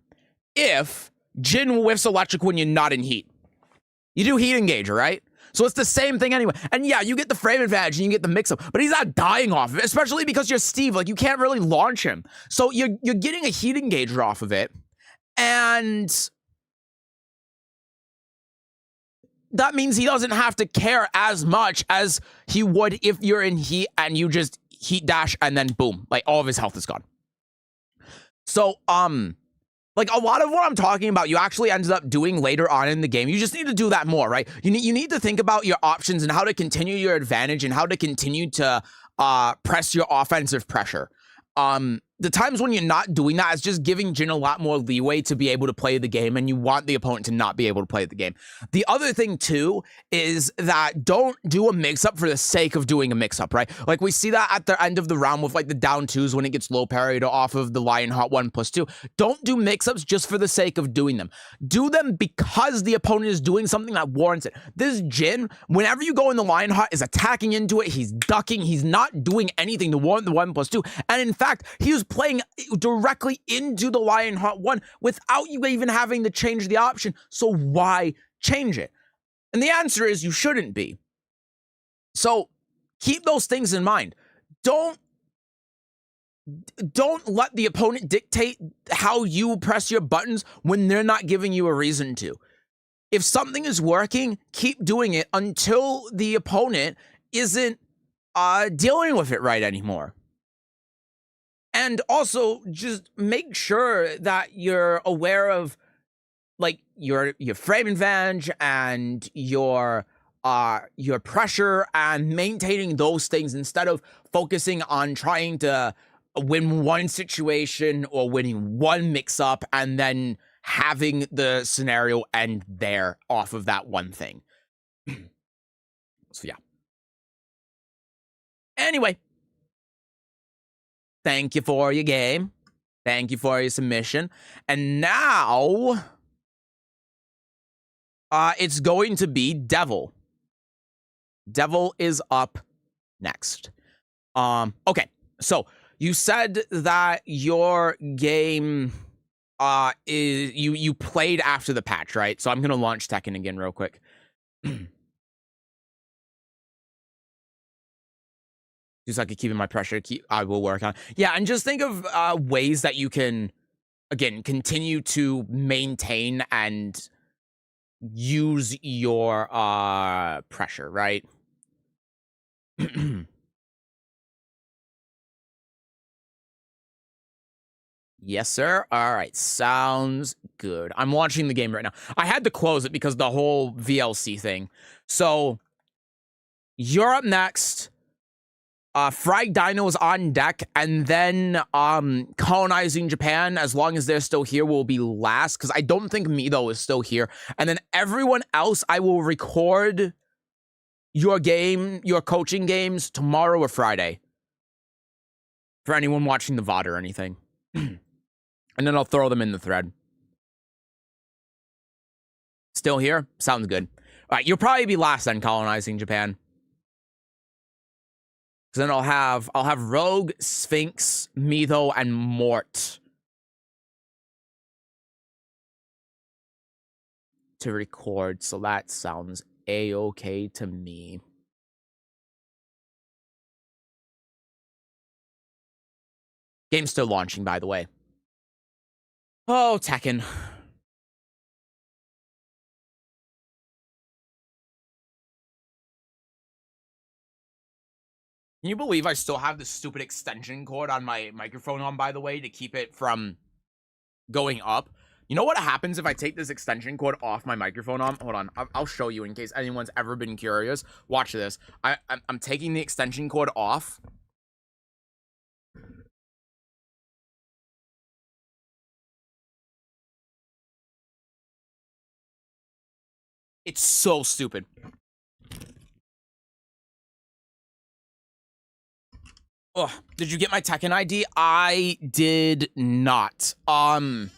if Jin whiffs electric when you're not in heat? You do heat engager, right? So it's the same thing anyway. And yeah, you get the frame advantage and you get the mix-up, but he's not dying off of it, especially because you're Steve. Like, you can't really launch him. So you're getting a heat engager off of it. And that means he doesn't have to care as much as he would if you're in heat and you just heat dash and then boom, like all of his health is gone. So, like a lot of what I'm talking about, you actually ended up doing later on in the game. You just need to do that more, right? You need to think about your options and how to continue your advantage and how to continue to press your offensive pressure. The times when you're not doing that is just giving Jin a lot more leeway to be able to play the game, and you want the opponent to not be able to play the game. The other thing, too, is that don't do a mix-up for the sake of doing a mix-up, right? Like, we see that at the end of the round with, like, the down twos when it gets low parried off of the Lionheart 1+2. Don't do mix-ups just for the sake of doing them. Do them because the opponent is doing something that warrants it. This Jin, whenever you go in the Lionheart, is attacking into it. He's ducking. He's not doing anything to warrant the 1+2. And in fact, he was playing directly into the Lionheart 1 without you even having to change the option. So why change it? And the answer is you shouldn't be. So keep those things in mind. Don't let the opponent dictate how you press your buttons when they're not giving you a reason to. If something is working, keep doing it until the opponent isn't dealing with it right anymore. And also, just make sure that you're aware of, like, your frame advantage and your pressure and maintaining those things instead of focusing on trying to win one situation or winning one mix-up and then having the scenario end there off of that one thing. So, yeah. Anyway. Thank you for your game. Thank you for your submission. And now, it's going to be Devil. Devil is up next. Okay, so you said that your game is you played after the patch, right? So I'm gonna launch Tekken again real quick. Just so I could keep in my pressure. I will work on. Yeah, and just think of ways that you can, again, continue to maintain and use your pressure, right? Yes, sir. All right, sounds good. I'm launching the game right now. I had to close it because the whole VLC thing. So you're up next. Frag Dino is on deck, and then colonizing Japan, as long as they're still here, will be last, because I don't think Mido is still here. And then everyone else, I will record your coaching games tomorrow or Friday. For anyone watching the VOD or anything. And then I'll throw them in the thread. Still here? Sounds good. All right, you'll probably be last then, colonizing Japan. So then I'll have Rogue, Sphinx, Mido, and Mort to record. So that sounds a-okay to me. Game's still launching, by the way. Oh, Tekken. Can you believe I still have this stupid extension cord on my microphone on, by the way, to keep it from going up? You know what happens if I take this extension cord off my microphone on? Hold on. I'll show you in case anyone's ever been curious. Watch this. I'm taking the extension cord off. It's so stupid. Oh, did you get my Tekken ID? I did not. I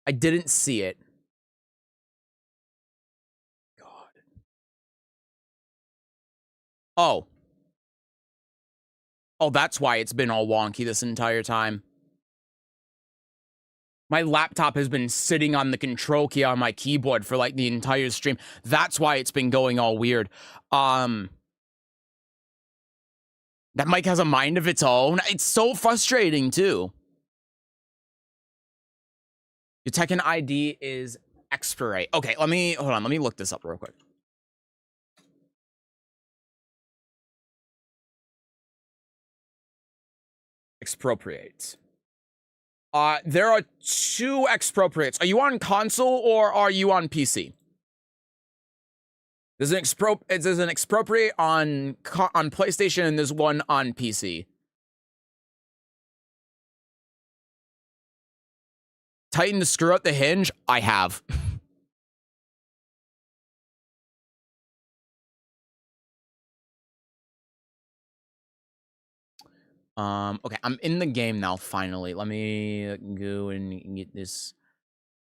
didn't see it. God. Oh. Oh, that's why it's been all wonky this entire time. My laptop has been sitting on the control key on my keyboard for like the entire stream. That's why it's been going all weird. That mic has a mind of its own. It's so frustrating too. Your Tekken ID is expirate. Okay, hold on. Let me look this up real quick. Expropriate. There are 2 expropriates. Are you on console or are you on PC? There's an expropriate on PlayStation and there's one on PC. Tighten to screw out the hinge? I have. Okay, I'm in the game now, finally. Let me go and get this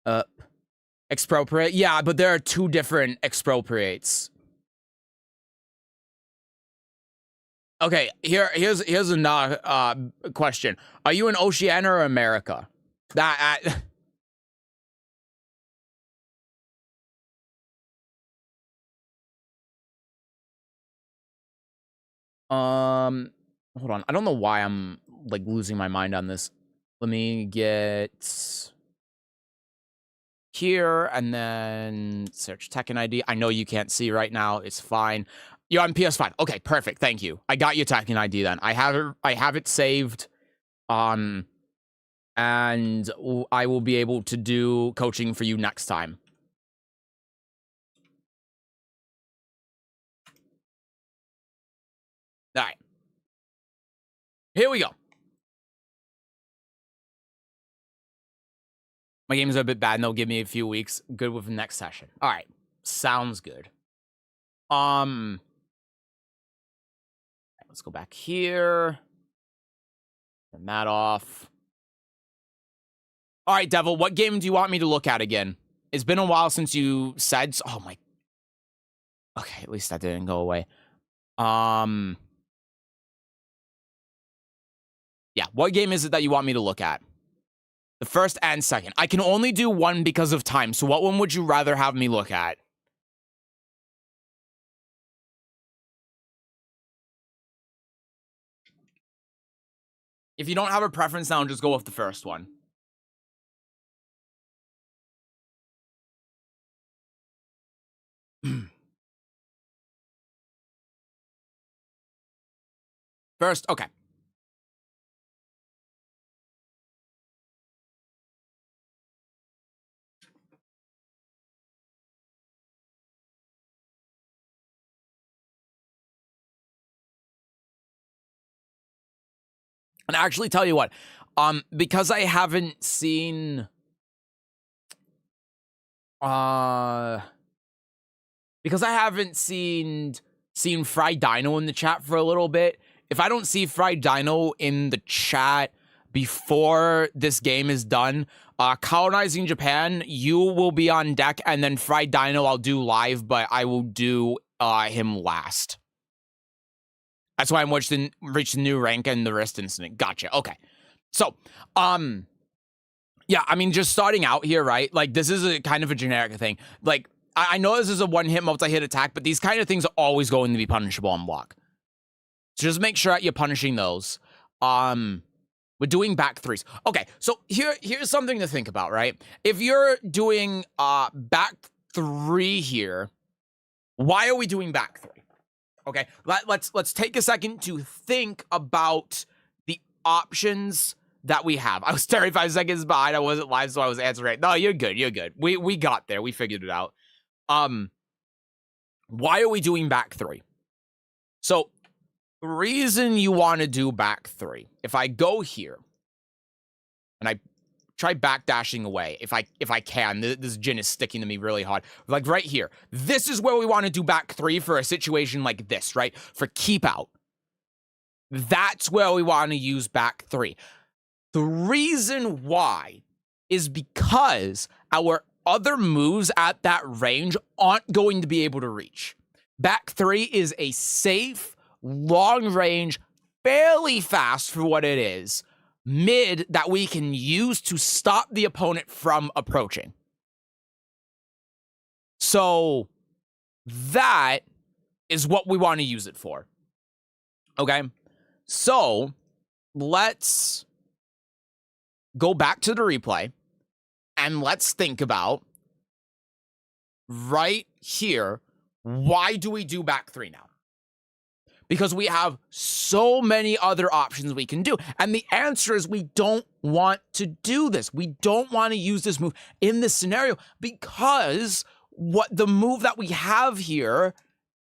up. Expropriate? Yeah, but there are 2 different expropriates. Okay, here's another question. Are you in Oceania or America? Hold on. I don't know why I'm like losing my mind on this. Let me get here and then search Tekken ID. I know you can't see right now. It's fine. You're on PS5. Okay, perfect. Thank you. I got your Tekken ID then. I have it saved. And I will be able to do coaching for you next time. All right. Here we go. My games are a bit bad, and they'll give me a few weeks. Good with the next session. All right. Sounds good. Let's go back here. Turn that off. All right, Devil, what game do you want me to look at again? It's been a while since you said... Oh, my... Okay, at least that didn't go away. Yeah, what game is it that you want me to look at? The first and second. I can only do one because of time, so what one would you rather have me look at? If you don't have a preference now, just go with the first one. First, okay. And actually, tell you what, because I haven't seen, seen Fried Dino in the chat for a little bit. If I don't see Fried Dino in the chat before this game is done, Colonizing Japan, you will be on deck, and then Fried Dino I'll do live, but I will do him last. That's why I'm reached the new rank and the wrist incident. Gotcha. Okay. So, yeah, I mean, just starting out here, right? Like, this is a kind of a generic thing. Like, I know this is a one-hit, multi-hit attack, but these kind of things are always going to be punishable on block. So just make sure that you're punishing those. We're doing back threes. Okay, so here's something to think about, right? If you're doing back 3 here, why are we doing back 3? Okay, let's take a second to think about the options that we have. I was 35 seconds behind. I wasn't live, so I was answering. No, you're good. You're good. We got there. We figured it out. Why are we doing back 3? So, the reason you want to do back 3, if I go here and I try backdashing away, if I can, this Jin is sticking to me really hard. Like right here, this is where we want to do back 3 for a situation like this, right? For keep out. That's where we want to use back 3. The reason why is because our other moves at that range aren't going to be able to reach. Back 3 is a safe, long range, fairly fast for what it is, mid that we can use to stop the opponent from approaching. So that is what we want to use it for. Okay? So let's go back to the replay. And let's think about right here, why do we do back 3 now? Because we have so many other options we can do. And the answer is we don't want to do this. We don't want to use this move in this scenario because what the move that we have here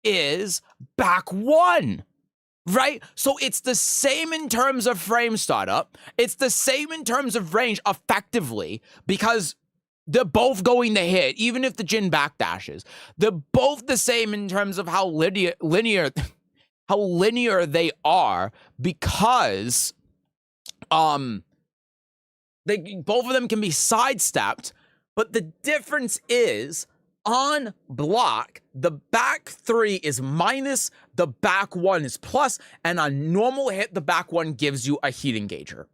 is back 1. Right? So it's the same in terms of frame startup. It's the same in terms of range effectively because they're both going to hit, even if the Jin backdashes. They're both the same in terms of how linear they are because they both of them can be sidestepped, but the difference is on block, the back 3 is minus, the back 1 is plus, and on normal hit, the back 1 gives you a heat engager.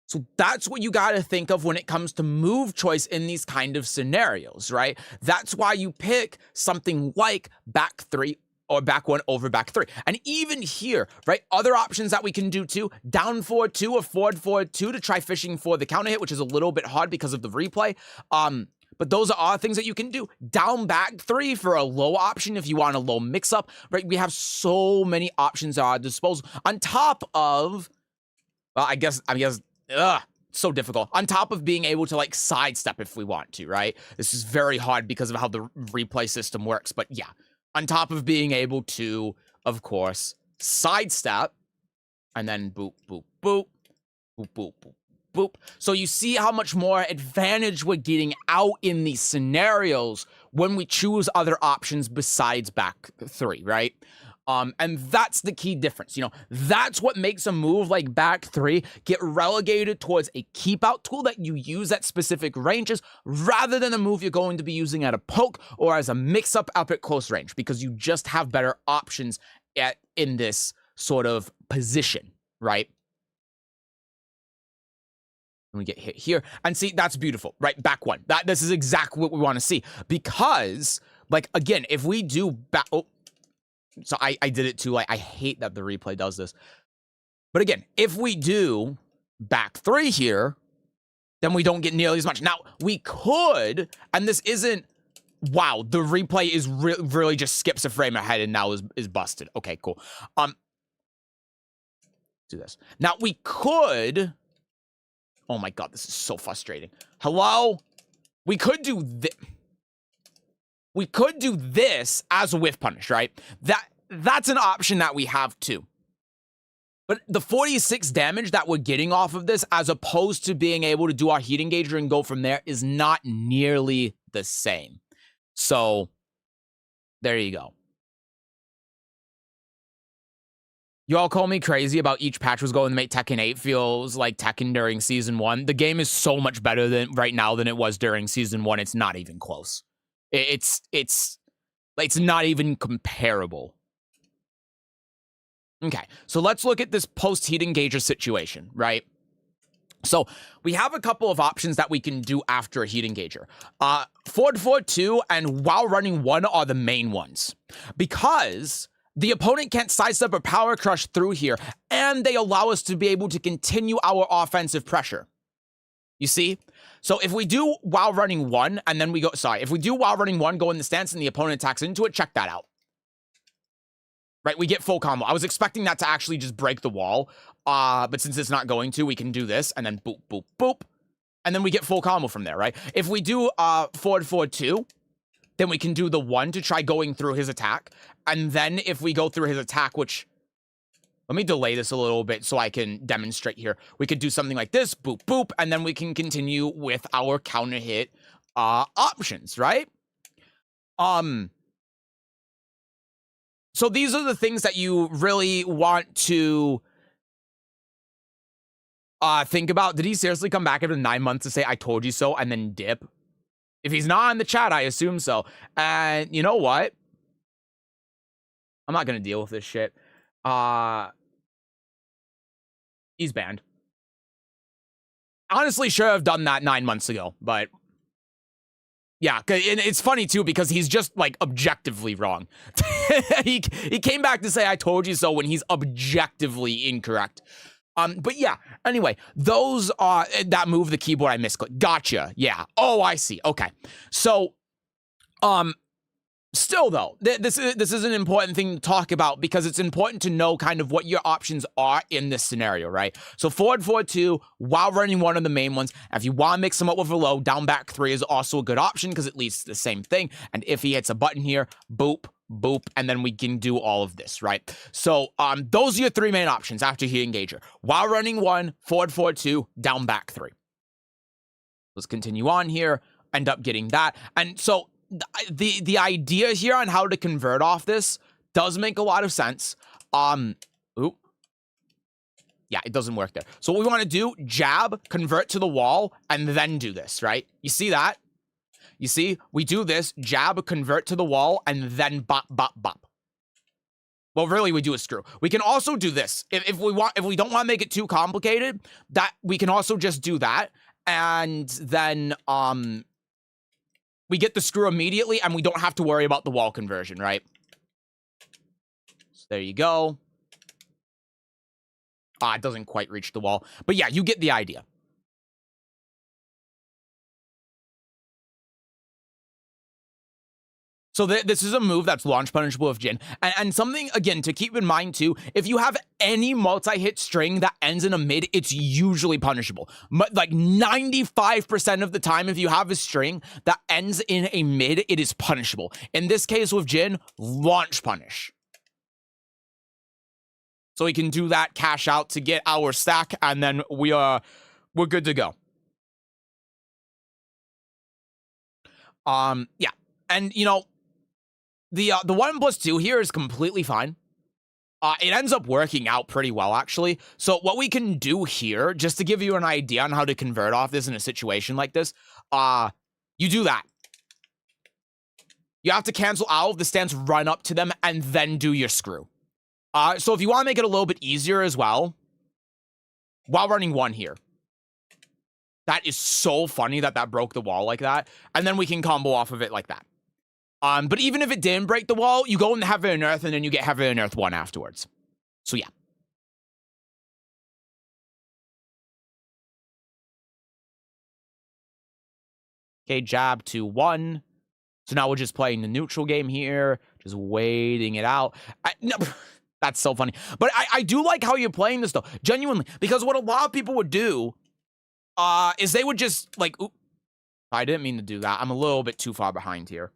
So that's what you got to think of when it comes to move choice in these kind of scenarios, right? That's why you pick something like back 3 or back 1 over back 3. And even here, right, other options that we can do too, down forward 2 or forward 2 to try fishing for the counter hit, which is a little bit hard because of the replay. But those are all things that you can do. Down back 3 for a low option if you want a low mix-up, right? We have so many options at our disposal. On top of, well, I guess, so difficult. On top of being able to, like, sidestep if we want to, right? This is very hard because of how the replay system works. But yeah, on top of being able to, of course, sidestep, and then boop, boop, boop, boop, boop, boop. Boop. So you see how much more advantage we're getting out in these scenarios when we choose other options besides back 3, right? And that's the key difference. You know, that's what makes a move like back 3 get relegated towards a keep out tool that you use at specific ranges rather than a move you're going to be using at a poke or as a mix up at close range because you just have better options in this sort of position, right? And we get hit here. And see, that's beautiful, right? Back 1. This is exactly what we want to see. Because, like, again, if we do back... Oh, so I did it too. Like, I hate that the replay does this. But again, if we do back 3 here, then we don't get nearly as much. Now, we could, and this isn't... Wow, the replay is really just skips a frame ahead and now is busted. Okay, cool. Do this. Now, we could... Oh my god, this is so frustrating. Hello? We could do this. We could do this as a whiff punish, right? That's an option that we have too. But the 46 damage that we're getting off of this, as opposed to being able to do our heat engager and go from there, is not nearly the same. So, there you go. You all call me crazy about each patch was going to make Tekken 8 feels like Tekken during Season 1. The game is so much better right now than it was during Season 1. It's not even close. It's not even comparable. Okay, so let's look at this post-heat engager situation, right? So we have a couple of options that we can do after a heat engager. Forward 2 and while running 1 are the main ones. Because... the opponent can't sidestep or power crush through here, and they allow us to be able to continue our offensive pressure. You see? So if we do while running 1, and then we go... Sorry, if we do while running 1, go in the stance, and the opponent attacks into it, check that out. Right, we get full combo. I was expecting that to actually just break the wall, but since it's not going to, we can do this, and then boop, boop, boop, and then we get full combo from there, right? If we do forward 2... then we can do the 1 to try going through his attack. And then if we go through his attack, which... Let me delay this a little bit so I can demonstrate here. We could do something like this, boop, boop, and then we can continue with our counter hit options, right? So these are the things that you really want to think about. Did he seriously come back after 9 months to say, I told you so, and then dip? If he's not in the chat, I assume so. And you know what? I'm not going to deal with this shit. He's banned. Honestly, should have done that 9 months ago, but... yeah, and it's funny, too, because he's just, like, objectively wrong. He came back to say, I told you so, when he's objectively incorrect. But yeah, anyway, those are that move, the keyboard I misclicked. Gotcha. Yeah. Oh, I see. Okay. So, still though, this is an important thing to talk about because it's important to know kind of what your options are in this scenario, right? So forward 4-2 while running one of the main ones. If you want to mix them up with a low, down back 3 is also a good option because it leads to the same thing. And if he hits a button here, boop, boop, and then we can do all of this, right? So those are your 3 main options after he engager. While running 1, forward 4-2, down back 3. Let's continue on here, end up getting that. And so the idea here on how to convert off this does make a lot of sense. Oop. Yeah, it doesn't work there. So what we want to do, jab, convert to the wall, and then do this, right? You see that? You see, we do this, jab, convert to the wall, and then bop, bop, bop. Well, really, we do a screw. We can also do this. If we don't want to make it too complicated, that we can also just do that. And then, we get the screw immediately, and we don't have to worry about the wall conversion, right? So there you go. It doesn't quite reach the wall. But yeah, you get the idea. So this is a move that's launch punishable with Jin. And something, again, to keep in mind, too, if you have any multi-hit string that ends in a mid, it's usually punishable. Like 95% of the time, if you have a string that ends in a mid, it is punishable. In this case with Jin, launch punish. So we can do that, cash out to get our stack, and then we're good to go. Yeah. And, you know, the 1+2 here is completely fine. It ends up working out pretty well, actually. So what we can do here, just to give you an idea on how to convert off this in a situation like this, you do that. You have to cancel out of the stance, run up to them, and then do your screw. So if you want to make it a little bit easier as well, while running 1 here. That is so funny that broke the wall like that. And then we can combo off of it like that. But even if it didn't break the wall, you go into Heaven and Earth, and then you get Heaven and Earth 1 afterwards. So yeah. Okay, jab to 1. So now we're just playing the neutral game here, just waiting it out. No, that's so funny. But I do like how you're playing this, though, genuinely, because what a lot of people would do is they would just, like, oop, I didn't mean to do that. I'm a little bit too far behind here.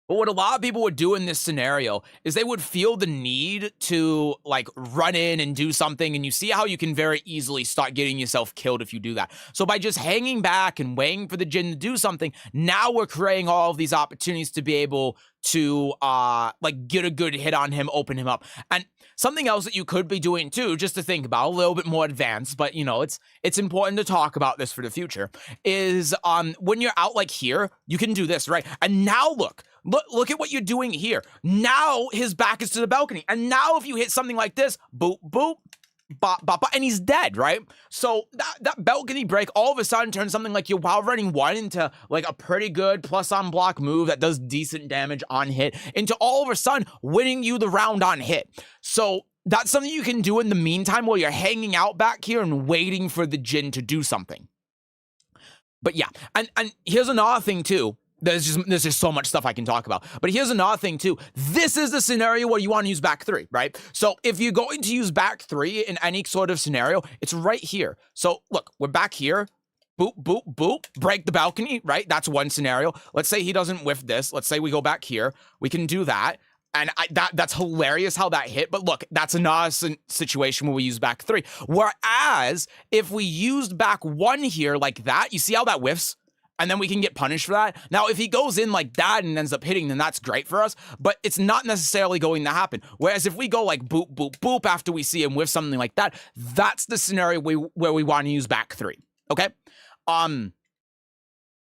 But what a lot of people would do in this scenario is they would feel the need to, like, run in and do something, and you see how you can very easily start getting yourself killed if you do that. So by just hanging back and waiting for the Jin to do something, now we're creating all of these opportunities to be able to, like, get a good hit on him, open him up. And something else that you could be doing, too, just to think about, a little bit more advanced, but, you know, it's important to talk about this for the future, is when you're out, like, here, you can do this, right? And now Look at what you're doing here. Now his back is to the balcony. And now if you hit something like this, boop, boop, bop, bop, bop, and he's dead, right? So that balcony break all of a sudden turns something like your while running 1 into like a pretty good plus on block move that does decent damage on hit into all of a sudden winning you the round on hit. So that's something you can do in the meantime while you're hanging out back here and waiting for the Jin to do something. But yeah, and here's another thing too. There's just so much stuff I can talk about. But here's another thing, too. This is the scenario where you want to use back 3, right? So if you're going to use back 3 in any sort of scenario, it's right here. So look, we're back here. Boop, boop, boop. Break the balcony, right? That's one scenario. Let's say he doesn't whiff this. Let's say we go back here. We can do that. And that's hilarious how that hit. But look, that's another situation where we use back 3. Whereas if we used back 1 here like that, you see how that whiffs? And then we can get punished for that. Now, if he goes in like that and ends up hitting, then that's great for us, but it's not necessarily going to happen. Whereas if we go like boop, boop, boop after we see him with something like that, that's the scenario where we want to use back 3, okay?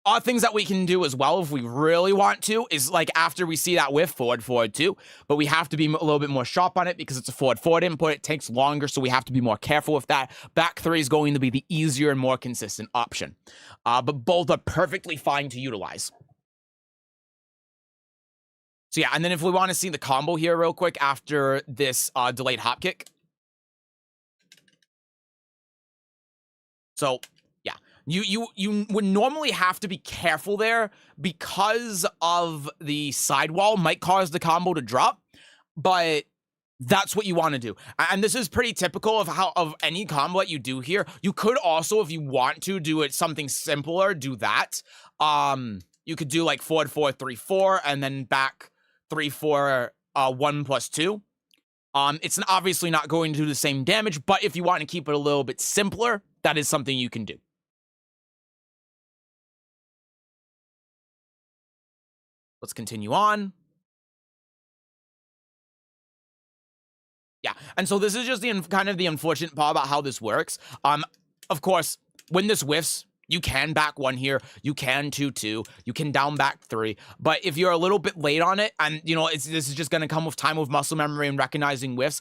Other things that we can do as well if we really want to is like after we see that whiff, forward 2, but we have to be a little bit more sharp on it because it's a forward input. It takes longer, so we have to be more careful with that. Back 3 is going to be the easier and more consistent option, but both are perfectly fine to utilize. So yeah, and then if we want to see the combo here real quick after this delayed hop kick, So, yeah. You would normally have to be careful there because of the sidewall might cause the combo to drop, but that's what you want to do. And this is pretty typical of any combo that you do here. You could also, if you want to do it something simpler, do that. You could do like forward 4 3 4 and then back 3 4 1 plus 2. It's obviously not going to do the same damage, but if you want to keep it a little bit simpler, that is something you can do. Let's continue on. Yeah, and so this is just kind of the unfortunate part about how this works. Of course, when this whiffs, you can back 1 here, you can 2-2, you can down back 3, but if you're a little bit late on it, and you know this is just going to come with time with muscle memory and recognizing whiffs,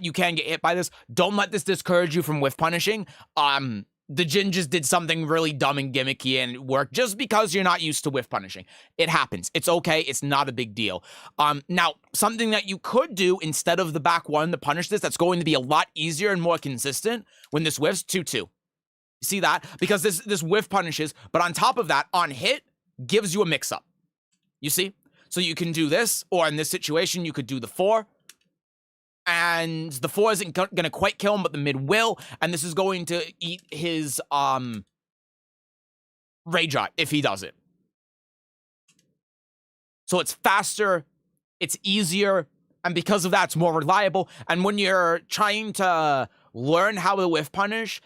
you can get hit by this. Don't let this discourage you from whiff punishing. The Jin just did something really dumb and gimmicky and it worked just because you're not used to whiff punishing. It happens. It's okay. It's not a big deal. Now, something that you could do instead of the back 1 to punish this, that's going to be a lot easier and more consistent when this whiffs, 2-2. You see that? Because this whiff punishes, but on top of that, on hit, gives you a mix-up. You see? So you can do this, or in this situation, you could do the 4. And the 4 isn't going to quite kill him, but the mid will. And this is going to eat his rage art if he does it. So it's faster, it's easier, and because of that, it's more reliable. And when you're trying to learn how to whiff punish,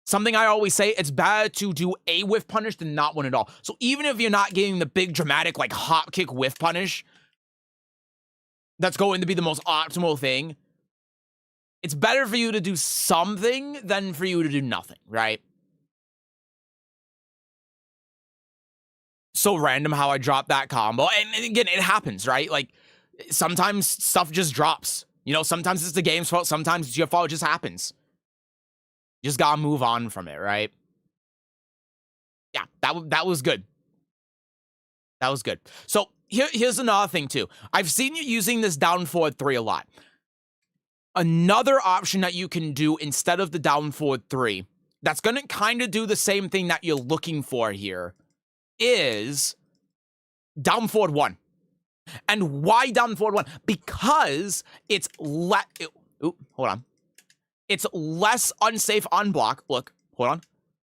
something I always say, it's better to do a whiff punish than not one at all. So even if you're not getting the big dramatic like hop kick whiff punish, that's going to be the most optimal thing. It's better for you to do something than for you to do nothing, right? So random how I dropped that combo. And again, it happens, right? Like, sometimes stuff just drops. You know, sometimes it's the game's fault, sometimes it's your fault, it just happens. You just gotta move on from it, right? Yeah, that was good. That was good. So, here's another thing, too. I've seen you using this down forward 3 a lot. Another option that you can do instead of the down forward 3, that's going to kind of do the same thing that you're looking for here, is down forward 1. And why down forward 1? Because it's hold on. It's less unsafe on block. Look, hold on.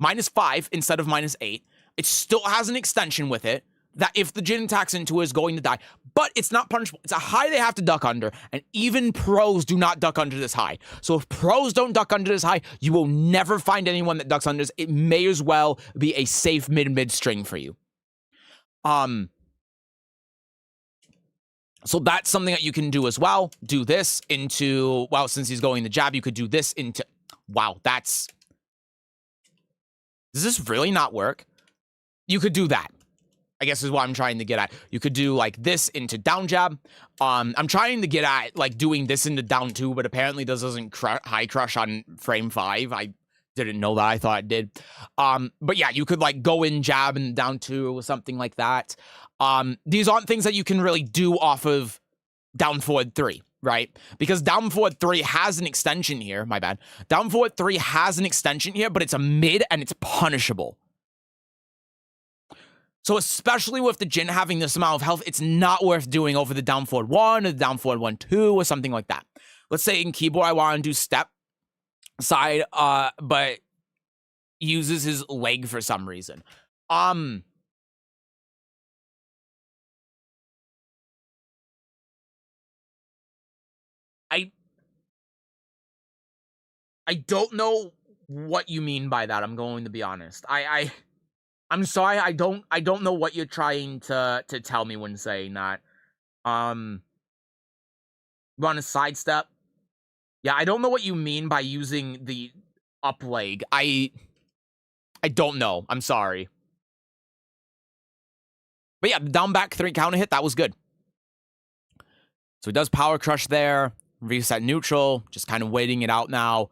-5 instead of -8. It still has an extension with it that if the Jin attacks into it is going to die, but it's not punishable. It's a high they have to duck under, and even pros do not duck under this high. So if pros don't duck under this high, you will never find anyone that ducks under this. It may as well be a safe mid string for you. So that's something that you can do as well. Do this into, well, since he's going the jab, you could do this into, wow, does this really not work? You could do that, I guess is what I'm trying to get at. You could do like this into down jab. I'm trying to get at like doing this into down 2, but apparently this doesn't high crush on frame 5. I didn't know that. I thought it did. But yeah, you could like go in jab and down 2 or something like that. These aren't things that you can really do off of down forward 3, right? Because down forward 3 has an extension here. My bad. Down forward 3 has an extension here, but it's a mid and it's punishable. So especially with the Jin having this amount of health, it's not worth doing over the down forward 1 or the down forward 1-2 or something like that. Let's say in keyboard I want to do step side, but uses his leg for some reason. I don't know what you mean by that. I'm going to be honest. I'm sorry. I don't know what you're trying to tell me when saying that. Run a sidestep. Yeah, I don't know what you mean by using the up leg. I don't know. I'm sorry. But yeah, down back 3 counter hit, that was good. So he does power crush there. Reset neutral. Just kind of waiting it out now.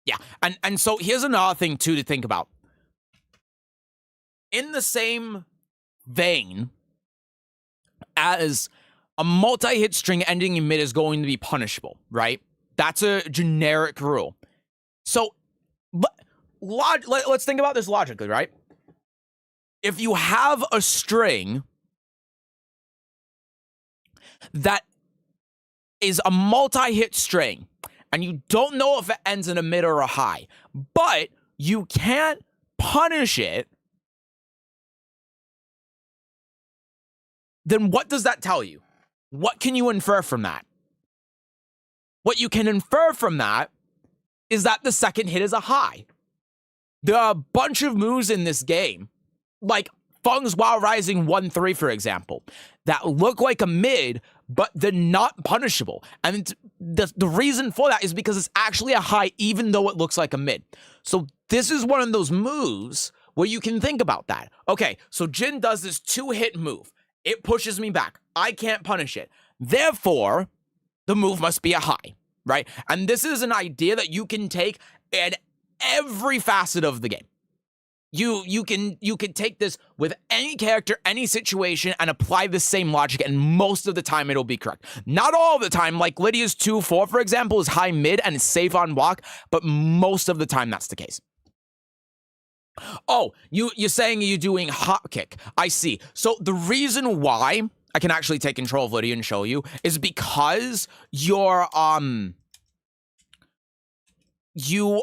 Yeah, and so here's another thing, too, to think about. In the same vein as a multi-hit string ending in mid is going to be punishable, right? That's a generic rule. So, but let's think about this logically, right? If you have a string that is a multi-hit string, and you don't know if it ends in a mid or a high, but you can't punish it, then what does that tell you? What can you infer from that? What you can infer from that is that the second hit is a high. There are a bunch of moves in this game, like Fung's Wild Rising 1-3, for example, that look like a mid, but they're not punishable. And the reason for that is because it's actually a high, even though it looks like a mid. So this is one of those moves where you can think about that. Okay, so Jin does this 2-hit move. It pushes me back. I can't punish it. Therefore, the move must be a high, right? And this is an idea that you can take in every facet of the game. You can take this with any character, any situation, and apply the same logic, and most of the time it'll be correct. Not all of the time, like Lidia's 2-4, for example, is high mid and it's safe on block, but most of the time that's the case. Oh, you're saying you're doing hop kick. I see. So the reason why I can actually take control of Lidia and show you is because you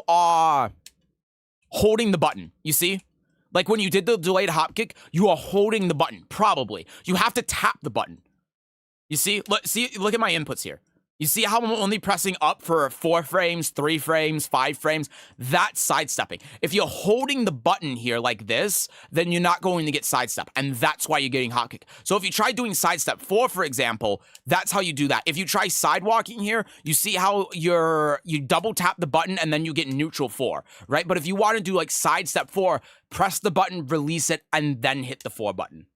are holding the button, you see? Like when you did the delayed hop kick, you are holding the button, probably. You have to tap the button. You see? Look at my inputs here. You see how I'm only pressing up for 4 frames, 3 frames, 5 frames? That's sidestepping. If you're holding the button here like this, then you're not going to get sidestep, and that's why you're getting hop kick. So if you try doing sidestep 4, for example, that's how you do that. If you try sidewalking here, you see how you double tap the button and then you get neutral 4, right? But if you want to do like sidestep 4, press the button, release it, and then hit the 4 button.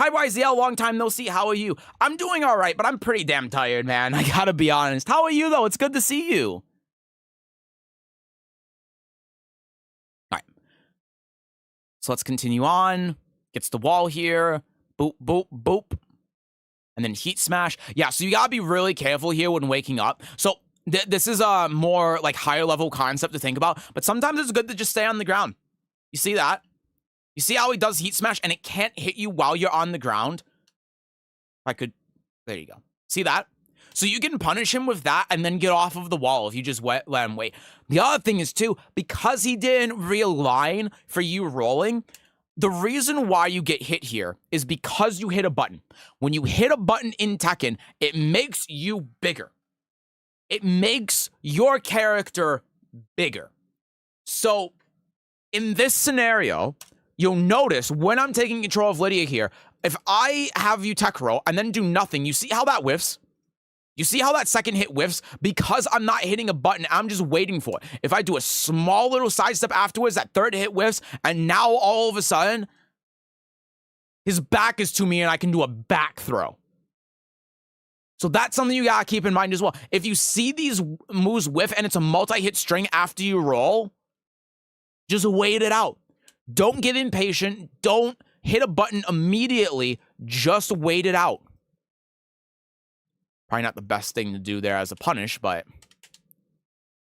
Hi, YZL, long time no see. How are you? I'm doing all right, but I'm pretty damn tired, man. I gotta be honest. How are you, though? It's good to see you. All right. So let's continue on. Gets the wall here. Boop, boop, boop. And then heat smash. Yeah, so you gotta be really careful here when waking up. So this is a more like higher level concept to think about, but sometimes it's good to just stay on the ground. You see that? You see how he does heat smash and it can't hit you while you're on the ground? There you go. See that? So you can punish him with that and then get off of the wall if you just let him wait. The other thing is too, because he didn't realign for you rolling, the reason why you get hit here is because you hit a button. When you hit a button in Tekken, it makes you bigger. It makes your character bigger. So in this scenario, you'll notice when I'm taking control of Lidia here, if I have you tech roll and then do nothing, you see how that whiffs? You see how that second hit whiffs? Because I'm not hitting a button, I'm just waiting for it. If I do a small little sidestep afterwards, that third hit whiffs, and now all of a sudden, his back is to me and I can do a back throw. So that's something you gotta keep in mind as well. If you see these moves whiff and it's a multi-hit string after you roll, just wait it out. Don't get impatient. Don't hit a button immediately. Just wait it out. Probably not the best thing to do there as a punish, but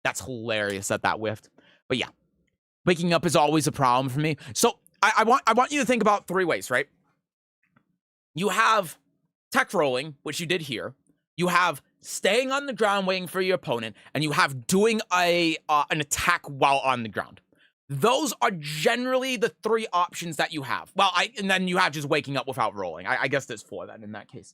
that's hilarious that whiffed. But yeah, waking up is always a problem for me. So I want you to think about 3 ways, right? You have tech rolling, which you did here. You have staying on the ground waiting for your opponent, and you have doing an attack while on the ground. Those are generally the 3 options that you have. Well, and then you have just waking up without rolling. I guess there's 4 then in that case.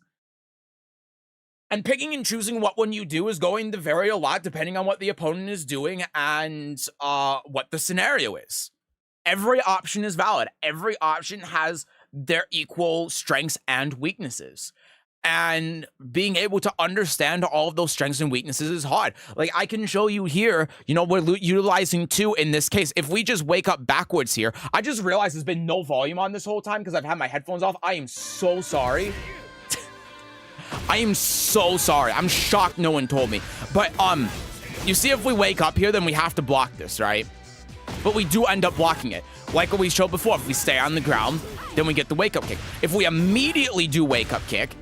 And picking and choosing what one you do is going to vary a lot depending on what the opponent is doing and what the scenario is. Every option is valid. Every option has their equal strengths and weaknesses. And being able to understand all of those strengths and weaknesses is hard. Like, I can show you here, we're utilizing 2 in this case. If we just wake up backwards here, I just realized there's been no volume on this whole time because I've had my headphones off. I am so sorry. I am so sorry. I'm shocked no one told me. But, you see if we wake up here, then we have to block this, right? But we do end up blocking it. Like what we showed before, if we stay on the ground, then we get the wake-up kick. If we immediately do wake-up kick,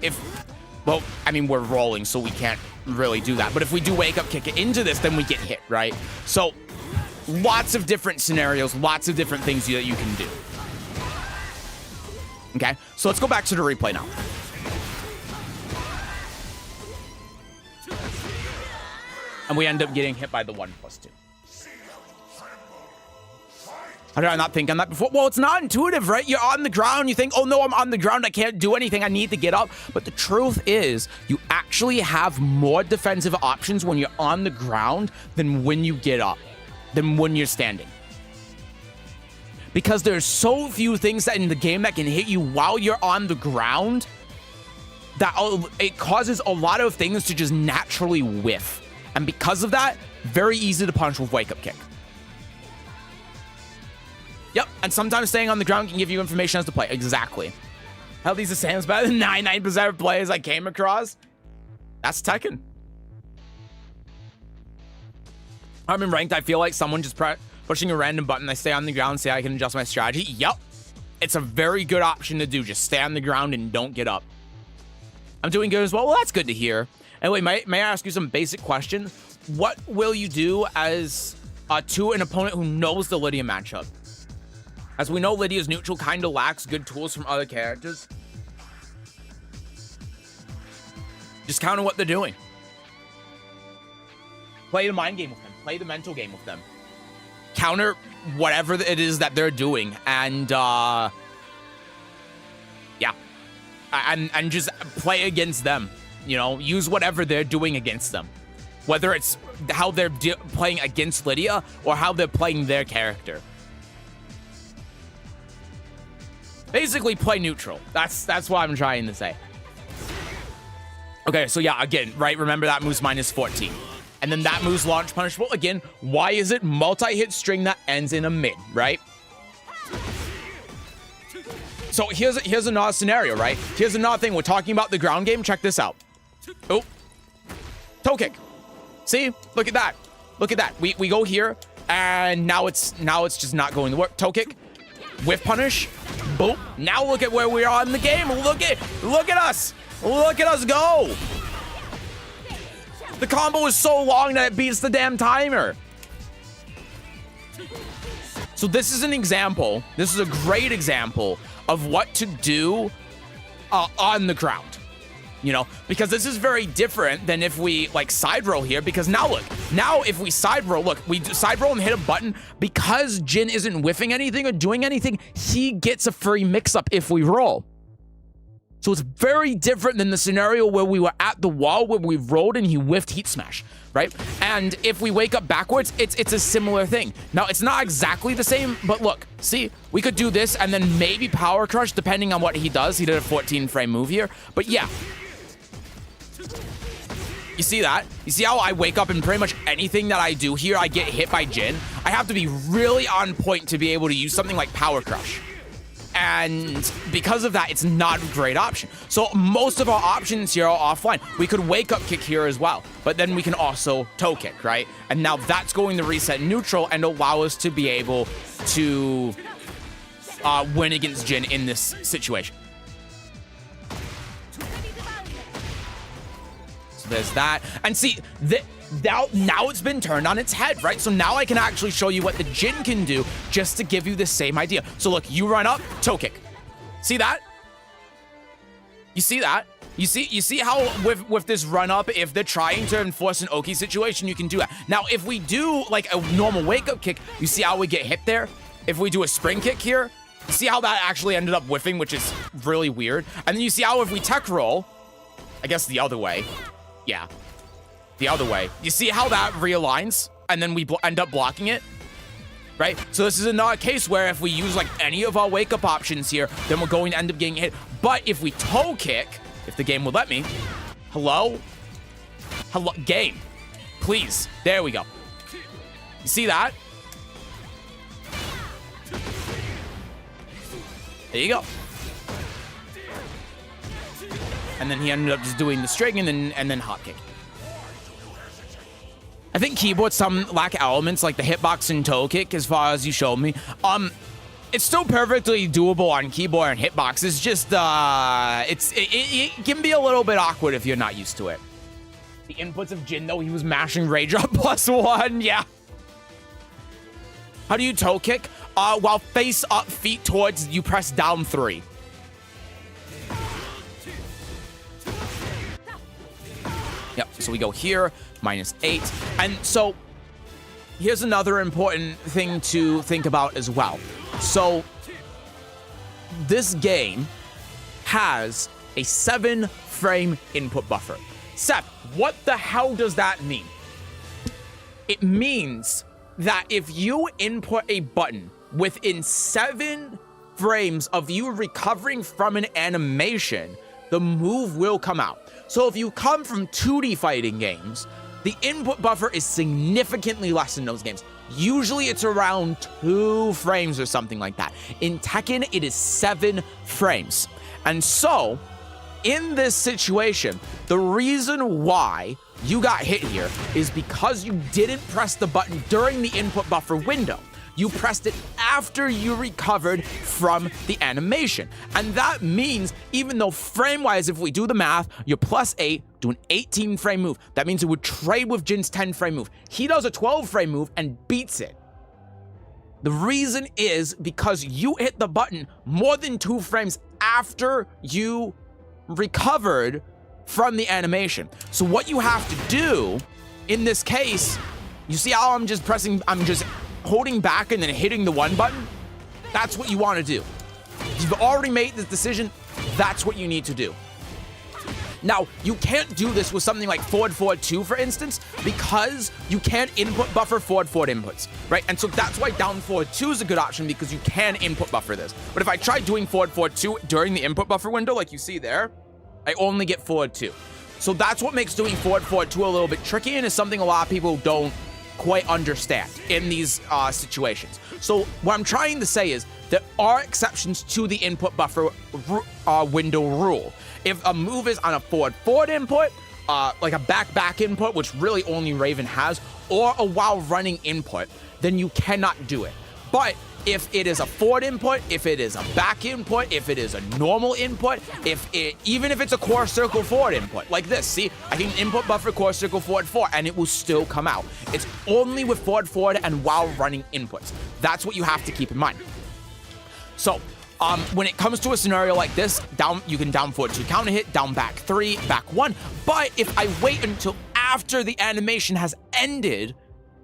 well, I mean, we're rolling, so we can't really do that. But if we do wake-up kick into this, then we get hit, right? So lots of different scenarios, lots of different things that you can do. Okay, so let's go back to the replay now. And we end up getting hit by the 1+2. How did I not think on that before? Well, it's not intuitive, right? You're on the ground. You think, oh no, I'm on the ground. I can't do anything. I need to get up. But the truth is, you actually have more defensive options when you're on the ground than when you get up, than when you're standing. Because there's so few things that in the game that can hit you while you're on the ground that it causes a lot of things to just naturally whiff. And because of that, very easy to punch with wake-up kick. Yep, and sometimes staying on the ground can give you information as to play. Exactly. Hell, these are Sam's better than 99% of players I came across. That's Tekken. I'm in ranked. I feel like someone just pushing a random button. I stay on the ground, say I can adjust my strategy. Yep. It's a very good option to do. Just stay on the ground and don't get up. I'm doing good as well. Well, that's good to hear. Anyway, may I ask you some basic questions? What will you do as to an opponent who knows the Lidia matchup? As we know, Lidia's neutral kind of lacks good tools from other characters. Just counter what they're doing. Play the mind game with them. Play the mental game with them. Counter whatever it is that they're doing. And, yeah. And just play against them. You know, use whatever they're doing against them. Whether it's how they're playing against Lidia or how they're playing their character. Basically, play neutral. That's what I'm trying to say. Okay, so yeah, again, right? Remember that move's -14. And then that move's launch punishable. Again, why is it multi-hit string that ends in a mid, right? So here's another scenario, right? Here's another thing. We're talking about the ground game. Check this out. Oh. Toe kick. See? Look at that. Look at that. We go here, and now it's just not going to work. Toe kick. Whiff punish. Boom. Now look at where we are in the game. Look at us. Look at us go. The combo is so long that it beats the damn timer. So this is an example. This is a great example of what to do on the ground. You know, because this is very different than if we like side roll here, because now look, now if we side roll, look, we side roll and hit a button, because Jin isn't whiffing anything or doing anything, he gets a free mix up if we roll. So it's very different than the scenario where we were at the wall, where we rolled and he whiffed heat smash, right? And if we wake up backwards, it's a similar thing. Now, it's not exactly the same, but look, see, we could do this and then maybe power crush, depending on what he does. He did a 14 frame move here, but yeah. You see that? You see how I wake up and pretty much anything that I do here, I get hit by Jin? I have to be really on point to be able to use something like power crush. And because of that, it's not a great option. So most of our options here are offline. We could wake up kick here as well, but then we can also toe kick, right? And now that's going to reset neutral and allow us to be able to win against Jin in this situation. So there's that. And see, now it's been turned on its head, right? So now I can actually show you what the Jin can do just to give you the same idea. So look, you run up, toe kick. See that? You see that? You see how with this run up, if they're trying to enforce an Oki situation, you can do that. Now, if we do like a normal wake up kick, you see how we get hit there? If we do a spring kick here, you see how that actually ended up whiffing, which is really weird. And then you see how if we tech roll, I guess the other way. Yeah. The other way. You see how that realigns and then we end up blocking it, right? So this is another case where if we use like any of our wake up options here, then we're going to end up getting hit. But if we toe kick, if the game would let me, hello, game, please. There we go. You see that? There you go. And then he ended up just doing the string and then hop kick. I think keyboards some lack elements like the hitbox and toe kick as far as you showed me. It's still perfectly doable on keyboard and hitbox. It's just it can be a little bit awkward if you're not used to it. The inputs of Jin though, he was mashing Rage Up +1, yeah. How do you toe kick? While face up, feet towards, you press down 3. Yep, so we go here, -8. And so here's another important thing to think about as well. So this game has a 7-frame input buffer. Seth, what the hell does that mean? It means that if you input a button within 7 frames of you recovering from an animation, the move will come out. So if you come from 2D fighting games, the input buffer is significantly less in those games. Usually it's around 2 frames or something like that. In Tekken, it is 7 frames. And so, in this situation, the reason why you got hit here is because you didn't press the button during the input buffer window. You pressed it after you recovered from the animation. And that means, even though frame-wise, if we do the math, you're +8, do an 18-frame move. That means it would trade with Jin's 10-frame move. He does a 12-frame move and beats it. The reason is because you hit the button more than 2 frames after you recovered from the animation. So what you have to do in this case, you see how I'm just holding back and then hitting the 1 button? That's what you want to do. You've already made this decision. That's what you need to do. Now, you can't do this with something like forward 2, for instance, because you can't input buffer forward inputs, right? And so that's why down forward 2 is a good option, because you can input buffer this. But if I try doing forward 2 during the input buffer window, like you see there, I only get forward 2. So that's what makes doing forward 2 a little bit tricky, and is something a lot of people don't quite understand in these situations. So what I'm trying to say is there are exceptions to the input buffer window rule. If a move is on a forward input, like a back input, which really only Raven has, or a while running input, then you cannot do it. But if it is a forward input, if it is a back input, if it is a normal input, even if it's a core circle forward input, like this, see, I can input buffer core circle forward 4 and it will still come out. It's only with forward and while running inputs. That's what you have to keep in mind. So, when it comes to a scenario like this, you can down forward 2 counter hit, down back 3, back 1. But if I wait until after the animation has ended,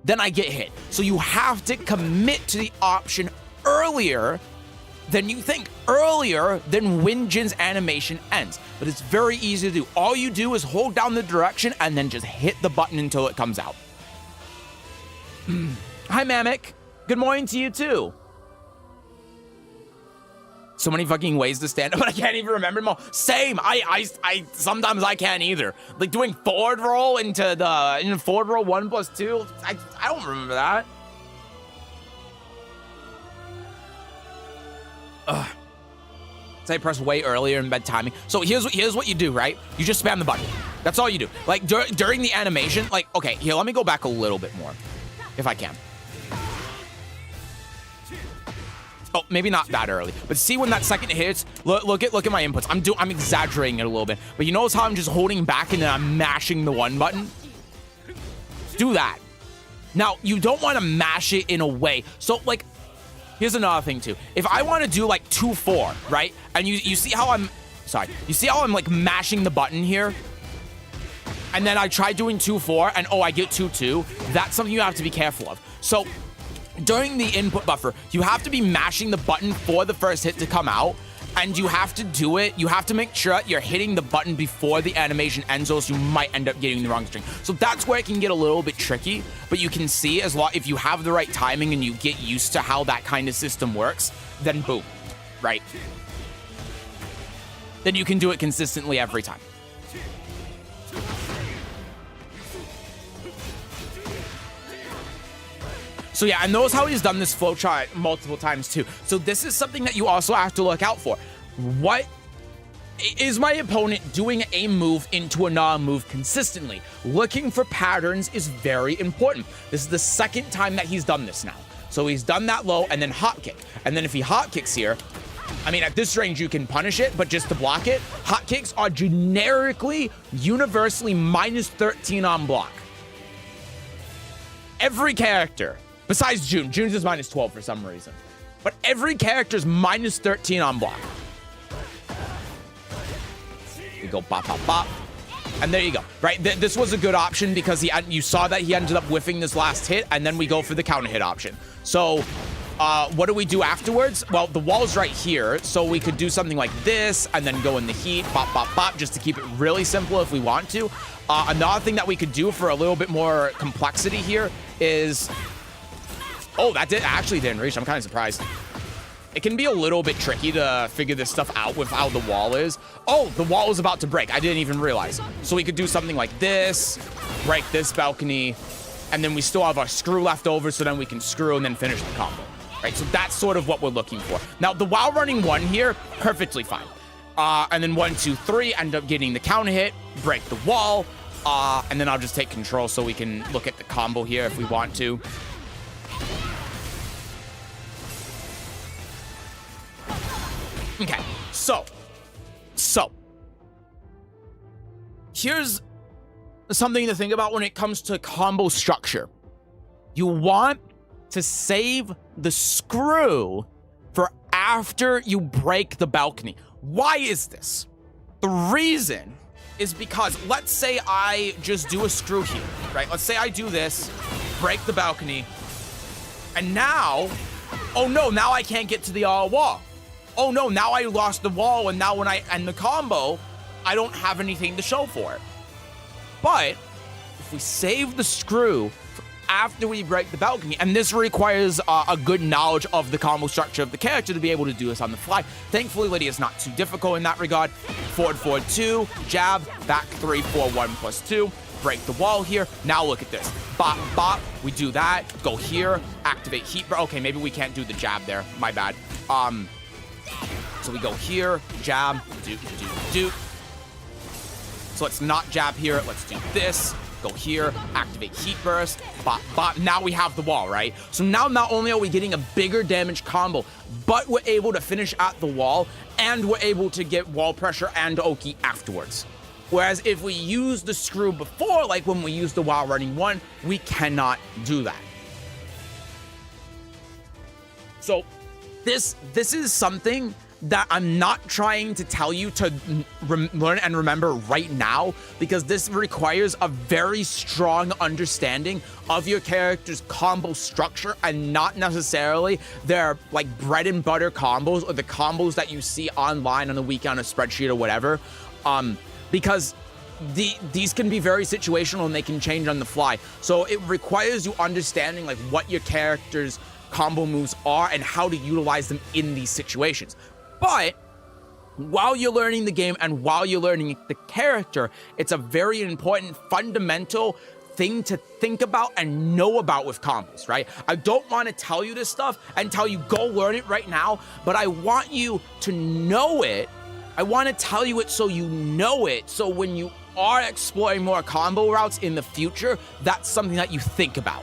then I get hit. So you have to commit to the option earlier than you think, earlier than when Jin's animation ends. But it's very easy to do. All you do is hold down the direction and then just hit the button until it comes out. Hi, Mamek. Good morning to you, too. So many fucking ways to stand up, but I can't even remember them all. Same. I sometimes I can't either. Like doing forward roll into forward roll 1+2. I don't remember that. So I press way earlier in bed timing. So here's what you do, right? You just spam the button. That's all you do. Like during the animation, like, okay, here, let me go back a little bit more, if I can. Oh, maybe not that early, but see when that second hits, look at my inputs. I'm exaggerating it a little bit, but you notice how I'm just holding back and then I'm mashing the 1 button? Do that. Now, you don't want to mash it in a way. So, like, here's another thing too. If I want to do like 2-4, right? And you see how you see how I'm like mashing the button here? And then I try doing 2-4 and I get 2-2. That's something you have to be careful of. So, during the input buffer, you have to be mashing the button for the first hit to come out, and you have to do it. You have to make sure you're hitting the button before the animation ends, or else you might end up getting the wrong string. So that's where it can get a little bit tricky, but you can see if you have the right timing and you get used to how that kind of system works, then boom, right? Then you can do it consistently every time. So yeah, and notice how he's done this flowchart multiple times too. So this is something that you also have to look out for. What is my opponent doing a move into another move consistently? Looking for patterns is very important. This is the second time that he's done this now. So he's done that low and then hot kick. And then if he hot kicks here, I mean, at this range, you can punish it, but just to block it, hot kicks are generically, universally -13 on block. Every character Besides June. June's is minus 12 for some reason. But every character's minus 13 on block. We go bop, bop, bop. And there you go, right? This was a good option because you saw that he ended up whiffing this last hit, and then we go for the counter hit option. So what do we do afterwards? Well, the wall's right here, so we could do something like this and then go in the heat, bop, bop, bop, just to keep it really simple if we want to. Another thing that we could do for a little bit more complexity here is... Oh, that actually didn't reach. I'm kind of surprised. It can be a little bit tricky to figure this stuff out with how the wall is. Oh, the wall is about to break. I didn't even realize. So we could do something like this, break this balcony, and then we still have our screw left over, so then we can screw and then finish the combo. Right, so that's sort of what we're looking for. Now, the while running 1 here, perfectly fine. And then 1, 2, 3, end up getting the counter hit, break the wall, and then I'll just take control so we can look at the combo here if we want to. Okay, so here's something to think about when it comes to combo structure. You want to save the screw for after you break the balcony. Why is this? The reason is because let's say I just do a screw here, right? Let's say I do this, break the balcony, and now, oh no, now I can't get to the wall. Oh no, now I lost the wall, and now when I end the combo, I don't have anything to show for it. But if we save the screw for after we break the balcony, and this requires a good knowledge of the combo structure of the character to be able to do this on the fly. Thankfully, Lidia is not too difficult in that regard. Forward, forward, 2, jab, back 3, 4, 1 plus 2. Break the wall here. Now look at this. Bop, bop. We do that. Go here. Activate heat. Okay, maybe we can't do the jab there. My bad. So we go here, jab, do. So let's not jab here. Let's do this. Go here, activate heat burst, bop, bop. Now we have the wall, right? So now not only are we getting a bigger damage combo, but we're able to finish at the wall, and we're able to get wall pressure and Oki afterwards. Whereas if we use the screw before, like when we use the while running 1, we cannot do that. So this is something that I'm not trying to tell you to learn and remember right now, because this requires a very strong understanding of your character's combo structure and not necessarily their like bread and butter combos or the combos that you see online on the weekend, a spreadsheet or whatever. Because these can be very situational and they can change on the fly. So it requires you understanding like what your character's combo moves are and how to utilize them in these situations. But while you're learning the game and while you're learning the character, it's a very important fundamental thing to think about and know about with combos, right? I don't want to tell you this stuff and tell you go learn it right now, but I want you to know it. I want to tell you it so you know it, so when you are exploring more combo routes in the future, that's something that you think about.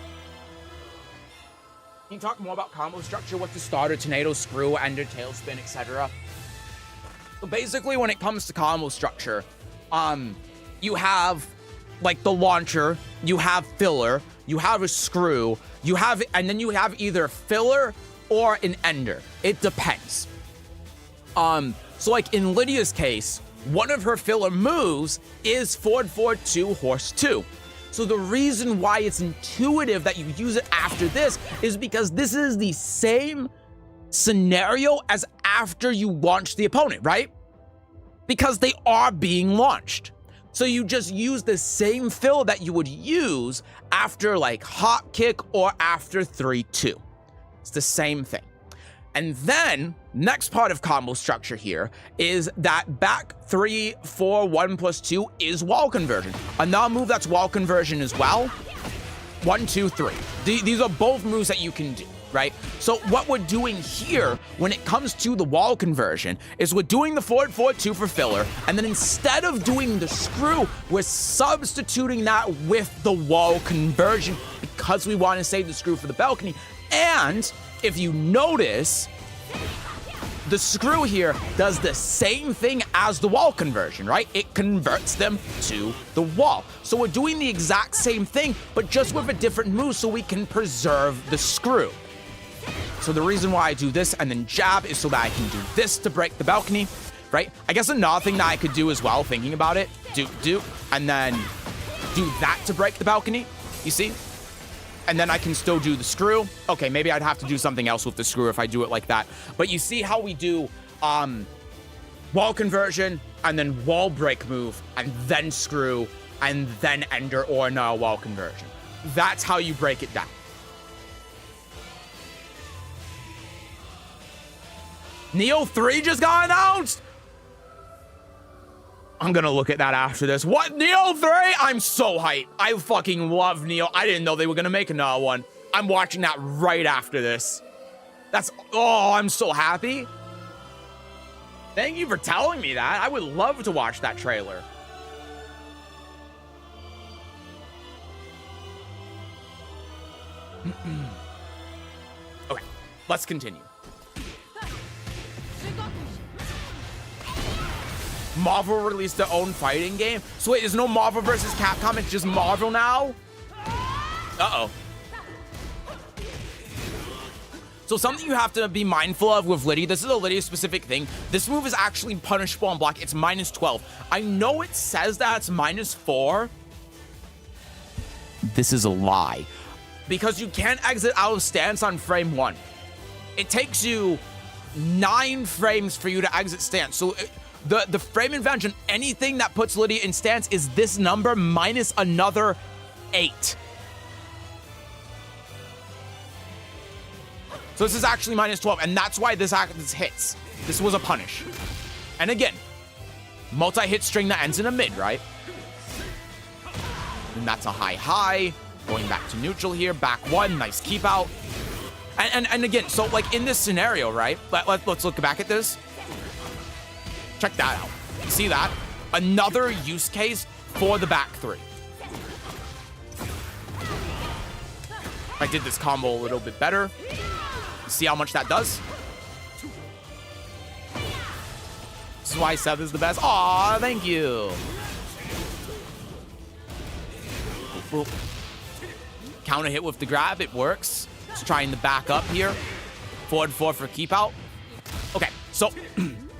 Can you talk more about combo structure? What's the starter, tornado, screw, ender, tailspin, etc.? So basically, when it comes to combo structure, you have like the launcher, you have filler, you have a screw, and then you have either filler or an ender. It depends. So like in Lidia's case, one of her filler moves is forward, forward 2, horse 2. So the reason why it's intuitive that you use it after this is because this is the same scenario as after you launch the opponent, right? Because they are being launched. So you just use the same fill that you would use after like hop kick or after 3-2. It's the same thing. And then next part of combo structure here is that back 3, 4, 1 plus 2 is wall conversion. Another move that's wall conversion as well. 1, 2, 3. These are both moves that you can do, right? So what we're doing here when it comes to the wall conversion is we're doing the forward, forward 2 for filler. And then instead of doing the screw, we're substituting that with the wall conversion because we want to save the screw for the balcony. And if you notice, the screw here does the same thing as the wall conversion, right? It converts them to the wall. So we're doing the exact same thing, but just with a different move so we can preserve the screw. So the reason why I do this and then jab is so that I can do this to break the balcony, right? I guess another thing that I could do as well, thinking about it, do, and then do that to break the balcony, you see? And then I can still do the screw. Okay, maybe I'd have to do something else with the screw if I do it like that. But you see how we do wall conversion and then wall break move and then screw and then ender or no wall conversion. That's how you break it down. Neo 3 just got announced? I'm gonna look at that after this. What? Neo 3? I'm so hyped. I fucking love Neo. I didn't know they were gonna make another one. I'm watching that right after this. Oh, I'm so happy. Thank you for telling me that. I would love to watch that trailer. Okay, let's continue. Marvel released their own fighting game? So wait, there's no Marvel versus Capcom, it's just Marvel now? Uh-oh. So something you have to be mindful of with Lidia, this is a Lidia specific thing. This move is actually punishable on block. It's -12. I know it says that it's -4. This is a lie. Because you can't exit out of stance on frame 1. It takes you 9 frames for you to exit stance. So the frame advantage on anything that puts Lidia in stance is this number minus another 8. So this is actually -12, and that's why this hits. This was a punish. And again, multi-hit string that ends in a mid, right? And that's a high. Going back to neutral here, back 1, nice keep out. And again, so like in this scenario, right? Let's look back at this. Check that out. See that? Another use case for the back 3. I did this combo a little bit better. See how much that does? This is why Seth is the best. Aw, thank you. Boop. Counter hit with the grab, it works. Just trying to back up here. Forward 4 for keep out. Okay, so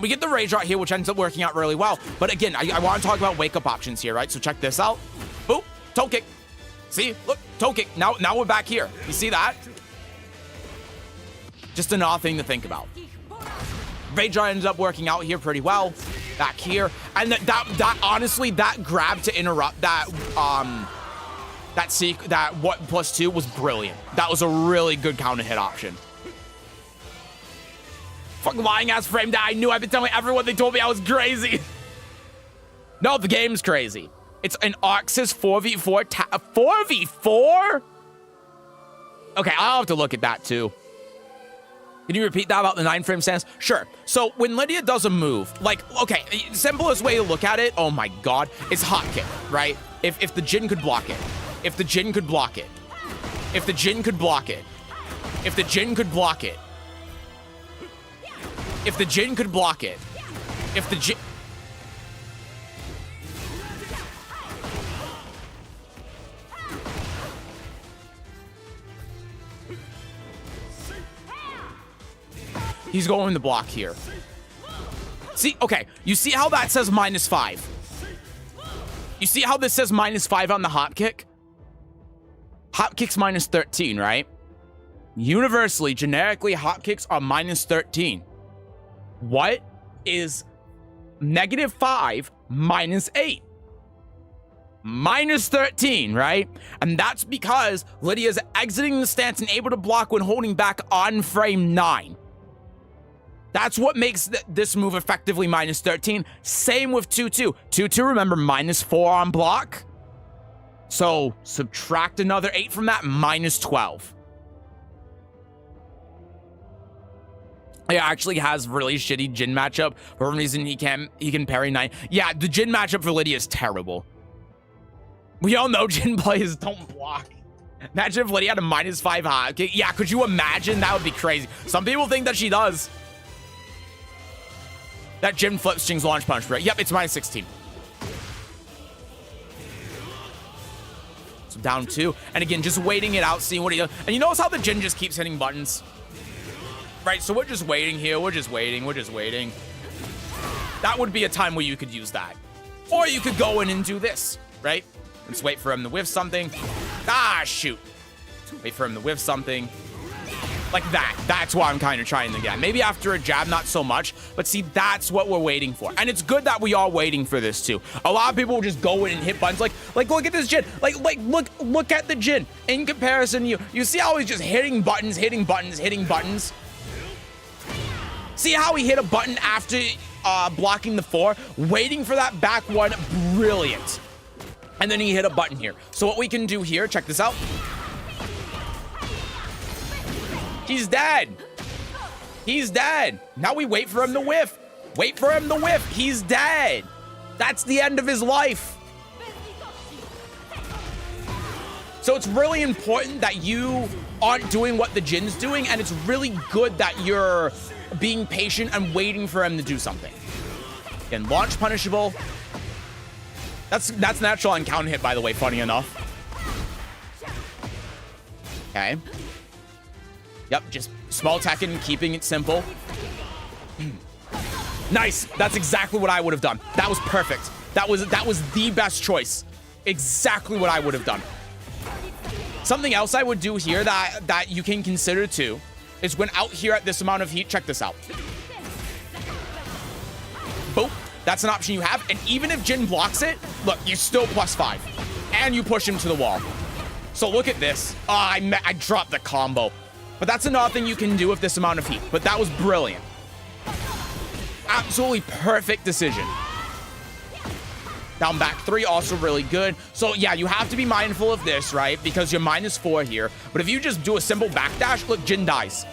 we get the rage right here, which ends up working out really well. But again, I want to talk about wake up options here, right? So check this out. Boop, toe kick. See, look, toe kick. Now we're back here. You see that? Just another thing to think about. Rage ends up working out here pretty well. Back here. And that honestly, that grab to interrupt that, that what +2 was brilliant. That was a really good counter hit option. Fuck lying ass frame that I knew. I've been telling everyone, they told me I was crazy. No, the game's crazy. It's an Arxis 4v4 4v4? Okay, I'll have to look at that too. Can you repeat that about the 9-frame stance? Sure. So when Lidia does a move, like, okay, simplest way to look at it, oh my god, is hot kick, right? If the Jin could block it. If the Jin could block it. If the Jin could block it. If the Jin could block it. If the Jin could block it. If the Jin... He's going to block here. See, okay, you see how that says -5? You see how this says -5 on the hop kick? Hop kick's -13, right? Universally, generically, hop kicks are -13. What is -5 minus 8? -13, right? And that's because Lidia's exiting the stance and able to block when holding back on frame 9. That's what makes this move effectively -13. Same with 2-2. 2-2, remember, -4 on block. So subtract another 8 from that, -12. He actually has really shitty Jin matchup. For some reason, he can parry 9. Yeah, the Jin matchup for Lidia is terrible. We all know Jin players don't block. Imagine if Lidia had a -5 hot kick. Yeah, could you imagine? That would be crazy. Some people think that she does. That Jin flip strings launch punch, right? Yep, it's minus 16. So down 2. And again, just waiting it out, seeing what he does. And you notice how the Jin just keeps hitting buttons? Right, so we're just waiting here. We're just waiting. That would be a time where you could use that. Or you could go in and do this, right? Let's wait for him to whiff something. Ah, shoot. Wait for him to whiff something. Like that. That's what I'm kind of trying to get. Maybe after a jab, not so much. But see, that's what we're waiting for. And it's good that we are waiting for this too. A lot of people will just go in and hit buttons. Like look at this Jin. Like look at the Jin. In comparison, you see how he's just hitting buttons. See how he hit a button after blocking the 4? Waiting for that back one. Brilliant. And then he hit a button here. So what we can do here, check this out. He's dead. He's dead. Now we wait for him to whiff. He's dead. That's the end of his life. So it's really important that you aren't doing what the Jin's doing, and it's really good that you're being patient and waiting for him to do something. Again, launch punishable. That's natural on counter hit, by the way, funny enough. Okay. Yep, just small Tekken, keeping it simple. Nice. That's exactly what I would have done. That was perfect. That was the best choice. Exactly what I would have done. Something else I would do here that you can consider too is when out here at this amount of heat, check this out. Boop. That's an option you have. And even if Jin blocks it, look, you're still +5. And you push him to the wall. So look at this. Oh, I dropped the combo. But that's another thing you can do with this amount of heat. But that was brilliant. Absolutely perfect decision. Down back 3, also really good. So yeah, you have to be mindful of this, right? Because you're -4 here. But if you just do a simple backdash, look, Jin dies.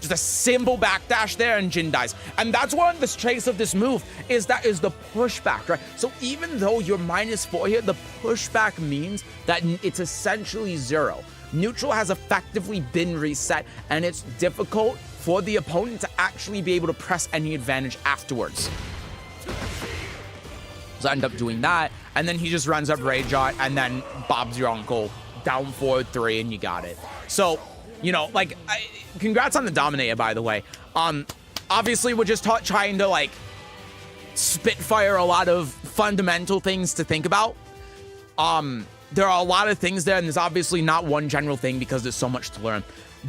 Just a simple backdash there and Jin dies. And that's one of the traits of this move is the pushback, right? So even though you're -4 here, the pushback means that it's essentially 0. Neutral has effectively been reset, and it's difficult for the opponent to actually be able to press any advantage afterwards. So I end up doing that, and then he just runs up Rage Art, and then Bob's your uncle. Down 4-3, and you got it. So, you know, like, congrats on the Dominator, by the way. Obviously, we're just trying to, like, spitfire a lot of fundamental things to think about. There are a lot of things there, and there's obviously not one general thing because there's so much to learn.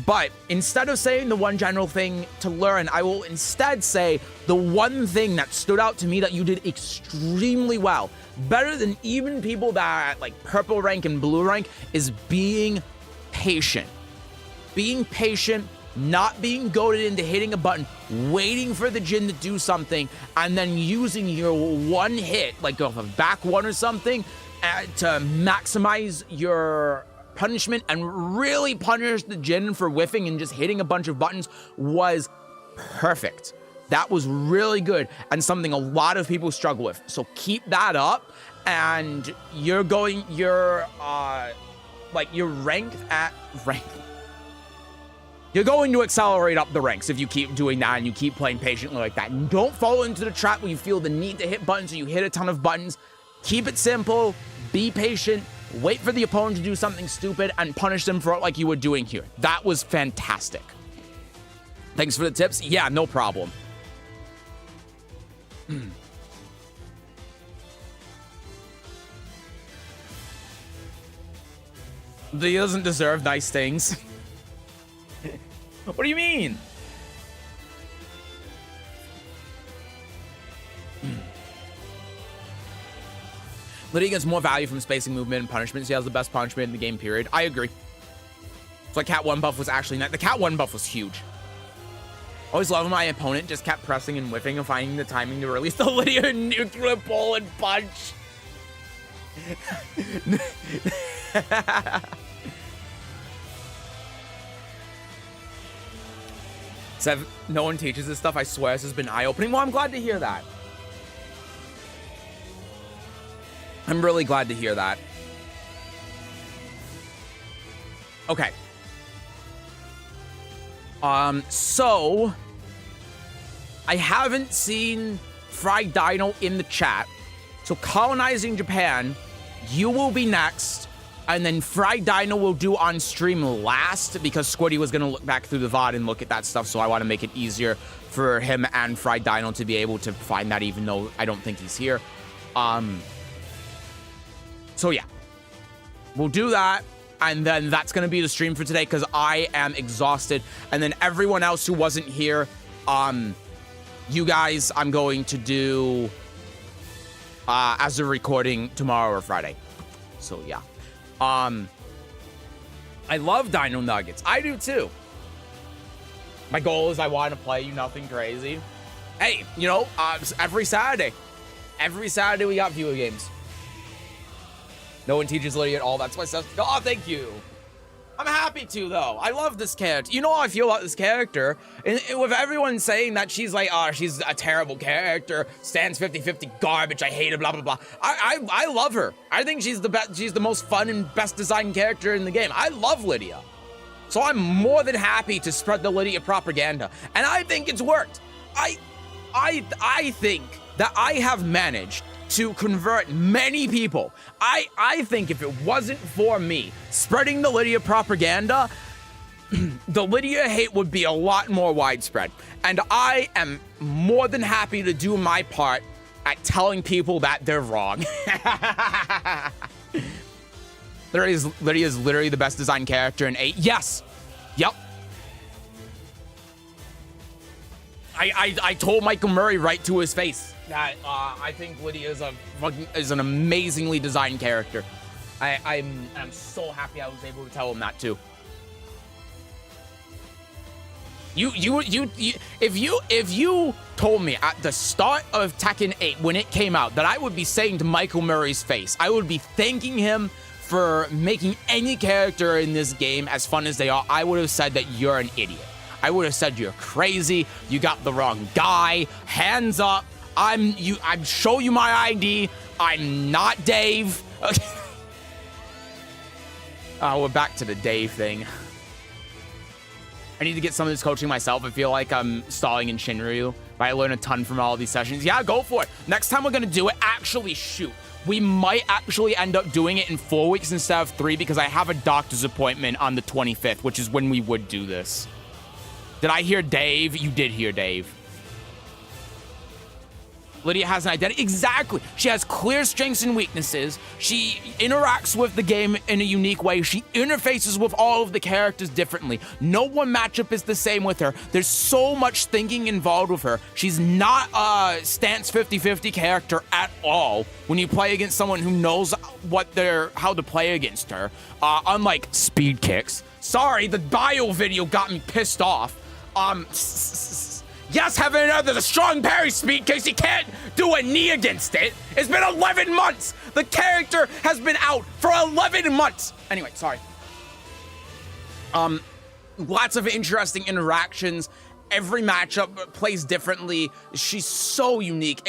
But instead of saying the one general thing to learn, I will instead say the one thing that stood out to me that you did extremely well, better than even people that are at like purple rank and blue rank, is being patient. Being patient, not being goaded into hitting a button, waiting for the Jin to do something, and then using your one hit, like off a back one or something, to maximize your punishment and really punish the Jin for whiffing and just hitting a bunch of buttons was perfect. That was really good and something a lot of people struggle with. So keep that up, and you're going to accelerate up the ranks if you keep doing that and you keep playing patiently like that. And don't fall into the trap where you feel the need to hit buttons or you hit a ton of buttons. Keep it simple, be patient, wait for the opponent to do something stupid and punish them for it like you were doing here. That was fantastic. Thanks for the tips. Yeah, no problem. He doesn't deserve nice things. What do you mean? Lidia gets more value from spacing, movement, and punishment. She has the best punishment in the game, period. I agree. So Cat 1 buff was actually not. The Cat 1 buff was huge. Always love when my opponent just kept pressing and whiffing and finding the timing to release the Lidia nuclear pull and punch. Sev, no one teaches this stuff. I swear this has been eye-opening. Well, I'm glad to hear that. I'm really glad to hear that. Okay. So I haven't seen Fried Dino in the chat. So colonizing Japan, you will be next. And then Fried Dino will do on stream last because Squiddy was going to look back through the VOD and look at that stuff. So I want to make it easier for him and Fried Dino to be able to find that, even though I don't think he's here. So yeah, we'll do that. And then that's going to be the stream for today because I am exhausted. And then everyone else who wasn't here, you guys, I'm going to do as a recording tomorrow or Friday. So yeah. I love Dino Nuggets. I do too. My goal is I want to play you nothing crazy. Hey, you know, every Saturday we got video games. No one teaches Lidia at all. That's why Seth. Oh, thank you. I'm happy to, though. I love this character. You know how I feel about this character? With everyone saying that she's like, oh, she's a terrible character, stands 50-50 garbage, I hate her, blah, blah, blah. I love her. I think she's the best. She's the most fun and best designed character in the game. I love Lidia. So I'm more than happy to spread the Lidia propaganda. And I think it's worked. I think that I have managed to convert many people. I think if it wasn't for me spreading the Lidia propaganda, the Lidia hate would be a lot more widespread. And I am more than happy to do my part at telling people that they're wrong. Lidia is literally the best designed character in 8. Yes. Yep. I told Michael Murray right to his face that I think Lidia is an amazingly designed character. I'm so happy I was able to tell him that too. If you told me at the start of Tekken 8 when it came out that I would be saying to Michael Murray's face, I would be thanking him for making any character in this game as fun as they are, I would have said that you're an idiot. I would have said you're crazy. You got the wrong guy. Hands up. I'm show you my ID. I'm not Dave. Okay. We're back to the Dave thing. I need to get some of this coaching myself. I feel like I'm stalling in Shinryu, but I learn a ton from all these sessions. Yeah, go for it. Next time we're gonna do it, actually shoot. We might actually end up doing it in 4 weeks instead of 3 because I have a doctor's appointment on the 25th, which is when we would do this. Did I hear Dave? You did hear Dave. Lidia has an identity. Exactly. She has clear strengths and weaknesses. She interacts with the game in a unique way. She interfaces with all of the characters differently. No one matchup is the same with her. There's so much thinking involved with her. She's not a stance 50-50 character at all when you play against someone who knows how to play against her. Unlike speed kicks. Sorry, the bio video got me pissed off. Yes, Heaven and Earth, there's a strong parry speed case. You can't do a knee against it. It's been 11 months. The character has been out for 11 months. Anyway, sorry. Lots of interesting interactions. Every matchup plays differently. She's so unique.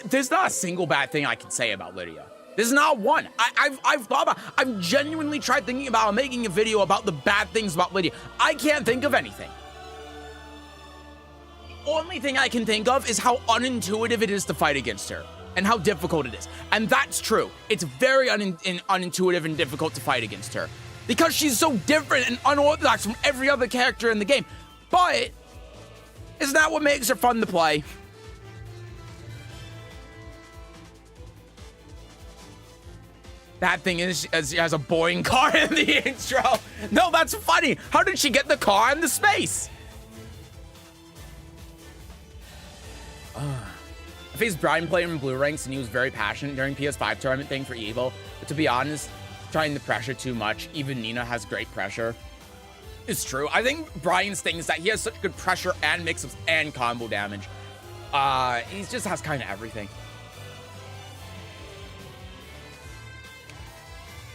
There's not a single bad thing I can say about Lidia. There's not one. I've thought about. I've genuinely tried thinking about making a video about the bad things about Lidia. I can't think of anything. The only thing I can think of is how unintuitive it is to fight against her and how difficult it is. And that's true. It's very unintuitive and difficult to fight against her because she's so different and unorthodox from every other character in the game. But isn't that what makes her fun to play? That thing is, she has a boring car in the intro. No, that's funny. How did she get the car in the space? I faced Brian playing in Blue Ranks and he was very passionate during PS5 tournament thing for Evo. But to be honest, trying the pressure too much. Even Nina has great pressure. It's true. I think Brian's thing is that he has such good pressure and mix-ups and combo damage. He just has kind of everything.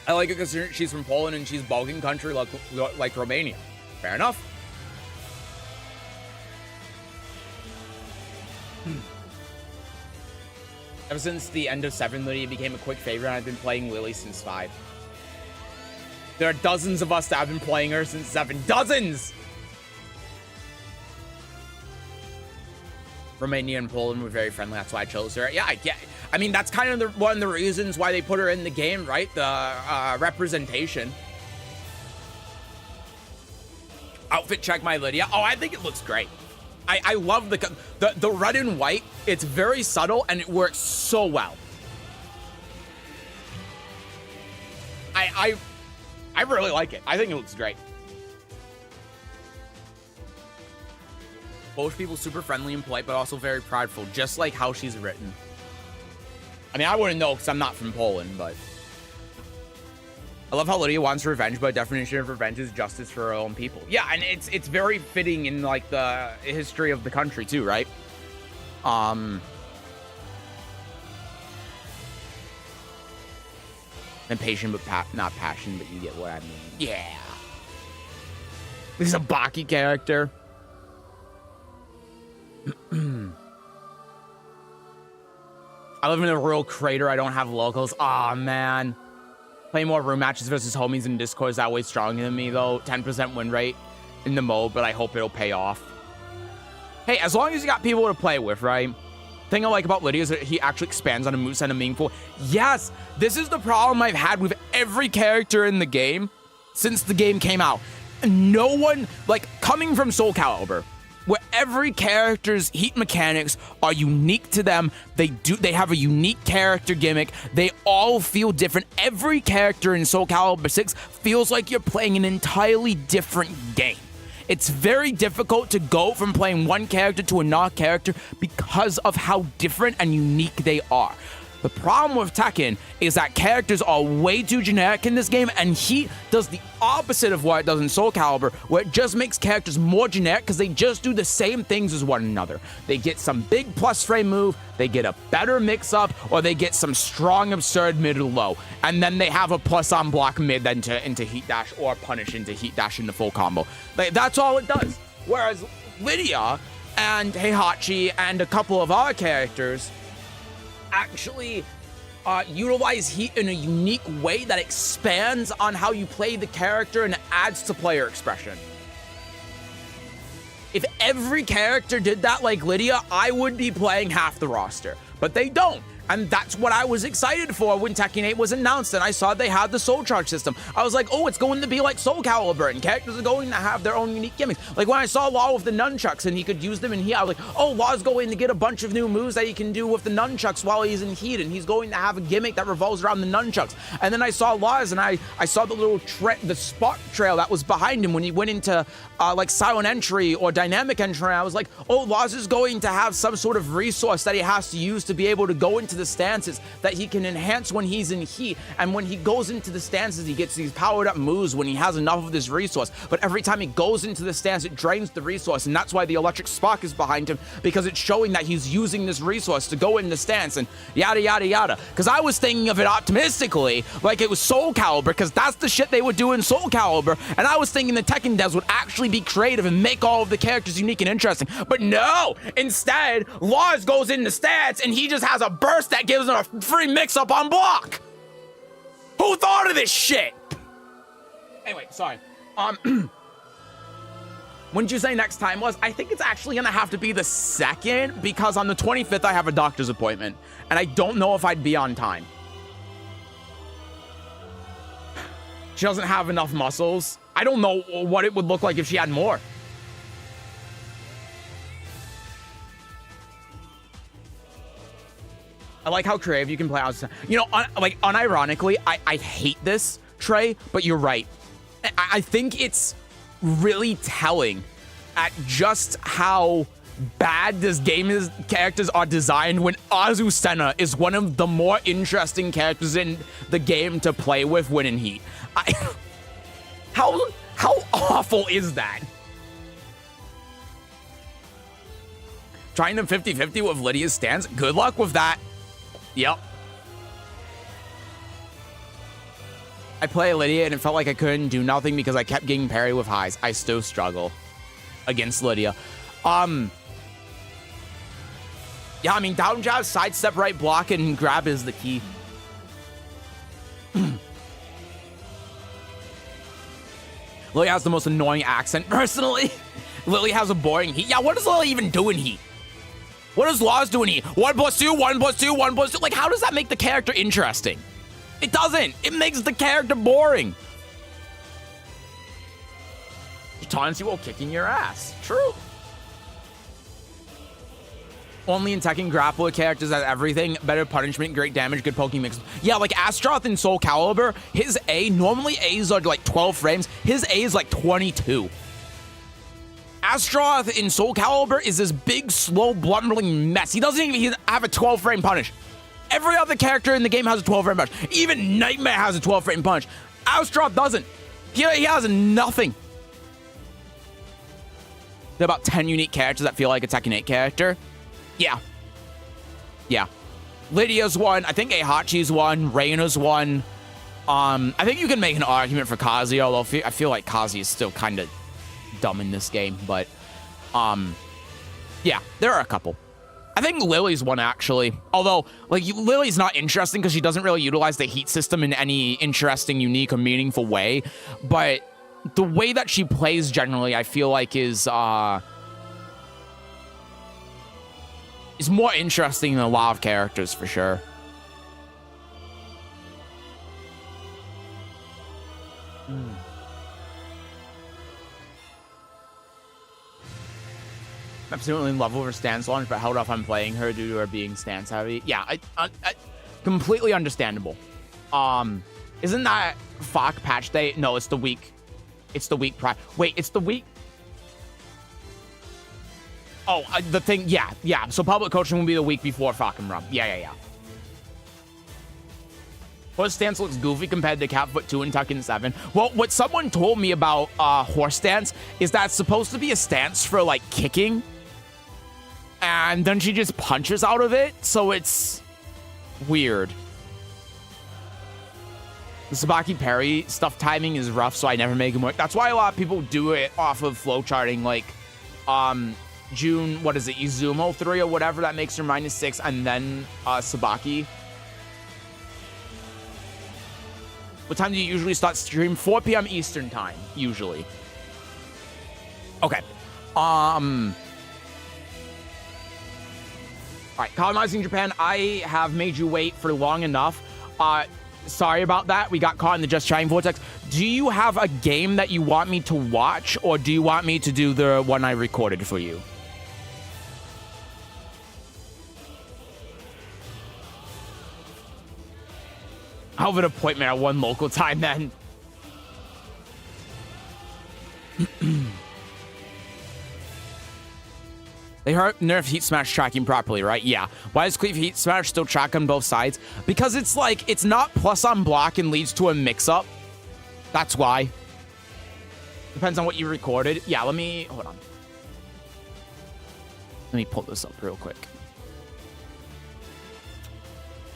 I like it because she's from Poland and she's Balkan country like Romania. Fair enough. Ever since the end of 7, Lidia became a quick favorite, and I've been playing Lily since 5. There are dozens of us that have been playing her since 7. Dozens! Romania and Poland were very friendly. That's why I chose her. Yeah, I get. I mean, that's kind of one of the reasons why they put her in the game, right? The representation. Outfit check my Lidia. Oh, I think it looks great. I love the red and white. It's very subtle and it works so well. I really like it. I think it looks great. Both people super friendly and polite, but also very prideful, just like how she's written. I mean, I wouldn't know because I'm not from Poland, but I love how Lidia wants revenge, but definition of revenge is justice for her own people. Yeah, and it's very fitting in like the history of the country too, right? Impatient, but not passion, but you get what I mean. Yeah. This is a Baki character. I live in a real crater. I don't have locals. Aw, man. Play more room matches versus homies in Discord is that way stronger than me, though. 10% win rate in the mode, but I hope it'll pay off. Hey, as long as you got people to play with, right? Thing I like about Lidia is that he actually expands on a moveset and meaningful. Yes, this is the problem I've had with every character in the game since the game came out. No one, like, coming from Soul Calibur, where every character's heat mechanics are unique to them. They have a unique character gimmick. They all feel different. Every character in Soul Calibur 6 feels like you're playing an entirely different game. It's very difficult to go from playing one character to another character because of how different and unique they are. The problem with Tekken is that characters are way too generic in this game, and Heat does the opposite of what it does in Soul Calibur, where it just makes characters more generic because they just do the same things as one another. They get some big plus frame move, they get a better mix-up, or they get some strong, absurd mid or low, and then they have a plus on block mid into Heat Dash or punish into Heat Dash into full combo. Like, that's all it does. Whereas Lidia and Heihachi and a couple of other characters actually utilize heat in a unique way that expands on how you play the character and adds to player expression. If every character did that like Lidia, I would be playing half the roster, but they don't. And that's what I was excited for when Tekken 8 was announced and I saw they had the Soul Charge system. I was like, oh, it's going to be like Soul Calibur and characters are going to have their own unique gimmicks. Like when I saw Law with the nunchucks and he could use them in Heat, I was like, oh, Law's going to get a bunch of new moves that he can do with the nunchucks while he's in Heat, and he's going to have a gimmick that revolves around the nunchucks. And then I saw Law's and I saw the little the spot trail that was behind him when he went into like silent entry or dynamic entry. I was like, oh, Law's is going to have some sort of resource that he has to use to be able to go into the stances that he can enhance when he's in Heat, and when he goes into the stances he gets these powered up moves when he has enough of this resource, but every time he goes into the stance it drains the resource, and that's why the electric spark is behind him, because it's showing that he's using this resource to go in the stance and yada yada yada. Because I was thinking of it optimistically like it was Soul Calibur, because that's the shit they would do in Soul Calibur, and I was thinking the Tekken devs would actually be creative and make all of the characters unique and interesting, but no, instead Lars goes into stats and he just has a burst that gives him a free mix-up on block. Who thought of this shit? Anyway, sorry. When did you say next time was? I think it's actually gonna have to be the 2nd, because on the 25th I have a doctor's appointment and I don't know if I'd be on time. She doesn't have enough muscles. I don't know what it would look like if she had more. I like how creative you can play outside. You know, unironically, I hate this, Trey, but you're right. I think it's really telling at just how bad this game's characters are designed when Azucena is one of the more interesting characters in the game to play with when in Heat. How awful is that? Trying to 50-50 with Lydia's stance? Good luck with that. Yep. I play Lidia and it felt like I couldn't do nothing because I kept getting parry with highs. I still struggle against Lidia. Yeah, I mean, down jab, sidestep, right block, and grab is the key. Lily has the most annoying accent, personally. Lily has a boring Heat. Yeah, what does Lily even do in Heat? What does Laws do in E? 1 + 2, 1 + 2, 1 + 2. Like, how does that make the character interesting? It doesn't. It makes the character boring. She taunts you while kicking your ass. True. Only in Tekken grappler characters has everything. Better punishment, great damage, good poking mix. Yeah, like Astroth in Soul Calibur, his A, normally A's are like 12 frames. His A is like 22. Astroth in Soul Calibur is this big, slow, blundering mess. He doesn't even have a 12-frame punish. Every other character in the game has a 12-frame punch. Even Nightmare has a 12-frame punch. Astroth doesn't. He has nothing. There are about 10 unique characters that feel like a Tekken 8 character. Yeah. Yeah. Lidia's one. I think Heihachi's one. Reina's one. I think you can make an argument for Kazi, although I feel like Kazi is still kind of dumb in this game. But, yeah, there are a couple. I think Lily's one, actually. Although, like, Lily's not interesting because she doesn't really utilize the heat system in any interesting, unique, or meaningful way. But the way that she plays generally, I feel like is more interesting than a lot of characters, for sure. I'm absolutely in love with her stance launch, but held off on playing her due to her being stance heavy. Yeah, I completely understandable. Isn't that FOC patch day? No, it's the week. It's the week prior. Wait, it's the week. Oh, the thing, yeah. So public coaching will be the week before FOC and Rum. Yeah. Horse stance looks goofy compared to Catfoot 2 and Tekken 7. Well, what someone told me about horse stance is that it's supposed to be a stance for, like, kicking. And then she just punches out of it, so it's weird. The Sabaki parry stuff timing is rough, so I never make him work. That's why a lot of people do it off of flowcharting, like, June, what is it, Izumo 3 or whatever, that makes her -6, and then Sabaki. What time do you usually start stream? 4 p.m. Eastern time, usually. Okay. All right, colonizing Japan, I have made you wait for long enough. Sorry about that. We got caught in the Just Chatting Vortex. Do you have a game that you want me to watch, or do you want me to do the one I recorded for you? I'll have an appointment at 1 local time then. They nerfed Heat Smash tracking properly, right? Yeah. Why does Cleave Heat Smash still track on both sides? Because it's like, it's not plus on block and leads to a mix-up. That's why. Depends on what you recorded. Yeah, hold on. Let me pull this up real quick.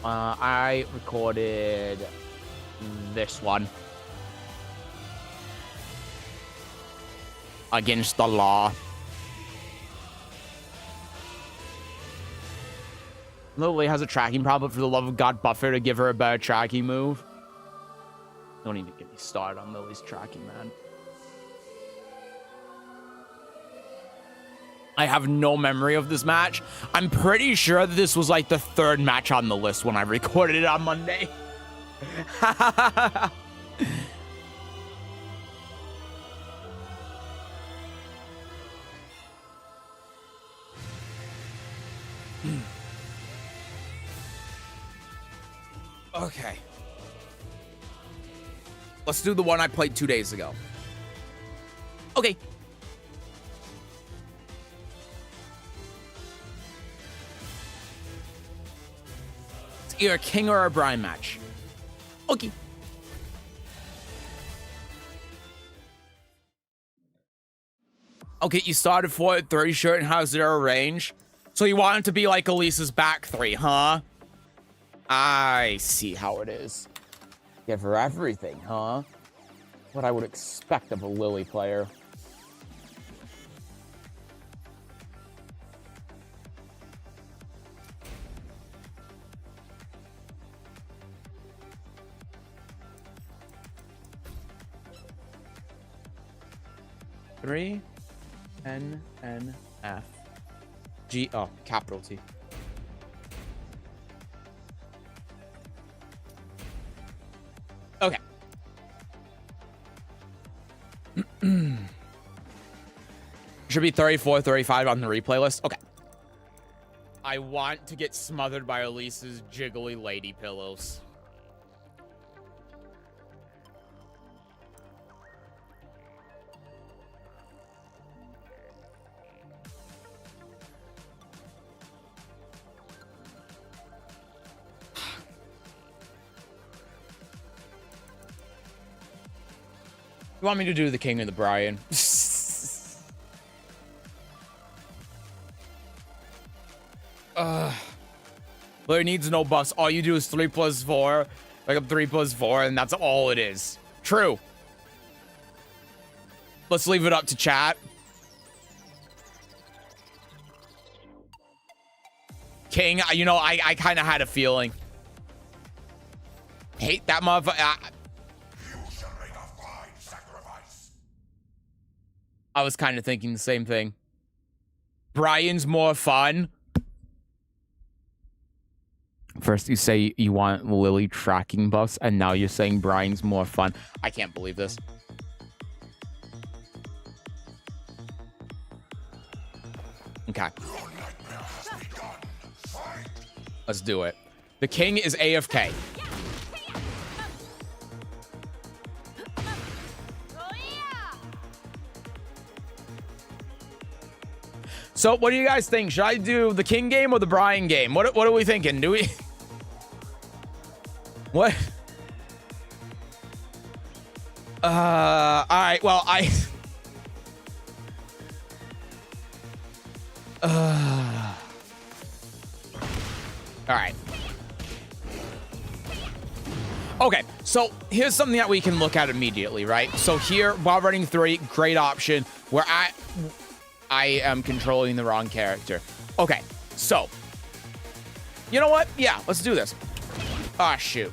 I recorded this one. Against the law. Lily has a tracking problem. For the love of God, buffer to give her a better tracking move. Don't even get me started on Lily's tracking, man. I have no memory of this match. I'm pretty sure that this was like the 3rd match on the list when I recorded it on Monday. Okay. Let's do the one I played 2 days ago. Okay. It's either a King or a Brian match. Okay. Okay, you started forward 30 shirt and has 0 range. So you want it to be like Elisa's back 3, huh? I see how it is. Give her everything, huh? What I would expect of a Lily player. Three, NNF. G, oh, capital T. Okay. Should be 34, 35 on the replay list. Okay. I want to get smothered by Elise's jiggly lady pillows. You want me to do the King of the Brian? But it needs no buffs. All you do is 3 + 4. Like a 3 + 4, and that's all it is. True. Let's leave it up to chat. King, you know, I kind of had a feeling. Hate that motherfucker. I was kind of thinking the same thing. Brian's more fun. First you say you want Lily tracking buffs, and now you're saying Brian's more fun. I can't believe this. Okay. Let's do it. The king is AFK. So what do you guys think? Should I do the king game or the Brian game? What are we thinking? Do we... What? All right, well, all right. Okay, so here's something that we can look at immediately, right? So here, while running 3, great option. I am controlling the wrong character. Okay, so. You know what? Yeah, let's do this. Ah, shoot.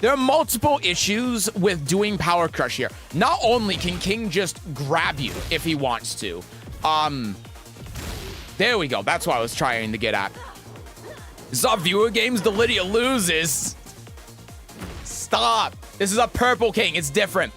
There are multiple issues with doing Power Crush here. Not only can King just grab you if he wants to. There we go. That's what I was trying to get at. This is our viewer games. The Lidia loses. Stop. This is a purple King. It's different.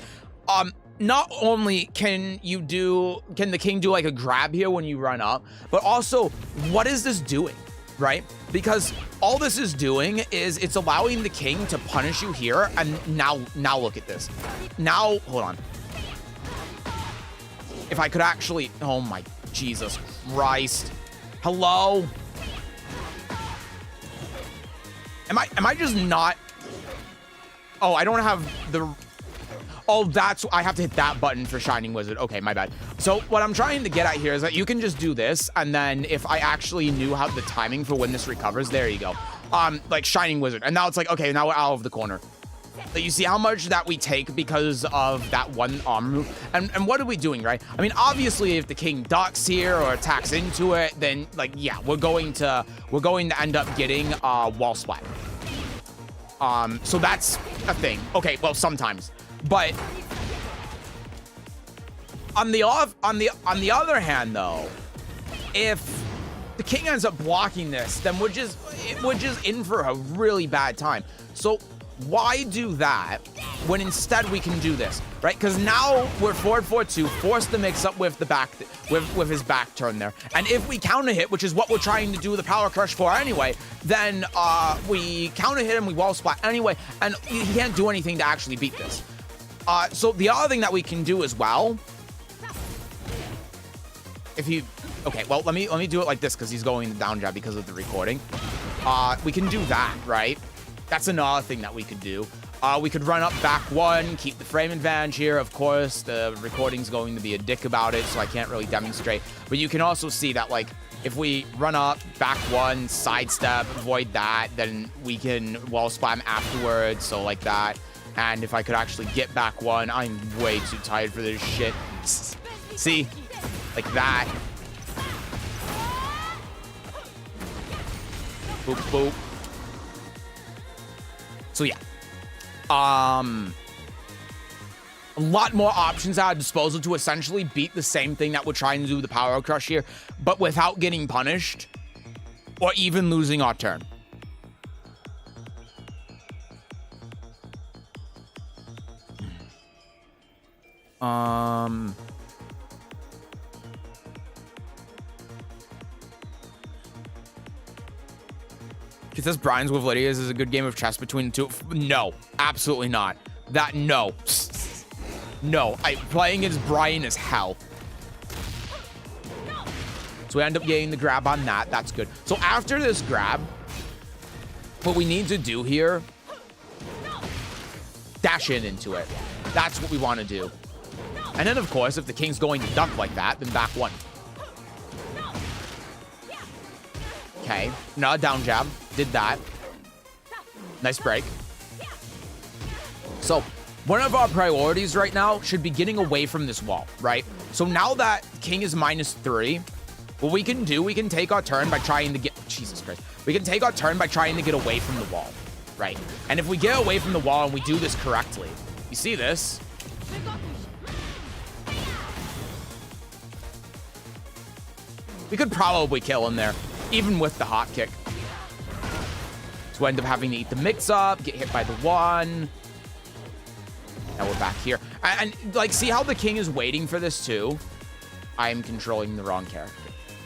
Not only can the king do like a grab here when you run up, but also what is this doing, right? Because all this is doing is it's allowing the king to punish you here. And now look at this. Now, hold on. If I could actually, oh my Jesus Christ. Hello? Am I just not? Oh, I don't have the, oh, that's, I have to hit that button for Shining Wizard. Okay, my bad. So what I'm trying to get at here is that you can just do this, and then if I actually knew how the timing for when this recovers, there you go. Like Shining Wizard. And now it's like, okay, now we're out of the corner. But you see how much that we take because of that one arm move? And what are we doing, right? I mean, obviously, if the king ducks here or attacks into it, then, like, yeah, we're going to end up getting wall splat. So that's a thing. Okay, well, sometimes. But on the other hand, though, if the king ends up blocking this, then we're just in for a really bad time. So why do that when instead we can do this, right? Because now we're forward 4-2, force the mix up with the back with his back turn there. And if we counter hit, which is what we're trying to do the power crush for anyway, then we counter hit him, we wall splat anyway, and he can't do anything to actually beat this. So the other thing that we can do as well, if he, okay, well, let me do it like this because he's going down jab because of the recording. We can do that, right? That's another thing that we could do. We could run up back 1, keep the frame advantage here. Of course, the recording's going to be a dick about it, so I can't really demonstrate. But you can also see that, like, if we run up, back 1, sidestep, avoid that, then we can wall spam afterwards, so like that. And if I could actually get back 1, I'm way too tired for this shit. See? Like that. Boop, boop. So yeah. a lot more options at our disposal to essentially beat the same thing that we're trying to do with the Power Crush here, but without getting punished or even losing our turn. It says Brian's with Lidia's is a good game of chess between the two. No, absolutely not. No. No, playing against Brian is hell. So we end up getting the grab on that. That's good. So after this grab, what we need to do here, dash into it. That's what we want to do. And then, of course, if the king's going to duck like that, then back one. Okay, no, down jab. Did that. Nice break. So, one of our priorities right now should be getting away from this wall, right? So now that king is -3, what we can do, we can take our turn by trying to get... Jesus Christ. We can take our turn by trying to get away from the wall, right? And if we get away from the wall and we do this correctly, you see this? We could probably kill him there, even with the hop kick. So we end up having to eat the mix-up, get hit by the one. Now we're back here. And like, see how the king is waiting for this too? I am controlling the wrong character.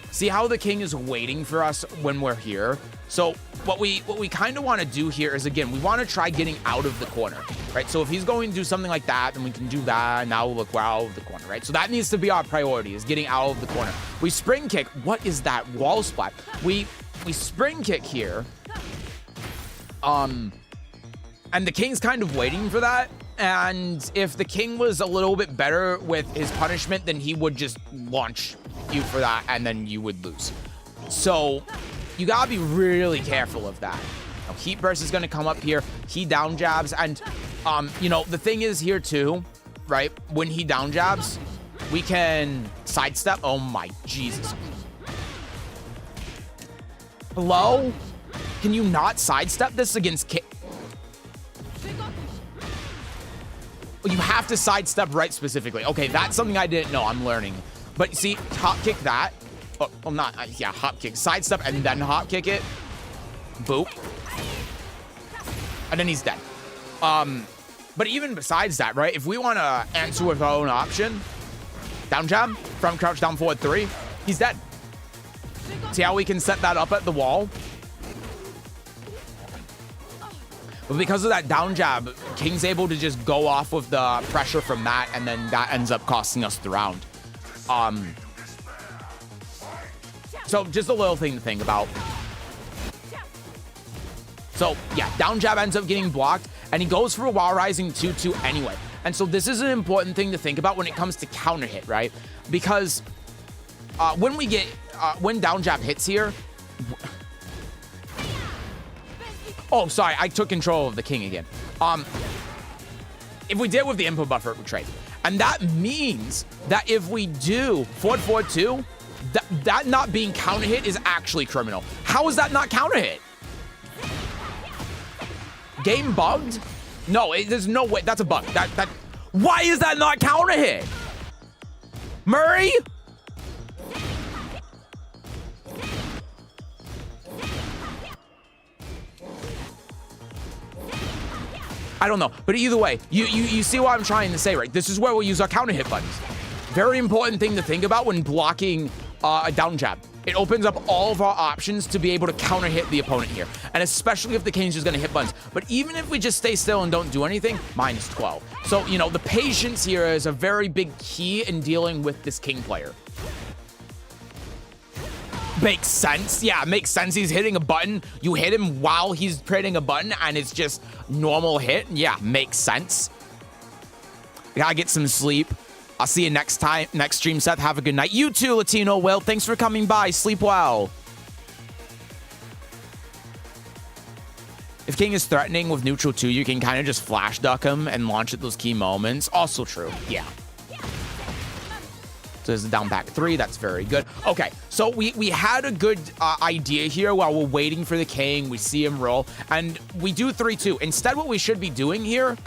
See how the king is waiting for us when we're here? So what we kind of want to do here is, again, we want to try getting out of the corner, right? So if he's going to do something like that, then we can do that. Now look, we're out of the corner, right? So that needs to be our priority, is getting out of the corner. We spring kick. What is that? Wall splat. We spring kick here. And the king's kind of waiting for that. And if the king was a little bit better with his punishment, then he would just launch you for that, and then you would lose. So you gotta be really careful of that. Now, heat burst is gonna come up here. He down jabs, and you know, the thing is here too, right? When he down jabs, we can sidestep. Oh my Jesus. Hello? Can you not sidestep this against king? You have to sidestep right specifically. Okay, that's something I didn't know. I'm learning. But see, hop kick that. Oh, well, not, yeah, hop kick. Sidestep and then hop kick it. Boop. And then he's dead. But even besides that, right? If we want to answer with our own option, down jab, front crouch, down forward 3, he's dead. See how we can set that up at the wall? But because of that down jab, King's able to just go off with the pressure from that, and then that ends up costing us the round. So just a little thing to think about. So yeah, down jab ends up getting blocked, and he goes for a wall rising 2-2 anyway. And so this is an important thing to think about when it comes to counter hit, right? Because when down jab hits here. Oh, sorry, I took control of the king again. If we did with the input buffer, it would trade. And that means that if we do forward 2, that not being counter hit is actually criminal. How is that not counter hit? Game bugged? No, there's no way. That's a bug. Why is that not counter hit? Murray? I don't know, but either way, you see what I'm trying to say, right? This is where we'll use our counter hit buttons. Very important thing to think about when blocking a down jab. It opens up all of our options to be able to counter hit the opponent here, and especially if the king's just gonna hit buttons. But even if we just stay still and don't do anything, -12. So, you know, the patience here is a very big key in dealing with this king player. Makes sense. Yeah, makes sense. He's hitting a button. You hit him while he's hitting a button, and it's just normal hit. Yeah, makes sense. We gotta get some sleep. I'll see you next stream, Seth. Have a good night. You too, Latino Will. Thanks for coming by. Sleep well. If king is threatening with neutral 2, you can kind of just flash duck him and launch at those key moments. Also true. Yeah. So there's a down back 3. That's very good. Okay, so we had a good idea here while we're waiting for the king. We see him roll, and we do 3-2. Instead, what we should be doing here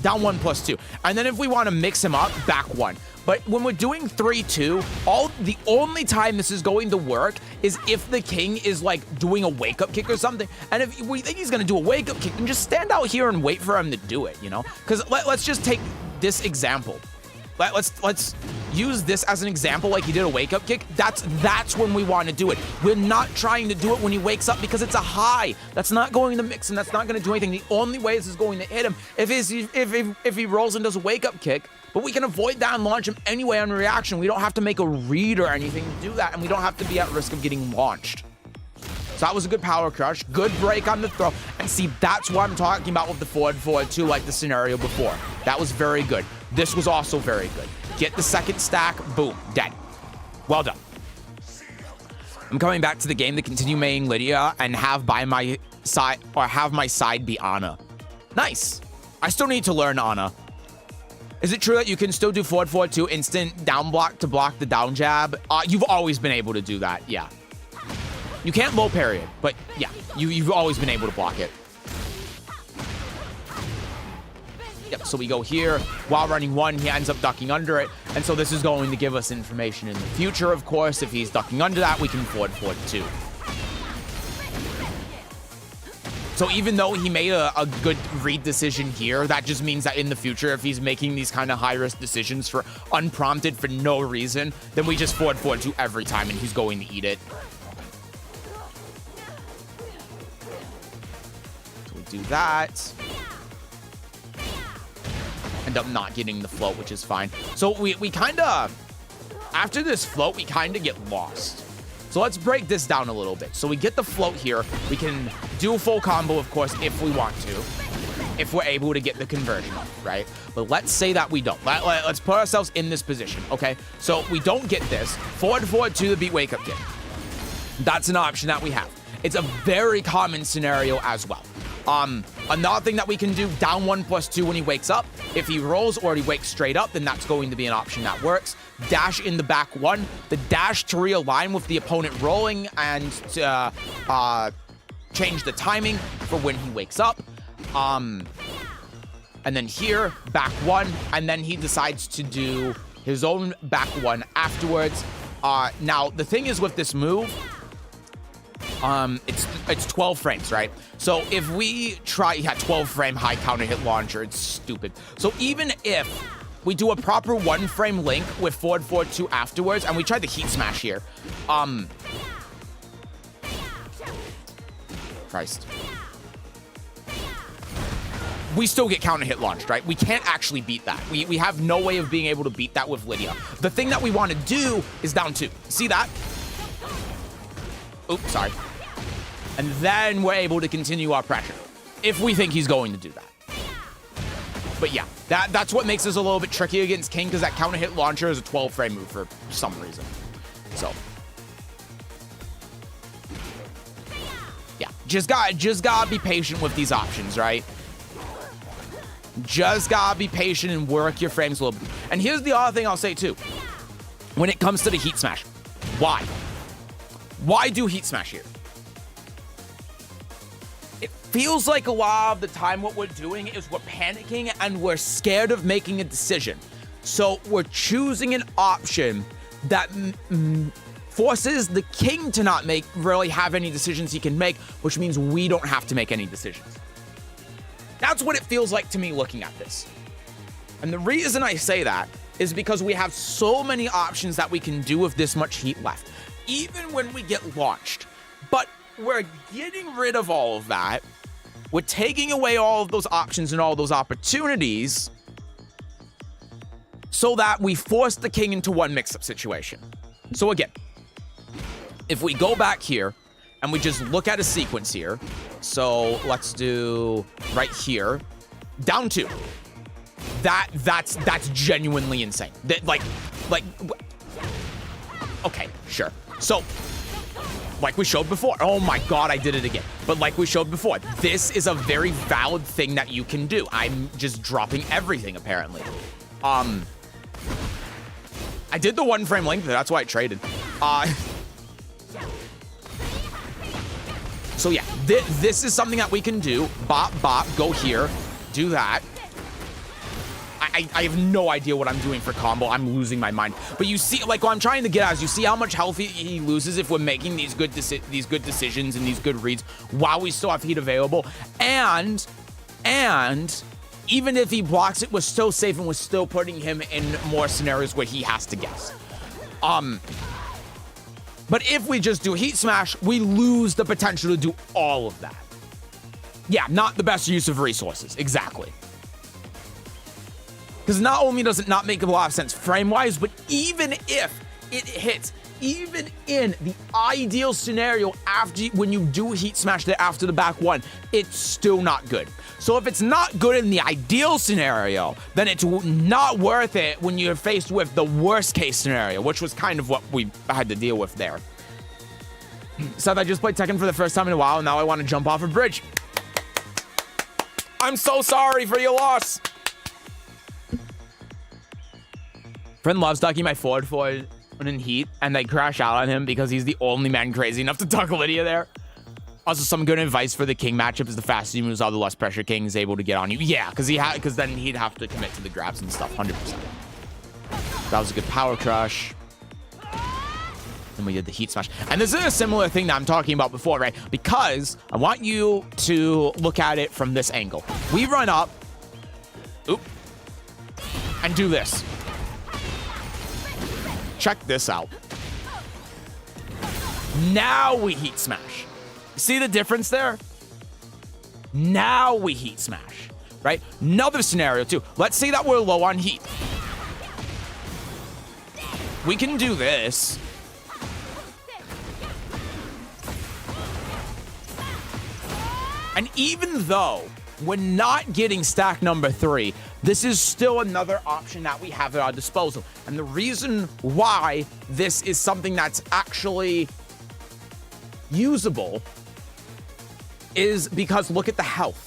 down 1 plus 2. And then if we want to mix him up, back 1. But when we're doing 3-2, the only time this is going to work is if the king is like doing a wake-up kick or something. And if we think he's going to do a wake-up kick, then just stand out here and wait for him to do it, you know? Because let's just take this example. Let's use this as an example, like he did a wake-up kick. That's when we want to do it. We're not trying to do it when he wakes up because it's a high. That's not going to mix him. That's not going to do anything. The only way this is going to hit him if he rolls and does a wake-up kick. But we can avoid that and launch him anyway on reaction. We don't have to make a read or anything to do that, and we don't have to be at risk of getting launched. So that was a good power crush, good break on the throw. And see, that's what I'm talking about with the forward 2, like the scenario before. That was very good. This was also very good. Get the second stack, boom, dead. Well done. I'm coming back to the game to continue maining Lidia and have by my side, or have my side be Ana. Nice. I still need to learn Ana. Is it true that you can still do forward 2 instant down block to block the down jab? You've always been able to do that, yeah. You can't low parry it, but yeah, you've always been able to block it. Yep, so we go here. While running 1, he ends up ducking under it. And so this is going to give us information in the future, of course. If he's ducking under that, we can forward 2. So even though he made a good read decision here, that just means that in the future, if he's making these kind of high-risk decisions for unprompted for no reason, then we just forward 2 every time, and he's going to eat it. So we do that. End up not getting the float, which is fine. So we kind of, after this float, we kind of get lost. So let's break this down a little bit. So we get the float here. We can do a full combo, of course, if we want to, if we're able to get the conversion off, right? But let's say that we don't. Let's put ourselves in this position, okay? So we don't get this. Forward 2 to beat wake up kick. That's an option that we have. It's a very common scenario as well. Another thing that we can do, down 1 plus 2 when he wakes up. If he rolls or he wakes straight up, then that's going to be an option that works. Dash in the back 1. The dash to realign with the opponent rolling and change the timing for when he wakes up. And then here, back 1. And then he decides to do his own back 1 afterwards. Now, the thing is with this move, it's 12 frames, right? So if we try, 12 frame high counter hit launcher, it's stupid. So even if we do a proper 1 frame link with forward 2 afterwards, and we tried the heat smash here, Christ. We still get counter hit launched, right? We can't actually beat that. We have no way of being able to beat that with Lidia. The thing that we want to do is down 2. See that? Oops, sorry. And then we're able to continue our pressure, if we think he's going to do that. But yeah, that's what makes this a little bit tricky against King, because that counter hit launcher is a 12 frame move for some reason. So yeah, just gotta be patient with these options, right? Just gotta be patient and work your frames a little bit. And here's the other thing I'll say too. When it comes to the heat smash, why? Why do heat smash here? It feels like a lot of the time what we're doing is we're panicking and we're scared of making a decision. So we're choosing an option that forces the king to not really have any decisions he can make, which means we don't have to make any decisions. That's what it feels like to me looking at this. And the reason I say that is because we have so many options that we can do with this much heat left, even when we get launched. But we're getting rid of all of that. We're taking away all of those options and all those opportunities so that we force the king into one mix-up situation. So again, if we go back here and we just look at a sequence here, so let's do right here, down 2. That's genuinely insane. Okay, sure. So, like we showed before, oh my god, I did it again. But like we showed before, this is a very valid thing that you can do. I'm just dropping everything, apparently. I did the 1 frame link, that's why I traded. So yeah, this is something that we can do. Bop, bop, go here, do that. I have no idea what I'm doing for combo. I'm losing my mind. But you see, like, what I'm trying to get at is you see how much health he loses if we're making these good decisions and these good reads while we still have heat available. And even if he blocks it, we're still safe and we're still putting him in more scenarios where he has to guess. But if we just do Heat Smash, we lose the potential to do all of that. Yeah, not the best use of resources. Exactly. Because not only does it not make a lot of sense frame-wise, but even if it hits, even in the ideal scenario when you do Heat Smash there after the back one, it's still not good. So if it's not good in the ideal scenario, then it's not worth it when you're faced with the worst case scenario, which was kind of what we had to deal with there. Seth, I just played Tekken for the first time in a while, and now I want to jump off a bridge. I'm so sorry for your loss. Friend loves ducking my forward in heat, and they crash out on him because he's the only man crazy enough to duck Lidia there. Also, some good advice for the King matchup is the faster you moves, all the less pressure King is able to get on you. Yeah, because then he'd have to commit to the grabs and stuff, 100%. That was a good power crush. Then we did the Heat Smash. And this is a similar thing that I'm talking about before, right? Because I want you to look at it from this angle. We run up, and do this. Check this out. Now we Heat Smash. See the difference there? Now we Heat Smash, right? Another scenario too. Let's say that we're low on heat. We can do this. And even though we're not getting stack number 3, this is still another option that we have at our disposal. And the reason why this is something that's actually usable is because look at the health,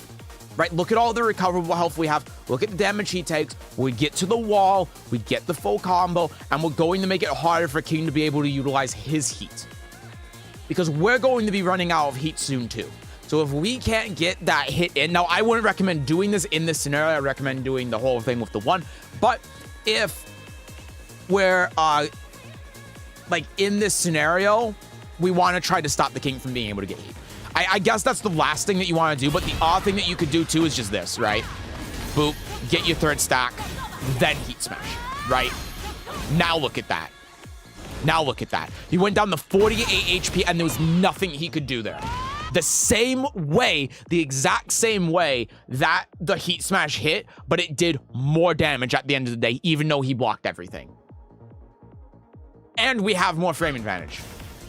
right? Look at all the recoverable health we have. Look at the damage he takes. We get to the wall, we get the full combo, and we're going to make it harder for King to be able to utilize his heat. Because we're going to be running out of heat soon too. So if we can't get that hit in, now I wouldn't recommend doing this in this scenario. I recommend doing the whole thing with the one. But if we're like in this scenario, we want to try to stop the King from being able to get heat. I guess that's the last thing that you want to do, but the odd thing that you could do too is just this, right? Boop, get your third stack, then Heat Smash, right? Now look at that. Now look at that. He went down to 48 HP and there was nothing he could do there. The same way, the exact same way that the Heat Smash hit, but it did more damage at the end of the day, even though he blocked everything. And we have more frame advantage.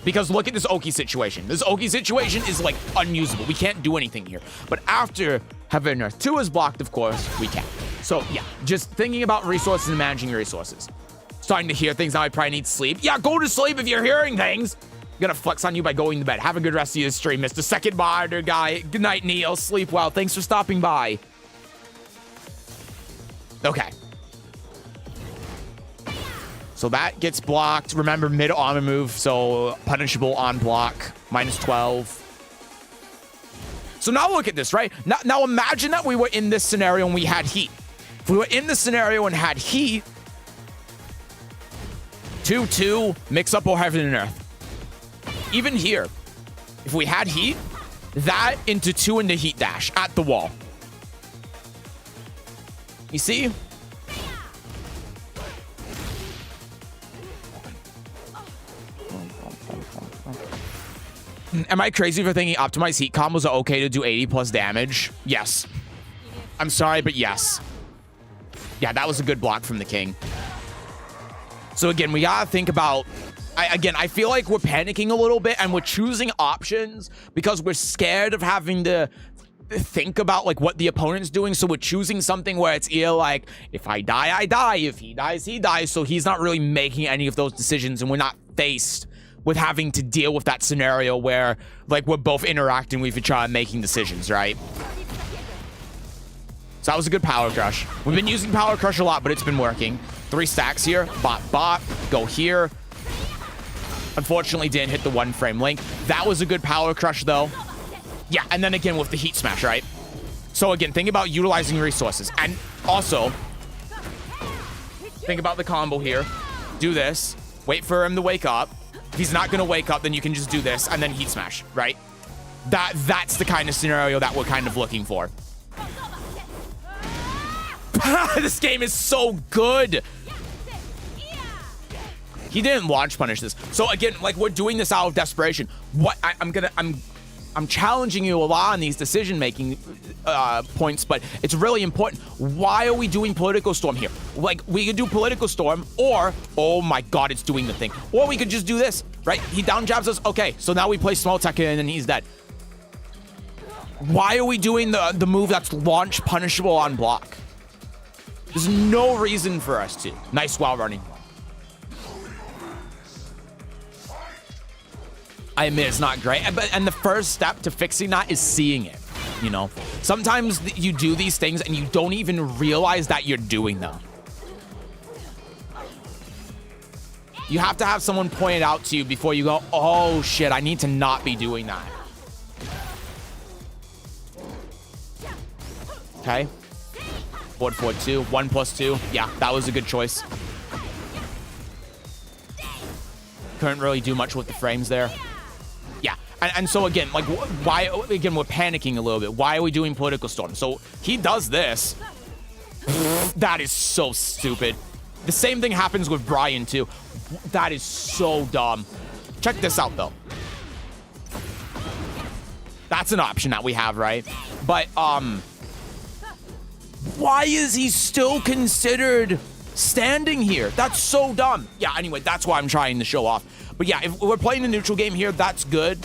Because look at this Oki situation. This Oki situation is like unusable. We can't do anything here. But after Heaven and Earth 2 is blocked, of course, we can. So yeah, just thinking about resources and managing resources. Starting to hear things now. I probably need sleep. Yeah, go to sleep if you're hearing things. I'm gonna flex on you by going to bed. Have a good rest of your stream, Mr. Second Monitor Guy. Good night, Neil. Sleep well. Thanks for stopping by. Okay. So that gets blocked. Remember, mid armor move, so punishable on block. -12. So now look at this, right? Now imagine that we were in this scenario and we had heat. If we were in this scenario and had heat, 2-2, mix up or Heaven and Earth. Even here, if we had heat, that into 2 into heat dash at the wall. You see? Am I crazy for thinking optimized heat combos are okay to do 80 plus damage? Yes. I'm sorry, but yes. Yeah, that was a good block from the King. So again, we gotta think about... I feel like we're panicking a little bit and we're choosing options because we're scared of having to think about like what the opponent's doing. So we're choosing something where it's either like, if I die, I die. If he dies, he dies. So he's not really making any of those decisions and we're not faced with having to deal with that scenario where like we're both interacting with each other and making decisions, right? So that was a good power crush. We've been using power crush a lot, but it's been working. 3 stacks here, bot, go here. Unfortunately, didn't hit the 1 frame link. That was a good power crush, though. Yeah, and then again with the Heat Smash, right? So again, think about utilizing resources. And also, Think about the combo here. Do this. Wait for him to wake up. If he's not gonna wake up, then you can just do this and then heat smash, right? That's the kind of scenario that we're kind of looking for. This game is so good. He didn't launch punish this. So again, like, we're doing this out of desperation. What I'm challenging you a lot on these decision-making points, but it's really important. Why are we doing Political Storm here? Like, we could do Political Storm, or, oh my god, it's doing the thing. Or we could just do this, right? He down jabs us. Okay, so now we play Small Tekken and he's dead. Why are we doing the move that's launch punishable on block? There's no reason for us to. Nice while running. I admit it's not great, and the first step to fixing that is seeing it, you know? Sometimes you do these things and you don't even realize that you're doing them. You have to have someone point it out to you before you go, oh shit, I need to not be doing that. Okay. Forward, forward, 2. 1 plus 2. Yeah, that was a good choice. Couldn't really do much with the frames there. Yeah, and so again, like, why, again, we're panicking a little bit. Why are we doing Political Storm? So he does this. That is so stupid. The same thing happens with Brian, too. That is so dumb. Check this out, though. That's an option that we have, right? But, why is he still considered standing here? That's so dumb. Yeah, anyway, that's why I'm trying to show off. But yeah, if we're playing a neutral game here, that's good.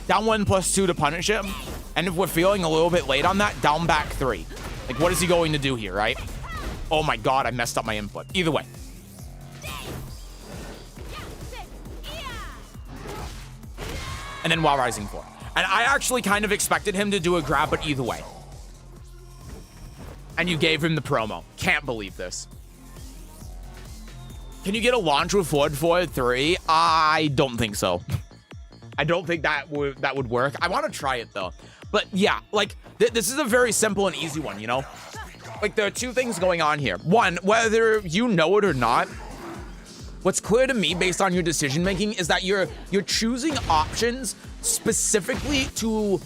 Down 1 plus 2 to punish him. And if we're feeling a little bit late on that, down back 3. Like, what is he going to do here, right? Oh my god, I messed up my input. Either way. And then while rising 4. And I actually kind of expected him to do a grab, but either way. And you gave him the promo. Can't believe this. Can you get a launch with forward 3? I don't think so. I don't think that would work. I want to try it though. But yeah, like this is a very simple and easy one, you know? Like, there are two things going on here. One, whether you know it or not, what's clear to me based on your decision making is that you're choosing options specifically to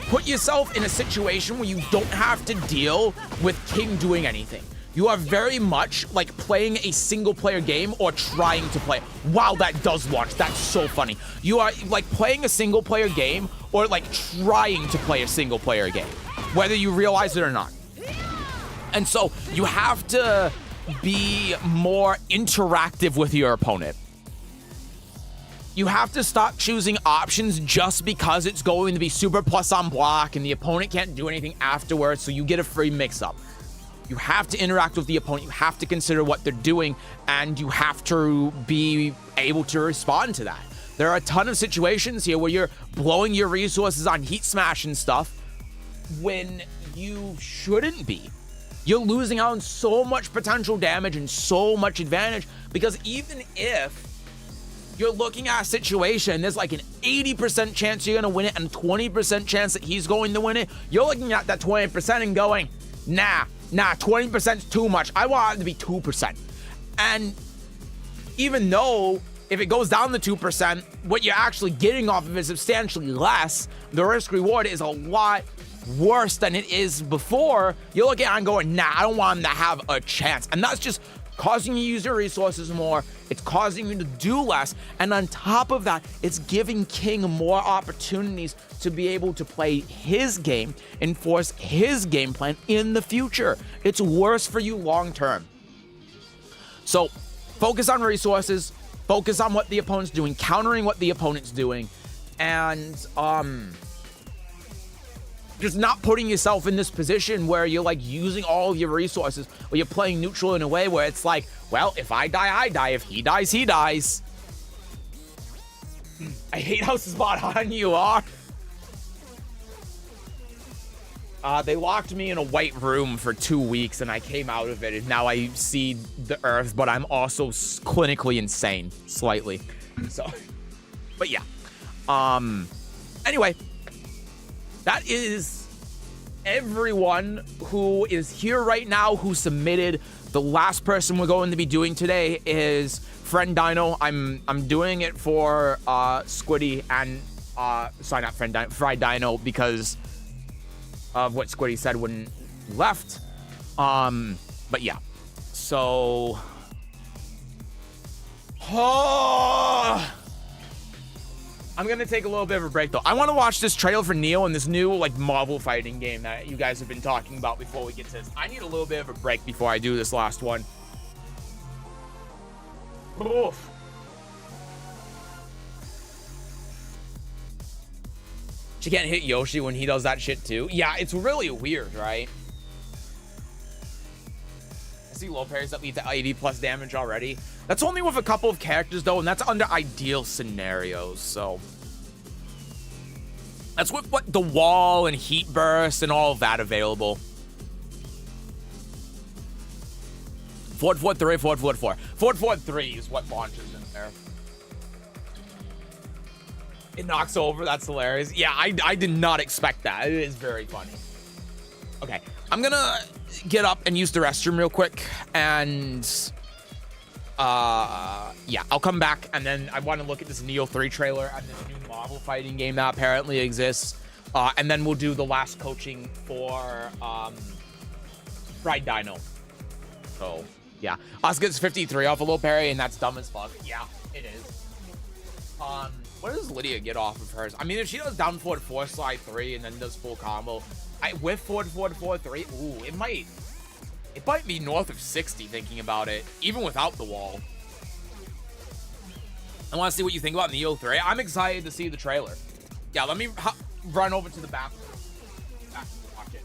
put yourself in a situation where you don't have to deal with King doing anything. You are very much like playing a single player game or trying to play. Wow, that does launch. That's so funny. You are like playing a single player game or like trying to play a single player game, whether you realize it or not. And so you have to be more interactive with your opponent. You have to stop choosing options just because it's going to be super plus on block and the opponent can't do anything afterwards, so you get a free mix-up. You have to interact with the opponent, you have to consider what they're doing, and you have to be able to respond to that. There are a ton of situations here where you're blowing your resources on heat smash and stuff when you shouldn't be. You're losing out on so much potential damage and so much advantage, because even if you're looking at a situation, there's like an 80% chance you're gonna win it and 20% chance that he's going to win it. You're looking at that 20% and going, nah, 20% is too much. I want it to be 2%. And even though if it goes down to 2%, what you're actually getting off of it is substantially less, the risk reward is a lot worse than it is before. You're looking at it and going, nah, I don't want him to have a chance. And that's just causing you to use your resources more. It's causing you to do less. And on top of that, it's giving King more opportunities to be able to play his game, enforce his game plan in the future. It's worse for you long term. So focus on resources, focus on what the opponent's doing, countering what the opponent's doing, and just not putting yourself in this position where you're like using all of your resources, or you're playing neutral in a way where it's like, well, if I die, I die. If he dies, he dies. I hate how spot on you are. They locked me in a white room for 2 weeks and I came out of it, and now I see the earth, but I'm also clinically insane, slightly. So, but yeah. Anyway, that is everyone who is here right now who submitted. The last person we're going to be doing today is Friend Dino. I'm doing it for Squiddy and sorry, not Friend Dino, Fried Dino, because of what Squiddy said when he left. But yeah. So I'm gonna take a little bit of a break though. I want to watch this trailer for Neo and this new like Marvel fighting game that you guys have been talking about before we get to this. I need a little bit of a break before I do this last one. Oof. She can't hit Yoshi when he does that shit too. Yeah, it's really weird, right? I see low parries that lead to 80 plus damage already. That's only with a couple of characters though, and that's under ideal scenarios, so. That's with what the wall and heat burst and all of that available. 443, 444. 443 is what launches in there. It knocks over, that's hilarious. Yeah, I did not expect that. It is very funny. Okay, I'm gonna get up and use the restroom real quick, and yeah, I'll come back, and then I want to look at this Neo 3 trailer and this new Marvel fighting game that apparently exists, and then we'll do the last coaching for Fried Dino. So yeah, Oscar gets 53 off a low parry, and that's dumb as fuck. Yeah, it is. What does Lidia get off of hers? I mean, if she does down forward 4 slide 3 and then does full combo, with forward 3, ooh, it might be north of 60 thinking about it, even without the wall. I want to see what you think about Neo 3. I'm excited to see the trailer. Yeah, let me run over to the bathroom. Watch it.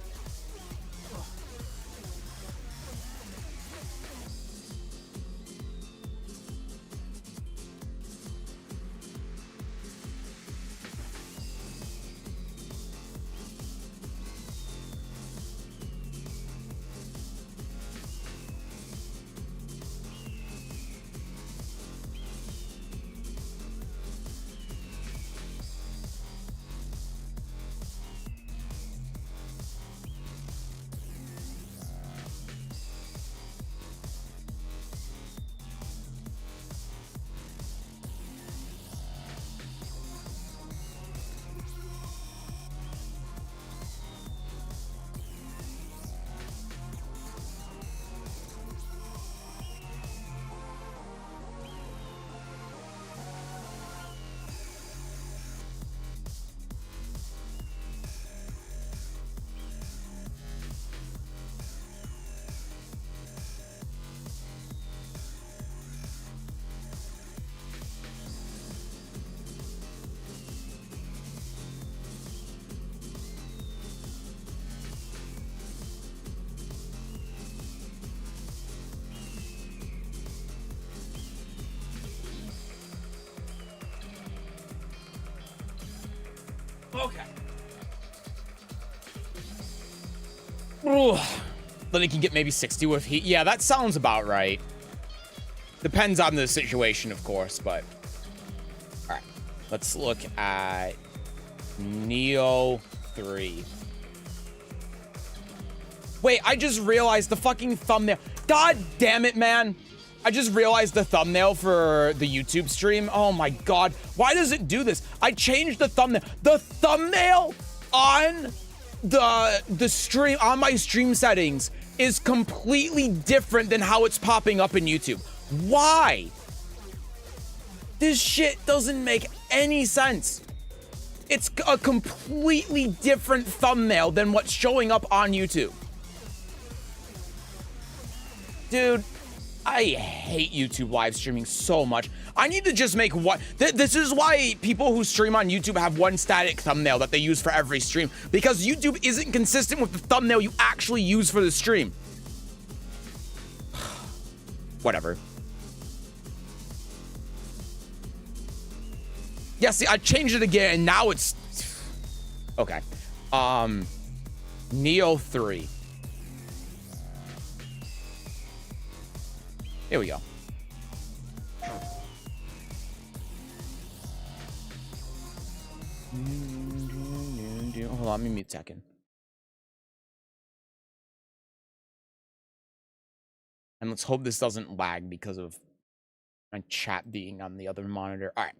Okay. Ooh. Then he can get maybe 60 with heat. Yeah, that sounds about right. Depends on the situation, of course, but... Alright. Let's look at... Neo 3. Wait, I just realized the fucking thumbnail. God damn it, man. I just realized the thumbnail for the YouTube stream. Oh my god. Why does it do this? I changed the thumbnail. The thumbnail on the stream, on my stream settings, is completely different than how it's popping up in YouTube. Why? This shit doesn't make any sense. It's a completely different thumbnail than what's showing up on YouTube. Dude, I hate YouTube live streaming so much. I need to just make one. This is why people who stream on YouTube have one static thumbnail that they use for every stream, because YouTube isn't consistent with the thumbnail you actually use for the stream. Whatever. Yeah, see, I changed it again, and now it's... Okay. Neo 3. Here we go. Hold on, let me mute Tekken. And let's hope this doesn't lag because of my chat being on the other monitor. All right.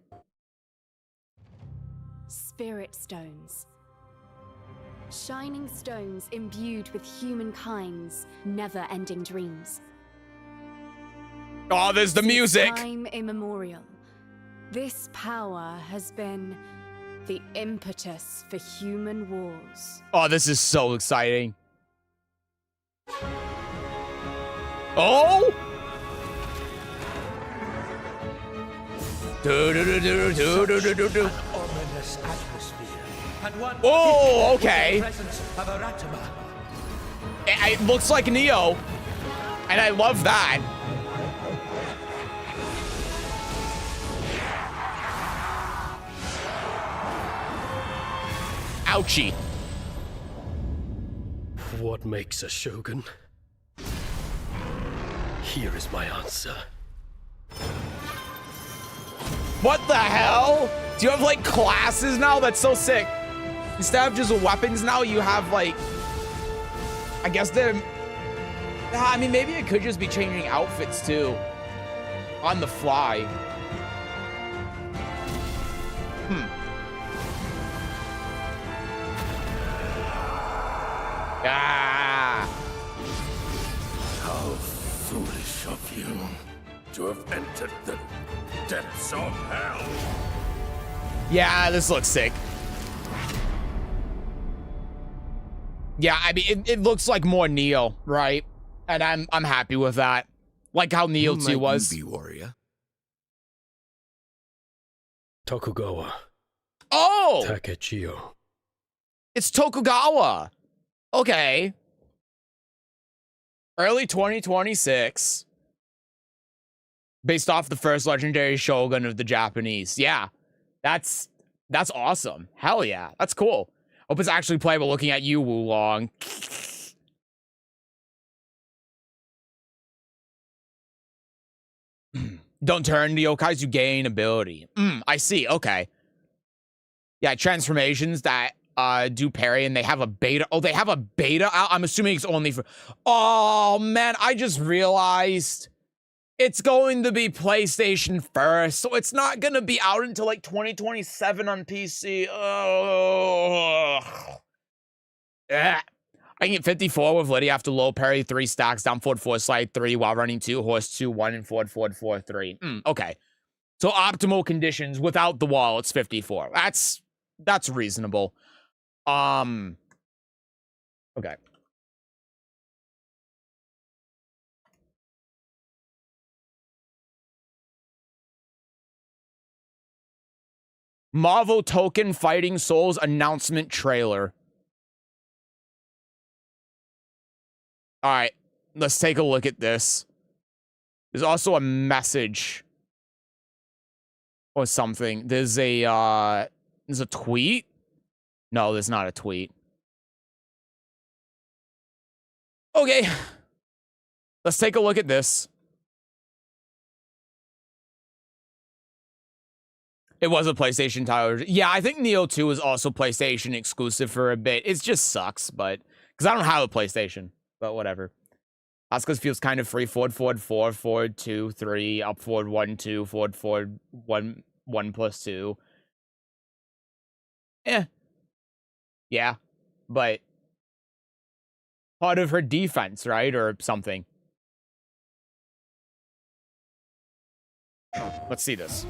Spirit stones. Shining stones imbued with humankind's never-ending dreams. Oh, there's the music. Since time immemorial, this power has been the impetus for human wars. Oh, this is so exciting. Oh! Do. Ominous atmosphere. And one Oh, okay. presence of Aratama. It looks like Neo, and I love that. Ouchie. What makes a shogun? Here is my answer. What the hell? Do you have like classes now? That's so sick. Instead of just weapons now, you have like, I guess they're, I mean, maybe it could just be changing outfits too. On the fly. Ah. How foolish of you to have entered the depths of hell. Yeah, this looks sick. Yeah, I mean, it looks like more Neo, right? And I'm happy with that. Like how Neo 2 was. Be warrior. Tokugawa Oh, Takechio. it's Tokugawa. Okay. Early 2026. Based off the first legendary shogun of the Japanese. Yeah. That's awesome. Hell yeah. That's cool. Hope it's actually playable looking at you, Wulong. Don't turn the yokais, you gain ability. I see. Okay. Yeah, transformations that do parry, and they have a beta. Oh, they have a beta out? I'm assuming it's only for... Oh, man, I just realized it's going to be PlayStation first, so it's not going to be out until, like, 2027 on PC. Oh. Yeah. I can get 54 with Lidia after low parry, 3 stacks, down forward 4, slide 3, while running 2, horse 2, 1, and forward 4, 3. Okay. So optimal conditions without the wall, it's 54. That's reasonable. Okay. Marvel Token Fighting Souls announcement trailer. All right, let's take a look at this. There's also a message or something. There's a tweet. No, there's not a tweet. Okay, let's take a look at this. It was a PlayStation title. Yeah, I think Neo 2 is also PlayStation exclusive for a bit. It just sucks, but because I don't have a PlayStation, but whatever. Asuka's feels kind of free. Forward, 4, forward 2, 3, up forward 1, 2, forward 1, 1 plus 2. Yeah, but part of her defense, right, or something. Let's see this.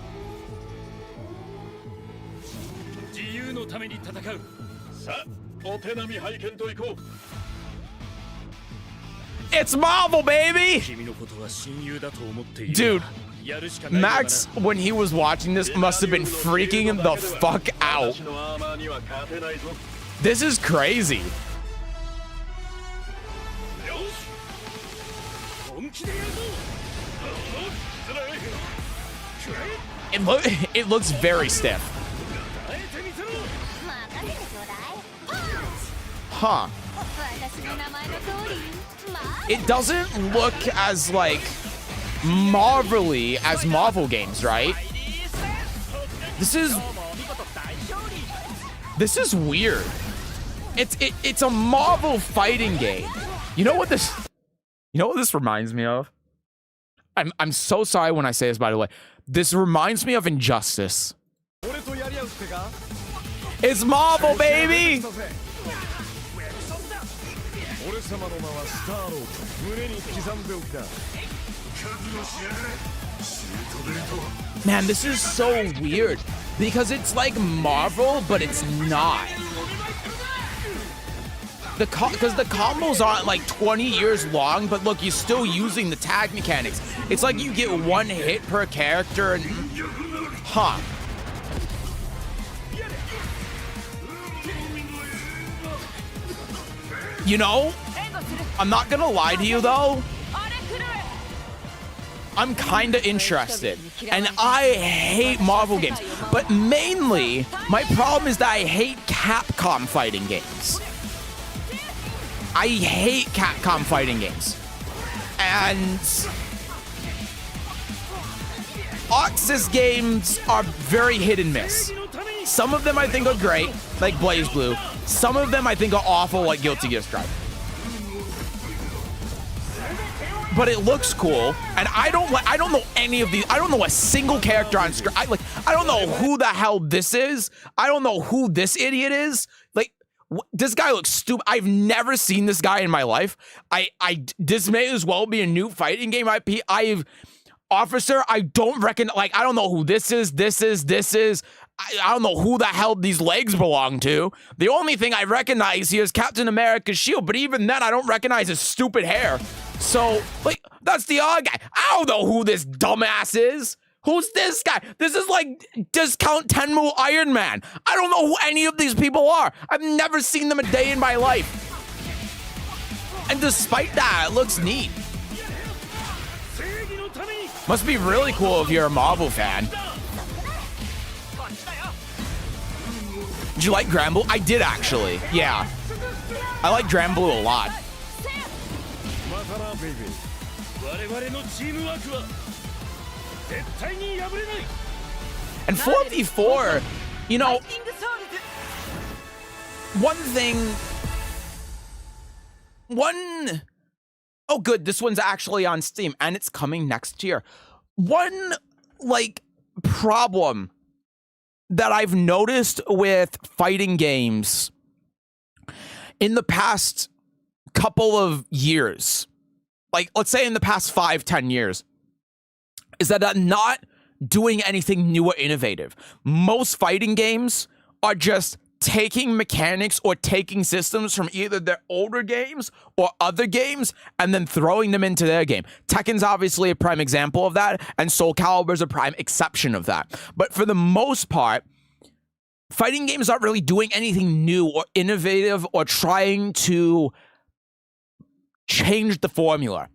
It's Marvel, baby! Dude, Max, when he was watching this, must have been freaking the fuck out. This is crazy. It looks very stiff. Huh. It doesn't look as, like, Marvel-y as Marvel games, right? This is weird. It's a Marvel fighting game. You know what this reminds me of? I'm so sorry when I say this, by the way. This reminds me of Injustice. It's Marvel, baby! Man, this is so weird because it's like Marvel, but it's not. Because the combos aren't like 20 years long, but look, you're still using the tag mechanics. It's like you get one hit per character and... Huh. You know, I'm not gonna lie to you though. I'm kinda interested. And I hate Marvel games. But mainly, my problem is that I hate Capcom fighting games. I hate Capcom fighting games. And Oxys games are very hit and miss. Some of them I think are great, like BlazBlue. Some of them I think are awful, like Guilty Gear Strive. But it looks cool, and I don't know any of these. I don't know a single character on screen. I don't know who the hell this is. I don't know who this idiot is. Like, this guy looks stupid. I've never seen this guy in my life. This may as well be a new fighting game IP. Officer, I don't reckon, like, I don't know who this is. I don't know who the hell these legs belong to. The only thing I recognize here is Captain America's shield, but even then, I don't recognize his stupid hair. So, like, that's the odd guy. I don't know who this dumbass is. Who's this guy? This is like discount Tenmu Iron Man. I don't know who any of these people are. I've never seen them a day in my life. And despite that, it looks neat. Must be really cool if you're a Marvel fan. Did you like Granblue? I did actually. Yeah. I like Granblue a lot. And 4v4, you know, oh good, this one's actually on Steam and it's coming next year. One, like, problem that I've noticed with fighting games in the past couple of years, like, let's say in the past 5-10 years, is that I'm not doing anything new or innovative. Most fighting games are just taking mechanics or taking systems from either their older games or other games and then throwing them into their game. Tekken's obviously a prime example of that, and Soul Calibur's a prime exception of that. But for the most part, fighting games aren't really doing anything new or innovative or trying to change the formula.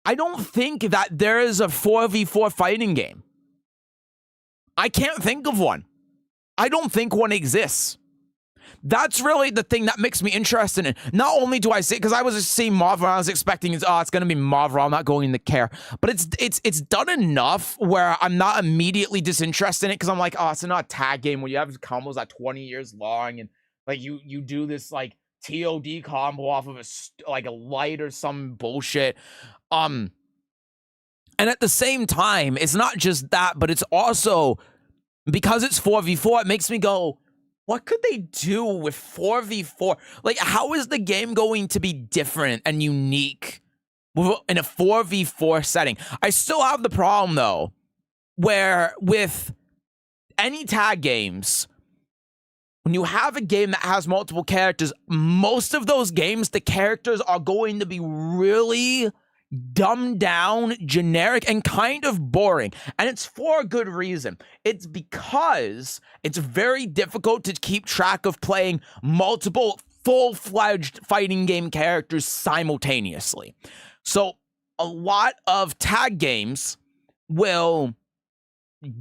I don't think that there is a 4v4 fighting game. I can't think of one. I don't think one exists. That's really the thing that makes me interested in. Not only do I see, because I was just seeing Marvel, I was expecting it's going to be Marvel, I'm not going to care. But it's done enough where I'm not immediately disinterested in it, because I'm like, oh, it's not a tag game where you have combos that 20 years long, and like you do this like TOD combo off of a light or some bullshit. And at the same time, it's not just that, but it's also, because it's 4v4, it makes me go, what could they do with 4v4? Like, how is the game going to be different and unique in a 4v4 setting? I still have the problem, though, where with any tag games, when you have a game that has multiple characters, most of those games, the characters are going to be really dumbed down, generic, and kind of boring. And it's for a good reason. It's because it's very difficult to keep track of playing multiple full-fledged fighting game characters simultaneously. So a lot of tag games will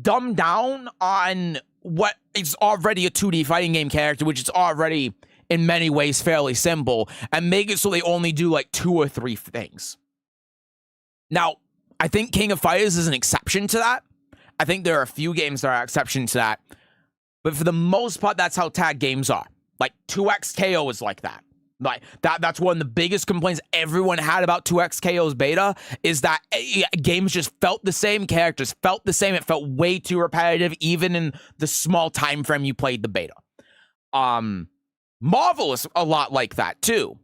dumb down on what is already a 2D fighting game character, which is already in many ways fairly simple, and make it so they only do like 2 or 3 things. Now, I think King of Fighters is an exception to that. I think there are a few games that are an exception to that. But for the most part, that's how tag games are. Like, 2XKO is like that. Like that's one of the biggest complaints everyone had about 2XKO's beta is that games just felt the same, characters felt the same. It felt way too repetitive, even in the small time frame you played the beta. Marvel is a lot like that too.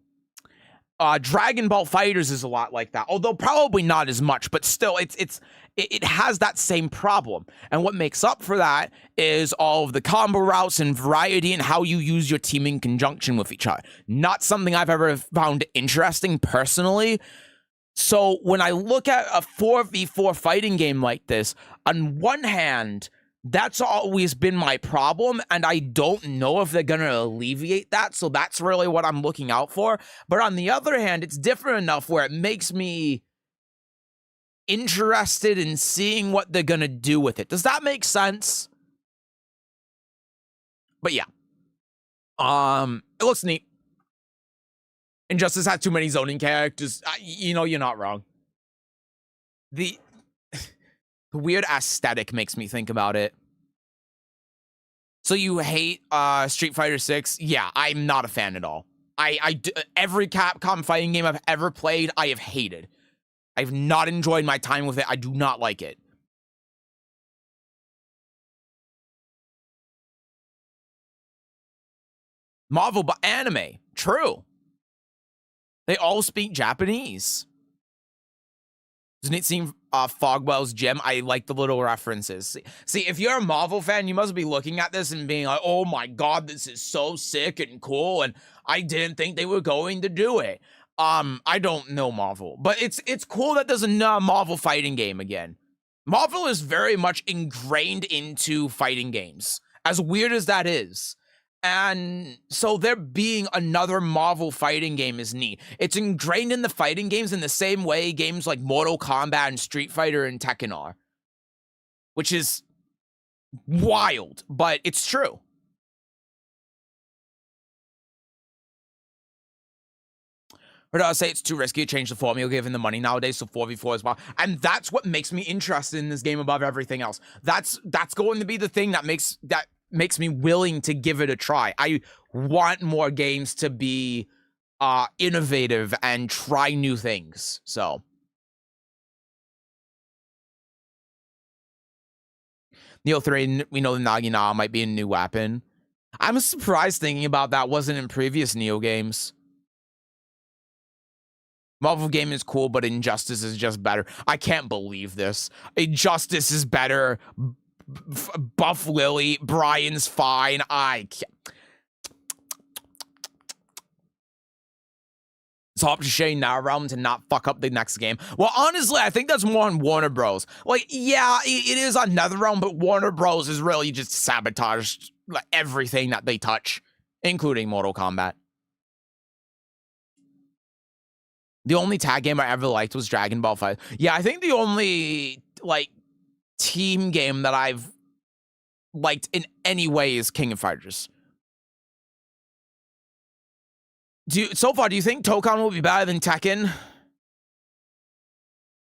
Dragon Ball FighterZ is a lot like that, although probably not as much, but still, it has that same problem. And what makes up for that is all of the combo routes and variety and how you use your team in conjunction with each other. Not something I've ever found interesting personally. So when I look at a 4v4 fighting game like this, on one hand, that's always been my problem, and I don't know if they're going to alleviate that, so that's really what I'm looking out for. But on the other hand, it's different enough where it makes me interested in seeing what they're going to do with it. Does that make sense? But yeah. It looks neat. Injustice has too many zoning characters. You know, you're not wrong. The weird aesthetic makes me think about it. So you hate Street Fighter 6? Yeah, I'm not a fan at all. Every Capcom fighting game I've ever played, I have hated. I've not enjoyed my time with it. I do not like it. Marvel, but anime. True. They all speak Japanese. Doesn't it seem Fogwell's gym? I like the little references. See, if you're a Marvel fan, you must be looking at this and being like, oh my god, this is so sick and cool, and I didn't think they were going to do it. I don't know Marvel, but it's cool that there's a Marvel fighting game again. Marvel is very much ingrained into fighting games, as weird as that is. And so there being another Marvel fighting game is neat. It's ingrained in the fighting games in the same way games like Mortal Kombat and Street Fighter and Tekken are. Which is wild, but it's true. Heard I say it's too risky to change the formula given the money nowadays, so 4v4 as well. And that's what makes me interested in this game above everything else. That's going to be the thing that makes me willing to give it a try. I want more games to be innovative and try new things. So Neo 3, we know the Nagina might be a new weapon. I'm surprised thinking about that wasn't in previous Neo games. Marvel game is cool, but Injustice is just better. I can't believe this. Injustice is better. Buff Lily, Brian's fine. I can't. It's up to Shane NetherRealm to not fuck up the next game. Well, honestly, I think that's more on Warner Bros. Like, yeah, it is on NetherRealm, but Warner Bros. Is really just sabotaged everything that they touch, including Mortal Kombat. The only tag game I ever liked was Dragon Ball FighterZ. Yeah, I think the only, team game that I've liked in any way is King of Fighters. So far, do you think Dokkan will be better than Tekken?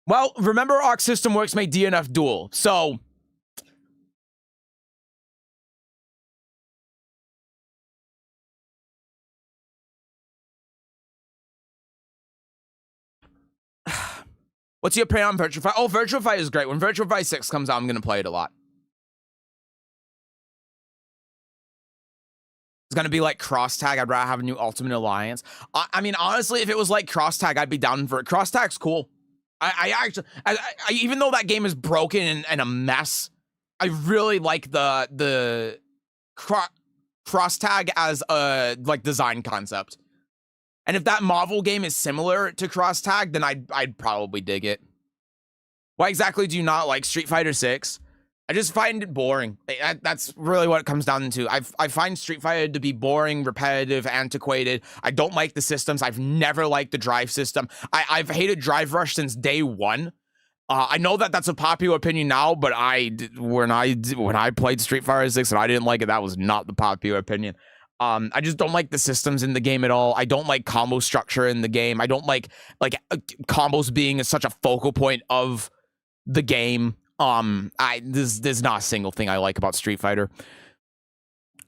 Well, remember Arc System Works made DNF Duel, so... What's your opinion on Virtua Fighter? Oh, Virtua Fighter is great. When Virtua Fighter 6 comes out, I'm going to play it a lot. It's going to be like Cross Tag. I'd rather have a new Ultimate Alliance. I mean, honestly, if it was like Cross Tag, I'd be down for it. Cross Tag's cool. I actually, even though that game is broken and a mess, I really like the Cross Tag as a design concept. And if that Marvel game is similar to Cross Tag, then I'd probably dig it. Why exactly do you not like Street Fighter 6? I just find it boring. That's really what it comes down to. I find Street Fighter to be boring, repetitive, antiquated. I don't like the systems. I've never liked the drive system. I've hated Drive Rush since day one. I know that that's a popular opinion now, but when I played Street Fighter 6 and I didn't like it, that was not the popular opinion. I just don't like the systems in the game at all. I don't like combo structure in the game. I don't like combos being such a focal point of the game. There's not a single thing I like about Street Fighter.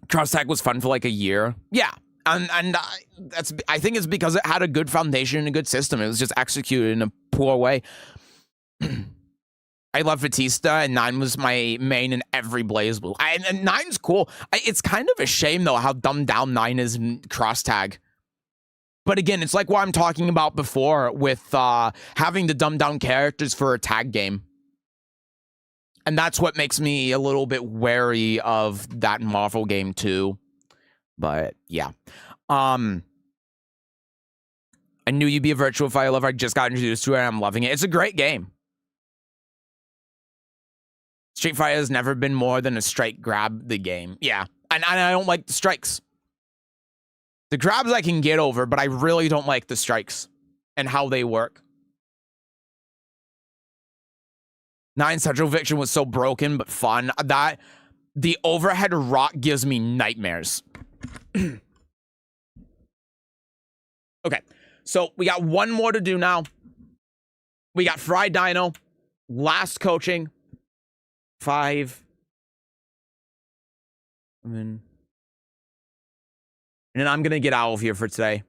Cross Tag was fun for like a year. Yeah. And I think it's because it had a good foundation and a good system. It was just executed in a poor way. I love Batista, and 9 was my main in every BlazBlue. And 9's cool. It's kind of a shame, though, how dumbed down 9 is in cross tag. But again, it's like what I'm talking about before with having the dumbed down characters for a tag game. And that's what makes me a little bit wary of that Marvel game too. But yeah. I knew you'd be a virtual fighter lover. I just got introduced to it and I'm loving it. It's a great game. Street Fighter has never been more than a strike grab the game. Yeah. And I don't like the strikes. The grabs I can get over, but I really don't like the strikes and how they work. 9 Central Fiction was so broken but fun that the overhead rock gives me nightmares. Okay, so we got one more to do now. We got Fried Dino, last coaching, 5. And then I'm going to get out of here for today.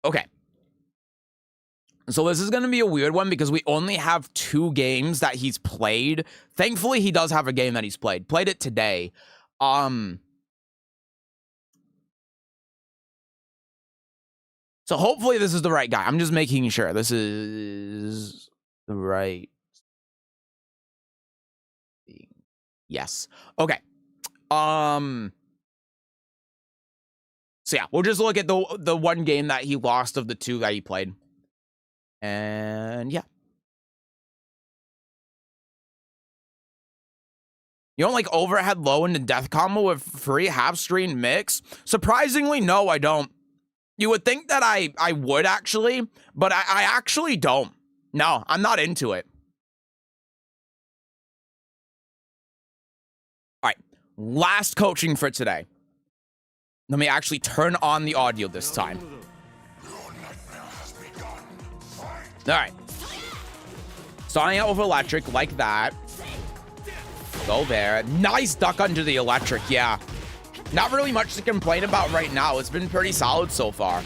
Okay. So this is going to be a weird one because we only have 2 games that he's played. Thankfully, he does have a game that he's played. Played it today. So hopefully this is the right guy. I'm just making sure this is the right. Yes. Okay. So yeah, we'll just look at the one game that he lost of the 2 that he played. And yeah. You don't like overhead low into death combo with free half-screen mix? Surprisingly, no, I don't. You would think that I would actually, but I actually don't. No, I'm not into it. All right, last coaching for today. Let me actually turn on the audio this time. All right. Starting out with electric like that. Go there. Nice duck under the electric, yeah. Not really much to complain about right now. It's been pretty solid so far.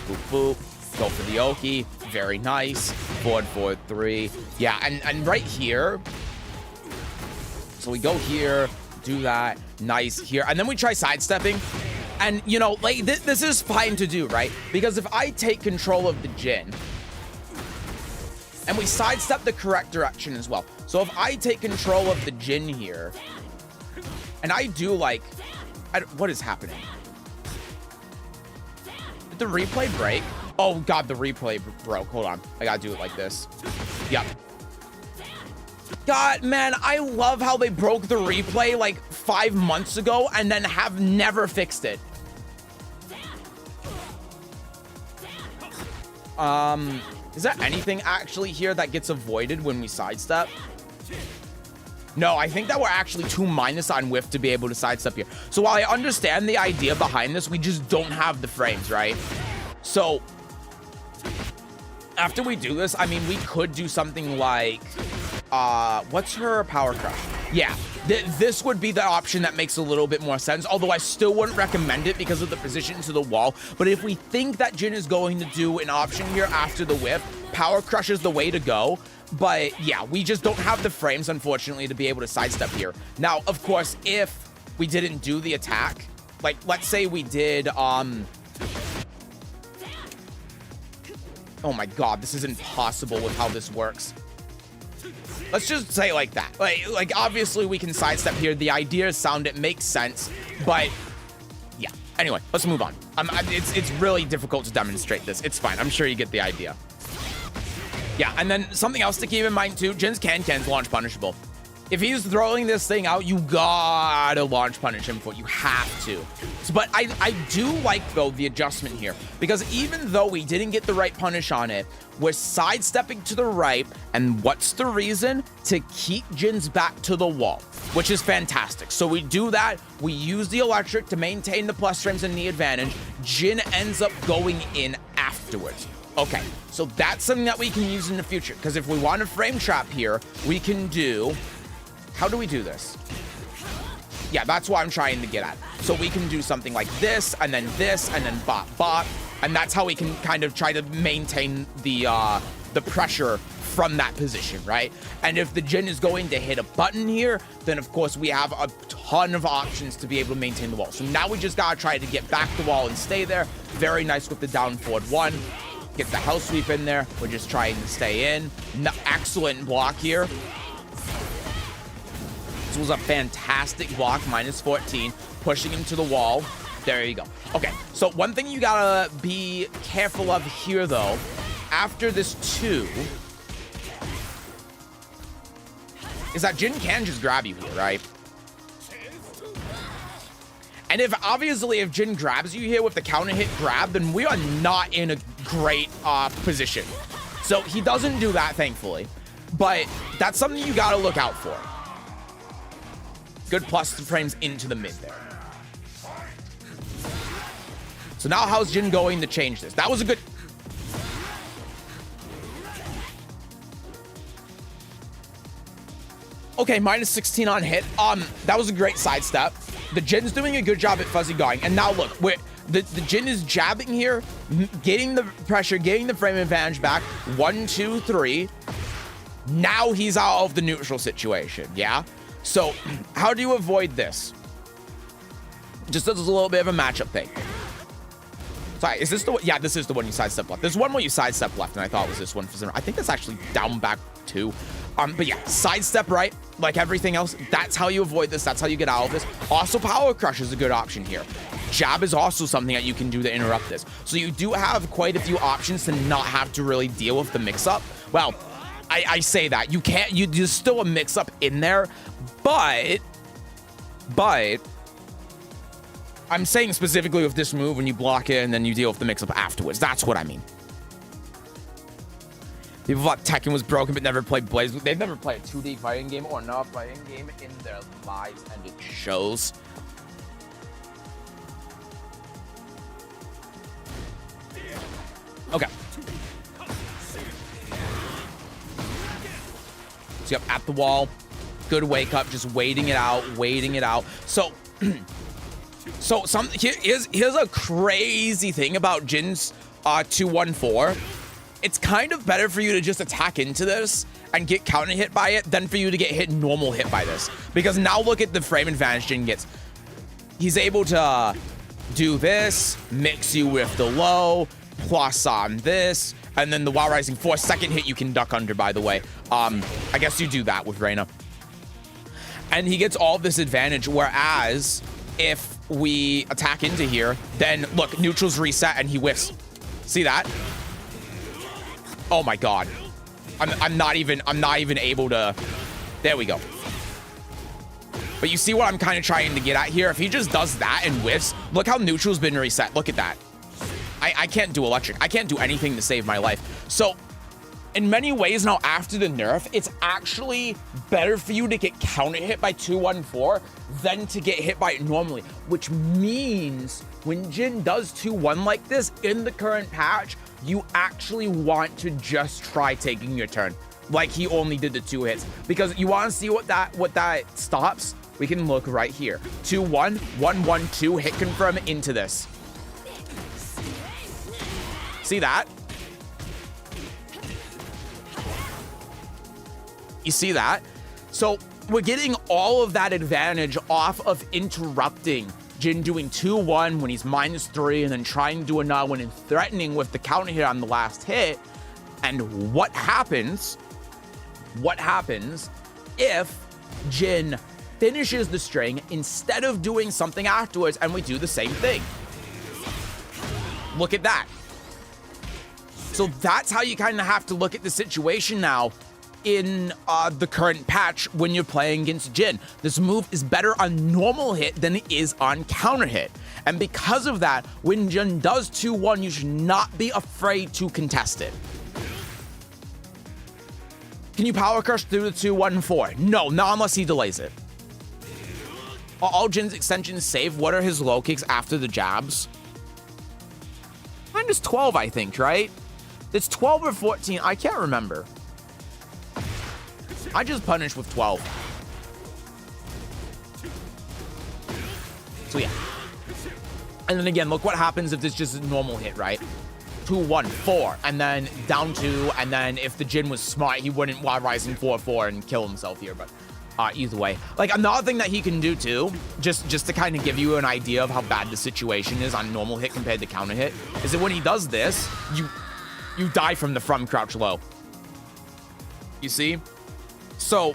Boop, boop. Go for the Oki. Very nice. Forward, forward, 3. Yeah, and right here. So we go here, do that. Nice here. And then we try sidestepping. And, you know, like, this is fine to do, right? Because if I take control of the Jin, and we sidestep the correct direction as well. So if I take control of the Jin here, and I do, like, what is happening? Did the replay break? Oh, God, the replay broke. Hold on. I gotta do it like this. Yep. God, man, I love how they broke the replay, like, 5 months ago and then have never fixed it. Is there anything actually here that gets avoided when we sidestep? No, I think that we're actually too minus on whiff to be able to sidestep here. So while I understand the idea behind this, we just don't have the frames, right? So after we do this, I mean, we could do something like, what's her power crush? Yeah, this would be the option that makes a little bit more sense, although I still wouldn't recommend it because of the position to the wall. But if we think that Jin is going to do an option here after the whip, power crush is the way to go. But yeah, we just don't have the frames, unfortunately, to be able to sidestep here. Now, of course, if we didn't do the attack, like, let's say we did, oh my God, this is impossible with how this works. Let's just say like that. Like obviously we can sidestep here. The idea sound, it makes sense, but yeah. Anyway, let's move on. It's really difficult to demonstrate this. It's fine. I'm sure you get the idea. Yeah, and then something else to keep in mind too, Jin's can-can's launch punishable. If he's throwing this thing out, you gotta launch punish him for it. You have to. So, but I do like, though, the adjustment here. Because even though we didn't get the right punish on it, we're sidestepping to the right. And what's the reason? To keep Jin's back to the wall, which is fantastic. So we do that. We use the electric to maintain the plus frames and the advantage. Jin ends up going in afterwards. Okay, so that's something that we can use in the future. Because if we want a frame trap here, we can do... How do we do this? Yeah, that's what I'm trying to get at. So we can do something like this, and then bop, bop. And that's how we can kind of try to maintain the pressure from that position, right? And if the Jin is going to hit a button here, then of course we have a ton of options to be able to maintain the wall. So now we just gotta try to get back the wall and stay there. Very nice with the down forward one. Get the hell sweep in there. We're just trying to stay in. No, excellent block here. This was a fantastic block, minus 14, pushing him to the wall. There you go. Okay, so one thing you gotta be careful of here, though, after this 2, is that Jin can just grab you here, right? And if Jin grabs you here with the counter hit grab, then we are not in a great position. So he doesn't do that, thankfully. But that's something you gotta look out for. Good plus frames into the mid there. So now how's Jin going to change this? That was a good... Okay, minus 16 on hit. That was a great sidestep. The Jin's doing a good job at fuzzy going. And now look, the Jin is jabbing here, getting the pressure, getting the frame advantage back. 1, 2, 3. Now he's out of the neutral situation, yeah? So how do you avoid this? Just as a little bit of a matchup thing. Sorry, is this the one? Yeah, this is the one you sidestep left. There's one where you sidestep left, and I thought it was this one for some. I think that's actually down back 2. But yeah, sidestep right, like everything else. That's how you avoid this. That's how you get out of this. Also, power crush is a good option here. Jab is also something that you can do to interrupt this. So you do have quite a few options to not have to really deal with the mix-up. Well, I say that. You can't, there's still a mix-up in there, but I'm saying specifically with this move when you block it and then you deal with the mix-up afterwards. That's what I mean. People thought Tekken was broken but never played Blaze. They've never played a 2D fighting game or not fighting game in their lives, and it shows. Okay. So yep, at the wall. Good wake up, just waiting it out. So here's a crazy thing about Jin's 214. It's kind of better for you to just attack into this and get counter hit by it than for you to get hit normal hit by this. Because now look at the frame advantage Jin gets. He's able to do this, mix you with the low, plus on this, and then the Wild Rising 4 second hit you can duck under, by the way. I guess you do that with Reina. And he gets all this advantage, whereas if we attack into here, then look, neutral's reset and he whiffs. See that? Oh my god. I'm not even able to. There we go. But you see what I'm kind of trying to get at here? If he just does that and whiffs, look how neutral's been reset. Look at that. I can't do electric. I can't do anything to save my life. So in many ways now, after the nerf, it's actually better for you to get counter hit by 214 than to get hit by it normally, which means when Jin does 2-1 like this in the current patch, you actually want to just try taking your turn like he only did the 2 hits, because you want to see what that stops. We can look right here. 2-1, 1-1-2, hit confirm into this. See that? You see that? So we're getting all of that advantage off of interrupting Jin doing 2-1 when he's -3 and then trying to do another one and threatening with the counter hit on the last hit. And what happens if Jin finishes the string instead of doing something afterwards and we do the same thing? Look at that. So that's how you kind of have to look at the situation now in the current patch when you're playing against Jin. This move is better on normal hit than it is on counter hit. And because of that, when Jin does 2-1, you should not be afraid to contest it. Can you power crush through the 2-1-4? No, not unless he delays it. All Jin's extensions save. What are his low kicks after the jabs? -12, I think, right? It's 12 or 14. I can't remember. I just punished with 12. So yeah. And then again, look what happens if this just a normal hit, right? 2, 1, 4, and then down 2, and then if the Jin was smart, he wouldn't Wild Rising 4, 4 and kill himself here, but either way. Like, another thing that he can do too, just to kind of give you an idea of how bad the situation is on normal hit compared to counter hit, is that when he does this, you die from the from crouch low. You see? So,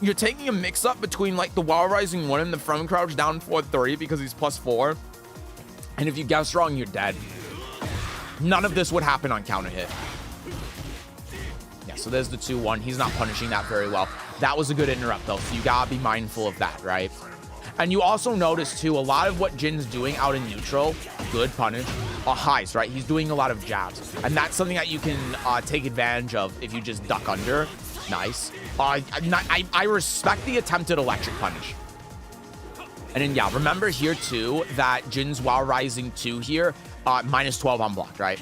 you're taking a mix-up between, like, the Wild Rising 1 and the from crouch down 4-3 because he's +4, and if you guess wrong, you're dead. None of this would happen on counter hit. Yeah, so there's the 2-1. He's not punishing that very well. That was a good interrupt, though, so you gotta be mindful of that, right? And you also notice, too, a lot of what Jin's doing out in neutral, good punish, are highs, right? He's doing a lot of jabs. And that's something that you can take advantage of if you just duck under. Nice. I respect the attempted electric punish. And then, yeah, remember here, too, that Jin's Wild Rising 2 here, -12 on block, right?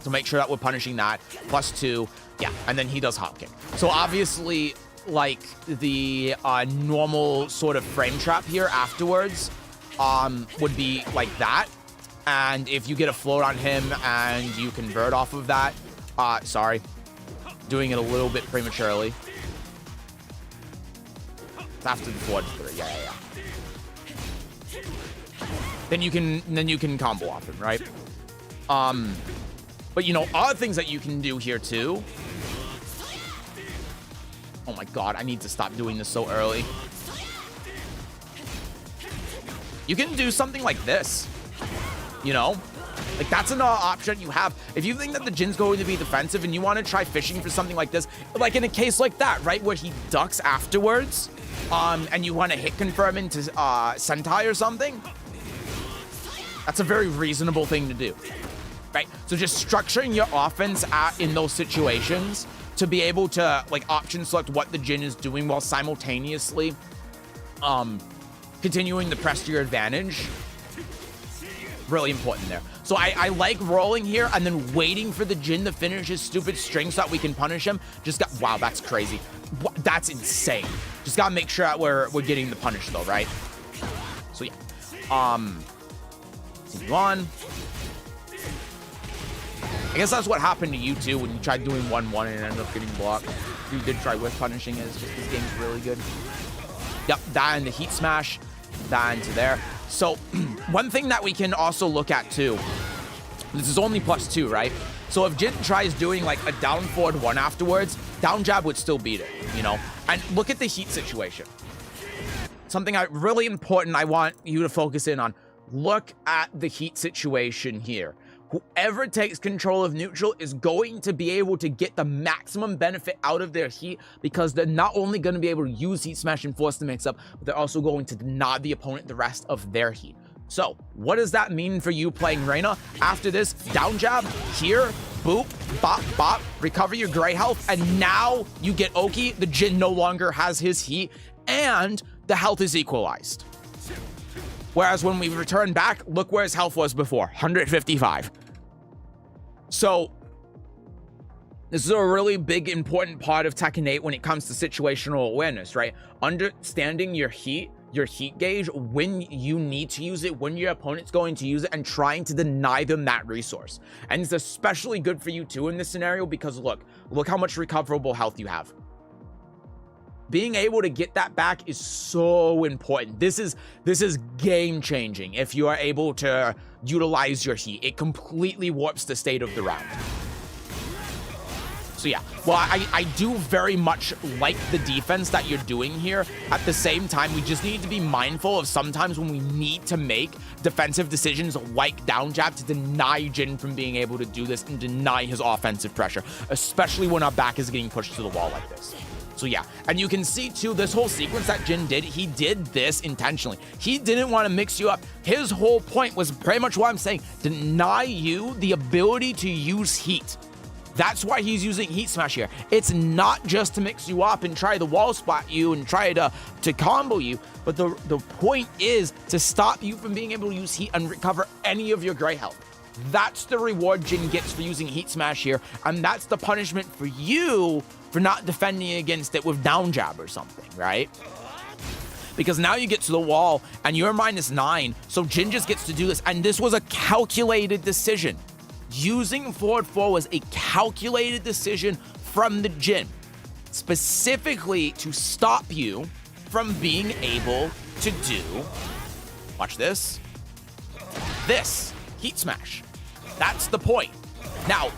So make sure that we're punishing that. +2, yeah, and then he does hop kick. So obviously, like, the normal sort of frame trap here afterwards would be like that. And if you get a float on him and you convert off of that, sorry, doing it a little bit prematurely. It's after the forward 3, yeah. Then you can combo off him, right? But you know, other things that you can do here too. Oh my god, I need to stop doing this so early. You can do something like this. You know? Like, that's another option you have. If you think that the Jin's going to be defensive and you want to try fishing for something like this, like in a case like that, right, where he ducks afterwards, and you want to hit confirm into Sentai or something, that's a very reasonable thing to do, right? So just structuring your offense in those situations to be able to, like, option select what the Jin is doing while simultaneously continuing to press to your advantage. Really important there. So I like rolling here and then waiting for the Jin to finish his stupid string so that we can punish him. Wow, that's crazy. That's insane. Just gotta make sure that we're getting the punish though, right? So yeah. Continue on. I guess that's what happened to you too when you tried doing 1-1 and ended up getting blocked. You did try with punishing it. It's just this game's really good. Yep, that and the heat smash. That into there. So one thing that we can also look at too, this is only +2, right? So if Jin tries doing like a down forward 1 afterwards, down jab would still beat it, you know? And look at the heat situation. Something really important I want you to focus in on. Look at the heat situation here. Whoever takes control of neutral is going to be able to get the maximum benefit out of their heat because they're not only going to be able to use heat smash and force the mix up, but they're also going to deny the opponent the rest of their heat. So what does that mean for you playing Reina? After this, down jab here, boop, bop, bop, recover your gray health, and now you get Oki. The Jin no longer has his heat, and the health is equalized. Whereas when we return back, look where his health was before, 155. So this is a really big, important part of Tekken 8 when it comes to situational awareness, right? Understanding your heat gauge, when you need to use it, when your opponent's going to use it, and trying to deny them that resource. And it's especially good for you too in this scenario because look how much recoverable health you have. Being able to get that back is so important. This is game changing if you are able to utilize your heat. It completely warps the state of the round. So yeah, well, I do very much like the defense that you're doing here. At the same time, we just need to be mindful of sometimes when we need to make defensive decisions like down jab to deny Jin from being able to do this and deny his offensive pressure, especially when our back is getting pushed to the wall like this. So yeah, and you can see too, this whole sequence that Jin did, he did this intentionally. He didn't want to mix you up. His whole point was pretty much what I'm saying, deny you the ability to use heat. That's why he's using heat smash here. It's not just to mix you up and try to wall spot you and try to combo you, but the point is to stop you from being able to use heat and recover any of your gray health. That's the reward Jin gets for using Heat Smash here, and that's the punishment for you for not defending against it with down jab or something, right? Because now you get to the wall, and you're -9, so Jin just gets to do this, and this was a calculated decision. Using forward 4 was a calculated decision from the Jin, specifically to stop you from being able to do, watch this, Heat Smash. That's the point. Now,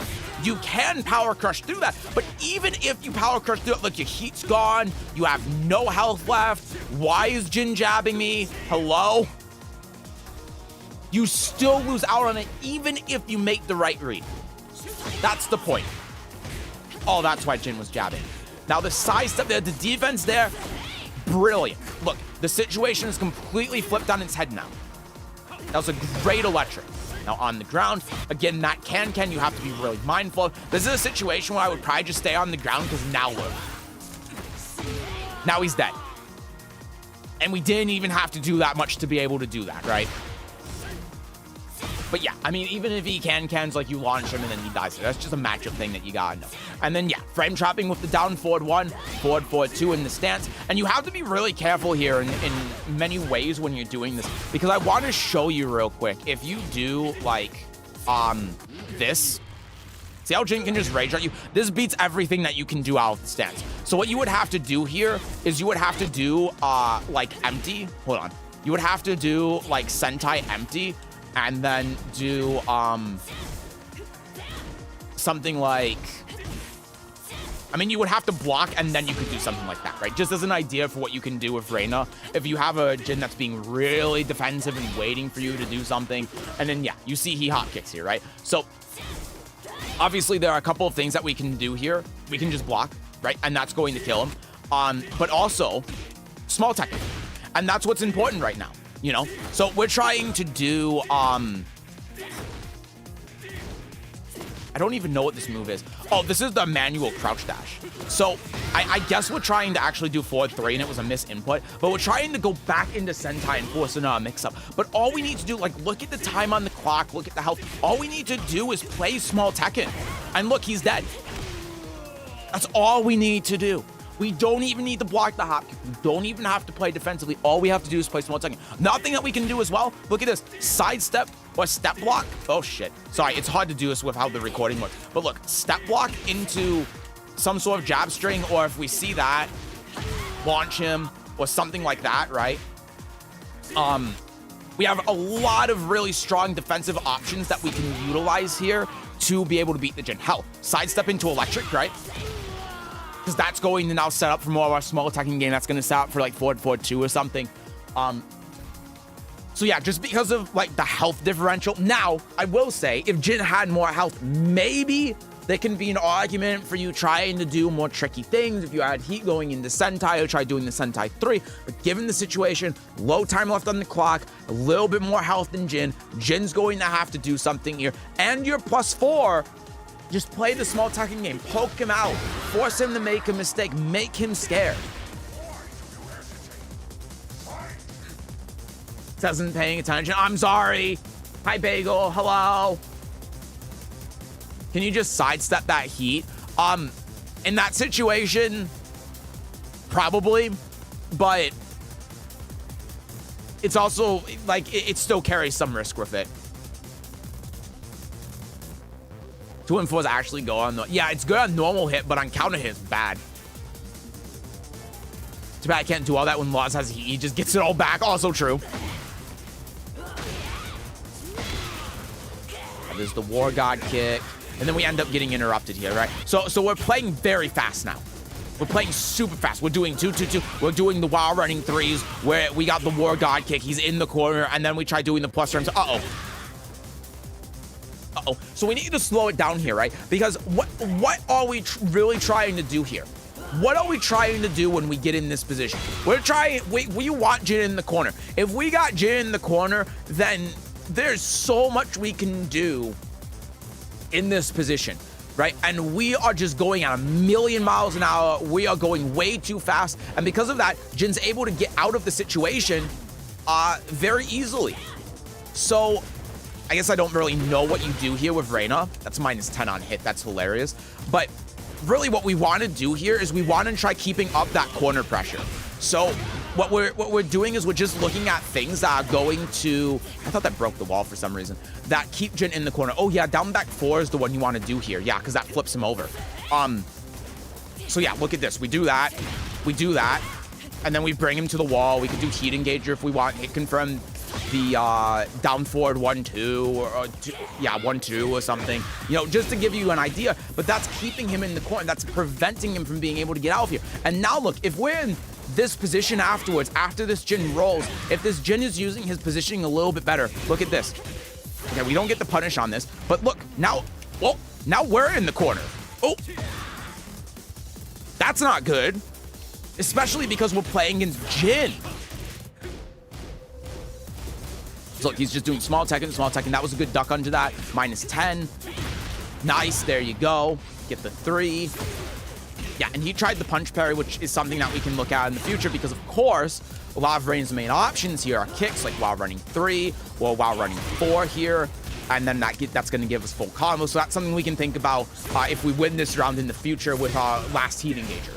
you can power crush through that, but even if you power crush through it, look, your heat's gone, you have no health left, why is Jin jabbing me? Hello? You still lose out on it even if you make the right read. That's the point. Oh, that's why Jin was jabbing. Now, the side step there, the defense there, brilliant. Look, the situation is completely flipped on its head now. That was a great electric. Now on the ground, again, that can, you have to be really mindful of. This is a situation where I would probably just stay on the ground because now look. Now he's dead. And we didn't even have to do that much to be able to do that, right? But yeah, I mean, even if he can's like you launch him and then he dies. That's just a matchup thing that you gotta know. And then yeah, frame trapping with the down forward 1, forward 2 in the stance. And you have to be really careful here in many ways when you're doing this, because I want to show you real quick. If you do like this, see how Jin can just rage at you? This beats everything that you can do out of the stance. So what you would have to do here is you would have to do like empty. Hold on. You would have to do like Sentai empty, and then do something like, I mean, you would have to block and then you could do something like that, right? Just as an idea for what you can do with Reina. If you have a Jin that's being really defensive and waiting for you to do something, and then yeah, you see he hot kicks here, right? So obviously there are a couple of things that we can do here. We can just block, right? And that's going to kill him. But also small Tekken. And that's what's important right now. You know, so we're trying to do, I don't even know what this move is. Oh, this is the manual crouch dash. So I guess we're trying to actually do forward 3 and it was a misinput, but we're trying to go back into Sentai and force another mix up. But all we need to do, like, look at the time on the clock, look at the health. All we need to do is play small Tekken. And look, he's dead. That's all we need to do. We don't even need to block the hop kick. We don't even have to play defensively. All we have to do is play small Tekken. Nothing that we can do as well. Look at this. Sidestep or step block. Oh, shit. Sorry, it's hard to do this with how the recording works. But look, step block into some sort of jab string, or if we see that, launch him or something like that, right? We have a lot of really strong defensive options that we can utilize here to be able to beat the Jin. Hell, sidestep into electric, right? Because that's going to now set up for more of our small attacking game. That's going to set up for like forward 2 or something. So yeah, just because of like the health differential. Now, I will say, if Jin had more health, maybe there can be an argument for you trying to do more tricky things. If you had heat going into Sentai, or try doing the Sentai 3. But given the situation, low time left on the clock, a little bit more health than Jin, Jin's going to have to do something here. And you're +4. Just play the small Tekken game. Poke him out. Force him to make a mistake. Make him scared. Doesn't paying attention. I'm sorry. Hi, Bagel. Hello. Can you just sidestep that heat? In that situation, probably. But it's also, like, it still carries some risk with it. 2 and 4s actually go on. Yeah, it's good on normal hit, but on counter hit, it's bad. Too bad I can't do all that when Laws has heat. He just gets it all back. Also true. There's the War God kick. And then we end up getting interrupted here, right? So we're playing very fast now. We're playing super fast. We're doing 2-2-2. We're doing the wild running 3s where we got the War God kick. He's in the corner. And then we try doing the plus terms. Uh-oh. So we need to slow it down here, right? Because what are we really trying to do here? What are we trying to do when we get in this position? We want Jin in the corner. If we got Jin in the corner, then there's so much we can do in this position, right? And we are just going at 1,000,000 miles an hour. We are going way too fast. And because of that, Jin's able to get out of the situation very easily. So I guess I don't really know what you do here with Reina. That's -10 on hit. That's hilarious. But really what we want to do here is we want to try keeping up that corner pressure. So what we're doing is we're just looking at things that are going to... I thought that broke the wall for some reason. That keep Jin in the corner. Oh, yeah, down back 4 is the one you want to do here. Yeah, because that flips him over. So, yeah, look at this. We do that. We do that. And then we bring him to the wall. We can do heat engager if we want. Hit confirm the down forward 1-2 or 1-2 or something, you know, just to give you an idea. But that's keeping him in the corner. That's preventing him from being able to get out of here. And now look, if we're in this position afterwards, after this Jin rolls, if this Jin is using his positioning a little bit better, look at this. Okay, we don't get the punish on this, but look, now, well, now we're in the corner. Oh, that's not good, especially because we're playing against Jin. So look, he's just doing small Tekken. That was a good duck under that. -10. Nice, there you go. Get the 3. Yeah, and he tried the punch parry, which is something that we can look at in the future because, of course, a lot of Rain's main options here are kicks, like while running 3 or while running 4 here. And then that's going to give us full combo. So that's something we can think about if we win this round in the future with our last heat engager.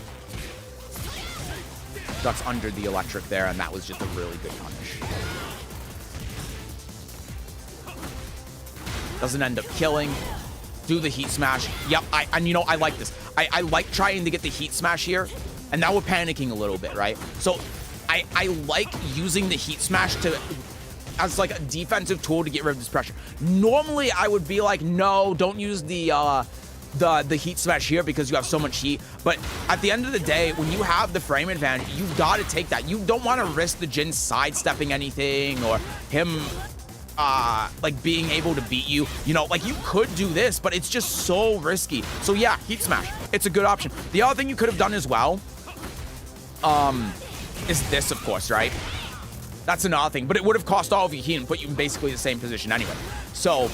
Ducks under the electric there, and that was just a really good punish. Doesn't end up killing. Do the heat smash. Yep, and you know, I like this. I like trying to get the heat smash here, and now we're panicking a little bit, right? So I like using the heat smash as like a defensive tool to get rid of this pressure. Normally, I would be like, no, don't use the heat smash here because you have so much heat. But at the end of the day, when you have the frame advantage, you've got to take that. You don't want to risk the Jin sidestepping anything or him like being able to beat you. You know, like you could do this, but it's just so risky. So yeah, heat smash. It's a good option. The other thing you could have done as well is this, of course, right? That's another thing, but it would have cost all of your heat and put you in basically the same position anyway. So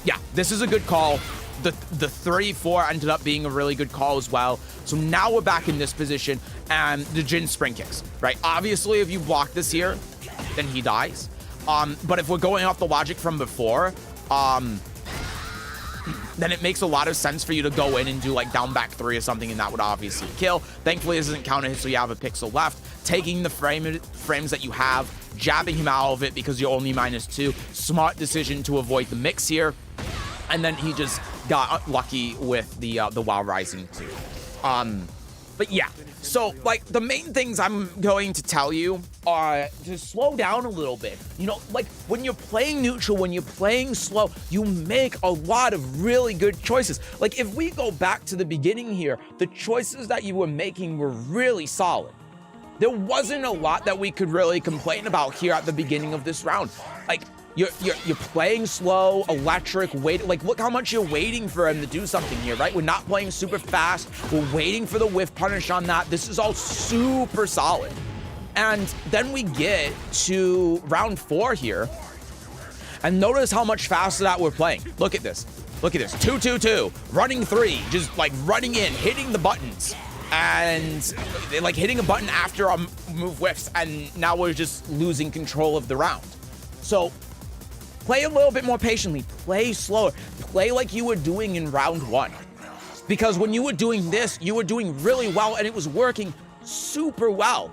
yeah, this is a good call. The 3-4 ended up being a really good call as well. So now we're back in this position and the Jin spring kicks, right? Obviously, if you block this here, then he dies. But if we're going off the logic from before, then it makes a lot of sense for you to go in and do like down back 3 or something, and that would obviously kill. Thankfully, this isn't counter hit, so you have a pixel left. Taking the frames that you have, jabbing him out of it because you're only -2. Smart decision to avoid the mix here. And then he just got lucky with the Wild Rising too. But yeah, so like the main things I'm going to tell you are to slow down a little bit. You know, like when you're playing neutral, when you're playing slow, you make a lot of really good choices. Like if we go back to the beginning here, the choices that you were making were really solid. There wasn't a lot that we could really complain about here at the beginning of this round. Like you're playing slow, electric, wait, like look how much you're waiting for him to do something here, right? We're not playing super fast. We're waiting for the whiff punish on that. This is all super solid. And then we get to round 4 here. And notice how much faster that we're playing. Look at this. Look at this. 2-2-2. Running 3. Just like running in, hitting the buttons. And like hitting a button after our move whiffs. And now we're just losing control of the round. So play a little bit more patiently. Play slower. Play like you were doing in round 1. Because when you were doing this, you were doing really well and it was working super well.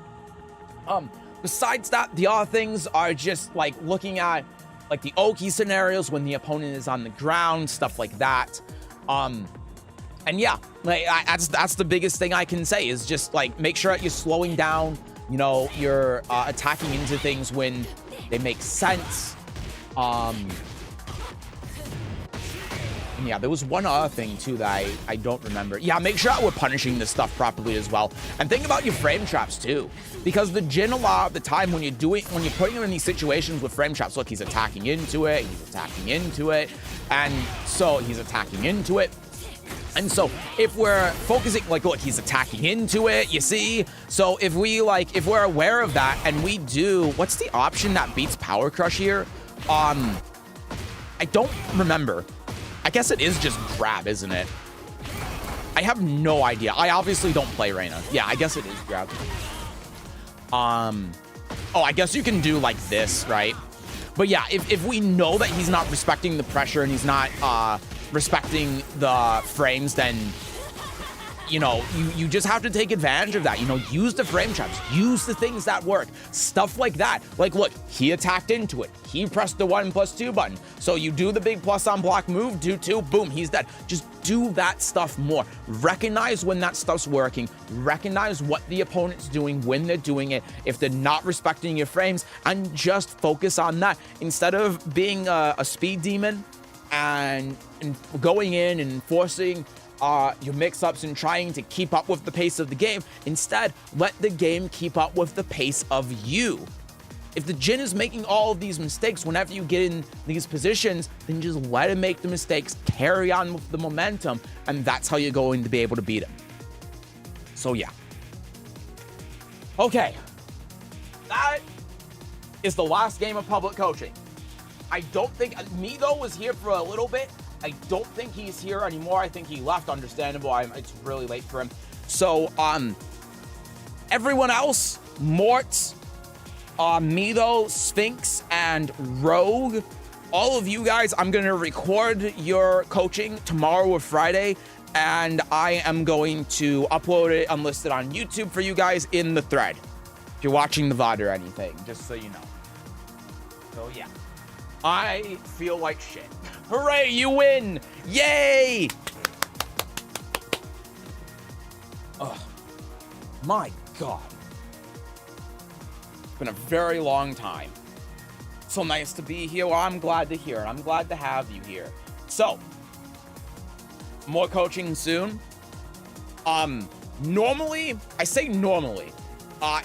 Besides that, the other things are just like looking at like the Oki scenarios when the opponent is on the ground, stuff like that. And yeah, like that's the biggest thing I can say is just like make sure that you're slowing down, you know, you're attacking into things when they make sense. And yeah, there was one other thing too that I don't remember. Yeah, make sure that we're punishing this stuff properly as well. And think about your frame traps too. Because the Jin a lot of the time when you're putting him in these situations with frame traps, look, he's attacking into it, and so he's attacking into it. And so if we're focusing, like, look, he's attacking into it, you see? So if we're aware of that and we do, what's the option that beats Power Crush here? I don't remember. I guess it is just grab, isn't it? I have no idea. I obviously don't play Reina. Yeah, I guess it is grab. Oh, I guess you can do like this, right? But yeah, if we know that he's not respecting the pressure and he's not respecting the frames, then, you know, you just have to take advantage of that. You know, use the frame traps, use the things that work, stuff like that. Like, look, he attacked into it. He pressed the 1+2 button. So you do the big plus on block move, do 2, boom, he's dead. Just do that stuff more. Recognize when that stuff's working. Recognize what the opponent's doing, when they're doing it, if they're not respecting your frames, and just focus on that. Instead of being a speed demon and going in and forcing your mix-ups and trying to keep up with the pace of the game, instead, let the game keep up with the pace of you. If the Jin is making all of these mistakes whenever you get in these positions, then just let him make the mistakes, carry on with the momentum, and that's how you're going to be able to beat him. So yeah. Okay. That is the last game of public coaching. I don't think Mido was here for a little bit. I don't think he's here anymore. I think he left, understandable. It's really late for him. So, everyone else, Mort, Mido, Sphinx, and Rogue, all of you guys, I'm going to record your coaching tomorrow or Friday, and I am going to upload it unlisted on YouTube for you guys in the thread. If you're watching the VOD or anything, just so you know. So, yeah. I feel like shit. Hooray, you win! Yay! Oh, my God. It's been a very long time. So nice to be here. Well, I'm glad to hear it. I'm glad to have you here. So, more coaching soon. Normally, I say normally,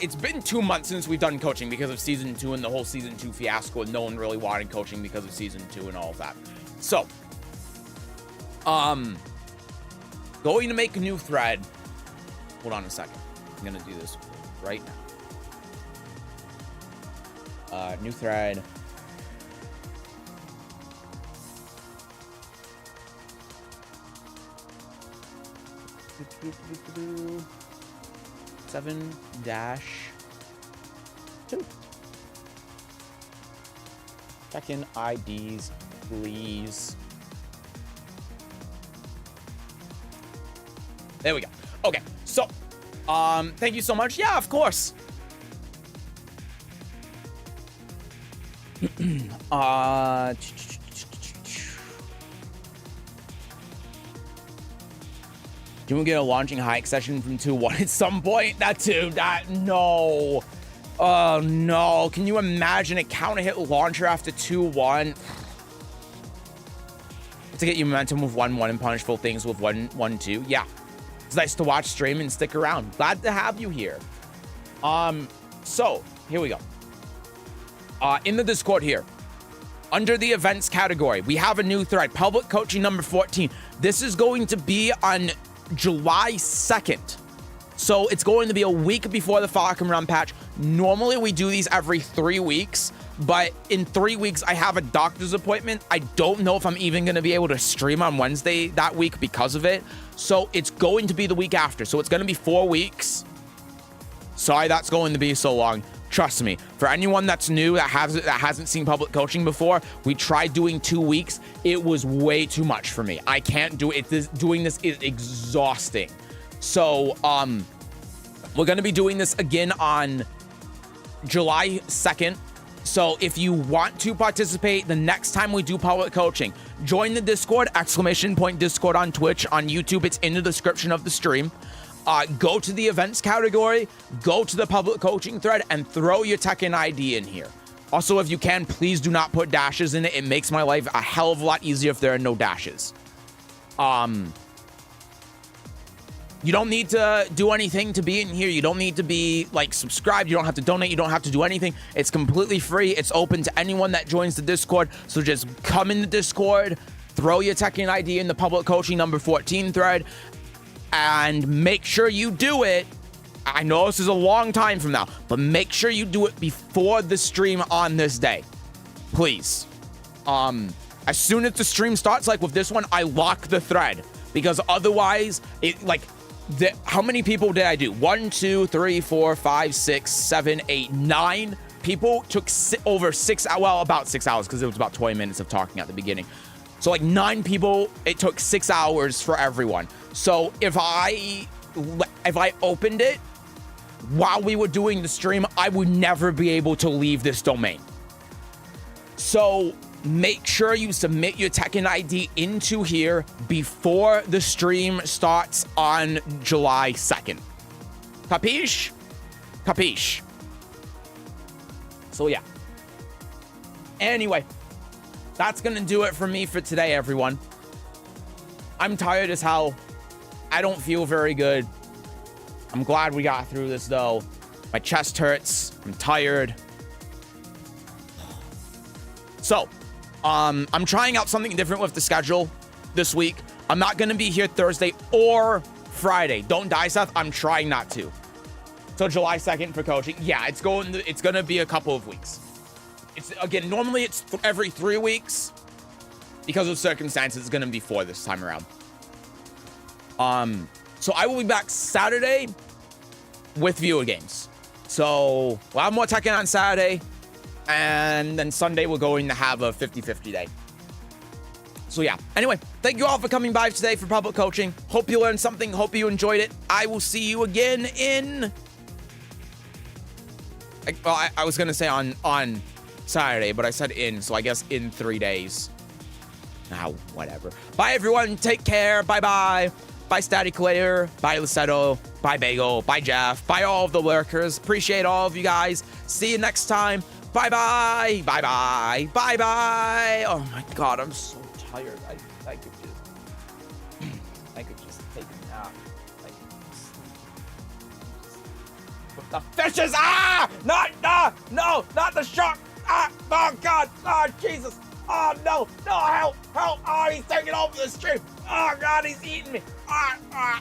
it's been 2 months since we've done coaching because of season 2 and the whole season 2 fiasco, and no one really wanted coaching because of season 2 and all of that. So, going to make a new thread. Hold on a second. I'm gonna do this right now. New thread. Seven dash 2. Tekken IDs, please. There we go. Okay, so, thank you so much. Yeah, of course. Can we get a launching hike session from 2-1 at some point? No. Oh, no. Can you imagine a counter hit launcher after 2-1? To get you momentum with 1-1 and punishable things with 1-2. Yeah. It's nice to watch stream and stick around. Glad to have you here. So, here we go. In the Discord here, under the events category, we have a new thread, public coaching number 14. This is going to be on July 2nd. So it's going to be a week before the Falcon Run patch. Normally we do these every 3 weeks, but in 3 weeks I have a doctor's appointment. I don't know if I'm even going to be able to stream on Wednesday that week because of it. So it's going to be the week after. So it's going to be 4 weeks. Sorry, that's going to be so long. Trust me, for anyone that's new that hasn't seen public coaching before, we tried doing 2 weeks. It was way too much for me. I can't do it. Doing this is exhausting. So, we're going to be doing this again on July 2nd. So if you want to participate the next time we do public coaching, join the Discord, !Discord on Twitch, on YouTube. It's in the description of the stream. Go to the events category, go to the public coaching thread, and throw your Tekken ID in here. Also, if you can, please do not put dashes in it. It makes my life a hell of a lot easier if there are no dashes. You don't need to do anything to be in here. You don't need to be, like, subscribed. You don't have to donate. You don't have to do anything. It's completely free. It's open to anyone that joins the Discord. So just come in the Discord, throw your Tekken ID in the public coaching number 14 thread, and make sure you do it. I know this is a long time from now, but make sure you do it before the stream on this day. Please. As soon as the stream starts, like with this one, I lock the thread. Because otherwise, how many people did I do? 1, 2, 3, 4, 5, 6, 7, 8, 9. people took over 6 hours, well, about 6 hours, because it was about 20 minutes of talking at the beginning. So like 9 people, it took 6 hours for everyone. So if I opened it while we were doing the stream, I would never be able to leave this domain. So make sure you submit your Tekken ID into here before the stream starts on July 2nd. Capiche? Capiche. So yeah. Anyway, that's gonna do it for me for today, everyone. I'm tired as hell. I don't feel very good. I'm glad we got through this though. My chest hurts. I'm tired. So, I'm trying out something different with the schedule this week. I'm not gonna be here Thursday or Friday. Don't die, Seth. I'm trying not to. So July 2nd for coaching. Yeah, it's gonna be a couple of weeks. It's again, normally it's every 3 weeks. Because of circumstances, it's gonna be 4 this time around. So I will be back Saturday with viewer games. So we'll have more Tekken on Saturday. And then Sunday, we're going to have a 50-50 day. So yeah. Anyway, thank you all for coming by today for public coaching. Hope you learned something. Hope you enjoyed it. I will see you again in... Well, I was going to say on Saturday, but I said in, so I guess in 3 days. Now, whatever. Bye, everyone. Take care. Bye-bye. Bye, Static Layer. Bye, Lissetto. Bye, Bagel. Bye, Jeff. Bye, all of the lurkers. Appreciate all of you guys. See you next time. Bye-bye. Bye-bye. Bye-bye. Oh, my God. I'm so tired. I could just take a nap. With the fishes. Ah! No, not the shark. Ah! Oh, God. Oh, Jesus. Oh, no. No, help. Help. Oh, he's taking over the stream. Oh, God, he's eating me. Ah!